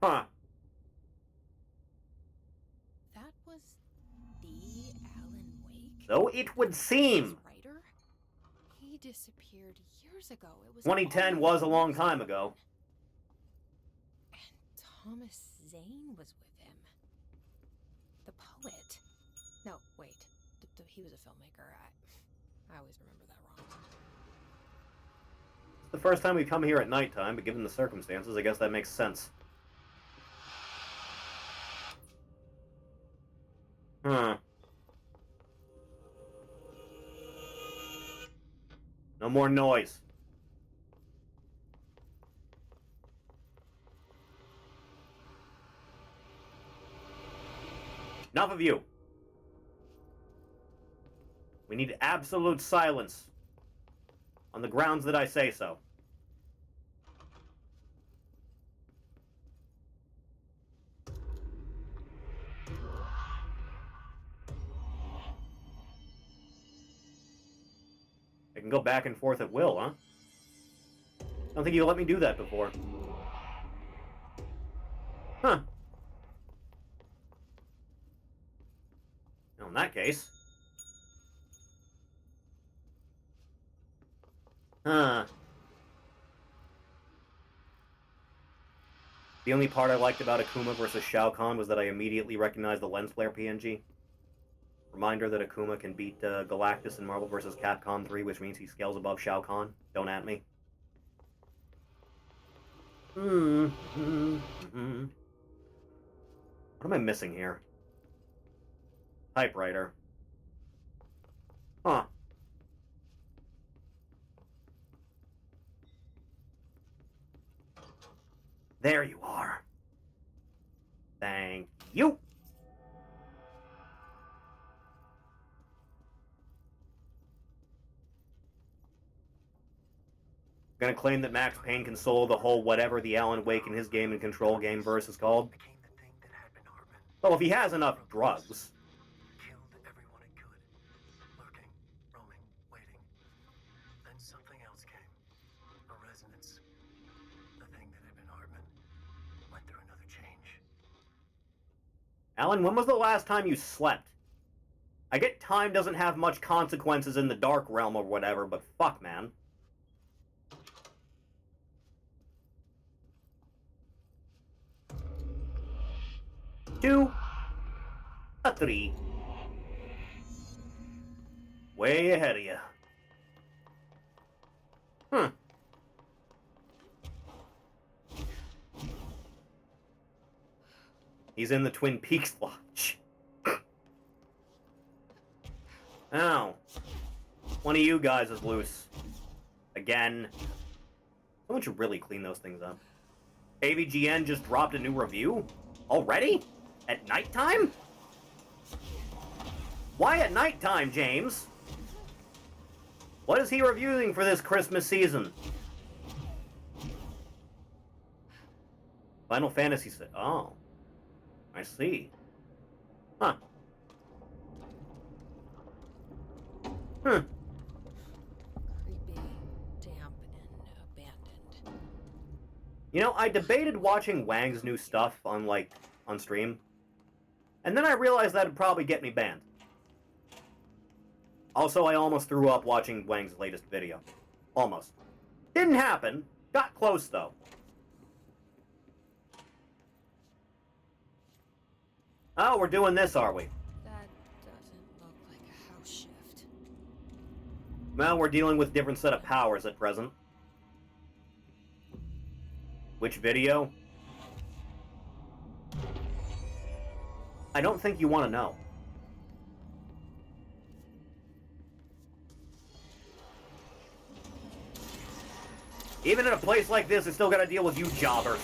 Huh. That was the Alan Wake? So it would seem. Writer? He disappeared years ago. It was 2010 all was a long years time ago. And Thomas Zane was with him. The poet. No, wait. He was a filmmaker. I always remember that wrong. It's the first time we come here at nighttime, but given the circumstances, I guess that makes sense. Huh. No more noise. Enough of you. We need absolute silence. On the grounds that I say so. I can go back and forth at will, huh? I don't think you let me do that before. Huh. Well, in that case... Huh. The only part I liked about Akuma versus Shao Kahn was that I immediately recognized the lens flare PNG. Reminder that Akuma can beat Galactus in Marvel vs. Capcom 3, which means he scales above Shao Kahn. Don't at me. What am I missing here? Typewriter. Huh. There you are. Thank you. Gonna claim that Max Payne can solo the whole whatever the Alan Wake in his game and Control game verse is called. Became the thing that had been Hartman. Well, if he has enough drugs. Killed everyone it could. Lurking, roaming, waiting. Then something else came. A resonance. The thing that had been Hartman went through another change. Alan, when was the last time you slept? I get time doesn't have much consequences in the dark realm or whatever, but fuck, man. Two, a three. Way ahead of you. He's in the Twin Peaks lodge. Ow. One of you guys is loose. Again. Someone should really clean those things up. AVGN just dropped a new review? Already? At nighttime? Why at nighttime, James? What is he reviewing for this Christmas season? Final Fantasy said, oh. I see. Huh. Creepy, damp, and abandoned. You know, I debated watching Wang's new stuff on stream. And then I realized that'd probably get me banned. Also, I almost threw up watching Wang's latest video. Almost. Didn't happen. Got close, though. Oh, we're doing this, are we? That doesn't look like a house shift. Well, we're dealing with different set of powers at present. Which video? I don't think you want to know. Even in a place like this, I still gotta deal with you jobbers.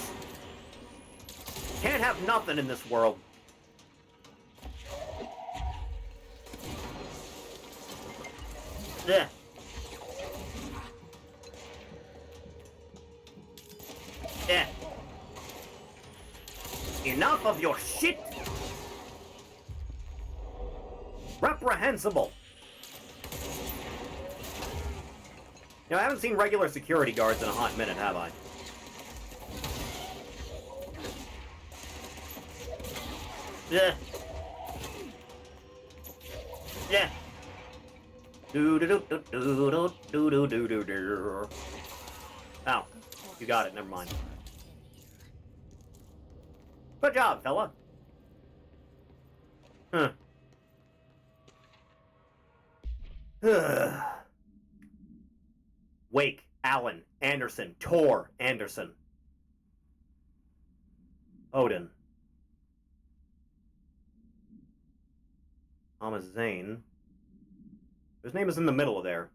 Can't have nothing in this world. Yeah. Yeah. Enough of your shit. Reprehensible. You know, I haven't seen regular security guards in a hot minute, have I? Yeah. Yeah. Do do do do do do do do do do. Oh, you got it. Never mind. Good job, fella. Huh. Wake, Allen, Anderson, Tor, Anderson. Odin. Thomas Zane. His name is in the middle of there.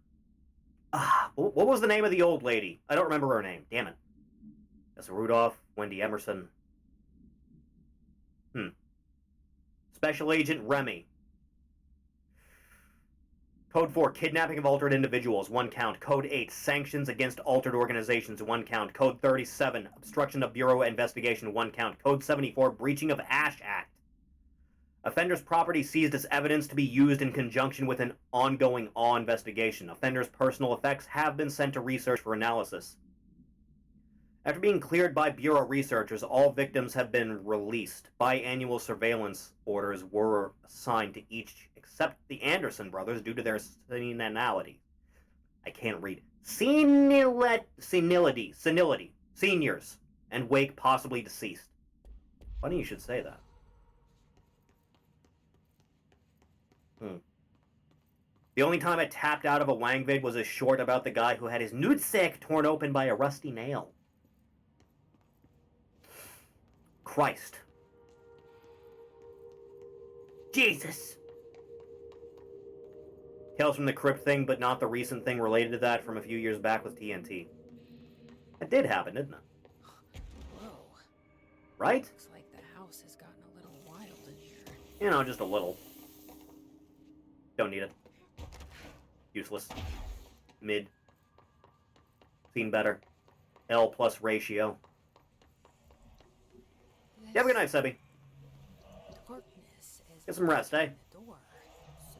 Ah, what was the name of the old lady? I don't remember her name. Damn it. Tessa Rudolph, Wendy Emerson. Special Agent Remy. Code 4, kidnapping of altered individuals, 1 count. Code 8, sanctions against altered organizations, 1 count. Code 37, obstruction of Bureau investigation, 1 count. Code 74, breaching of Ash Act. Offender's property seized as evidence to be used in conjunction with an ongoing AW investigation. Offender's personal effects have been sent to research for analysis. After being cleared by Bureau researchers, all victims have been released. Biannual surveillance orders were assigned to each except the Anderson brothers due to their senility. I can't read. Senility. Seniors. And Wake possibly deceased. Funny you should say that. The only time I tapped out of a Wang vid was a short about the guy who had his nudsack torn open by a rusty nail. Christ. Jesus. Tales from the Crypt thing, but not the recent thing related to that from a few years back with TNT. That did happen, didn't it? Whoa. Right? Looks like the house has gotten a little wild in here. You know, just a little. Don't need it. Useless. Mid. Seen better. L plus ratio. You have a good night, Sebby. Darkness is Get some rest, eh? the door. So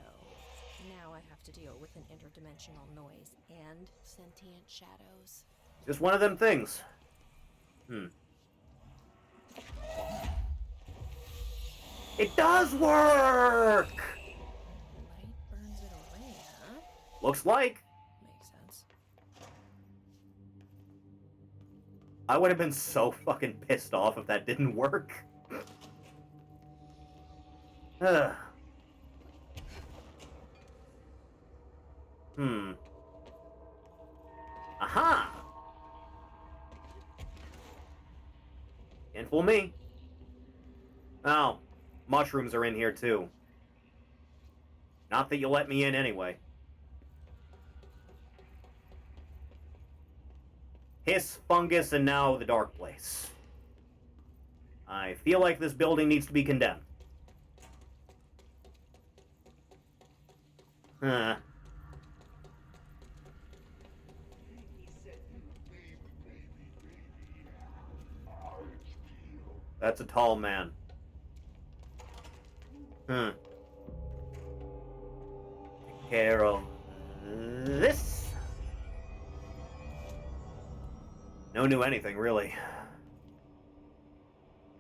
now I have to deal with an interdimensional noise and sentient shadows. Just one of them things. It does work! Light burns it away, huh? Looks like. Makes sense. I would have been so fucking pissed off if that didn't work. Ugh. Aha! Can't fool me. Oh, mushrooms are in here too. Not that you'll let me in anyway. Hiss, fungus, and now the dark place. I feel like this building needs to be condemned. Huh. That's a tall man. Take care of this. No knew anything, really.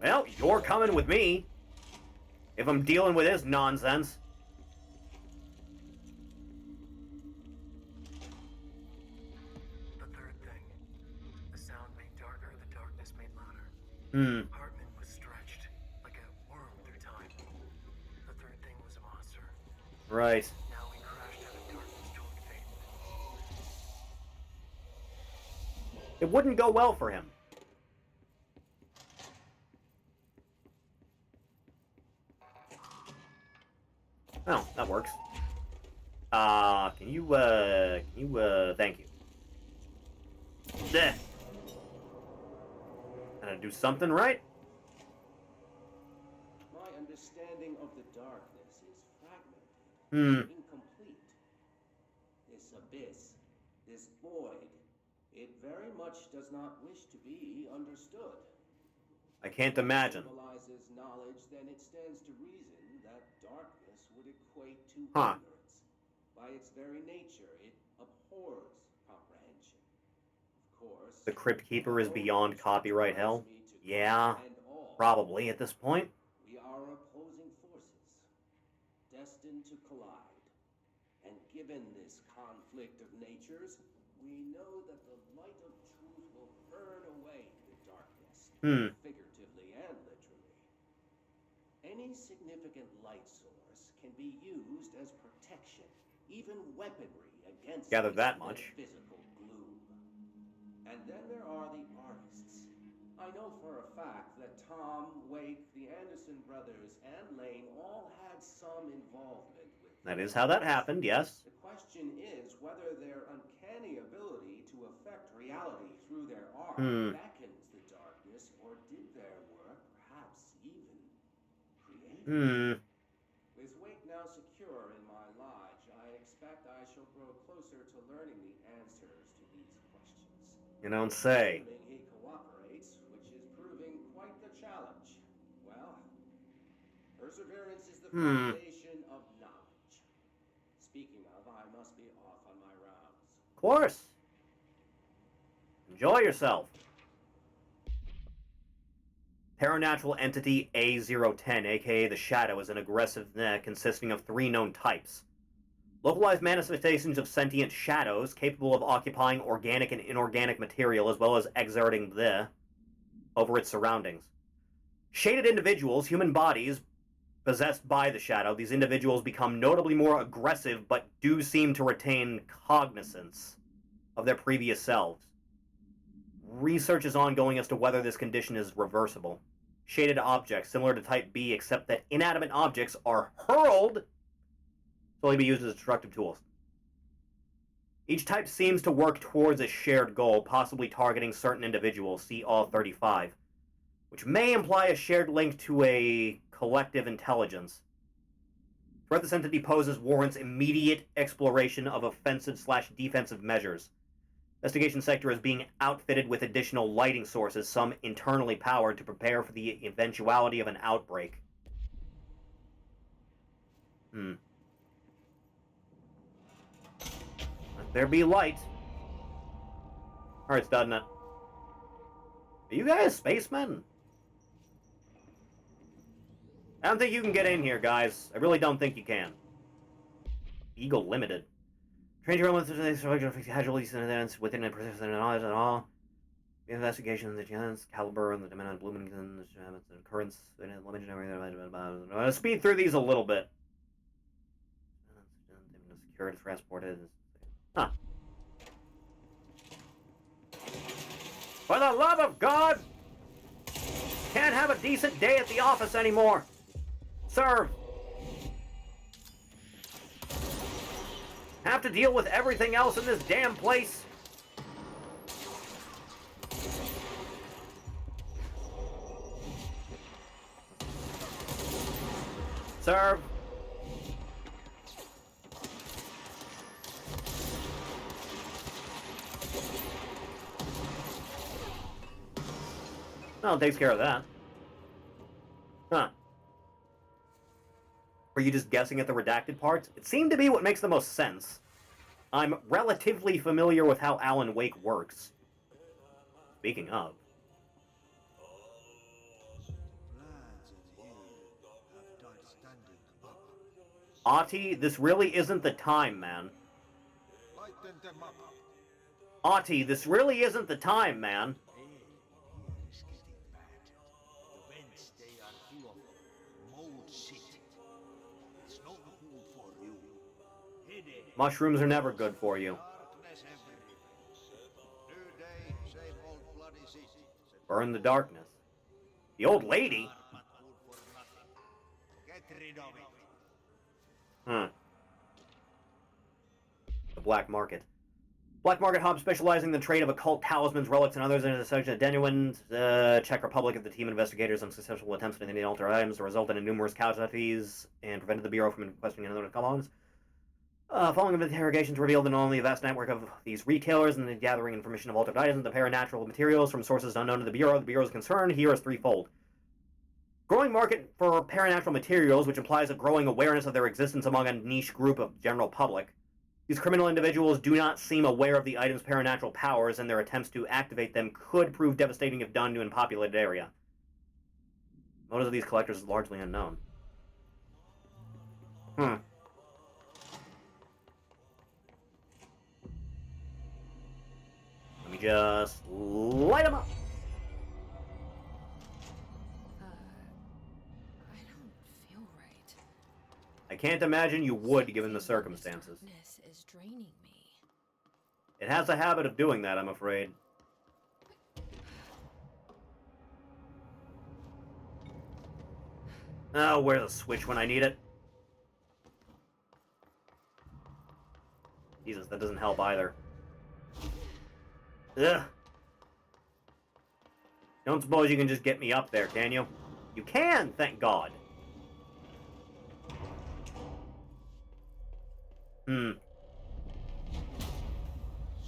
Well, you're coming with me. If I'm dealing with this nonsense. The third thing. The sound made darker, the darkness made louder. Hartman was stretched, like a worm through time. The third thing was a monster. Right. Now we crashed out of darkness toward fate. It wouldn't go well for him. Oh, that works. Can you, thank you. There. Gotta do something, right? My understanding of the darkness is fragmented, incomplete. This abyss, this void, it very much does not wish to be understood. I can't imagine. Symbolizes knowledge, then it stands to reason that darkness would equate to Huh. ignorance. By its very nature, it abhors comprehension. Of course, The Crypt Keeper is beyond copyright hell? Yeah, probably at this point. we are opposing forces, destined to collide. And given this conflict of natures, we know that the light of truth will burn away the darkness, figuratively and literally. Any significant light source can be used as protection, even weaponry against Gathered that much. physical gloom. And then there are the artists. I know for a fact that Tom, Wake, the Anderson brothers, and Lane all had some involvement with That is how that happened, yes. The question is whether their uncanny ability to affect reality through their art beckons the darkness, or did their work perhaps even create it? With Wake now secure in my lodge, I expect I shall grow closer to learning the answers to these questions. You don't say. Assuming he cooperates, which is proving quite the challenge. Well, perseverance is the foundation of knowledge. Speaking of, I must be off on my rounds. Of course. Enjoy yourself. Paranatural entity A010, aka the Shadow, is an aggressive net consisting of 3 known types. Localized manifestations of sentient shadows capable of occupying organic and inorganic material as well as exerting the over its surroundings. Shaded individuals, human bodies, possessed by the Shadow, these individuals become notably more aggressive but do seem to retain cognizance of their previous selves. Research is ongoing as to whether this condition is reversible. Shaded objects, similar to Type B, except that inanimate objects are hurled to only be used as destructive tools. Each type seems to work towards a shared goal, possibly targeting certain individuals, see all 35, which may imply a shared link to a collective intelligence. Threat this entity poses warrants immediate exploration of offensive/defensive measures. Investigation sector is being outfitted with additional lighting sources, some internally powered, to prepare for the eventuality of an outbreak. Let there be light. Hurts, doesn't it? Are you guys spacemen? I don't think you can get in here, guys. I really don't think you can. Eagle Limited. Train your own casualties and events within a persistent knowledge at all. Investigation, the chance, caliber, and the demand on Bloomington, the occurrence, and limit and everything. Speed through these a little bit. Secured, transported. Huh. For the love of God! Can't have a decent day at the office anymore. Serve. Have to deal with everything else in this damn place. serve. Well, it takes care of that. Huh. Were you just guessing at the redacted parts? It seemed to be what makes the most sense. I'm relatively familiar with how Alan Wake works. Speaking of. Ahti, this really isn't the time, man. Ahti, this really isn't the time, man. Mushrooms are never good for you. Burn the darkness. The old lady? Hmm. The black market. Black market hub specializing in the trade of occult talismans, relics, and others in a section of genuine Czech Republic of the team of investigators unsuccessful attempts to Indian alter items resulted in numerous casualties and prevented the Bureau from questioning another columns. Following the interrogations revealed not only a vast network of these retailers and the gathering information of altered items and the paranatural materials from sources unknown to the Bureau's concern here is threefold. Growing market for paranatural materials, which implies a growing awareness of their existence among a niche group of general public. These criminal individuals do not seem aware of the item's paranatural powers, and their attempts to activate them could prove devastating if done to an unpopulated area. Motives of these collectors is largely unknown. Let me just light them up. I don't feel right. I can't imagine you would, given the circumstances. This is draining me. It has a habit of doing that, I'm afraid. Oh, where's the switch when I need it? Jesus, that doesn't help either. Ugh. Don't suppose you can just get me up there, can you? You can, thank God.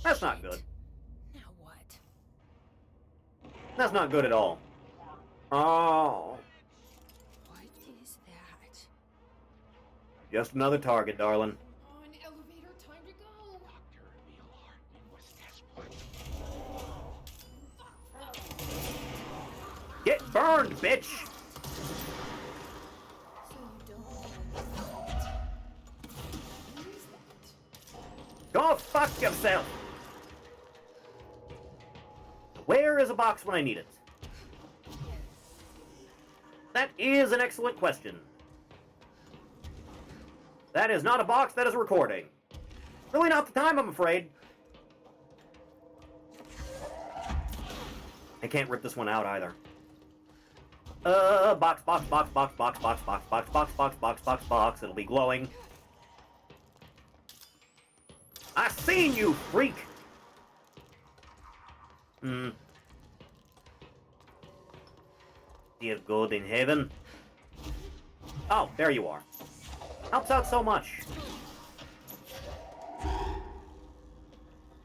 That's not good. Now what? That's not good at all. Oh. What is that? Just another target, darling. On elevator, time to go. Dr. Emil Hartman was Get burned, bitch! So you don't use that. Go fuck yourself! Where is a box when I need it? That is an excellent question. That is not a box, that is a recording. Really not the time, I'm afraid. I can't rip this one out either. Box, box, box, box, box, box, box, box, box, box, box, box, box. It'll be glowing. I seen you, freak! Dear God in heaven. Oh, there you are. Helps out so much.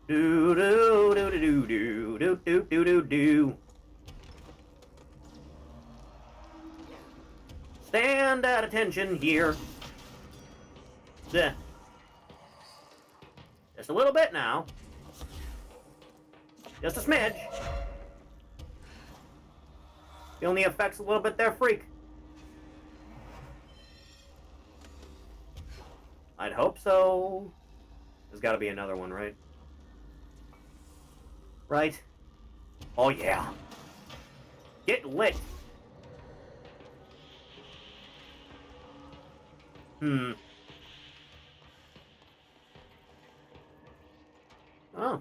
Do do do do do do do do do do. Stand at attention here. Just a little bit now. Just a smidge. Feeling the effects a little bit there, freak. I'd hope so. There's got to be another one, right? Right? Oh, yeah. Get lit. Oh.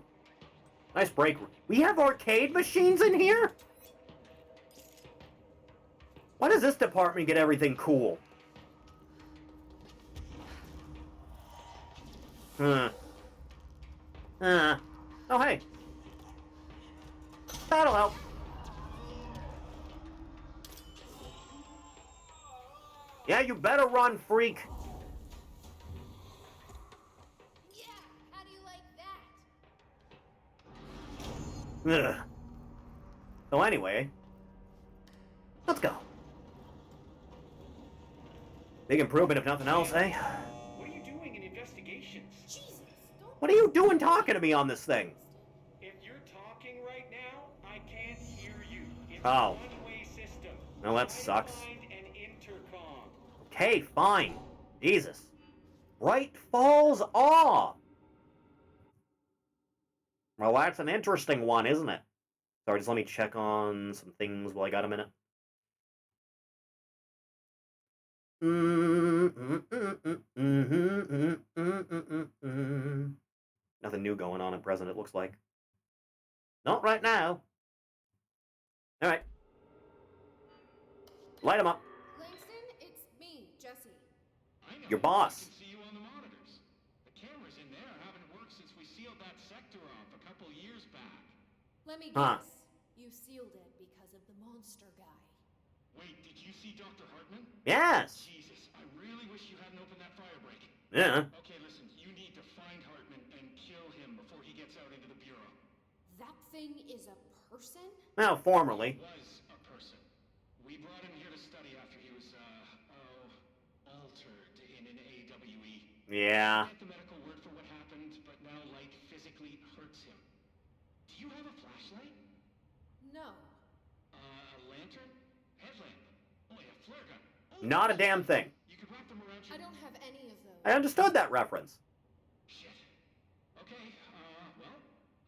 Nice break. We have arcade machines in here? Why does this department get everything cool? Oh, hey. That'll help. Yeah, you better run, freak. Yeah, how do you like that? Ugh. So anyway, let's go. Big improvement if nothing else, eh? What are you doing in investigations? Jesus, don't. What are you doing talking to me on this thing? If you're talking right now, I can't hear you. It's Oh. a one-way system. Well, that Try to sucks. find an intercom. Okay, fine. Jesus. Bright Falls Awe. Well, that's an interesting one, isn't it? Sorry, just let me check on some things while I got a minute. Nothing new going on at present, it looks like. Not right now. Alright. Light 'em up. Langston, it's me, Jesse. I know. Your boss. I can see you on the monitors. The cameras in there haven't worked since we sealed that sector off a couple years back. Let me Huh. guess. You sealed it because of the monster guy. Wait, did you see Dr. Hartman? Yes. Jesus, I really wish you hadn't opened that fire break. Yeah. Okay, listen, you need to find Hartman and kill him before he gets out into the Bureau. That thing is a person? Well, formerly. He was a person. We brought him here to study after he was, altered in an AWE. Yeah. I get the medical word for what happened, but now light physically hurts him. Do you have a flashlight? No. A lantern? Headlamp? Oh, yeah, flare gun. Oh, Not a damn thing. you could wrap them around your... I don't have any of those. I understood that reference. Shit. Okay, well,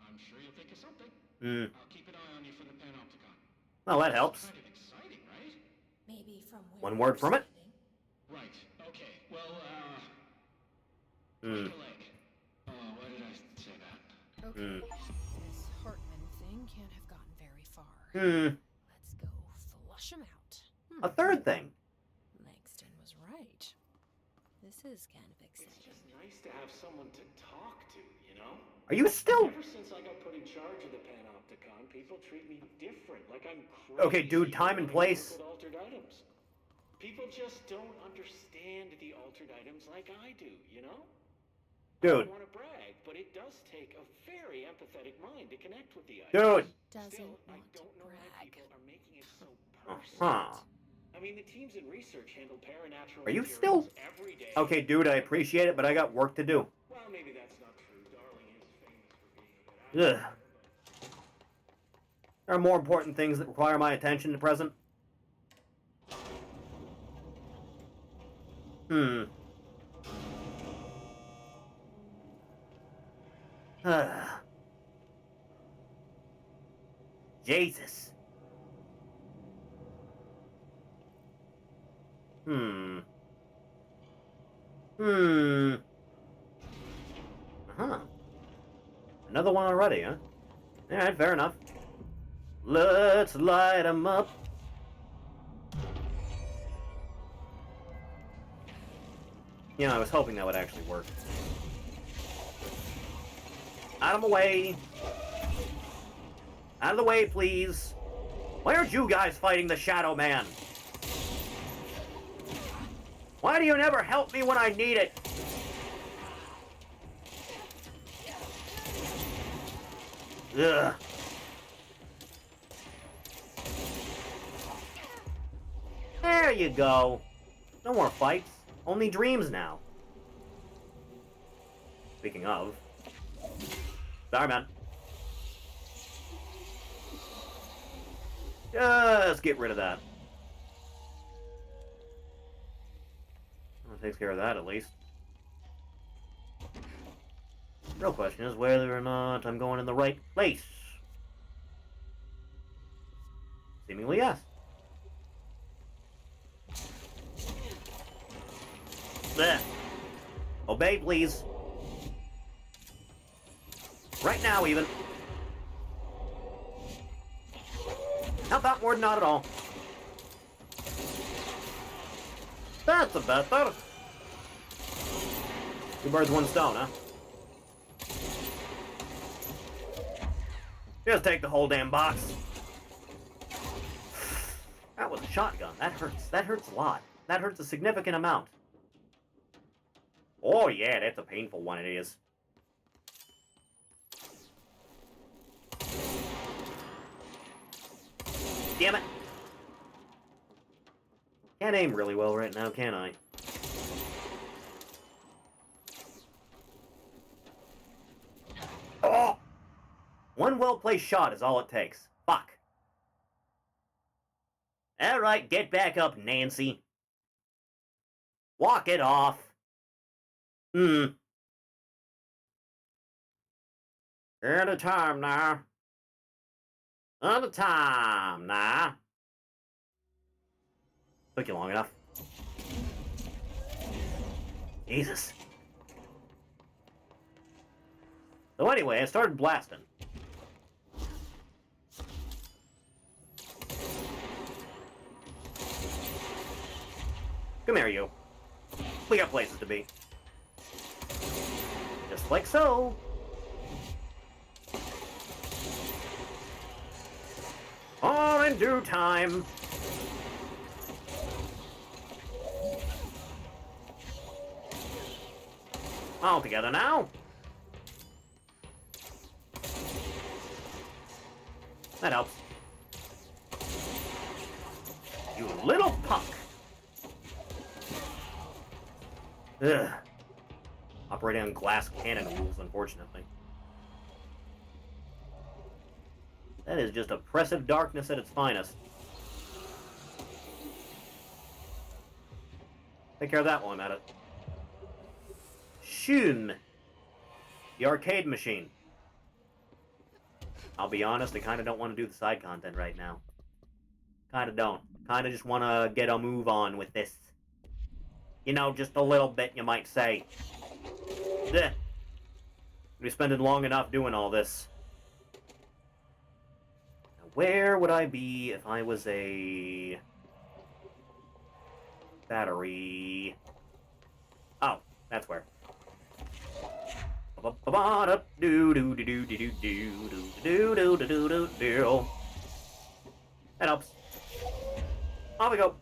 I'm sure you'll think of something. Hmm. I'll keep an eye on you from the Panopticon. Well, that helps. Kind of exciting, right? Maybe from where One you're word from it. standing. Right, okay. Well, Hmm. break a leg. Why did I say that? Okay. This Hartman thing can't have gotten very far. Let's go flush him out. A third thing. Langston was right. This is kind of It's exciting. just nice to have someone to talk to, you know? Are you still... Ever since I got put in charge of the Panopticon, people treat me different, like I'm crazy. Okay, dude, time and wanting to place. work with altered items. People just don't understand the altered items like I do, you know? I Dude. don't want to brag, but it does take a very empathetic mind to connect with the Dude. items. Doesn't Still, I want to don't know why brag. people are making it so personal. Uh-huh. I mean, the teams in research handle paranatural Are you materials still... every day. Okay, dude, I appreciate it, but I got work to do. Well, maybe that's not true. Darling is famous for being a bit Ugh. There are more important things that require my attention at present. Hmm. Jesus. Hmm. Uh-huh. Another one already, huh? Alright, fair enough. Let's light 'em up. You know, I was hoping that would actually work. Out of the way. Out of the way, please. Why aren't you guys fighting the Shadow Man? Why do you never help me when I need it? Ugh. There you go. No more fights. Only dreams now. Speaking of. Sorry, man. Just get rid of that. Well, it takes care of that, at least. Real question is whether or not I'm going in the right place. Seemingly, yes. Blech. Obey, please. Right now, even. Not that word, not at all. That's a better. Two birds, one stone, huh? Just take the whole damn box. That was a shotgun. That hurts. That hurts a lot. that hurts a significant amount. Oh yeah, that's a painful one, it is. Damn it! Can't aim really well right now, can I? Oh! One well-placed shot is all it takes. Fuck. Alright, get back up, Nancy. Walk it off. At a time now. At a time now. Took you long enough. Jesus. So anyway, I started blasting. Come here, you. We got places to be. Just like so. All in due time. All together now. That helps. You little punk. Ugh. Operating on glass cannon rules, unfortunately. That is just oppressive darkness at its finest. Take care of that while I'm at it. Shun. The arcade machine. I'll be honest, I kind of don't want to do the side content right now. Kind of don't. Kind of just want to get a move on with this. You know, just a little bit, you might say. Blech. We've spent long enough doing all this. Now, where would I be if I was a... battery? Oh, that's where. That helps. Off we go.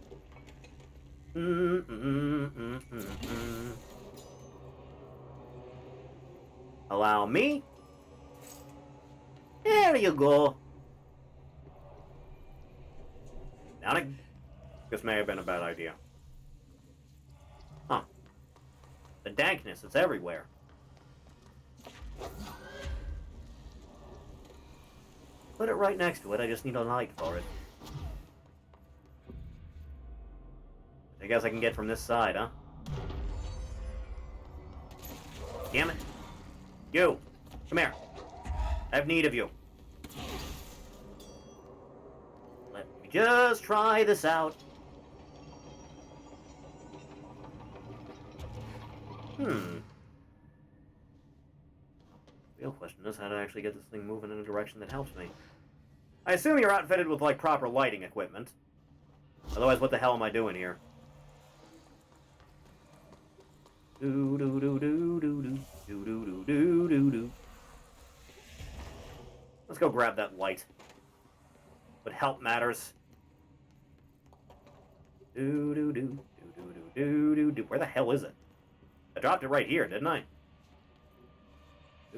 Allow me. There you go. Down it. This may have been a bad idea. Huh. The dankness is everywhere. Put it right next to it, I just need a light for it. I guess I can get from this side, huh? Damn it. You! Come here. I have need of you. Let me just try this out. Real question is how to actually get this thing moving in a direction that helps me. I assume you're outfitted with, like, proper lighting equipment. Otherwise, what the hell am I doing here? Let's go grab that light. But help matters. Where the hell is it? I dropped it right here, didn't I? I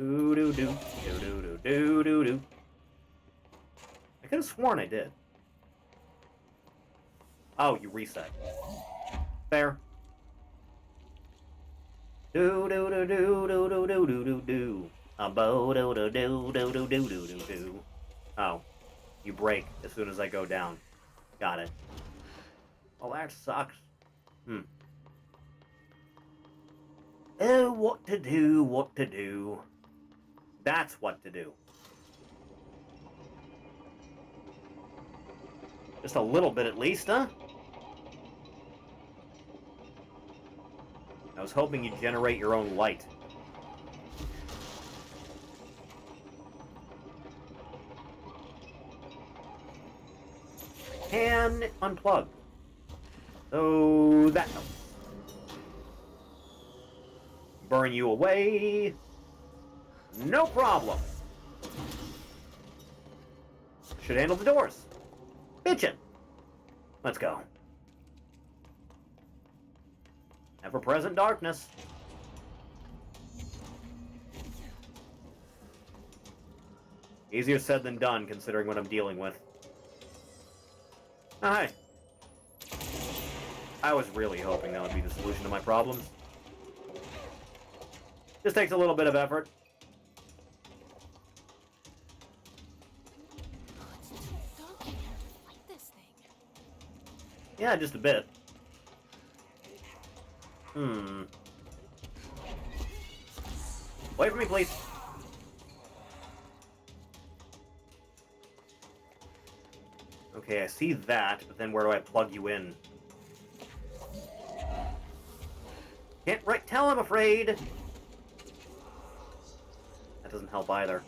could have sworn I did. Oh, you reset. Fair. Oh, you break as soon as I go down. Got it. Oh, that sucks. Oh, what to do, what to do. That's what to do. Just a little bit at least, huh? I was hoping you'd generate your own light. Can unplug. So that helps. Burn you away. No problem. Should handle the doors. Bitchin'. Let's go. Ever-present darkness. Easier said than done, considering what I'm dealing with. Oh, hey. I was really hoping that would be the solution to my problems. Just takes a little bit of effort. Oh, it's too dark in here to fight this thing. Yeah, just a bit. Hmm. Wait for me, please. Okay, I see that, but then where do I plug you in? Can't right tell, I'm afraid. That doesn't help either.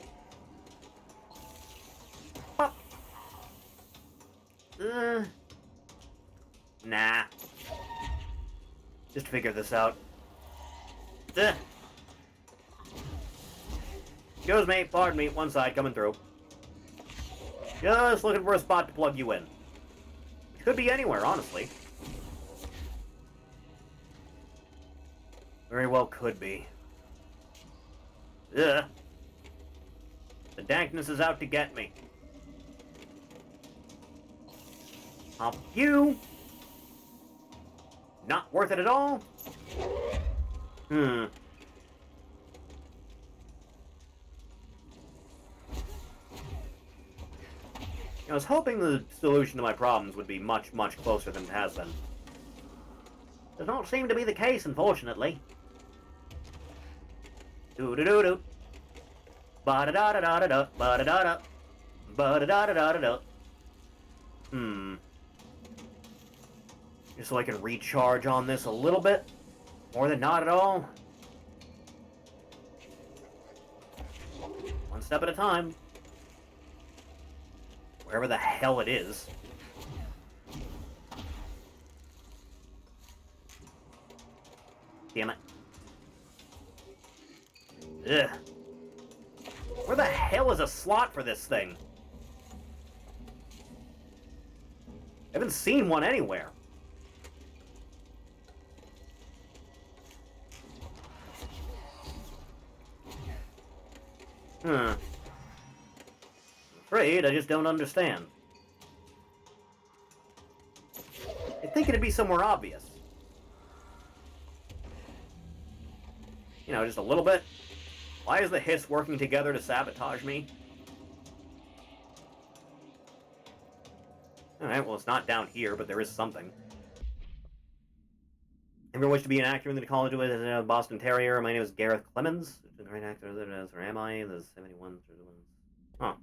Pop. Nah. Just figure this out. Excuse me, pardon me, one side coming through. Just looking for a spot to plug you in. It could be anywhere, honestly. Very well could be. Ugh. The dankness is out to get me. Pop you. Not worth it at all. I was hoping the solution to my problems would be much, much closer than it has been. Does not seem to be the case, unfortunately. Do-do-do-do. Ba-da-da-da-da-da-da. Ba-da-da-da. Ba-da-da-da-da-da. Just so I can recharge on this a little bit. More than not at all. One step at a time. Wherever the hell it is. Damn it. Ugh. Where the hell is a slot for this thing? I haven't seen one anywhere. I'm afraid I just don't understand. I'd think it'd be somewhere obvious. You know, just a little bit. Why is the hiss working together to sabotage me? Alright, well, it's not down here, but there is something. Ever wish to be an actor in the college with a Boston Terrier? My name is Gareth Clemens. A great actor, or am I? The 71. Huh.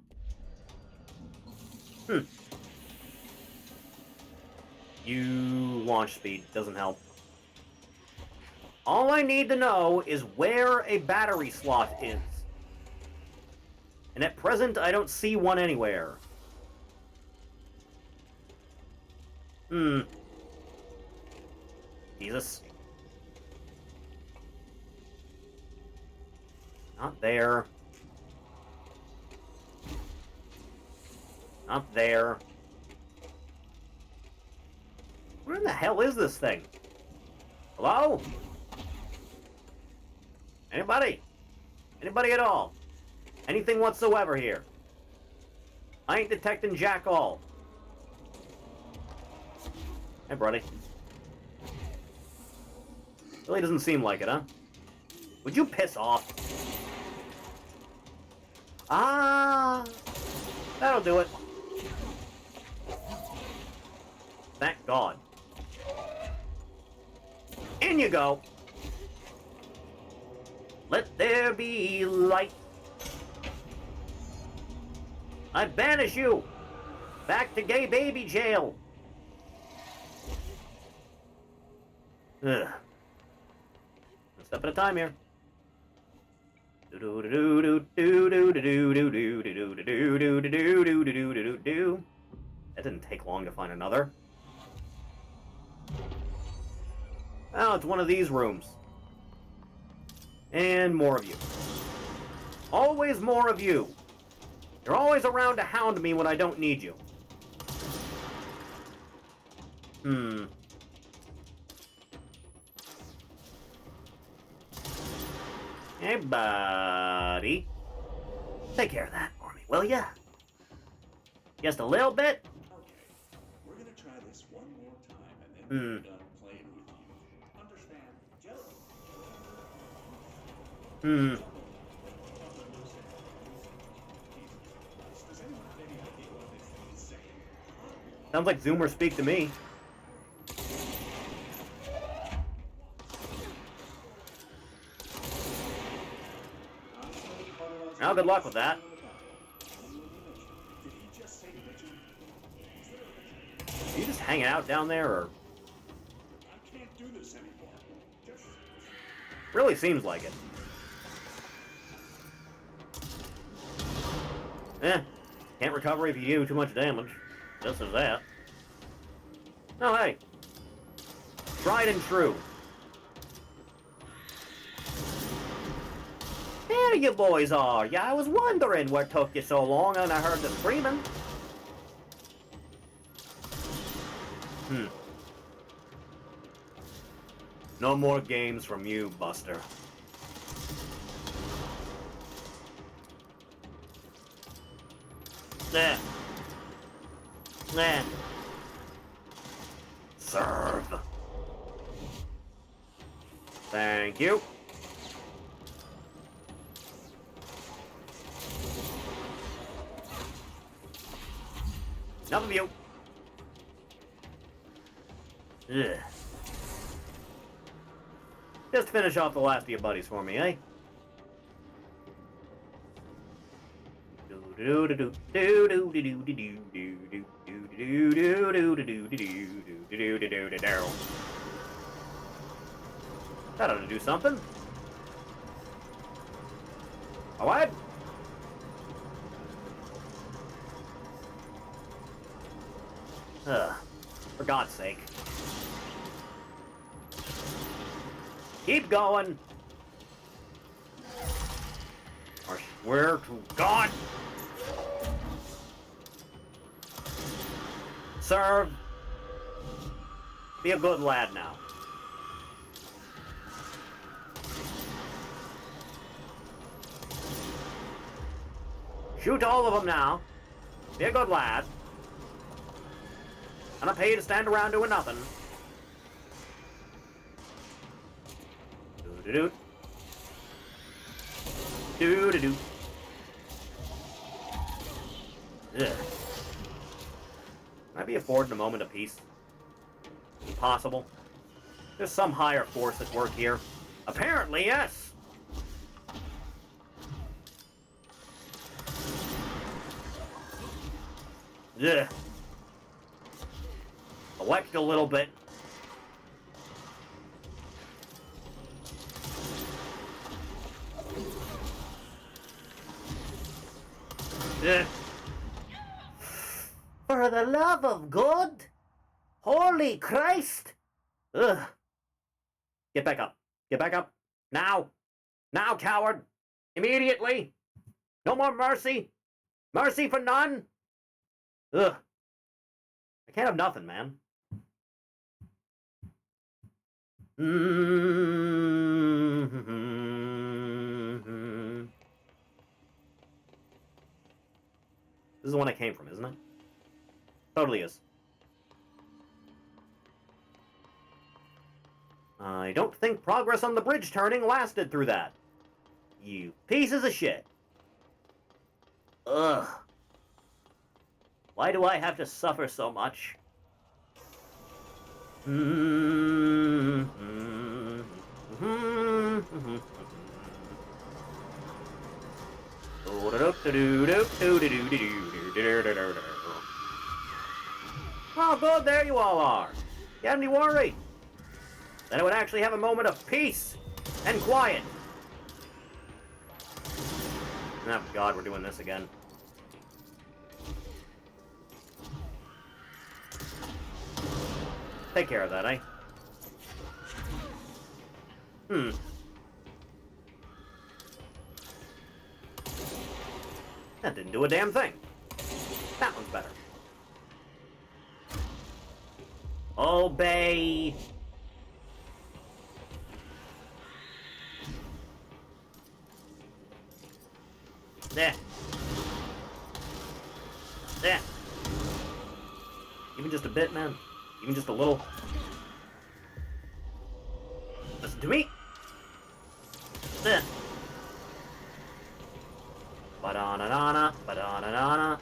You launch speed doesn't help. All I need to know is where a battery slot is. And at present, I don't see one anywhere. Jesus. Not there. Not there. Where in the hell is this thing? Hello? Anybody? Anybody at all? Anything whatsoever here? I ain't detecting jack all. Hey, buddy. Really doesn't seem like it, huh? Would you piss off? Ah! That'll do it. Thank God. In you go. Let there be light. I banish you back to gay baby jail. Ugh. One step at a time here. That didn't take long to find another. Oh, it's one of these rooms. And more of you. Always more of you. You're always around to hound me when I don't need you. Hey, buddy. Take care of that for me, will ya? Just a little bit? Okay, we're gonna try this one more time, and then we're done playing with you. Understand? Just Does anyone have any idea what this thing is saying? Sounds like Zoomer speak to me. Now, good luck with that. Did he just say Mitchell? Are you just hanging out down there, or? I can't do this anymore. Just Really seems like it. Can't recover if you do too much damage. Just as that. Oh, hey. Tried and true. There you boys are. Yeah, I was wondering what took you so long, and I heard the screaming. No more games from you, Buster. Nah. Nah. Serve. Thank you. Enough of you. Ugh. Just finish off the last of your buddies for me, eh? That ought to do something. A what? For God's sake. Keep going. I swear to God. Serve. Be a good lad now. Shoot all of them now. Be a good lad. I'm not pay you to stand around doing nothing. Do-do-do. Do-do-do. Ugh. Might be affording a moment of peace. Possible. There's some higher force at work here. Apparently, yes. Ugh. Elect a little bit. Ugh. For the love of God! Holy Christ! Ugh. Get back up. Get back up. Now! Now, coward! Immediately! No more mercy! Mercy for none! Ugh. I can't have nothing, man. This is the one I came from, isn't it? Totally is. I don't think progress on the bridge turning lasted through that. You pieces of shit. Ugh. Why do I have to suffer so much? Oh, good, there you all are. You have any worry? Then I would actually have a moment of peace and quiet. Oh, God, we're doing this again. Take care of that, eh? That didn't do a damn thing. That one's better. Obey. There. There. Even just a bit, man. Even just a little. Listen to me. There. Ba-da-na-na-na, ba-da-na-na-na,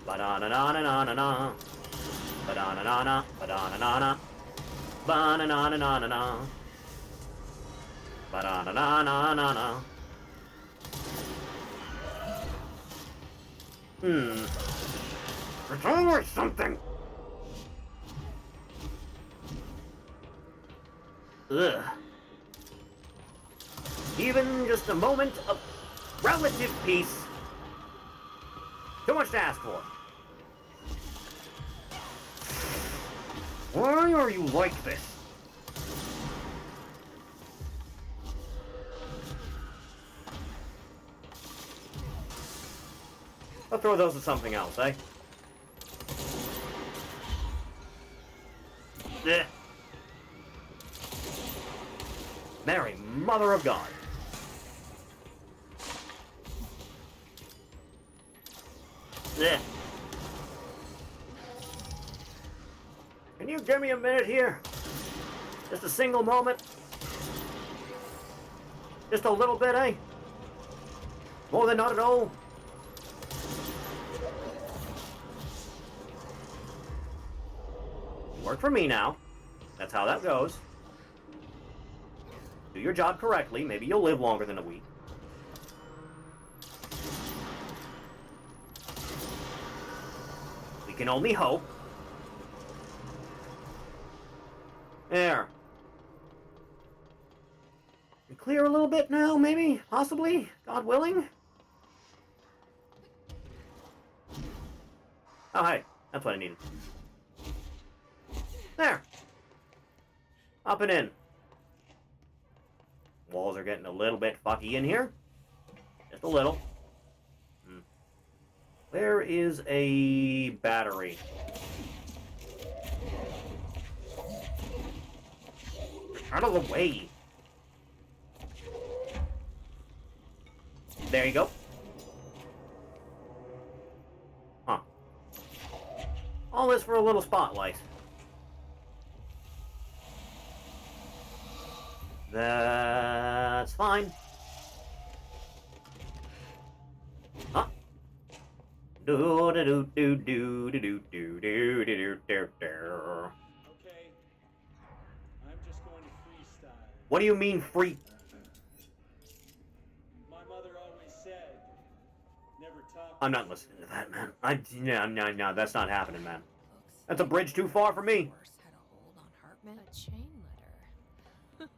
ba-da-na-na-na-na-na, ba-da-na-na-na, ba-da-na-na-na, ba-na-na-na-na-na-na, ba-da-na-na-na-na-na. It's always something. Ugh. Even just a moment of relative peace. Too much to ask for. Why are you like this? I'll throw those at something else, eh? Ugh. Mary, Mother of God. Ugh. Can you give me a minute here? Just a single moment? Just a little bit, eh? More than not at all? Work for me now. That's how that goes. Do your job correctly. Maybe you'll live longer than a week. We can only hope. There. You clear a little bit now, maybe? Possibly? God willing? Oh, hey. That's what I needed. There. Hopping in. Walls are getting a little bit fucky in here. Just a little. Where is a battery? Out of the way. There you go. Huh. All this for a little spotlight. That's fine. Huh? Do do do do do do do do do do do. Okay. I'm just going to freestyle. What do you mean free? My mother always said, never talk. I'm not listening to that, man. No, that's not happening, man. That's a bridge too far for me. Had a hold on Hartman. A chain letter.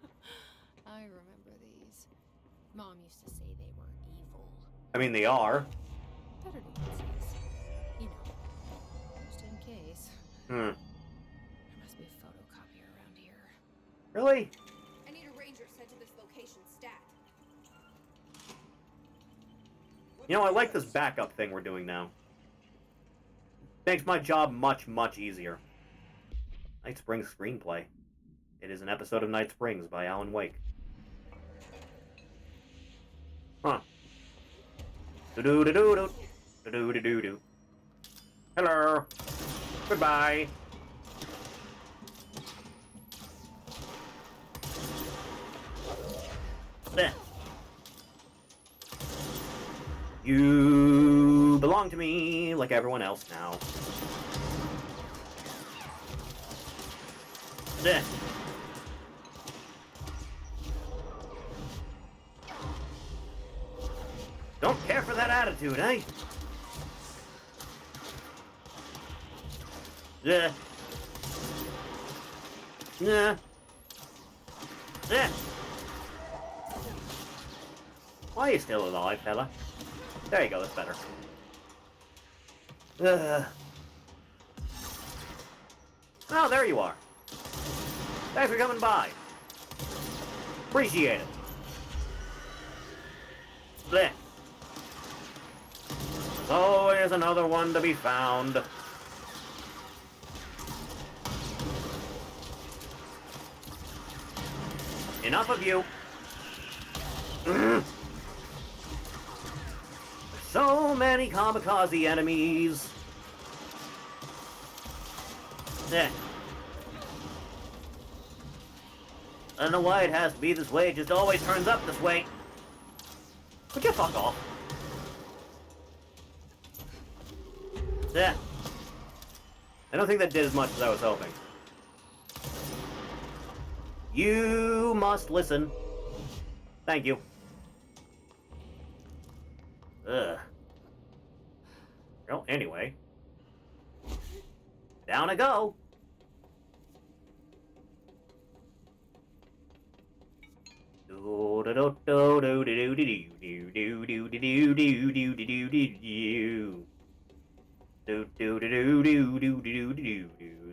I remember these. Mom used to say they were evil. I mean, they are. Better to use these. You know, just in case. Hmm. There must be a photocopier around here. Really? I need a ranger sent to this location stat. You know, I like this backup thing we're doing now. Makes my job much, much easier. Night Springs screenplay. It is an episode of Night Springs by Alan Wake. Huh. Do-do-do-do-do. Do-do-do-do-do. Hello. Goodbye. There. You belong to me like everyone else now. There. Don't care for that attitude, eh? Yeah. Yeah. Yeah. Why are you still alive, fella? There you go, that's better. Oh, there you are. Thanks for coming by. Appreciate it. Blech. There's always another one to be found. Enough of you. So many kamikaze enemies. Eh. I don't know why it has to be this way, it just always turns up this way. Would you fuck off? Yeah. I don't think that did as much as I was hoping. You must listen. Thank you. Ugh. Well, anyway. Down I go.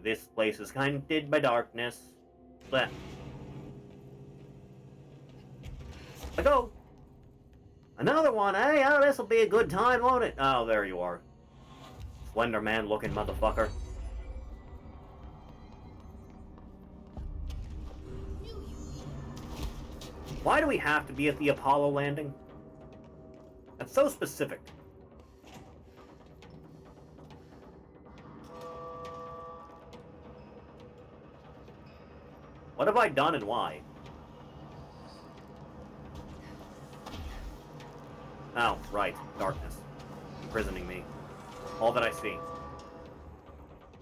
This place is haunted by darkness. Bleh. I go. Another one, eh? Oh, this'll be a good time, won't it? Oh, there you are. Slender Man looking motherfucker. Why do we have to be at the Apollo landing? That's so specific. What have I done and why? Oh, right. Darkness. Imprisoning me. All that I see.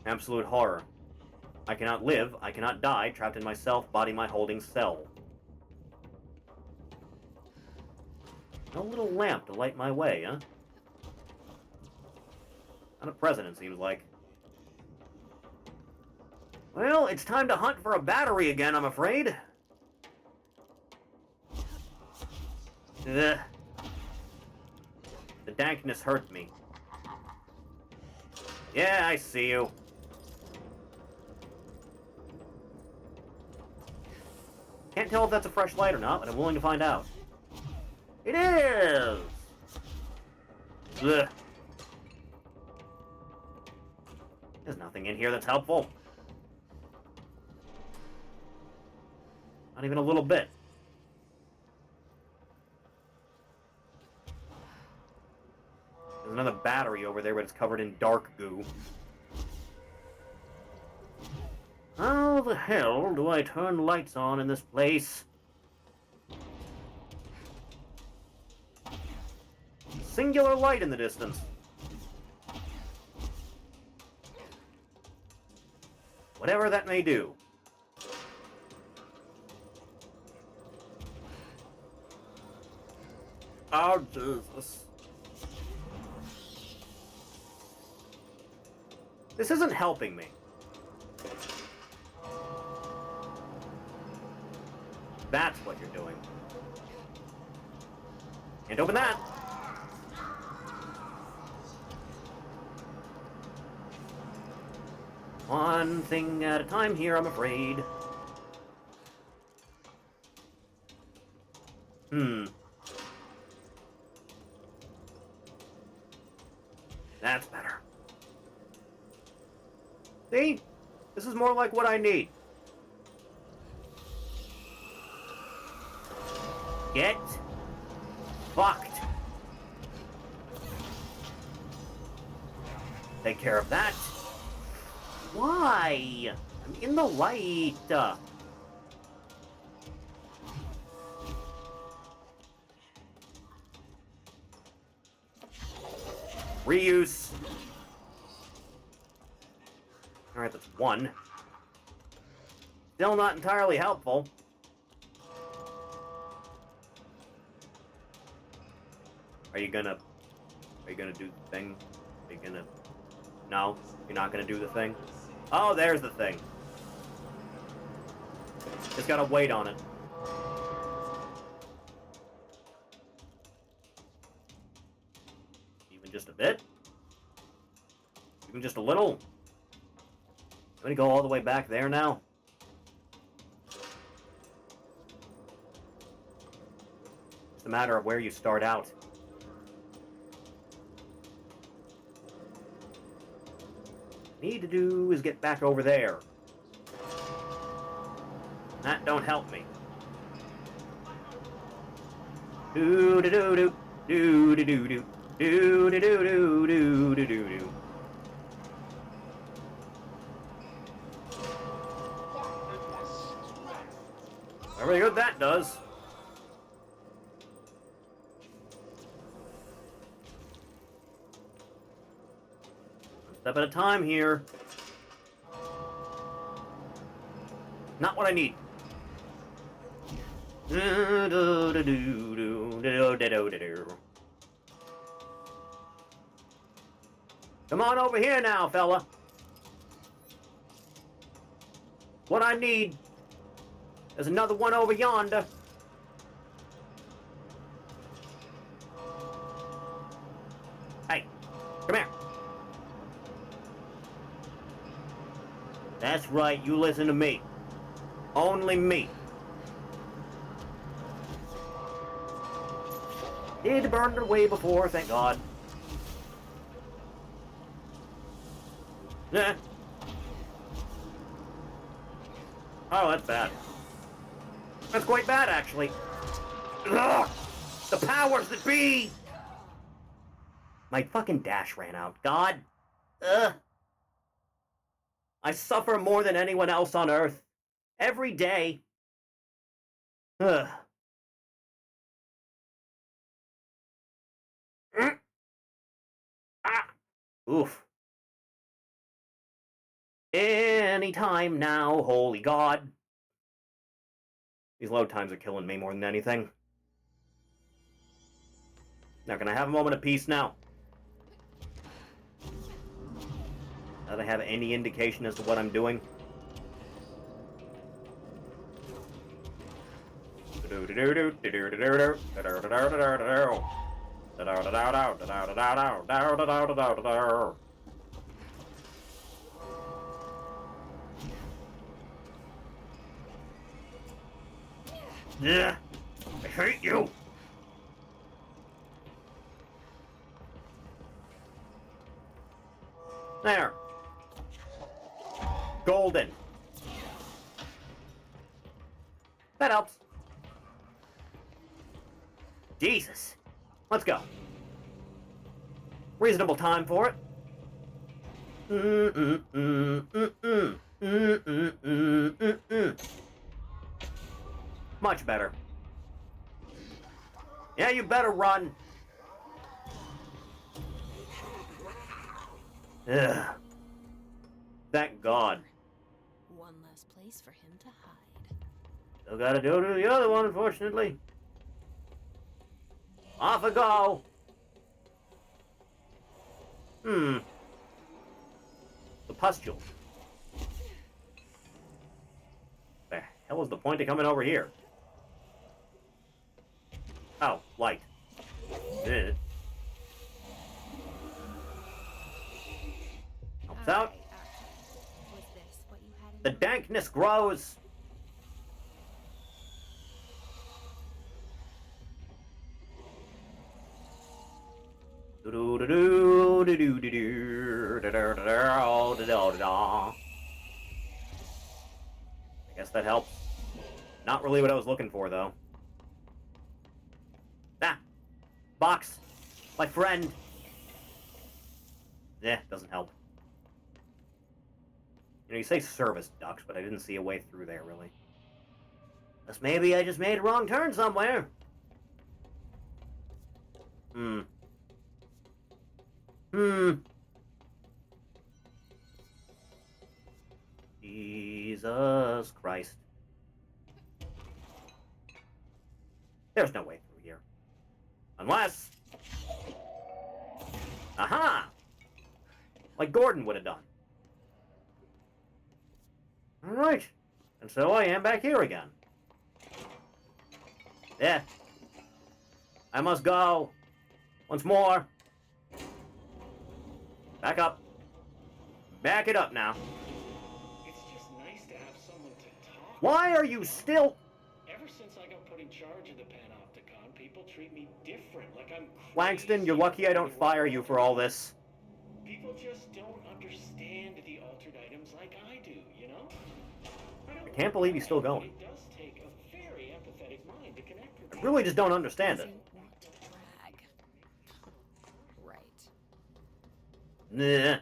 Absolute horror. I cannot live, I cannot die, trapped in my self-body my holding cell. No little lamp to light my way, huh? Not a president, seems like. Well, it's time to hunt for a battery again, I'm afraid. Ugh. The dankness hurts me. Yeah, I see you. Can't tell if that's a fresh light or not, but I'm willing to find out. It is! Ugh. There's nothing in here that's helpful. Not even a little bit. There's another battery over there, but it's covered in dark goo. How the hell do I turn lights on in this place? Singular light in the distance. Whatever that may do. Oh, Jesus. This isn't helping me. That's what you're doing. Can't open that. One thing at a time here, I'm afraid. That's better. See? This is more like what I need. Get fucked. Take care of that. Why? I'm in the light. Reuse. Alright, that's one. Still not entirely helpful. Are you gonna do the thing? Are you gonna... No? You're not gonna do the thing? Oh, there's the thing. Just gotta wait on it. Even just a bit? Even just a little? I'm gonna go all the way back there now. It's a matter of where you start out. Need to do is get back over there. That don't help me. Do do do do do do do do. Do do do do do do do do. Very good that does. One step at a time here. Not what I need. Come on over here now, fella. What I need is another one over yonder. Hey, come here. That's right, you listen to me. Only me. It burned away before, thank God. Yeah. Oh, that's bad. That's quite bad, actually. Ugh! The powers that be! My fucking dash ran out. God. Ugh. I suffer more than anyone else on Earth. Every day. Ugh. Ah! Oof. Anytime now, holy God. These load times are killing me more than anything. Now, can I have a moment of peace now? Now that I have any indication as to what I'm doing. Yeah, I hate you. There. Golden. That helps. Jesus. Let's go. Reasonable time for it. Much better. Yeah, you better run. Ugh. Thank God. One less place for him to hide. Still gotta go to the other one, unfortunately. Off I go. The pustule. The hell is the point of coming over here? Oh, light. Helps out. Was this what you had in The dankness grows. I guess that helps. Not really what I was looking for, though. Ah! Box! My friend! Eh, doesn't help. You know, you say service ducts, but I didn't see a way through there, really. Unless maybe I just made a wrong turn somewhere. Jesus Christ. There's no way through here. Unless... Aha! Like Gordon would have done. Alright. And so I am back here again. Yeah. I must go. Once more. Back up. Back it up now. It's just nice to have someone to talk Why to, are you still... Ever since I got put in charge of the Panopticon, people treat me different, like I'm crazy. Langston, you're lucky I don't fire you for all this. People just don't understand the altered items like I do, you know? I can't believe he's still going. It does take a very empathetic mind to connect with I really just don't understand it. Doesn't want to drag. Nah.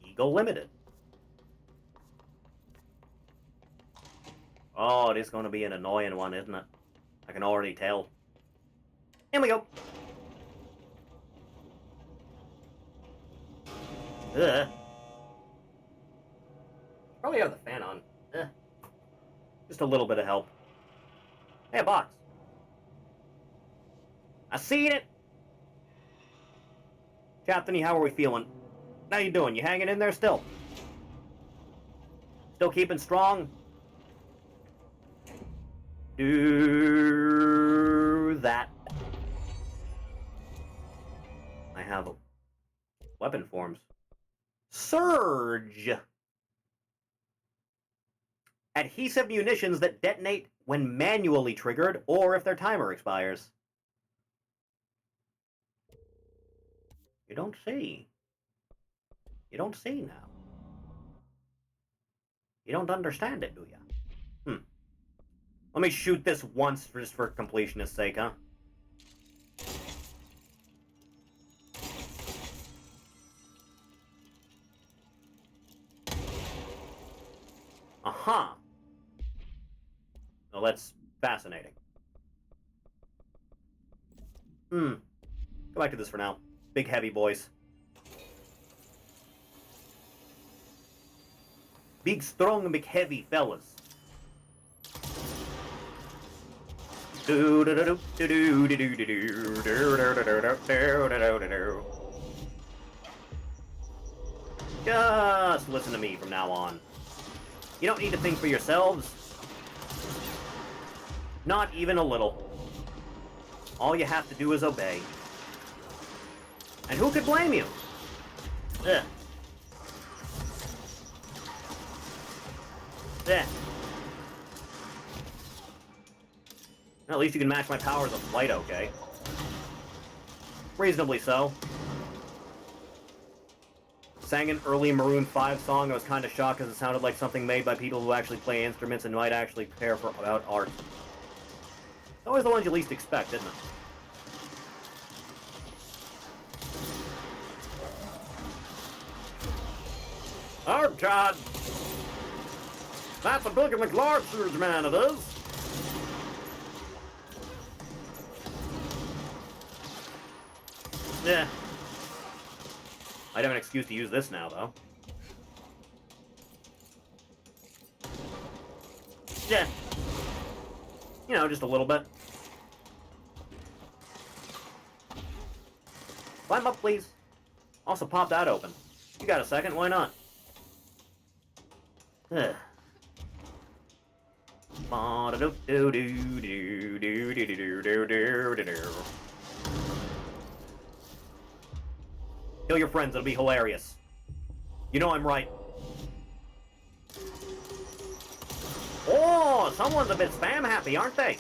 Ego limited. Oh, it is going to be an annoying one, isn't it? I can already tell. Here we go. Ugh. Probably have the fan on. Ugh. Just a little bit of help. Hey, a box. I seen it. Captain, how are we feeling? How you doing? You hanging in there still? Still keeping strong? Do that. I have weapon forms. Surge! Adhesive munitions that detonate when manually triggered or if their timer expires. You don't see. You don't see now. You don't understand it, do you? Let me shoot this once just for completionist's sake, huh? Aha! Well, that's fascinating. Go back to this for now. Big heavy boys. Big strong and big heavy fellas. Just listen to me from now on. You don't need to think for yourselves. Not even a little. All you have to do is obey. And who could blame you? Ugh. Ugh. Well, at least you can match my powers of flight, okay? Reasonably so. Sang an early Maroon 5 song. I was kind of shocked because it sounded like something made by people who actually play instruments and might actually care about art. It's always the ones you least expect, isn't it? Oh, God! That's a Booger McLeod surge, man, it is! Yeah. I'd have an excuse to use this now, though. Yeah. You know, just a little bit. Climb up, please. Also, pop that open. You got a second, why not? Ugh. Kill your friends, it'll be hilarious. You know I'm right. Oh, someone's a bit spam happy, aren't they?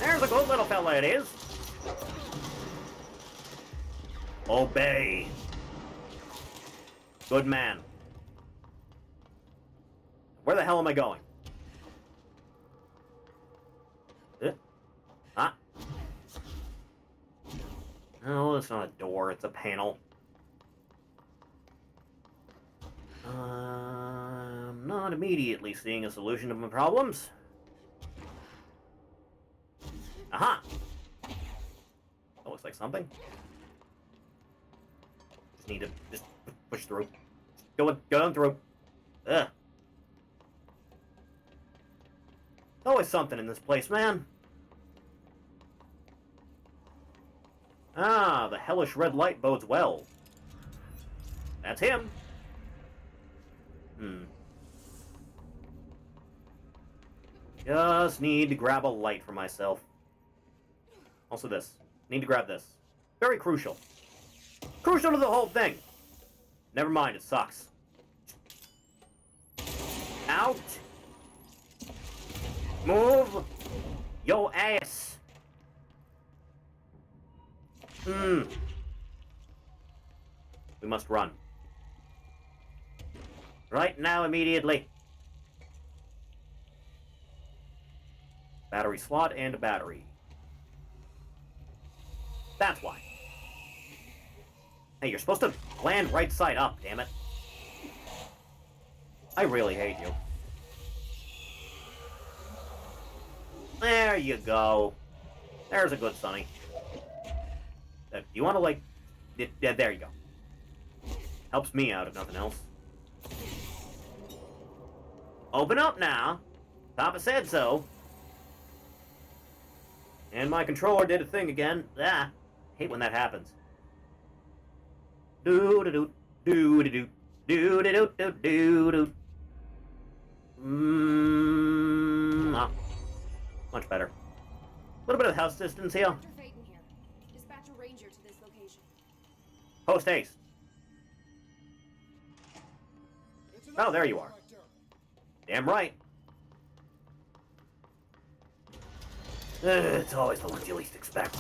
There's a good little fella it is. Obey. Good man. Where the hell am I going? Ah. No, it's not a door, it's a panel. I'm not immediately seeing a solution to my problems. Aha! That looks like something. Just need to push through. Go on through. Ugh. There's always something in this place, man. Ah, the hellish red light bodes well. That's him. Just need to grab a light for myself. Also this. Need to grab this. Very crucial. Crucial to the whole thing. Never mind, it sucks. Out. Move your ass. We must run. Right now, immediately. Battery slot and battery. That's why. Hey, you're supposed to land right side up, damn it. I really hate you. There you go. There's a good Sonny. You want to, like... Yeah, there you go. Helps me out, if nothing else. Open up now. Papa said so. And my controller did a thing again. Ah, hate when that happens. Do-do-do, do-do-do, do-do-do-do-do-do. Ah, much better. A little bit of house distance here. Dr. Phaeton here. Dispatch a ranger to this location. Post haste. Oh, there you are. Damn right. It's always the ones you least expect.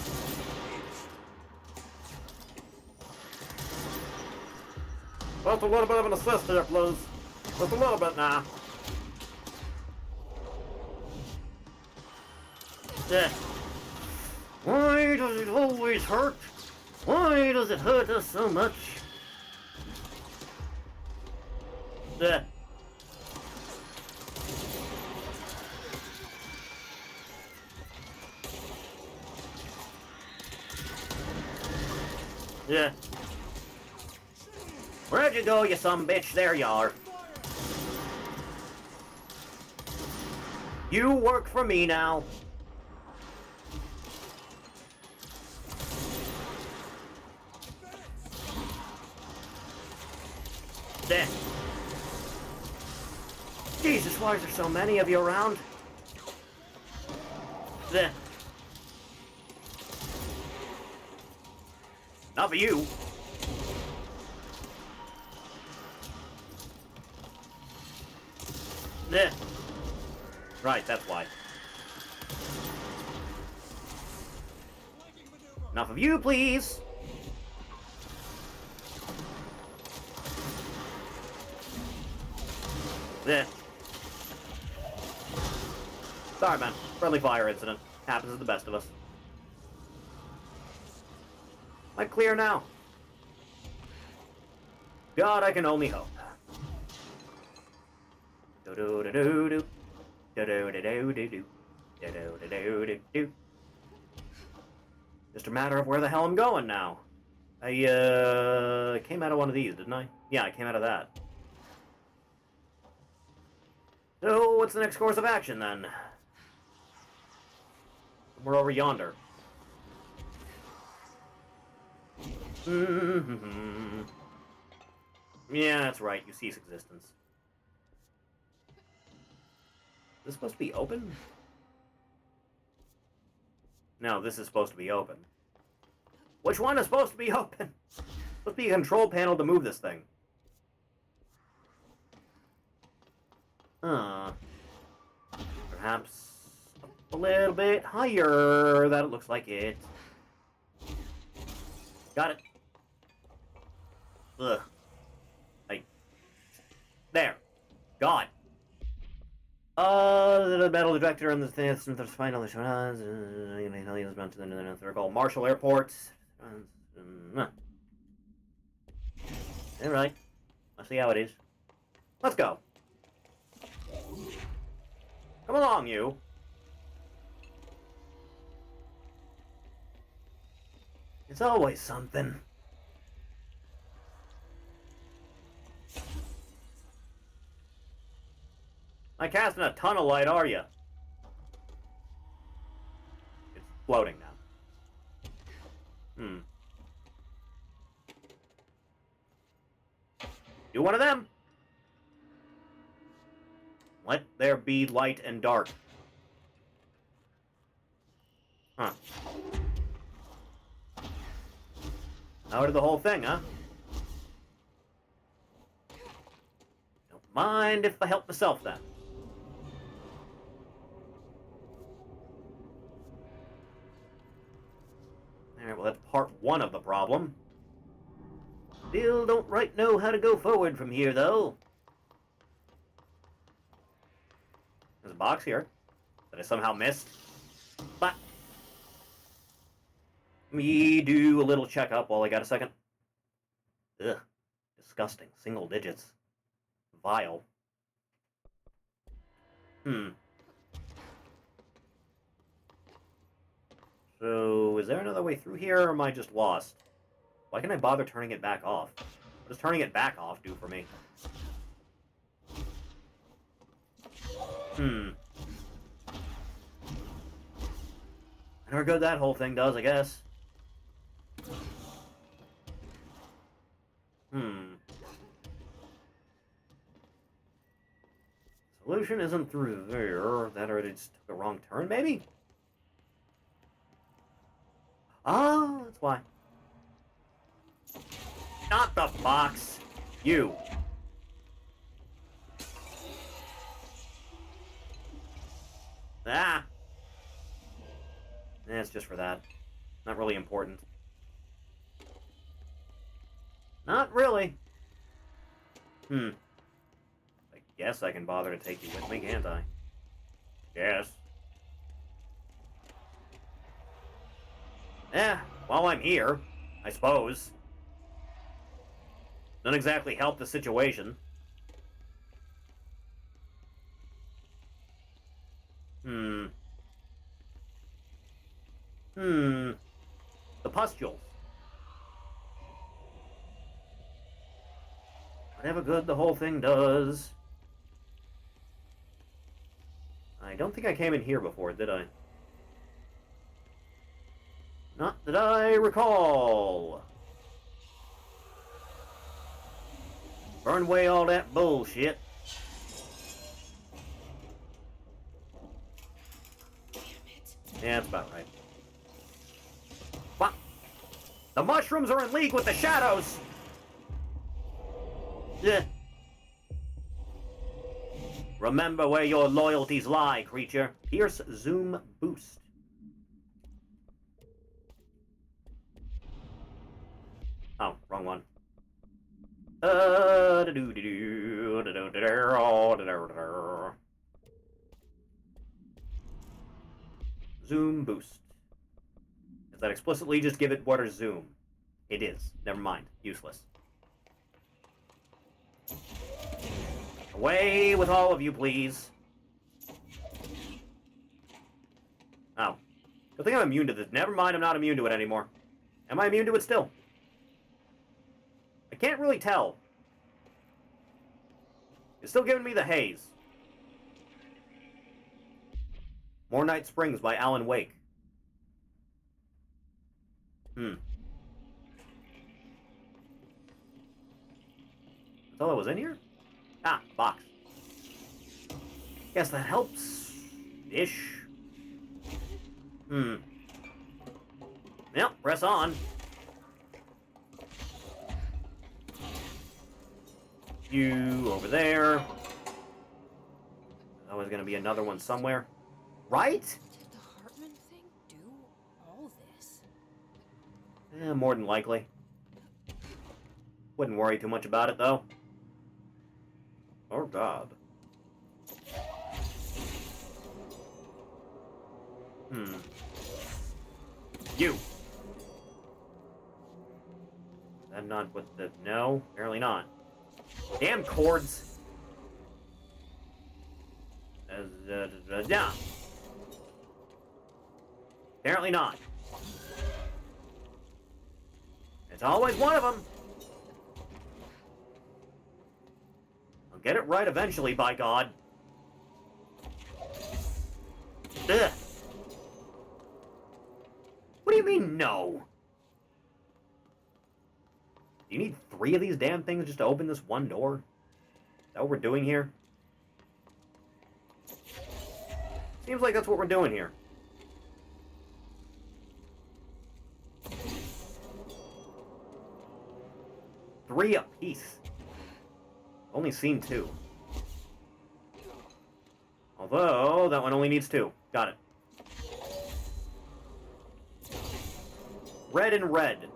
Just a little bit of an assist here, please. Just a little bit now. Why does it always hurt? Why does it hurt us so much? Yeah. Where'd you go, you sumbitch? There you are. You work for me now. There. Jesus, why is there so many of you around? There. Not for you. There. Right, that's why. Enough of you, please. There. Sorry, man. Friendly fire incident. Happens to the best of us. Am I clear now? God, I can only hope. Do-do-do-do-do. Do-do-do-do-do-do. Do-do-do-do-do-do. Just a matter of where the hell I'm going now. I came out of one of these, didn't I? Yeah, I came out of that. So, what's the next course of action, then? We're over yonder. Yeah, that's right. You cease existence. Is this supposed to be open? No, this is supposed to be open. Which one is supposed to be open? Supposed to be a control panel to move this thing. Perhaps a little bit higher. That looks like it. Got it. Ugh. There. God. The metal detector and the thing that's finally they're called Marshall Airport. Alright. Let's see how it is. Let's go. Come along, you. It's always something. Not casting a ton of light, are you? It's floating now. Do one of them. Let there be light and dark. Huh. Out of the whole thing, huh? Don't mind if I help myself, then. Alright, well, that's part one of the problem. Still don't right know how to go forward from here, though. There's a box here that I somehow missed. But Me do a little checkup while I got a second. Ugh. Disgusting. Single digits. Vile. So, is there another way through here, or am I just lost? Why can't I bother turning it back off? What does turning it back off do for me? How good that whole thing does, I guess. Solution isn't through there. That already just took a wrong turn, maybe? Oh, that's why. Not the box. You. Ah. It's just for that. Not really important. Not really. I guess I can bother to take you with me, can't I? Yes. While I'm here, I suppose. Doesn't exactly help the situation. The pustules. Whatever good the whole thing does. I don't think I came in here before, did I? Not that I recall. Burn away all that bullshit. Damn it. Yeah, that's about right. What? The mushrooms are in league with the shadows! Yeah. Remember where your loyalties lie, creature. Pierce Zoom Boost. Oh, wrong one. Zoom Boost. Does that explicitly just give it water zoom? It is. Never mind. Useless. Away with all of you, please. Oh. I think I'm immune to this. Never mind, I'm not immune to it anymore. Am I immune to it still? I can't really tell. It's still giving me the haze. More Night Springs by Alan Wake. That's all that was in here? Ah, box. Guess that helps. Ish. Yep, press on. You over there. There's always gonna be another one somewhere. Right? Did the Hartman thing do all this? More than likely. Wouldn't worry too much about it, though. Oh, God. You! Is that not what the... No, apparently not. Damn cords! Yeah. Apparently not. It's always one of them. I'll get it right eventually, by God. Ugh. What do you mean, no? Do you need 3 of these damn things just to open this one door? Is that what we're doing here? Seems like that's what we're doing here. Three apiece. Only seen 2. Although, that one only needs 2. Got it. Red and red.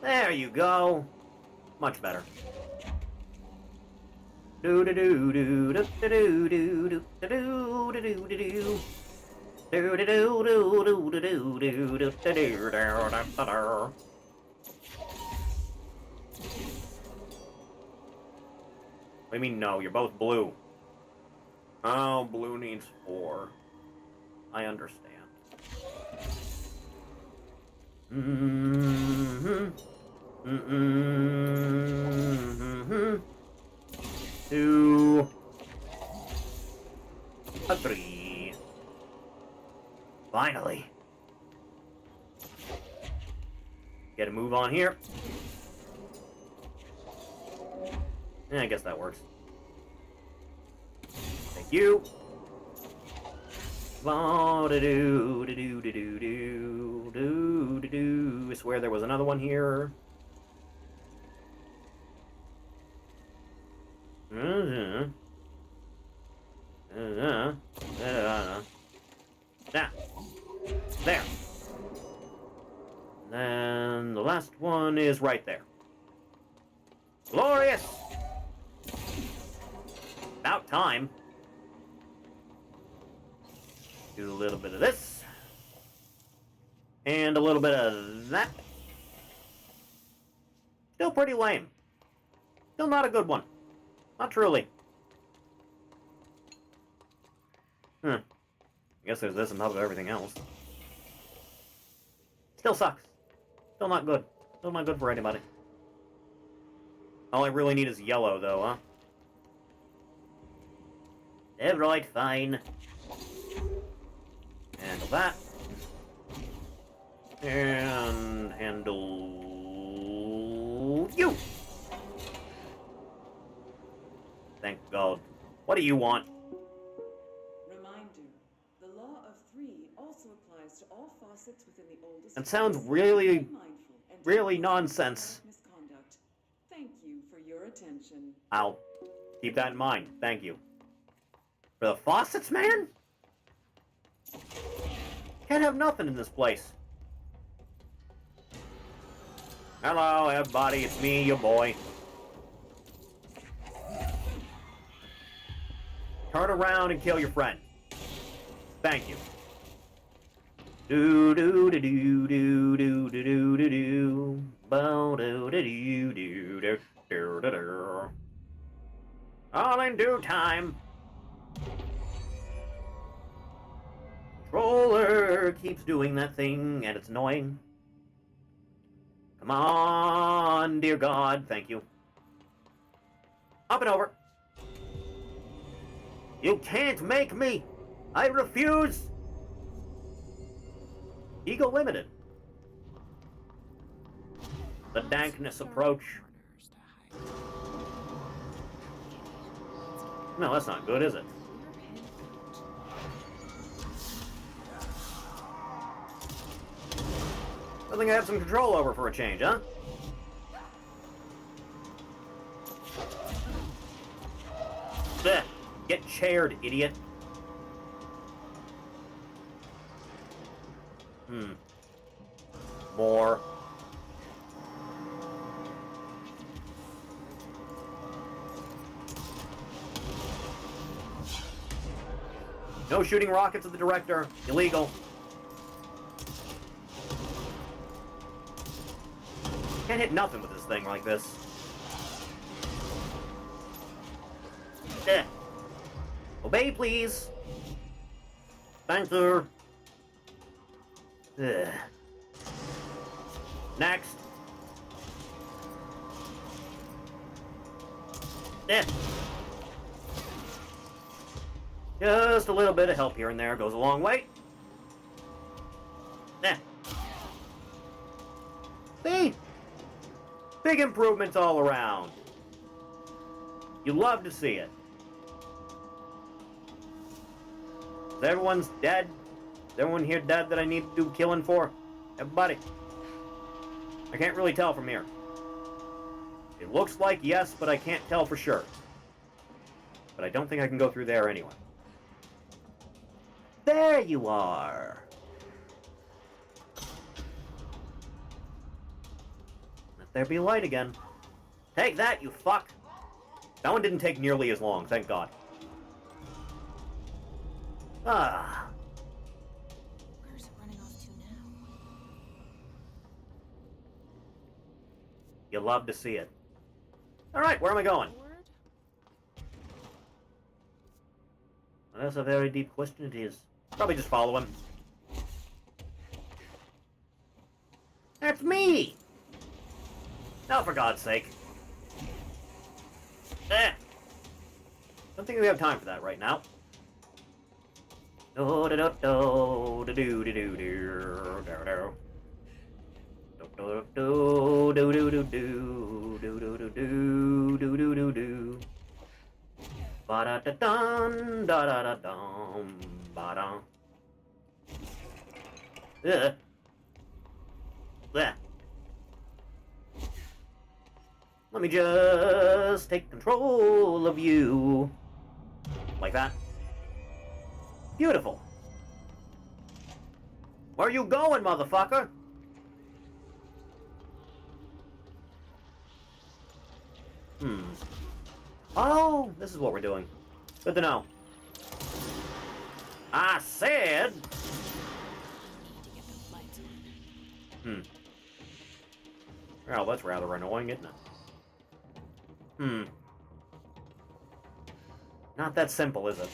There you go. Much better. Do do do do do do do do do do do do do. What do you mean no? You're both blue. Oh, blue needs 4. I understand. Mm-hmm. Mm-hmm. 2. A 3. Finally. Get a move on here. Yeah, I guess that works. Thank you. I swear there was another one here. Now, there. And the last one is right there. Glorious! About time. Do a little bit of this. And a little bit of that. Still pretty lame. Still not a good one. Not truly. I guess there's this on top of everything else. Still sucks. Still not good. Still not good for anybody. All I really need is yellow, though, huh? Right, fine. Handle that. And handle you. Thank God. What do you want? Reminder: the law of 3 also applies to all faucets within the oldest. That sounds really, really nonsense. Misconduct. Thank you for your attention. I'll keep that in mind. Thank you. For the faucets, man? Can't have nothing in this place. Hello, everybody. It's me, your boy. Turn around and kill your friend. Thank you. Do do do do do do do do do do. Bow do do do do do do do do. All in due time. Controller keeps doing that thing, and it's annoying. Come on, dear God. Thank you. Up and over. You can't make me. I refuse. Ego limited. The dankness approach. No, that's not good, is it? Something I have some control over for a change, huh? Blech. Get chaired, idiot. More. No shooting rockets at the director. Illegal. Can't hit nothing with this thing like this. Obey, please. Thank you. Next. Just a little bit of help here and there goes a long way. See? Big improvements all around. You love to see it. Everyone's dead. Is everyone here dead that I need to do killing for? Everybody. I can't really tell from here. It looks like yes, but I can't tell for sure. But I don't think I can go through there anyway. There you are. Let there be light again. Take that, you fuck. That one didn't take nearly as long, thank God. Ah. You love to see it. Alright, where am I going? Well, that's a very deep question it is. Probably just follow him. That's me! No, for God's sake. Don't think we have time for that right now. Do do do do do do do do do do do do do do do do do do do do. Ba da da dun da da da dum ba da. There. Let me just take control of you. Like that. Beautiful. Where you going, motherfucker? Oh, this is what we're doing. Good to know. I said... Well, that's rather annoying, isn't it? Not that simple, is it?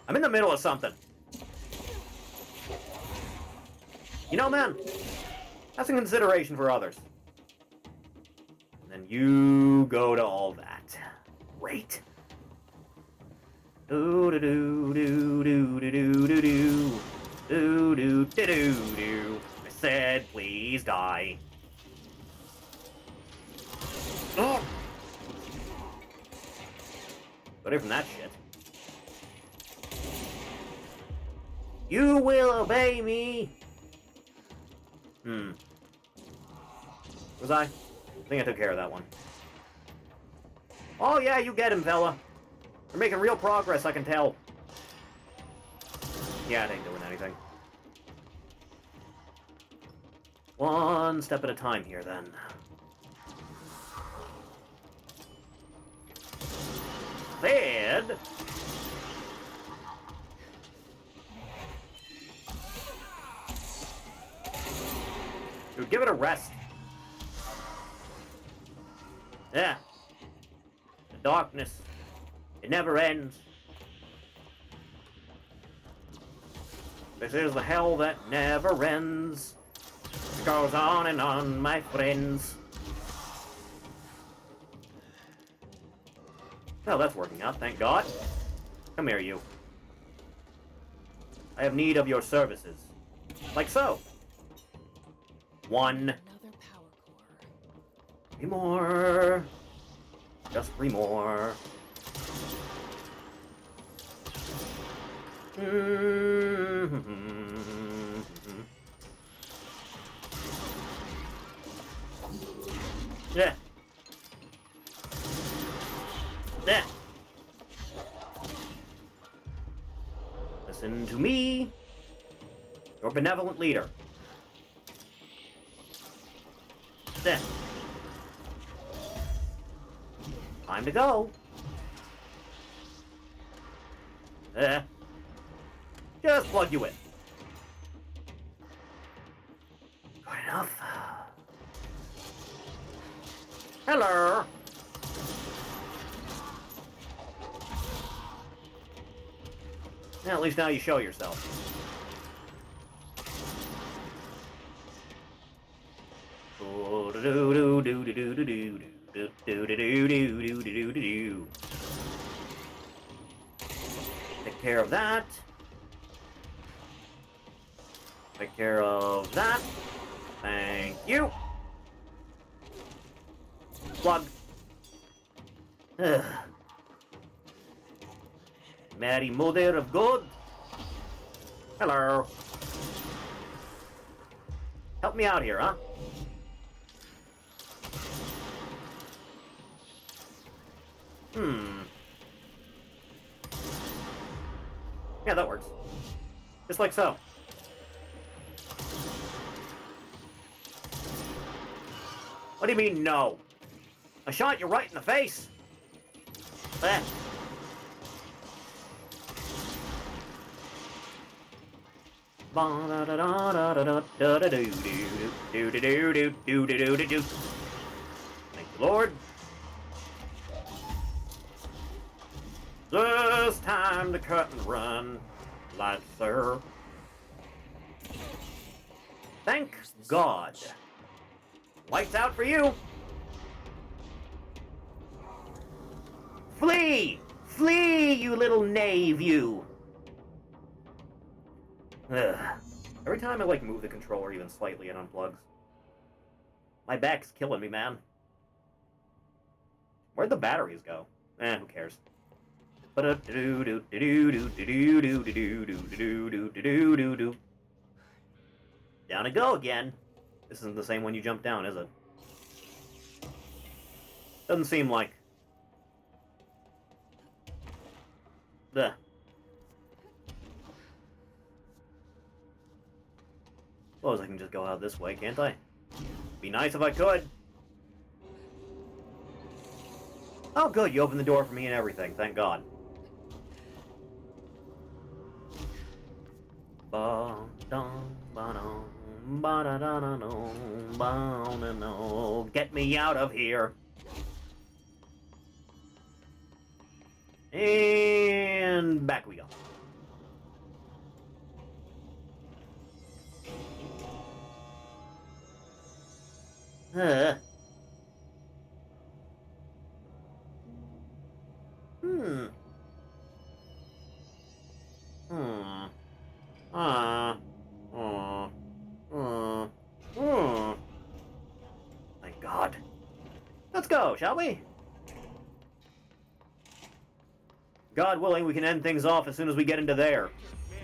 I'm in the middle of something. You know, man, have some consideration for others. And then you go to all that. Great. Do do do do do do do do do do do do do do. I said, please die. Oh. Got it from that shit. You will obey me. Was I? I think I took care of that one. Oh yeah, you get him, fella. You're making real progress, I can tell. Yeah, it ain't doing anything. One step at a time here, then. Said... Dude, give it a rest. Yeah. The darkness. It never ends. This is the hell that never ends. It goes on and on, my friends. Well, that's working out, thank God. Come here, you. I have need of your services. Like so. One. Another power core. 3 more. Just 3 more. Yeah. Yeah. Listen to me, your benevolent leader. There. Time to go. There. Just plug you in. Good enough. Hello. Yeah, at least now you show yourself. Take care of that. Take care of that. Thank you. Plug. Ugh. Mary Mother of God. Hello. Help me out here, huh? Yeah, that works. Just like so. What do you mean, no? I shot you right in the face. Eh. Lord. Just time to cut and run, light sir. Thank God. Lights out for you. Flee! Flee, you little knave, you! Ugh. Every time I, like, move the controller even slightly, it unplugs. My back's killing me, man. Where'd the batteries go? Who cares? Down I go again. This isn't the same one you jumped down, is it? Doesn't seem like. Ugh. Suppose I can just go out this way, can't I? Be nice if I could. Oh, good. You opened the door for me and everything. Thank God. Get me out of here. And back we go. Hmm. Thank God. Let's go, shall we? God willing, we can end things off as soon as we get into there. Man,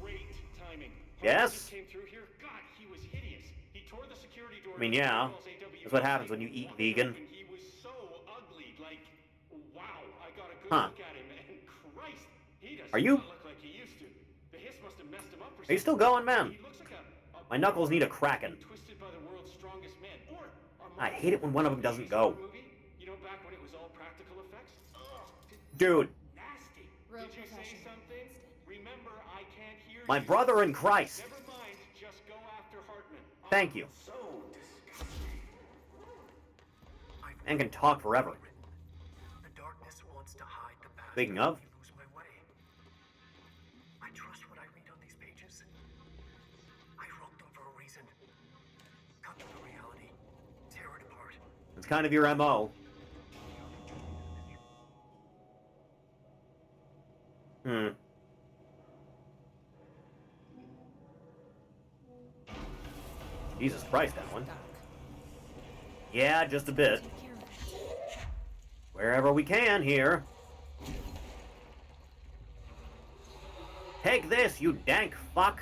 great timing. Yes? Just came through here. God, he was hideous. He tore the security door. I mean, yeah. That's what happens when you eat vegan. He was so ugly. Like, wow. I got a good Huh. look at him, and Christ, he does Are you? not look like he used to. The hiss must have messed him up or something. Are you still going, man? He looks like a My knuckles need a cracking. twisted by the world's strongest man. Or I hate it when one of them doesn't go. movie, you know, back when it was all practical effects. Ugh, Dude. nasty. Real Did you say professional. something? Remember, I can't hear My you. brother in Christ. Never mind, just go after Hartman. Thank you. So disgusting. And can talk forever. The darkness wants to hide the past. Speaking of. You lose my way. I trust what I read on these pages. I wrote them for a reason. Cut through the reality. Tear it apart. It's kind of your MO. Jesus Christ, that one. Yeah, just a bit. Wherever we can here. Take this, you dank fuck.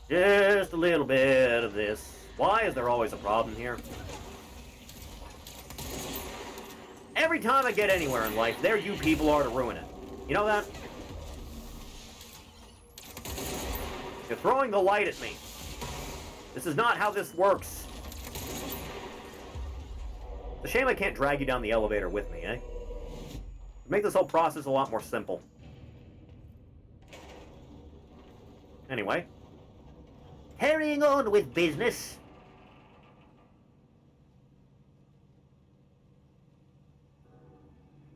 Just a little bit of this. Why is there always a problem here? Every time I get anywhere in life, there you people are to ruin it. You know that? You're throwing the light at me. This is not how this works. It's a shame I can't drag you down the elevator with me, eh? Make this whole process a lot more simple. Anyway. Carrying on with business.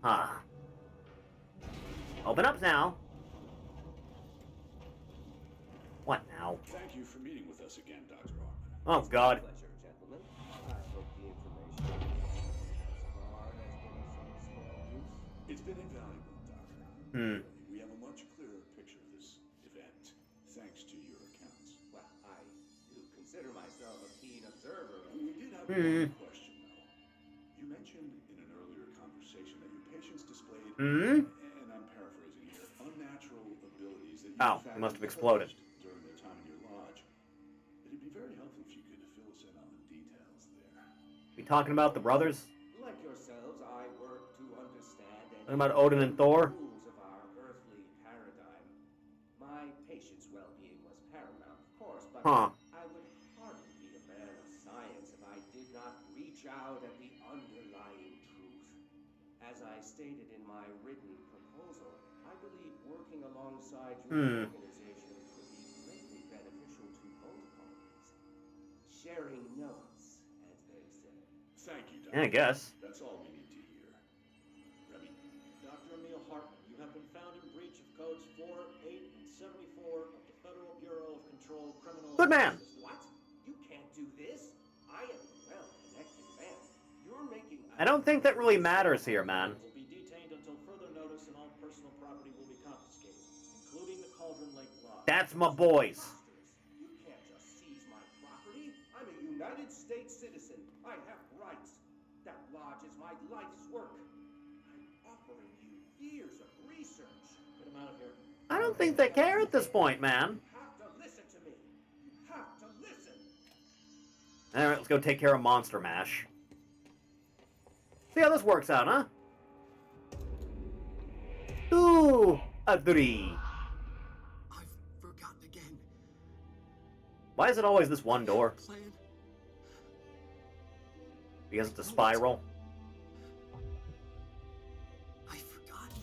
Ah. Open up now. What now? Thank you for meeting with us again, Dr. Hartman. Oh, God. Pleasure, gentlemen. I hope the information as far as getting some small use. It's been invaluable, Doctor. We have a much clearer picture of this event, thanks to your accounts. Well, I do consider myself a keen observer. We did have one question, though. You mentioned in an earlier conversation that your patients displayed, and I'm paraphrasing here, unnatural abilities that you It must have exploded. during their time in your lodge. It'd be very helpful if you could fill us in on the details there. We talking about the brothers? Like yourselves, I work to understand and Talking about Odin and Thor? rules of our earthly paradigm. My patient's well-being was paramount, of course, but I would hardly be a man of science if I did not reach out at the underlying truth. As I stated in my written proposal, I believe working alongside your organization could be greatly Yeah, I guess. That's all we need to hear. Remy? Dr. Emil Hartman, you have been found in breach of codes 4, 8, and 74 of the Federal Bureau of Controlled Criminal Good man. Justice. What? You can't do this? I am a well-connected man. You're making... I don't think that really matters here, man. Will be detained until further notice, and all personal property will be confiscated, including the Cauldron Lake Lodge. That's my boys. You can't just seize my property. I'm a United States citizen. I have rights. That lodge is my life's work. I'm offering you years of research. Get him out of here. I don't think they care at this point, man. You have to listen to me. You have to listen. Alright, let's go take care of Monster Mash. See how this works out, huh? 2, 3. I've forgotten again. Why is it always this one door? Plan. Because it's a spiral. I've forgotten.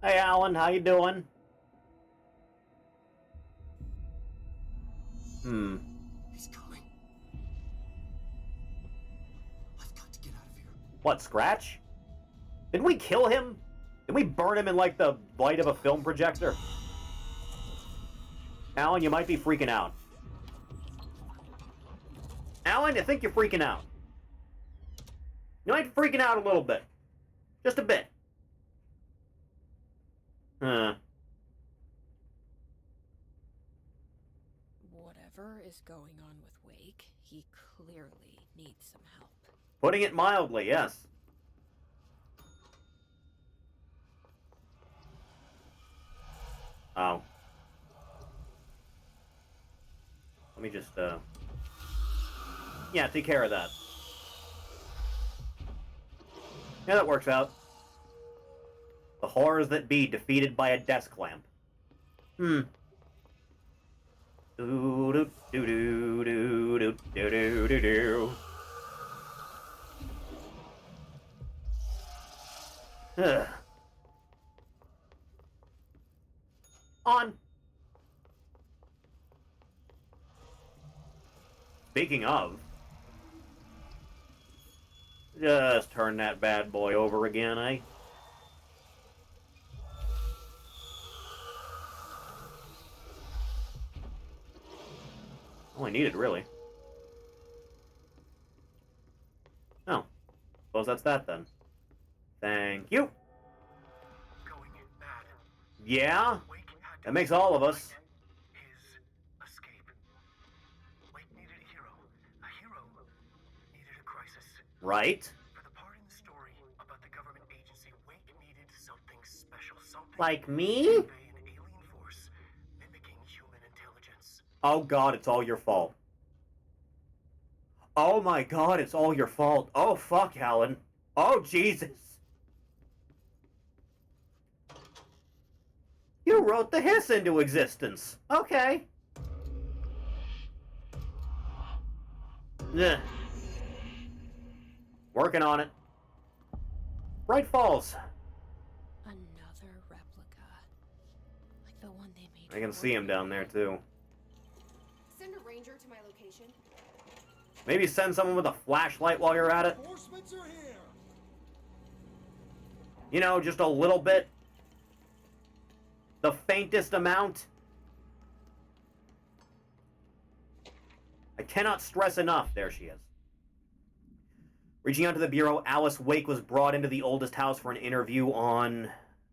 Hey, Alan, how you doing? He's coming. I've got to get out of here. What, Scratch? Didn't we kill him? Did we burn him in, like, the light of a film projector? Alan, you might be freaking out. Alan, I think you're freaking out. You might be freaking out a little bit. Just a bit. Whatever is going on with Wake, he clearly needs some help. Putting it mildly, yes. Oh. Let me just, yeah, take care of that. Yeah, that works out. The horrors that be defeated by a desk lamp. Doo doo doo doo doo doo doo doo doo. Ugh. On. Speaking of, just turn that bad boy over again, eh? All I needed, really. Oh. Suppose that's that, then. Thank you. Going mad. Yeah? Wake had to That makes all of us. his escape. Wake needed a hero. A hero needed a crisis. Right? For the part in the story about the government agency, Wake needed something special. Something Like me? to convey an alien force mimicking human intelligence. Oh god, it's all your fault. Oh my god, it's all your fault. Oh fuck, Alan. Oh Jesus. You wrote the hiss into existence. Okay. Ugh. Working on it. Bright Falls. Another replica. Like the one they made. I can see him down there too. Send a ranger to my location. Maybe send someone with a flashlight while you're at it. Reinforcements are here. You know, just a little bit. The faintest amount. I cannot stress enough. There she is. Reaching out to the Bureau, Alice Wake was brought into the oldest house for an interview on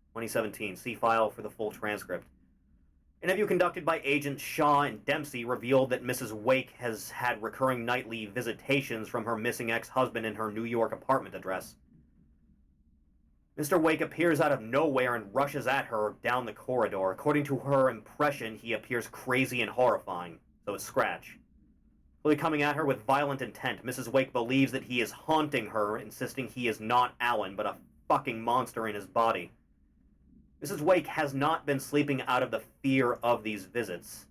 2017. See file for the full transcript. Interview conducted by Agents Shaw and Dempsey revealed that Mrs. Wake has had recurring nightly visitations from her missing ex-husband in her New York apartment address. Mr. Wake appears out of nowhere and rushes at her down the corridor. According to her impression, he appears crazy and horrifying. So it's Scratch. Fully coming at her with violent intent, Mrs. Wake believes that he is haunting her, insisting he is not Alan, but a fucking monster in his body. Mrs. Wake has not been sleeping out of the fear of these visits.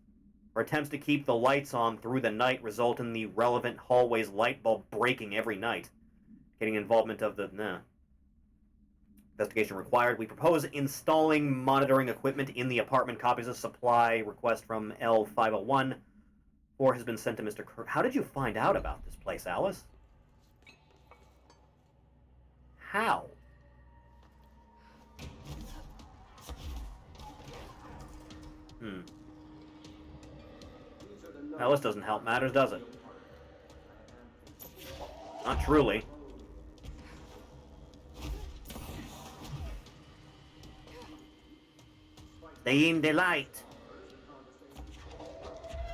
Her attempts to keep the lights on through the night result in the relevant hallway's light bulb breaking every night, getting involvement of the Investigation required. We propose installing monitoring equipment in the apartment. Copies of supply request from L501. 4 has been sent to Mr. Kirk. How did you find out about this place, Alice? How? Well, this doesn't help matters, does it? Not truly. Stay in the light.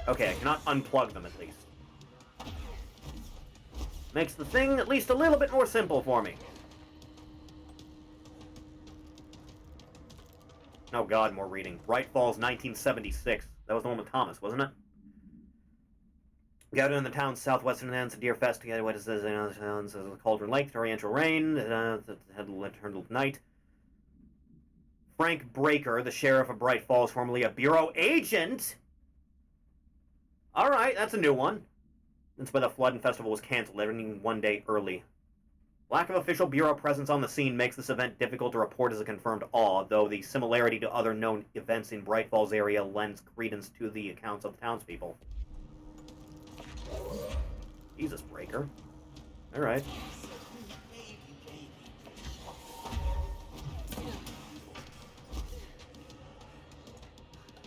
Okay, I cannot unplug them at least. Makes the thing at least a little bit more simple for me. Oh god, more reading. Bright Falls, 1976. That was the one with Thomas, wasn't it? Gathered in the town's southwestern ends, a deer fest together. What is this? Cauldron Lake, torrential rain, eternal night. Frank Breaker, the sheriff of Bright Falls, formerly a bureau agent. Alright, that's a new one. That's why the flood and festival was canceled, ending 1 day early. Lack of official bureau presence on the scene makes this event difficult to report as a confirmed awe, though the similarity to other known events in Bright Falls area lends credence to the accounts of townspeople. Jesus, Breaker. Alright.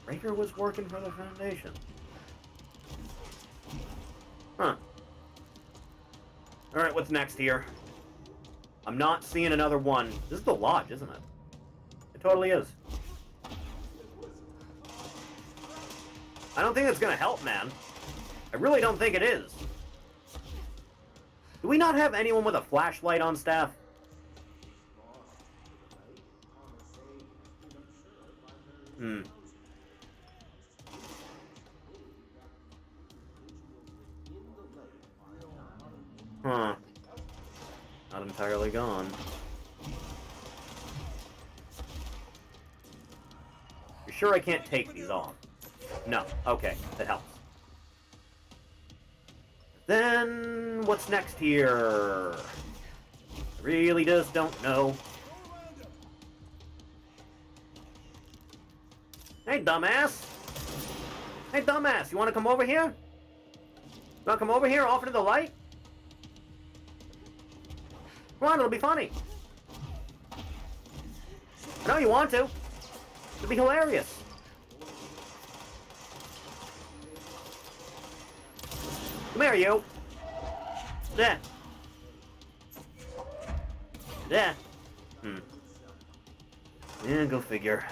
Breaker was working for the Foundation. Huh. Alright, what's next here? I'm not seeing another one. This is the lodge, isn't it? It totally is. I don't think it's gonna help, man. I really don't think it is. Do we not have anyone with a flashlight on staff? Huh. Not entirely gone. You're sure I can't take these off? No. Okay, that helps. Then, what's next here? I really just don't know. Hey, dumbass! Hey, dumbass, you want to come over here? You want to come over here, off into the light? Come on, it'll be funny. I know you want to. It'll be hilarious. Come here, you. There. There. Yeah, go figure.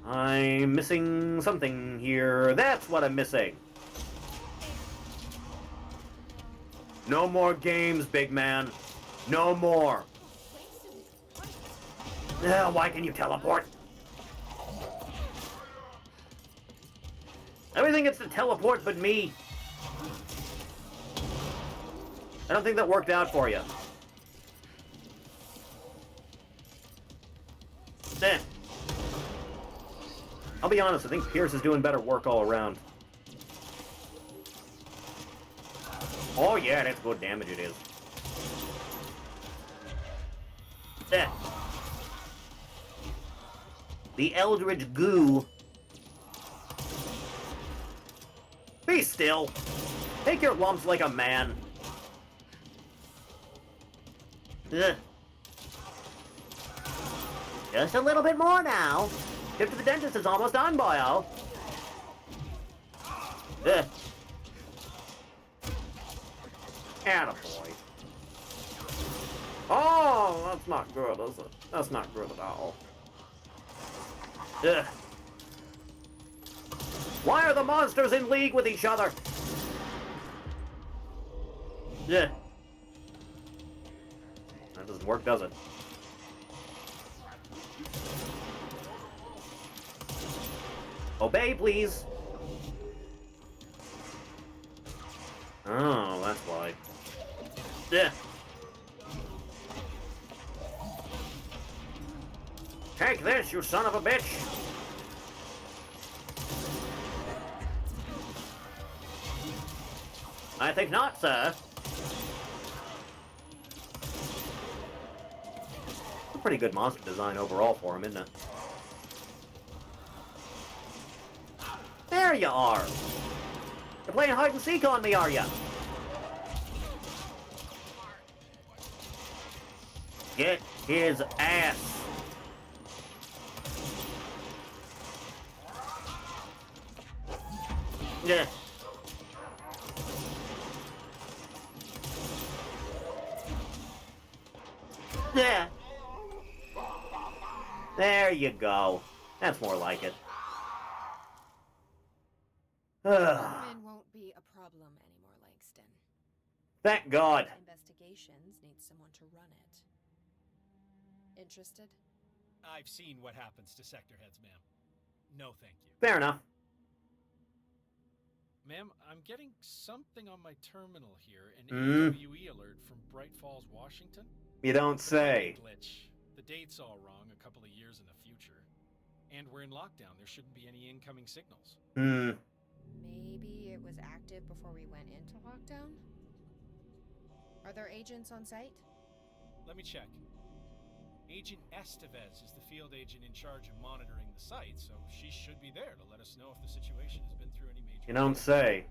I'm missing something here. That's what I'm missing. No more games, big man. No more. Why can you teleport? Everything gets to teleport but me. I don't think that worked out for you. I'll be honest, I think Pierce is doing better work all around. Oh yeah, that's good damage it is. The Eldritch Goo. Be still. Take your lumps like a man. Ugh. Just a little bit more now. Trip to the dentist is almost done, boyo. Ugh. Attaboy. Oh, that's not good, is it? That's not good at all. Ugh. Why are the monsters in league with each other? Yeah. That doesn't work, does it? Obey, please. Oh, that's why. Yeah. Take this, you son of a bitch! I think not, sir. Pretty good monster design overall for him, isn't it? There you are! You're playing hide and seek on me, are ya? Get his ass! Yeah. Yeah. There you go. That's more like it. Admin won't be a problem anymore, Langston. Thank God. Investigations need someone to run it. Interested? I've seen what happens to sector heads, ma'am. No, thank you. Fair enough. Ma'am, I'm getting something on my terminal here, an AWE alert from Bright Falls, Washington. You don't say. Glitch. The date's all wrong, a couple of years in the future. And we're in lockdown. There shouldn't be any incoming signals. Maybe it was active before we went into lockdown? Are there agents on site? Let me check. Agent Estevez is the field agent in charge of monitoring the site, so she should be there to let us know if the situation has been through any major... You don't say.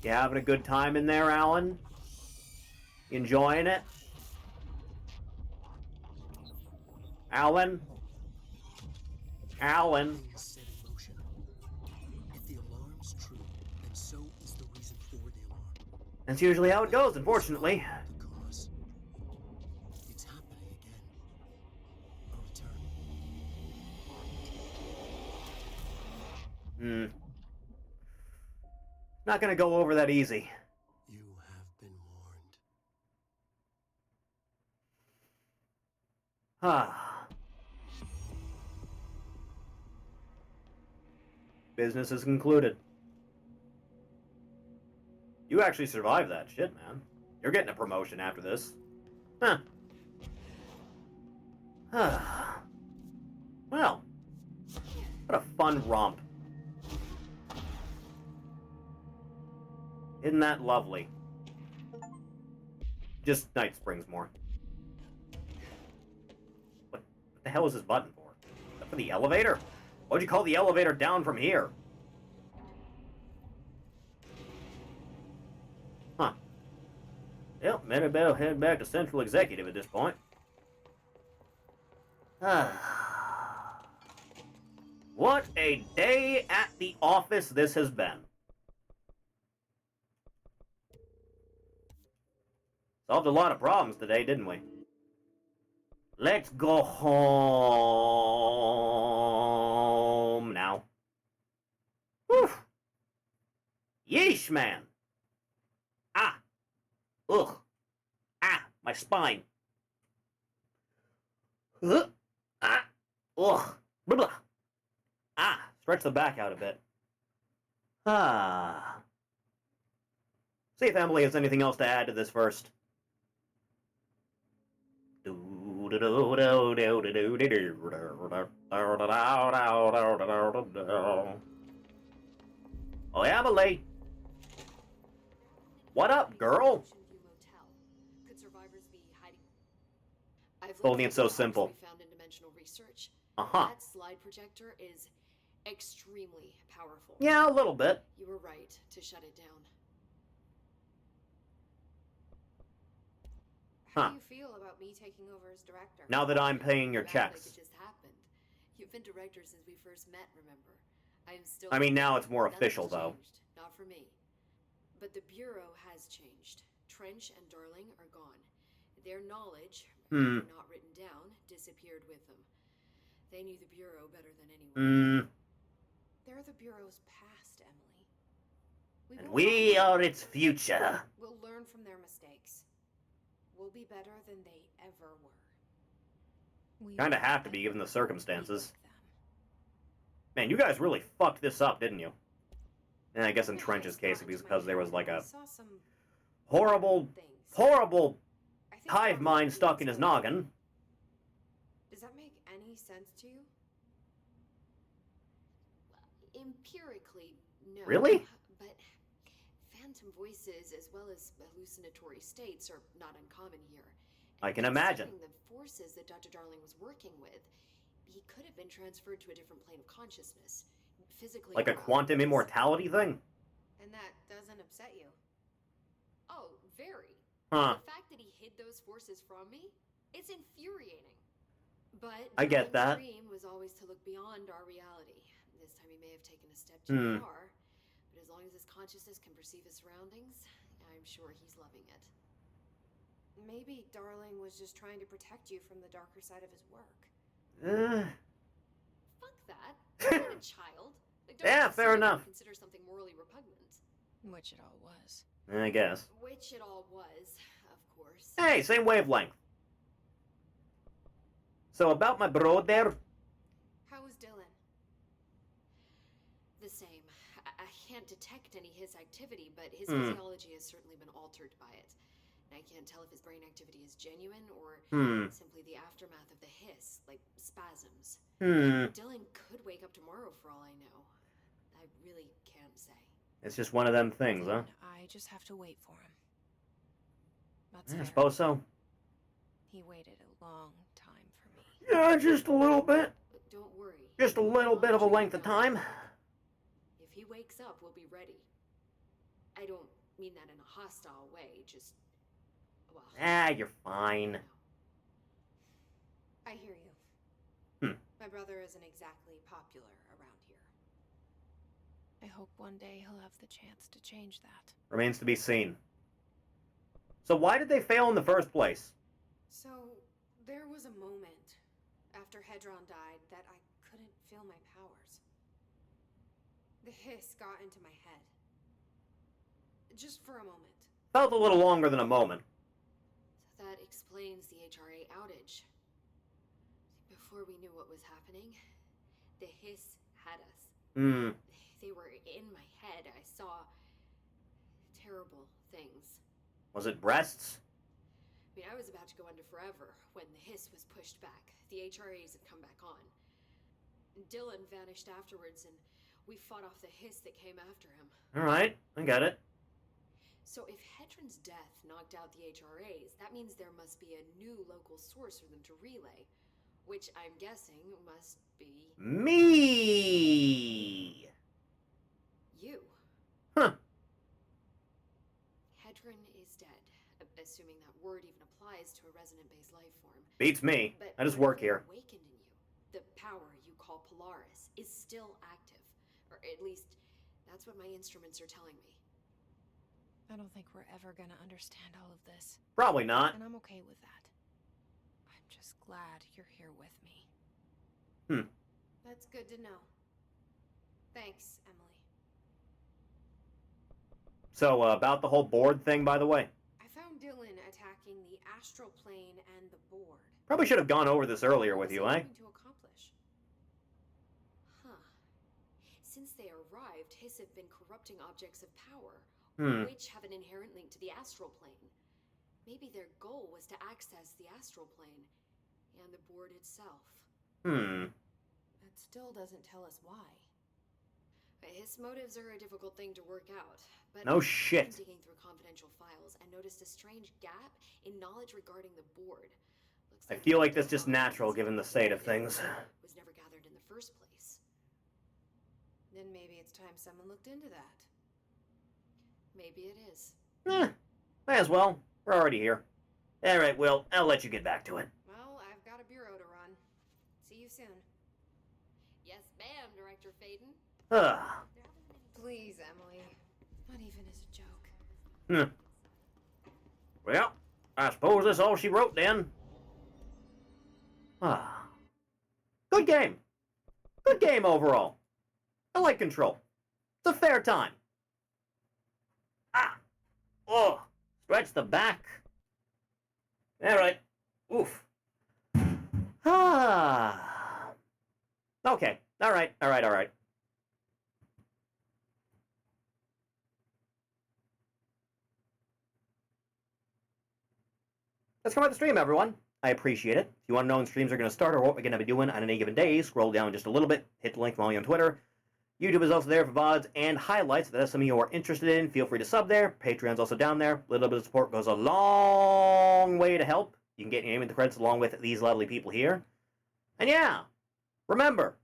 You having a good time in there, Alan? You enjoying it? Alan? Alan? Set in motion. If the alarm's true, then so is the reason for the alarm. That's usually how it goes, unfortunately. The cause. It's happening again. A return. Not gonna go over that easy. You have been warned. Business is concluded. You actually survived that shit, man. You're getting a promotion after this. Huh. Well, what a fun romp. Isn't that lovely? Just Night Springs more. What the hell is this button for? Is that for the elevator? Why'd you call the elevator down from here? Huh. Well, maybe better head back to Central Executive at this point. What a day at the office this has been. Solved a lot of problems today, didn't we? Let's go home now. Whew. Yeesh, man. Ah. Ugh. Ah, my spine. Ah. Ugh. Blah. Ah, stretch the back out a bit. Ah. See if Emily has anything else to add to this first. Oh, Emily. What up, girl? Could survivors be hiding? I've Only it's so simple. we found in dimensional research. Uh-huh. That slide projector is extremely powerful. Yeah, a little bit. You were right to shut it down. How do you feel about me taking over as director? Now that I'm paying your checks. Like it just happened. You've been director since we first met, remember? I am still... I mean, now it's more Nothing's official, though. changed. Not for me. But the Bureau has changed. Trench and Darling are gone. Their knowledge, not written down, disappeared with them. They knew the Bureau better than anyone. They're the Bureau's past, Emily. And we are its future. We'll learn from their mistakes. We'll be better than they ever were. Kinda have to be, given the circumstances. Man, you guys really fucked this up, didn't you? And I guess in Trench's case, it was because there was like a horrible hive mind stuck in his noggin. Does that make any sense to you? Empirically, no. Really? But Phantom phantom voices as well as hallucinatory states are not uncommon here. I can imagine. Considering the forces that Dr. Darling was working with, he could have been transferred to a different plane of consciousness, physically. Like a quantum immortality thing? And that doesn't upset you? Oh, very. Huh. The fact that he hid those forces from me, it's infuriating. But I get that. Darling's dream was always to look beyond our reality. This time he may have taken a step too far, but as long as his consciousness can perceive his surroundings, I'm sure he's loving it. Maybe Darling was just trying to protect you from the darker side of his work. Fuck that. I'm not a child. Like, don't Yeah, fair enough. Consider something morally repugnant. Which it all was. I guess. Which it all was, of course. Hey, same wavelength. So about my brother. How was Dylan? The same. I can't detect any his activity, but his physiology has certainly been altered by it. And I can't tell if his brain activity is genuine or simply the aftermath of the hiss, like spasms. Dylan could wake up tomorrow for all I know. I really can't say. It's just one of them things, huh? I just have to wait for him. Yeah, I suppose so. He waited a long time for me. Yeah, just a little bit. But don't worry. Just a little bit of a length of time. If he wakes up, we'll be ready. I don't mean that in a hostile way, just... well... You're fine. I hear you. My brother isn't exactly popular around here. I hope one day he'll have the chance to change that. Remains to be seen. So why did they fail in the first place? So, there was a moment after Hedron died that I couldn't feel my powers. The hiss got into my head. Just for a moment. Felt a little longer than a moment. So that explains the HRA outage. Before we knew what was happening, the hiss had us. They were in my head. I saw terrible things. Was it breasts? I mean, I was about to go under forever when the hiss was pushed back. The HRAs had come back on. Dylan vanished afterwards, and we fought off the hiss that came after him. Alright, I got it. So if Hedron's death knocked out the HRAs, that means there must be a new local source for them to relay. Which I'm guessing must be... me! You. Huh. Hedron is dead, assuming that word even applies to a resonant-based life form. Beats me. But I just work whatever here. Awakened in you, the power you call Polaris, is still active. Or at least, that's what my instruments are telling me. I don't think we're ever gonna understand all of this. Probably not. And I'm okay with that. I'm just glad you're here with me. That's good to know. Thanks, Emily. So, about the whole board thing, by the way. I found Dylan attacking the astral plane and the board. Probably should have gone over this earlier with you, eh? To accomplish. Huh. Since they arrived, Hiss have been corrupting objects of power, which have an inherent link to the astral plane. Maybe their goal was to access the astral plane and the board itself. That still doesn't tell us why. His motives are a difficult thing to work out, but No shit. I'm digging through confidential files and noticed a strange gap in knowledge regarding the board. Looks I feel like that's just natural given the state of things. Was never gathered in the first place. Then maybe it's time someone looked into that. Maybe it is. May as well. We're already here. Alright, Will, I'll let you get back to it. Well, I've got a bureau to run. See you soon. Yes, ma'am, Director Faden. Please, Emily. Not even as a joke. Well, I suppose that's all she wrote then. Good game. Good game overall. I like Control. It's a fair time. Stretch the back. Alright. Oof. Okay. Alright. Let's come out the stream, everyone. I appreciate it. If you want to know when streams are going to start or what we're going to be doing on any given day, scroll down just a little bit, hit the link, follow me on Twitter. YouTube is also there for VODs and highlights. If that's something you are interested in, feel free to sub there. Patreon's also down there. A little bit of support goes a long way to help. You can get your name in the credits along with these lovely people here. And yeah, remember,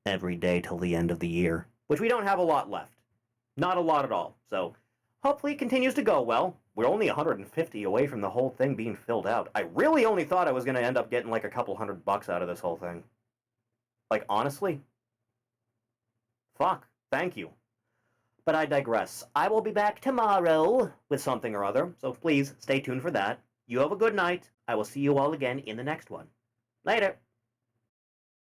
every day till the end of the year, which we don't have a lot left. Not a lot at all. So hopefully it continues to go well. We're only 150 away from the whole thing being filled out. I really only thought I was going to end up getting like a couple $100 out of this whole thing. Like, honestly. Fuck. Thank you. But I digress. I will be back tomorrow with something or other, so please stay tuned for that. You have a good night. I will see you all again in the next one. Later.